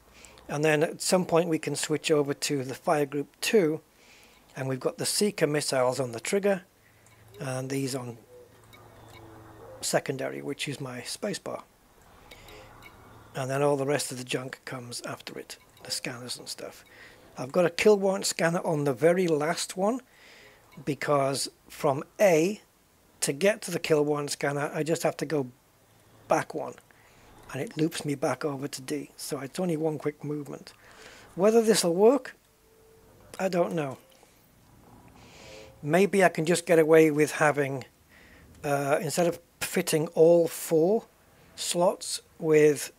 And then at some point we can switch over to the Fire Group 2, and we've got the Seeker missiles on the trigger, and these on secondary, which is my spacebar. And then all the rest of the junk comes after it, the scanners and stuff. I've got a kill warrant scanner on the very last one, because from A to get to the kill warrant scanner, I just have to go back one, and it loops me back over to D. So it's only one quick movement. Whether this will work, I don't know. Maybe I can just get away with having, instead of fitting all 4 slots with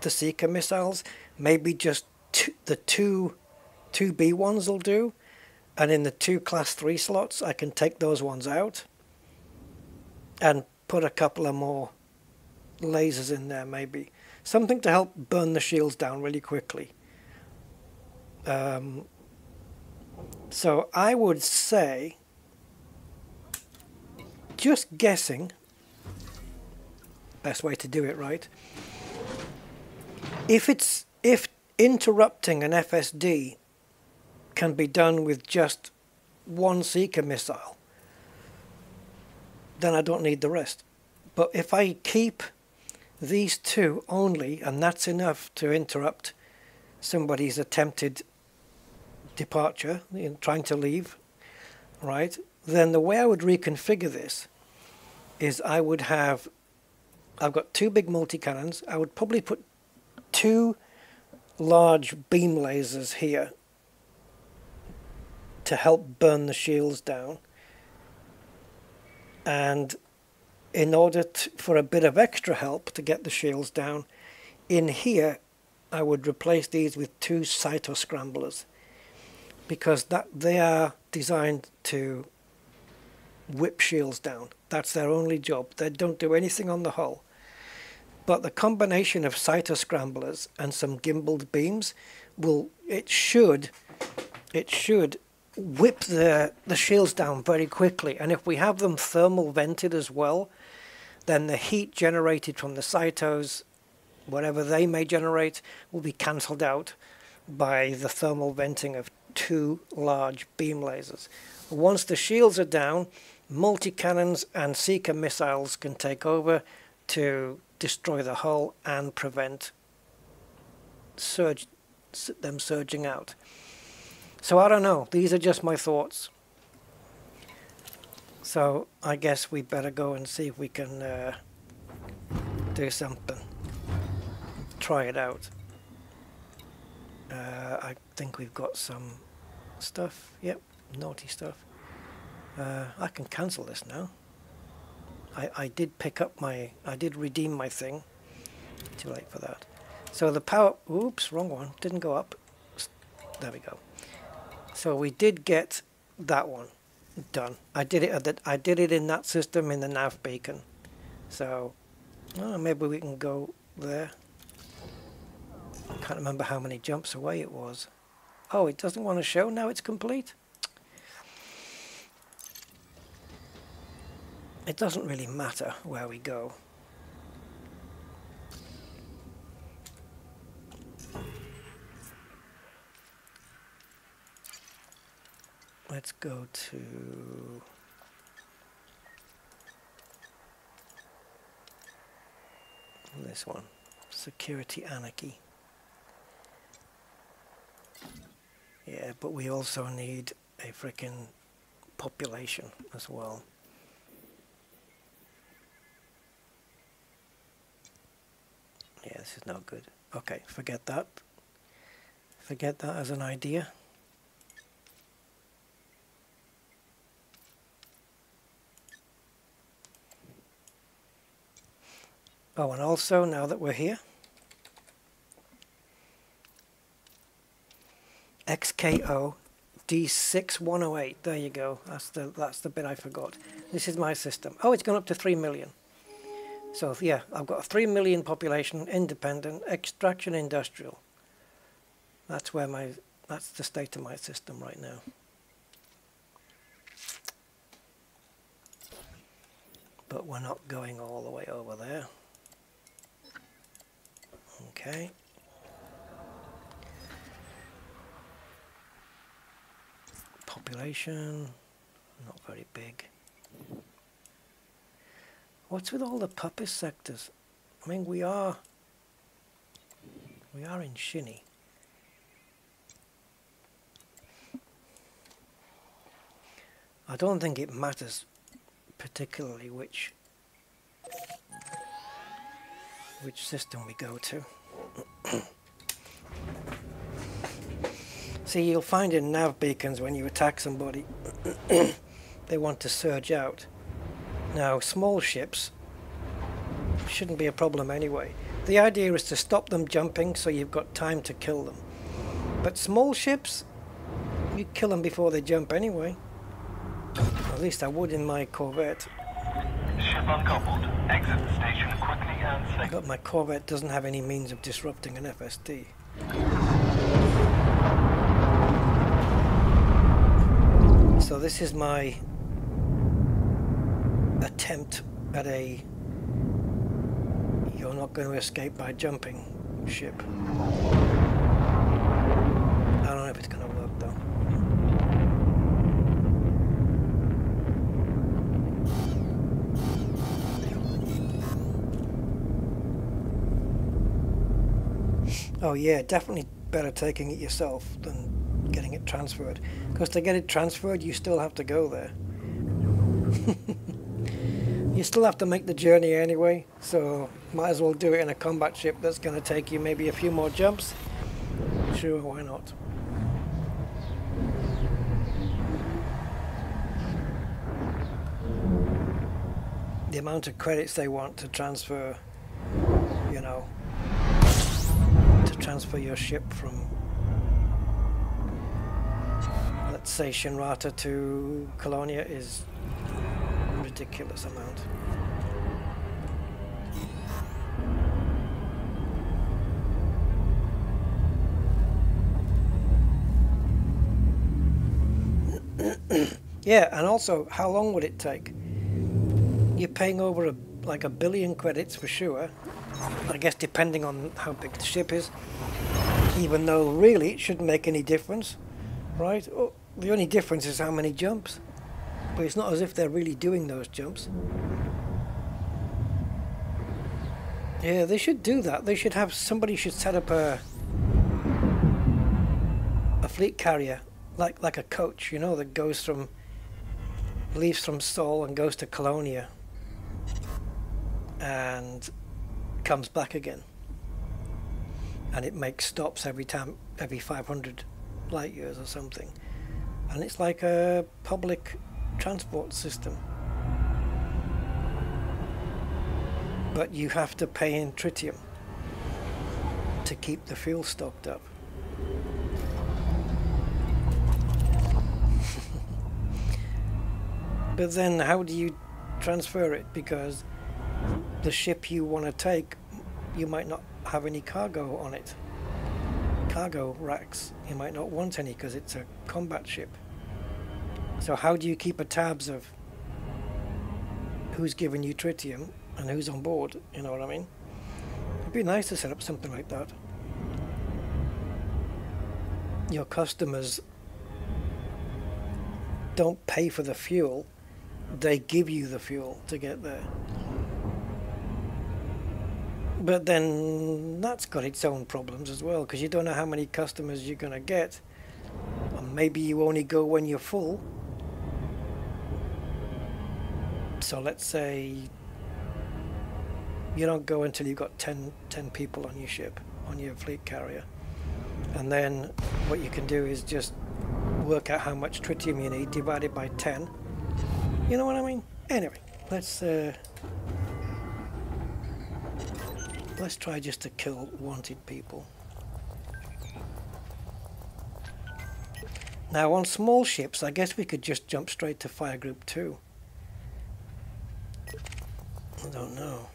the Seeker missiles, maybe just the two B1s will do, and in the 2 class 3 slots I can take those ones out and put a couple of more lasers in there, maybe something to help burn the shields down really quickly. So I would say, just guessing, best way to do it, right? If interrupting an FSD can be done with just 1 Seeker missile, then I don't need the rest. But if I keep these 2 only, and that's enough to interrupt somebody's attempted departure, trying to leave, right? Then the way I would reconfigure this is I've got 2 big multi-cannons. I would probably put 2 large beam lasers here to help burn the shields down. And in order for a bit of extra help to get the shields down, in here I would replace these with 2 cyto scramblers, because they are designed to whip shields down. That's their only job. They don't do anything on the hull. But the combination of cyto scramblers and some gimbaled beams should whip the shields down very quickly. And if we have them thermal vented as well, then the heat generated from the cytos, whatever they may generate, will be cancelled out by the thermal venting of 2 large beam lasers. Once the shields are down, multi-cannons and Seeker missiles can take over to destroy the hull and prevent them surging out. So I don't know. These are just my thoughts. So I guess we better go and see if we can do something. Try it out. I think we've got some stuff. Yep, naughty stuff. I can cancel this now. I did I did redeem my thing. Too late for that. So the power, oops, wrong one, didn't go up. There we go. So we did get that one done. I did it in that system in the nav beacon. So maybe we can go there. Can't remember how many jumps away it was. Oh, it doesn't want to show now it's complete. It doesn't really matter where we go. Let's go to this one, Security Anarchy. Yeah, but we also need a frickin' population as well. Yeah, this is no good. Okay, forget that. Forget that as an idea. Oh, and also, now that we're here, XKO D6108. There you go. That's the bit I forgot. This is my system. Oh, it's gone up to 3 million. So yeah, I've got a 3 million population, independent, extraction industrial. That's the state of my system right now. But we're not going all the way over there. Okay. Population, not very big. What's with all the puppet sectors? I mean, we are in Shinny. I don't think it matters particularly which system we go to. See, you'll find in nav beacons when you attack somebody, they want to surge out. Now, small ships shouldn't be a problem anyway. The idea is to stop them jumping so you've got time to kill them. But small ships, you kill them before they jump anyway. At least I would in my Corvette. Ship uncoupled. Exit the station quickly and safely. But my Corvette doesn't have any means of disrupting an FSD. So this is my attempt at a you're not going to escape by jumping ship. I don't know if it's going to work though. Oh yeah, definitely better taking it yourself than getting it transferred. Because to get it transferred, you still have to go there. You still have to make the journey anyway, so might as well do it in a combat ship that's going to take you maybe a few more jumps. Sure, why not? The amount of credits they want to transfer, you know, to transfer your ship from, let's say, Shinrata to Colonia is a ridiculous amount. Yeah, and also, how long would it take? You're paying over like 1 billion credits for sure. I guess depending on how big the ship is. Even though really it shouldn't make any difference, right? Oh, the only difference is how many jumps. But it's not as if they're really doing those jumps. Yeah, they should do that. They should have, somebody should set up a fleet carrier, like a coach, you know, that goes from, leaves from Seoul and goes to Colonia and comes back again. And it makes stops every 500 light years or something. And it's like a public transport system. But you have to pay in tritium to keep the fuel stocked up. But then how do you transfer it? Because the ship you want to take, you might not have any cargo on it. Cargo racks, you might not want any because it's a combat ship. So how do you keep a tabs of who's giving you tritium and who's on board? You know what I mean? It'd be nice to set up something like that. Your customers don't pay for the fuel, they give you the fuel to get there. But then that's got its own problems as well, because you don't know how many customers you're going to get. Or maybe you only go when you're full. So let's say you don't go until you've got 10 people on your ship, on your fleet carrier. And then what you can do is just work out how much tritium you need, divide it by 10. You know what I mean? Anyway, let's try just to kill wanted people. Now on small ships, I guess we could just jump straight to fire group 2. I don't know.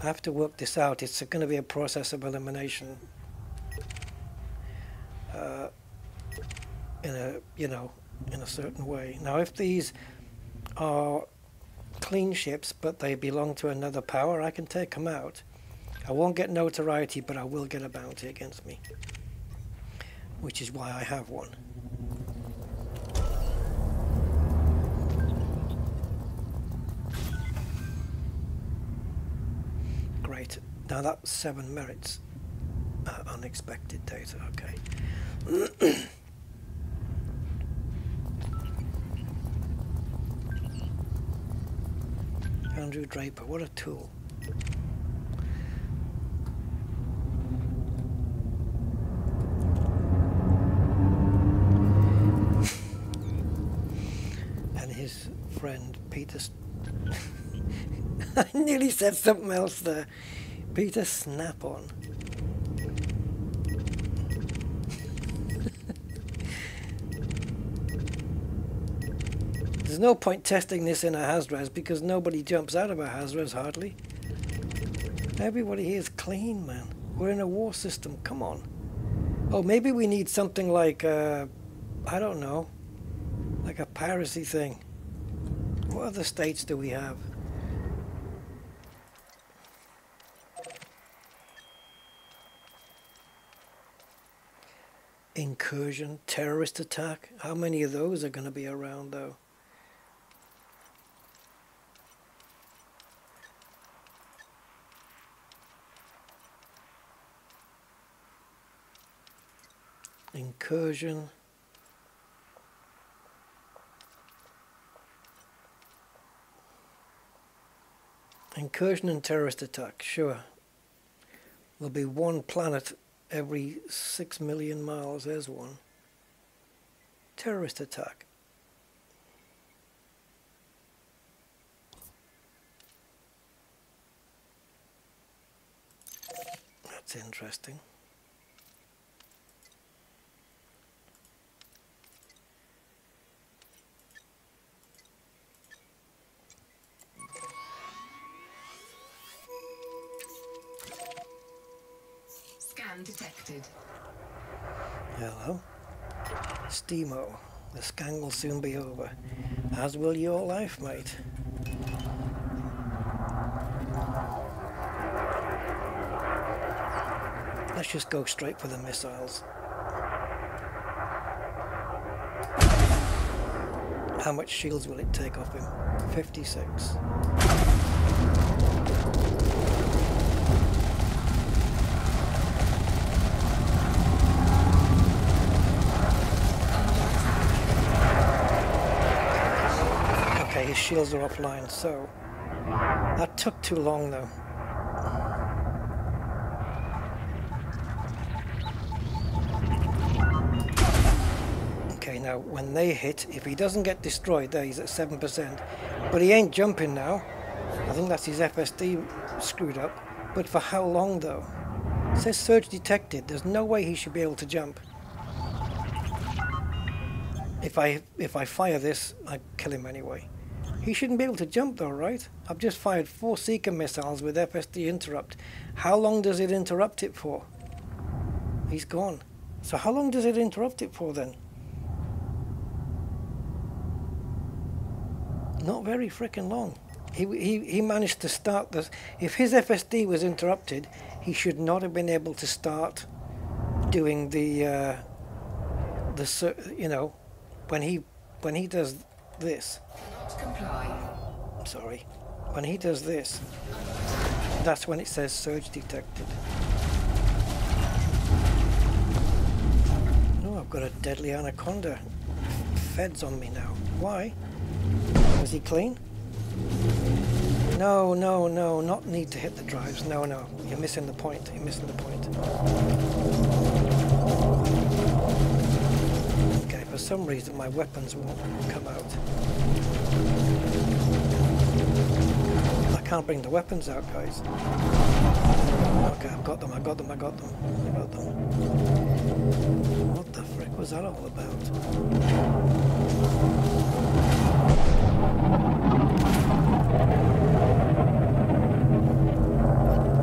I have to work this out. It's going to be a process of elimination. In a certain way. Now if these are clean ships but they belong to another power, I can take them out. I won't get notoriety, but I will get a bounty against me, which is why I have one. Great. Now that's 7 merits. Unexpected data, okay. Andrew Draper, what a tool. And his friend Peter I nearly said something else there. Peter Snap-on. There's no point testing this in a Hazres because nobody jumps out of a Hazres hardly. Everybody here is clean, man. We're in a war system, come on. Oh, maybe we need something like, I don't know, like a piracy thing. What other states do we have? Incursion, terrorist attack. How many of those are going to be around though? Incursion. Incursion and terrorist attack, sure. There'll be one planet every 6 million miles, there's one. Terrorist attack. That's interesting. Detected. Hello. Steamo. The scan will soon be over. As will your life, mate. Let's just go straight for the missiles. How much shields will it take off him? 56. His shields are offline, so that took too long though. Okay, now when they hit, if he doesn't get destroyed, there he's at 7%, but he ain't jumping now. I think that's his FSD screwed up. But for how long though? It says surge detected. There's no way he should be able to jump. If I fire this, I kill him anyway. He shouldn't be able to jump though, right? I've just fired 4 Seeker missiles with FSD interrupt. How long does it interrupt it for? He's gone. So how long does it interrupt it for then? Not very freaking long. He managed to start this. If his FSD was interrupted, he should not have been able to start doing the you know, when he does this. I'm sorry. When he does this, that's when it says surge detected. Oh, I've got a deadly anaconda feds on me now. Why? Was he clean? No, no, no, not need to hit the drives. No, no, you're missing the point. You're missing the point. Okay, for some reason my weapons won't come out. I can't bring the weapons out, guys. Okay, I've got them, I got them, I got them, I got them. What the frick was that all about?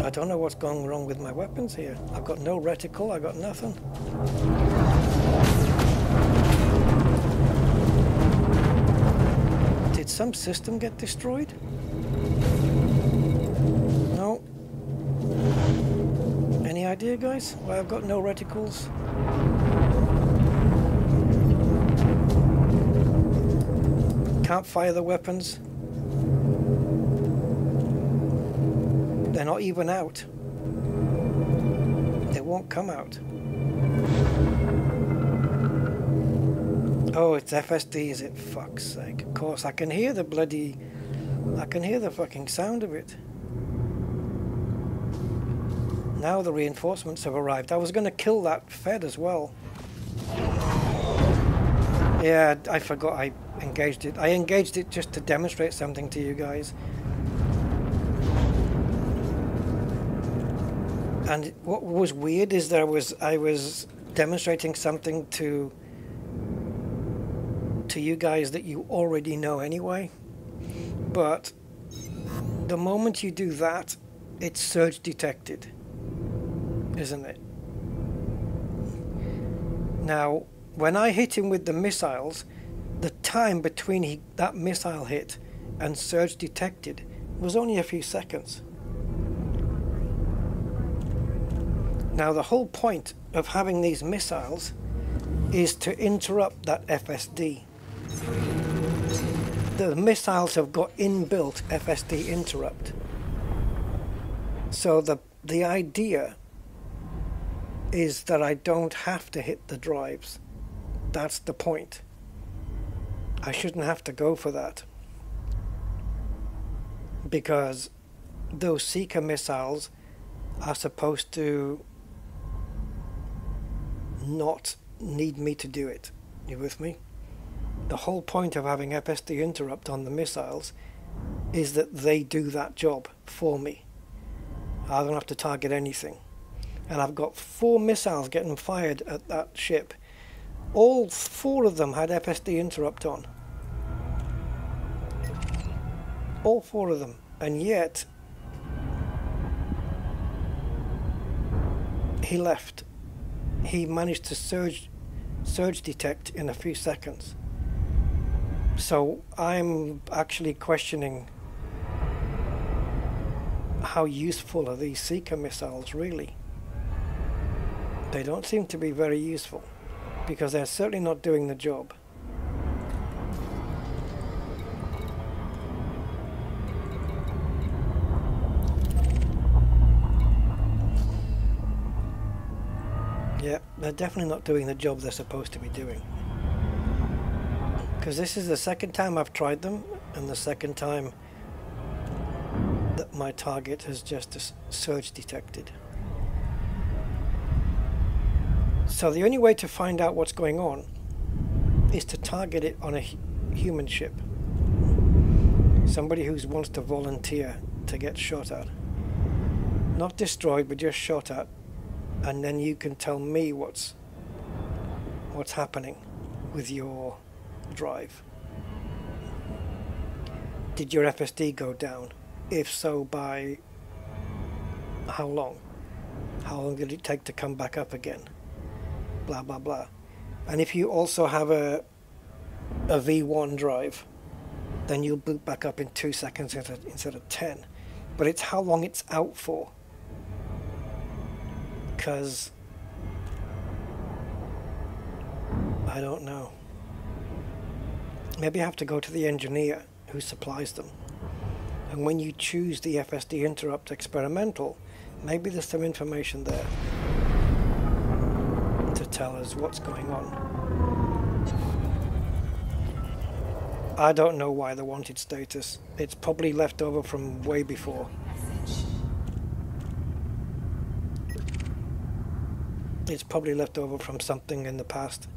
I don't know what's going wrong with my weapons here. I've got no reticle, I got nothing. Did some system get destroyed? No. Any idea, guys, why I've got no reticles? Can't fire the weapons. They're not even out. They won't come out. Oh, it's FSD, is it? Fuck's sake. Of course, I can hear the bloody... I can hear the fucking sound of it. Now the reinforcements have arrived. I was going to kill that Fed as well. Yeah, I forgot I engaged it. I engaged it just to demonstrate something to you guys. And what was weird is I was demonstrating something to you guys that you already know anyway. But the moment you do that, it's surge detected, isn't it? Now, when I hit him with the missiles, the time between that missile hit and surge detected was only a few seconds. Now, the whole point of having these missiles is to interrupt that FSD. The missiles have got inbuilt FSD interrupt. So the idea is that I don't have to hit the drives. That's the point. I shouldn't have to go for that. Because those Seeker missiles are supposed to not need me to do it. You with me? The whole point of having FSD interrupt on the missiles is that they do that job for me. I don't have to target anything. And I've got 4 missiles getting fired at that ship. All 4 of them had FSD interrupt on. All 4 of them. And yet he left. He managed to surge detect in a few seconds. So I'm actually questioning how useful are these Seeker missiles really. They don't seem to be very useful because they're certainly not doing the job. Yeah, they're definitely not doing the job they're supposed to be doing. Because this is the second time I've tried them, and the second time that my target has just surge detected. So the only way to find out what's going on is to target it on a human ship. Somebody who wants to volunteer to get shot at. Not destroyed, but just shot at. And then you can tell me what's happening with your drive. Did your FSD go down? If so, by how long? How long did it take to come back up again? Blah blah blah. And if you also have a V1 drive, then you'll boot back up in 2 seconds instead of 10. But it's how long it's out for. Because I don't know. Maybe I have to go to the engineer who supplies them. And when you choose the FSD interrupt experimental, maybe there's some information there to tell us what's going on. I don't know why the wanted status. It's probably left over from way before. It's probably left over from something in the past.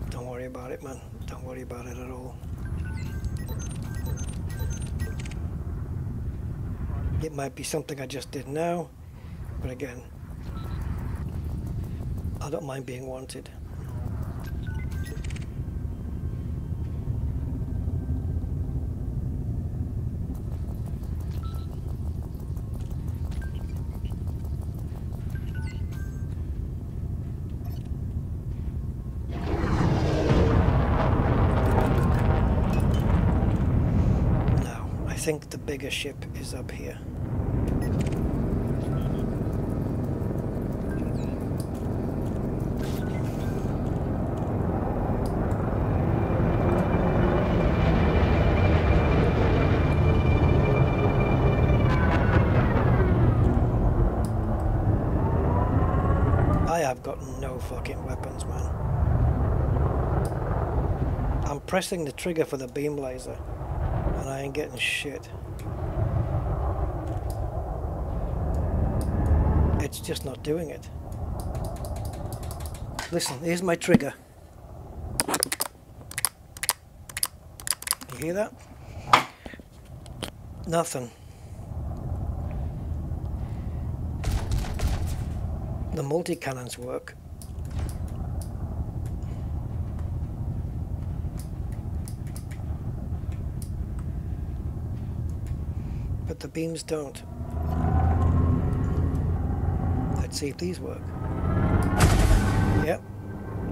Don't worry about it, man. Don't worry about it at all. It might be something I just did now, but again, I don't mind being wanted. I think the bigger ship is up here. I have got no fucking weapons, man. I'm pressing the trigger for the beam laser. And I ain't getting shit. It's just not doing it. Listen, here's my trigger. You hear that? Nothing. The multi-cannons work. But the beams don't. Let's see if these work. Yep.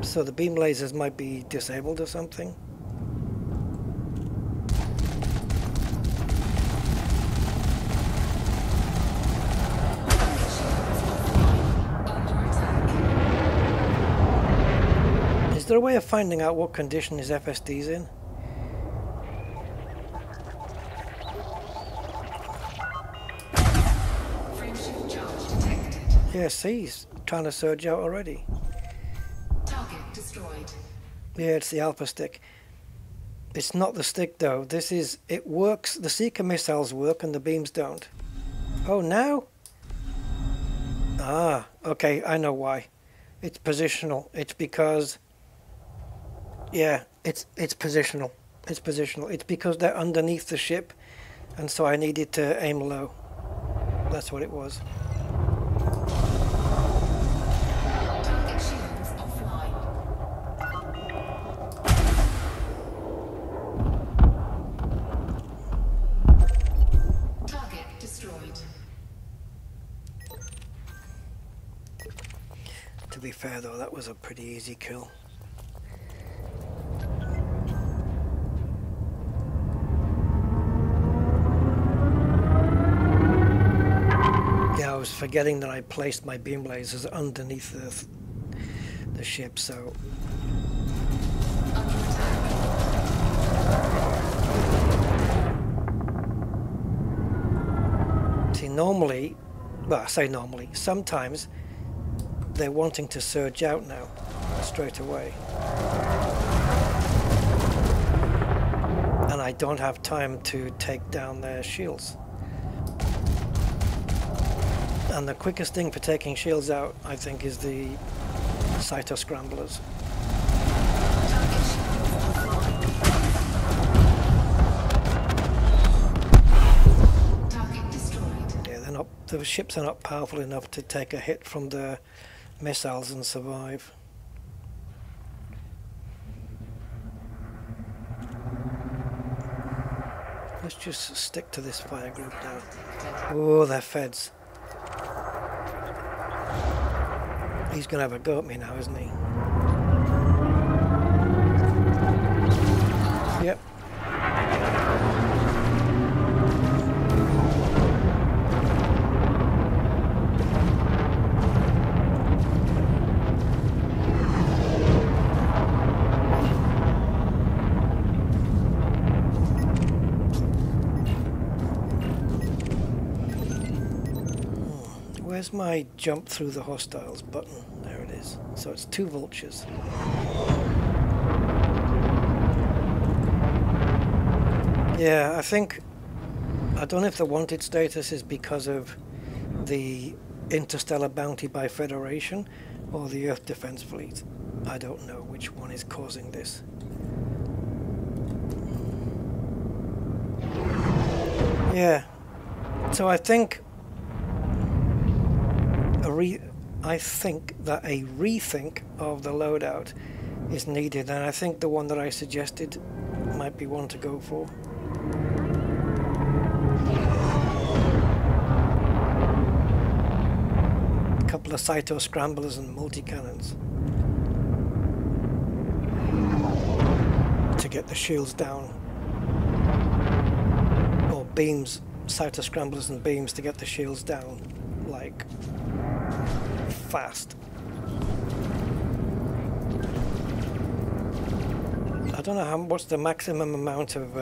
So the beam lasers might be disabled or something. Is there a way of finding out what condition his FSD's in? Yeah, see, he's trying to surge out already. Target destroyed. Yeah, it's the Alpha stick. It's not the stick though. This is, it works, the Seeker missiles work and the beams don't. Oh, now? Ah, okay, I know why. It's positional. It's because, yeah, it's positional. It's positional. It's because they're underneath the ship, and so I needed to aim low. That's what it was. Target shields offline. Target destroyed. To be fair though, that was a pretty easy kill. Yeah, I was forgetting that I placed my beam lasers underneath the ship, so... See, normally, well, I say normally, sometimes they're wanting to surge out now, straight away. And I don't have time to take down their shields. And the quickest thing for taking shields out, I think, is the cyto scramblers. Target destroyed. Yeah, they're not. The ships are not powerful enough to take a hit from the missiles and survive. Let's just stick to this fire group now. Oh, they're feds. He's going to have a go at me now, isn't he? Yep. Where's my jump through the hostiles button? There it is. So it's 2 vultures. Yeah, I don't know if the wanted status is because of the Interstellar Bounty by Federation or the Earth Defense Fleet. I don't know which one is causing this. Yeah, so I think that a rethink of the loadout is needed, and I think the one that I suggested might be one to go for. A couple of Cyto scramblers and multi-cannons to get the shields down, or beams, Cyto scramblers and beams to get the shields down, like, fast. I don't know what's the maximum amount of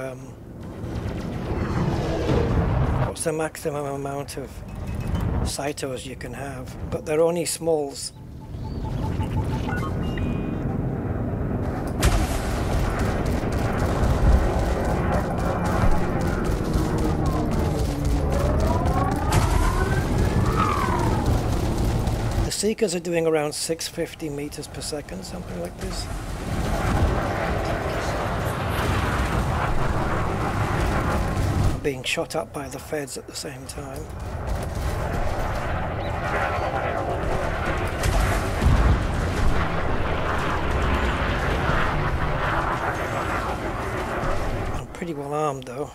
Cytos you can have, but they're only smalls. Seekers are doing around 650 meters per second, something like this. Being shot up by the feds at the same time. I'm pretty well armed though.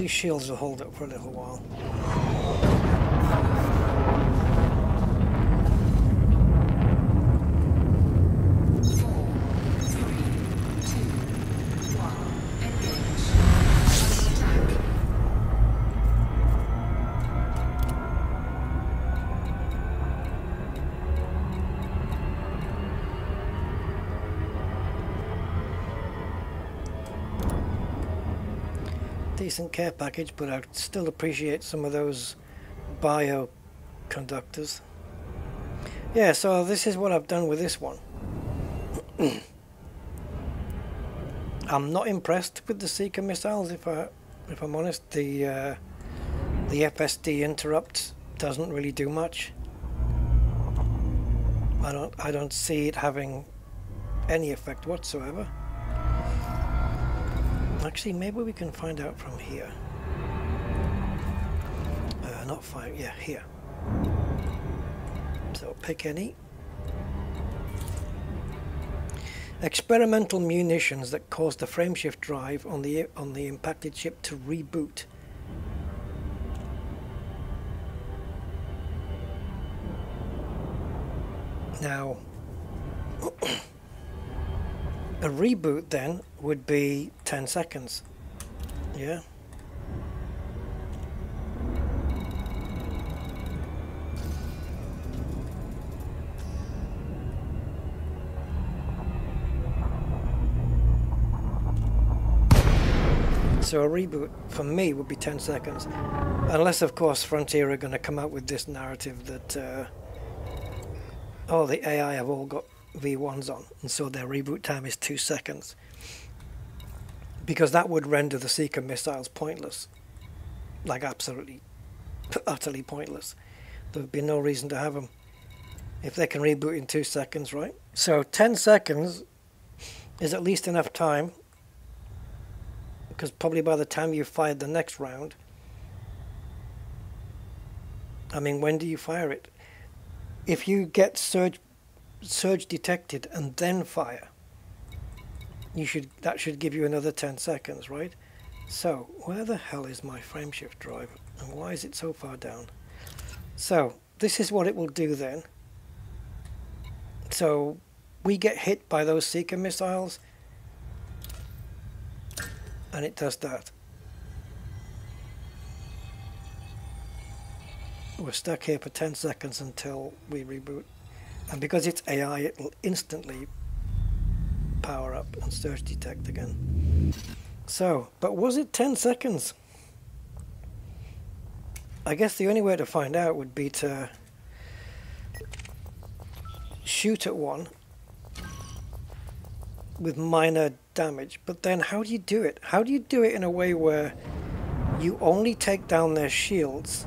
Shields will hold up for a little while. Decent care package, but I still appreciate some of those bio conductors. Yeah, so this is what I've done with this one. I'm not impressed with the Seeker missiles, if I'm honest. The FSD interrupt doesn't really do much. I don't see it having any effect whatsoever. Actually, maybe we can find out from here. Not fire, yeah, here. So pick any. Experimental munitions that cause the frameshift drive on the impacted ship to reboot. Now, a reboot then would be 10 seconds. Yeah. So a reboot for me would be 10 seconds. Unless of course Frontier are going to come out with this narrative that oh, the AI have all got V1s on, and so their reboot time is 2 seconds. Because that would render the Seeker missiles pointless. like absolutely, utterly pointless. There would be no reason to have them if they can reboot in 2 seconds, right? So 10 seconds is at least enough time, because probably by the time you fired the next round, I mean, when do you fire it? If you get surge detected and then fire, that should give you another 10 seconds, right? So where the hell is my frameshift drive, and why is it so far down? So this is what it will do then. So we get hit by those Seeker missiles, and it does that. We're stuck here for 10 seconds until we reboot. And because it's AI, it will instantly power up and surge detect again. So, but was it 10 seconds? I guess the only way to find out would be to shoot at one with minor damage. But then how do you do it? How do you do it in a way where you only take down their shields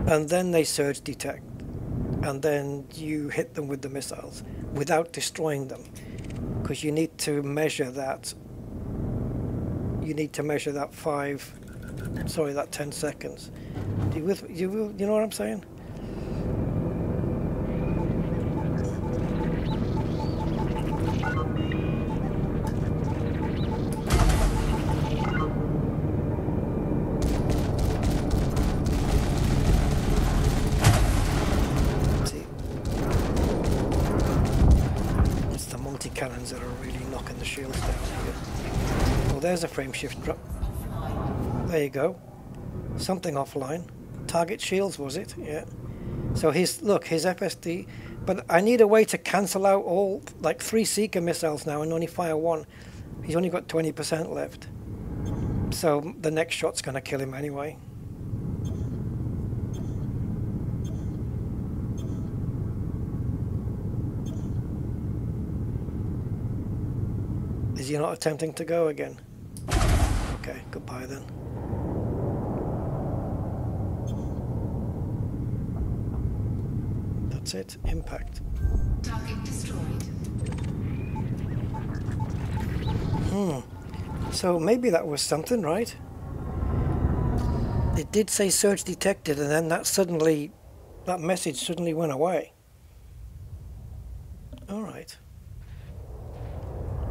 and then they surge detect, and then you hit them with the missiles without destroying them? Because you need to measure that. You need to measure that 10 seconds. You know what I'm saying? Cannons that are really knocking the shields down here. Well, there's a frame shift drop. There you go. Something offline. Target shields, was it? Yeah. So his FSD. But I need a way to cancel out all, like 3 Seeker missiles now and only fire 1. He's only got 20% left. So the next shot's going to kill him anyway. Is he not attempting to go again? Okay, goodbye then. That's it. Impact. Target destroyed. So maybe that was something, right? It did say surge detected, and then that message suddenly went away. All right.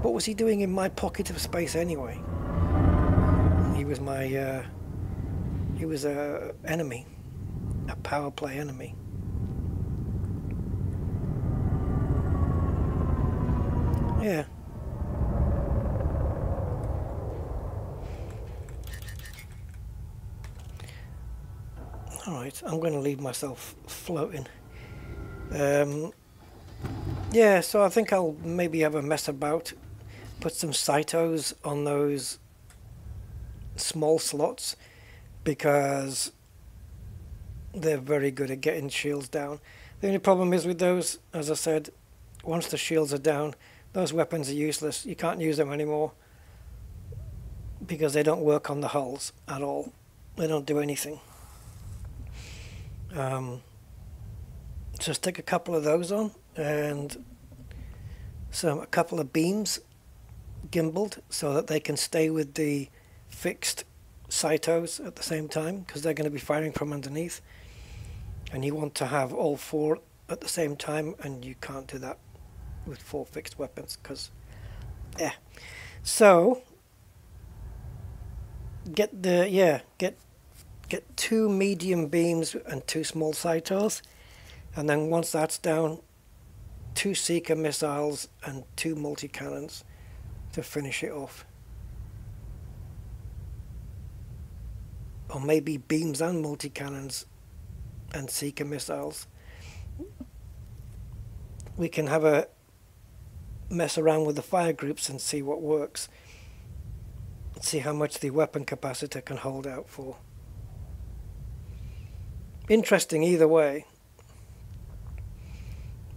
What was he doing in my pocket of space anyway? He was my, he was a enemy, a power play enemy. Yeah. All right, I'm going to leave myself floating. Yeah, so I think I'll maybe have a mess about. Put some cytos on those small slots, because they're very good at getting shields down. The only problem is with those, as I said, once the shields are down, those weapons are useless. You can't use them anymore because they don't work on the hulls at all. They don't do anything. So stick a couple of those on, and a couple of beams gimbaled so that they can stay with the fixed cytos at the same time, because they're going to be firing from underneath, and you want to have all 4 at the same time, and you can't do that with 4 fixed weapons, because so get 2 medium beams and 2 small cytos, and then once that's down, 2 Seeker missiles and 2 multi-cannons to finish it off. Or maybe beams and multi-cannons and Seeker missiles. We can have a mess around with the fire groups and see what works. See how much the weapon capacitor can hold out for. Interesting either way.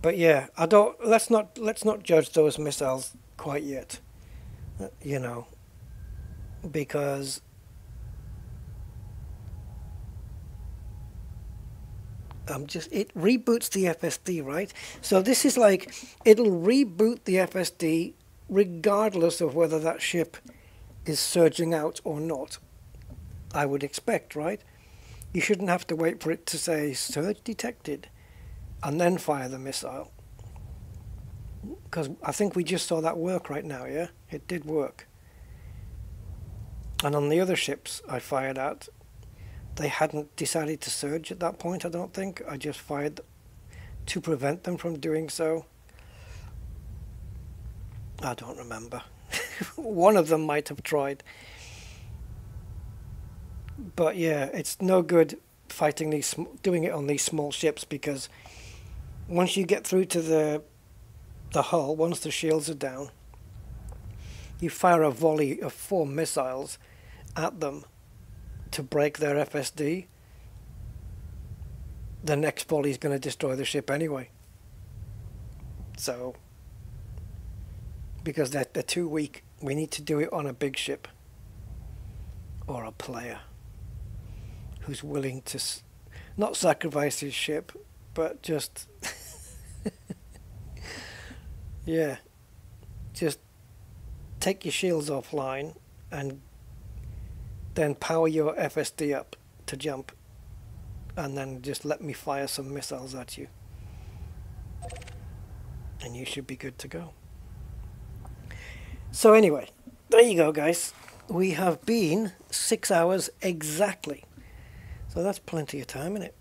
But yeah, let's not judge those missiles quite yet. You know, because it reboots the FSD, right? So this is like, it'll reboot the FSD regardless of whether that ship is surging out or not. I would expect, right? You shouldn't have to wait for it to say surge detected and then fire the missile. Because I think we just saw that work right now, yeah? It did work. And on the other ships I fired at, they hadn't decided to surge at that point, I don't think. I just fired to prevent them from doing so. I don't remember. One of them might have tried. But yeah, it's no good fighting these, doing it on these small ships, because once you get through to the hull, once the shields are down, you fire a volley of 4 missiles at them to break their FSD. The next volley is going to destroy the ship anyway. So, because they're too weak, we need to do it on a big ship or a player who's willing to not sacrifice his ship, but just yeah, just take your shields offline and then power your FSD up to jump, and then just let me fire some missiles at you and you should be good to go. So anyway, there you go, guys. We have been 6 hours exactly. So that's plenty of time, isn't it?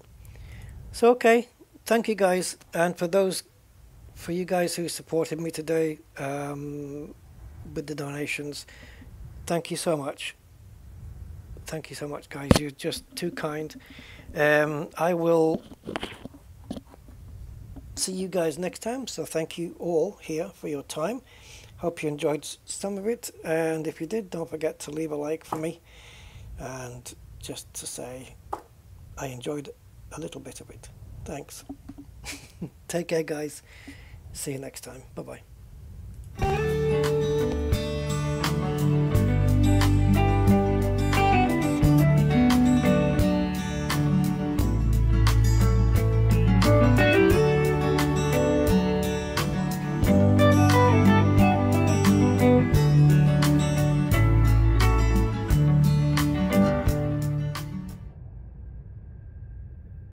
So okay, thank you guys, and for you guys who supported me today with the donations, thank you so much. Thank you so much, guys. You're just too kind. I will see you guys next time. So thank you all here for your time. Hope you enjoyed some of it, and if you did, don't forget to leave a like for me, and just to say I enjoyed a little bit of it. Thanks. Take care, guys. See you next time. Bye-bye.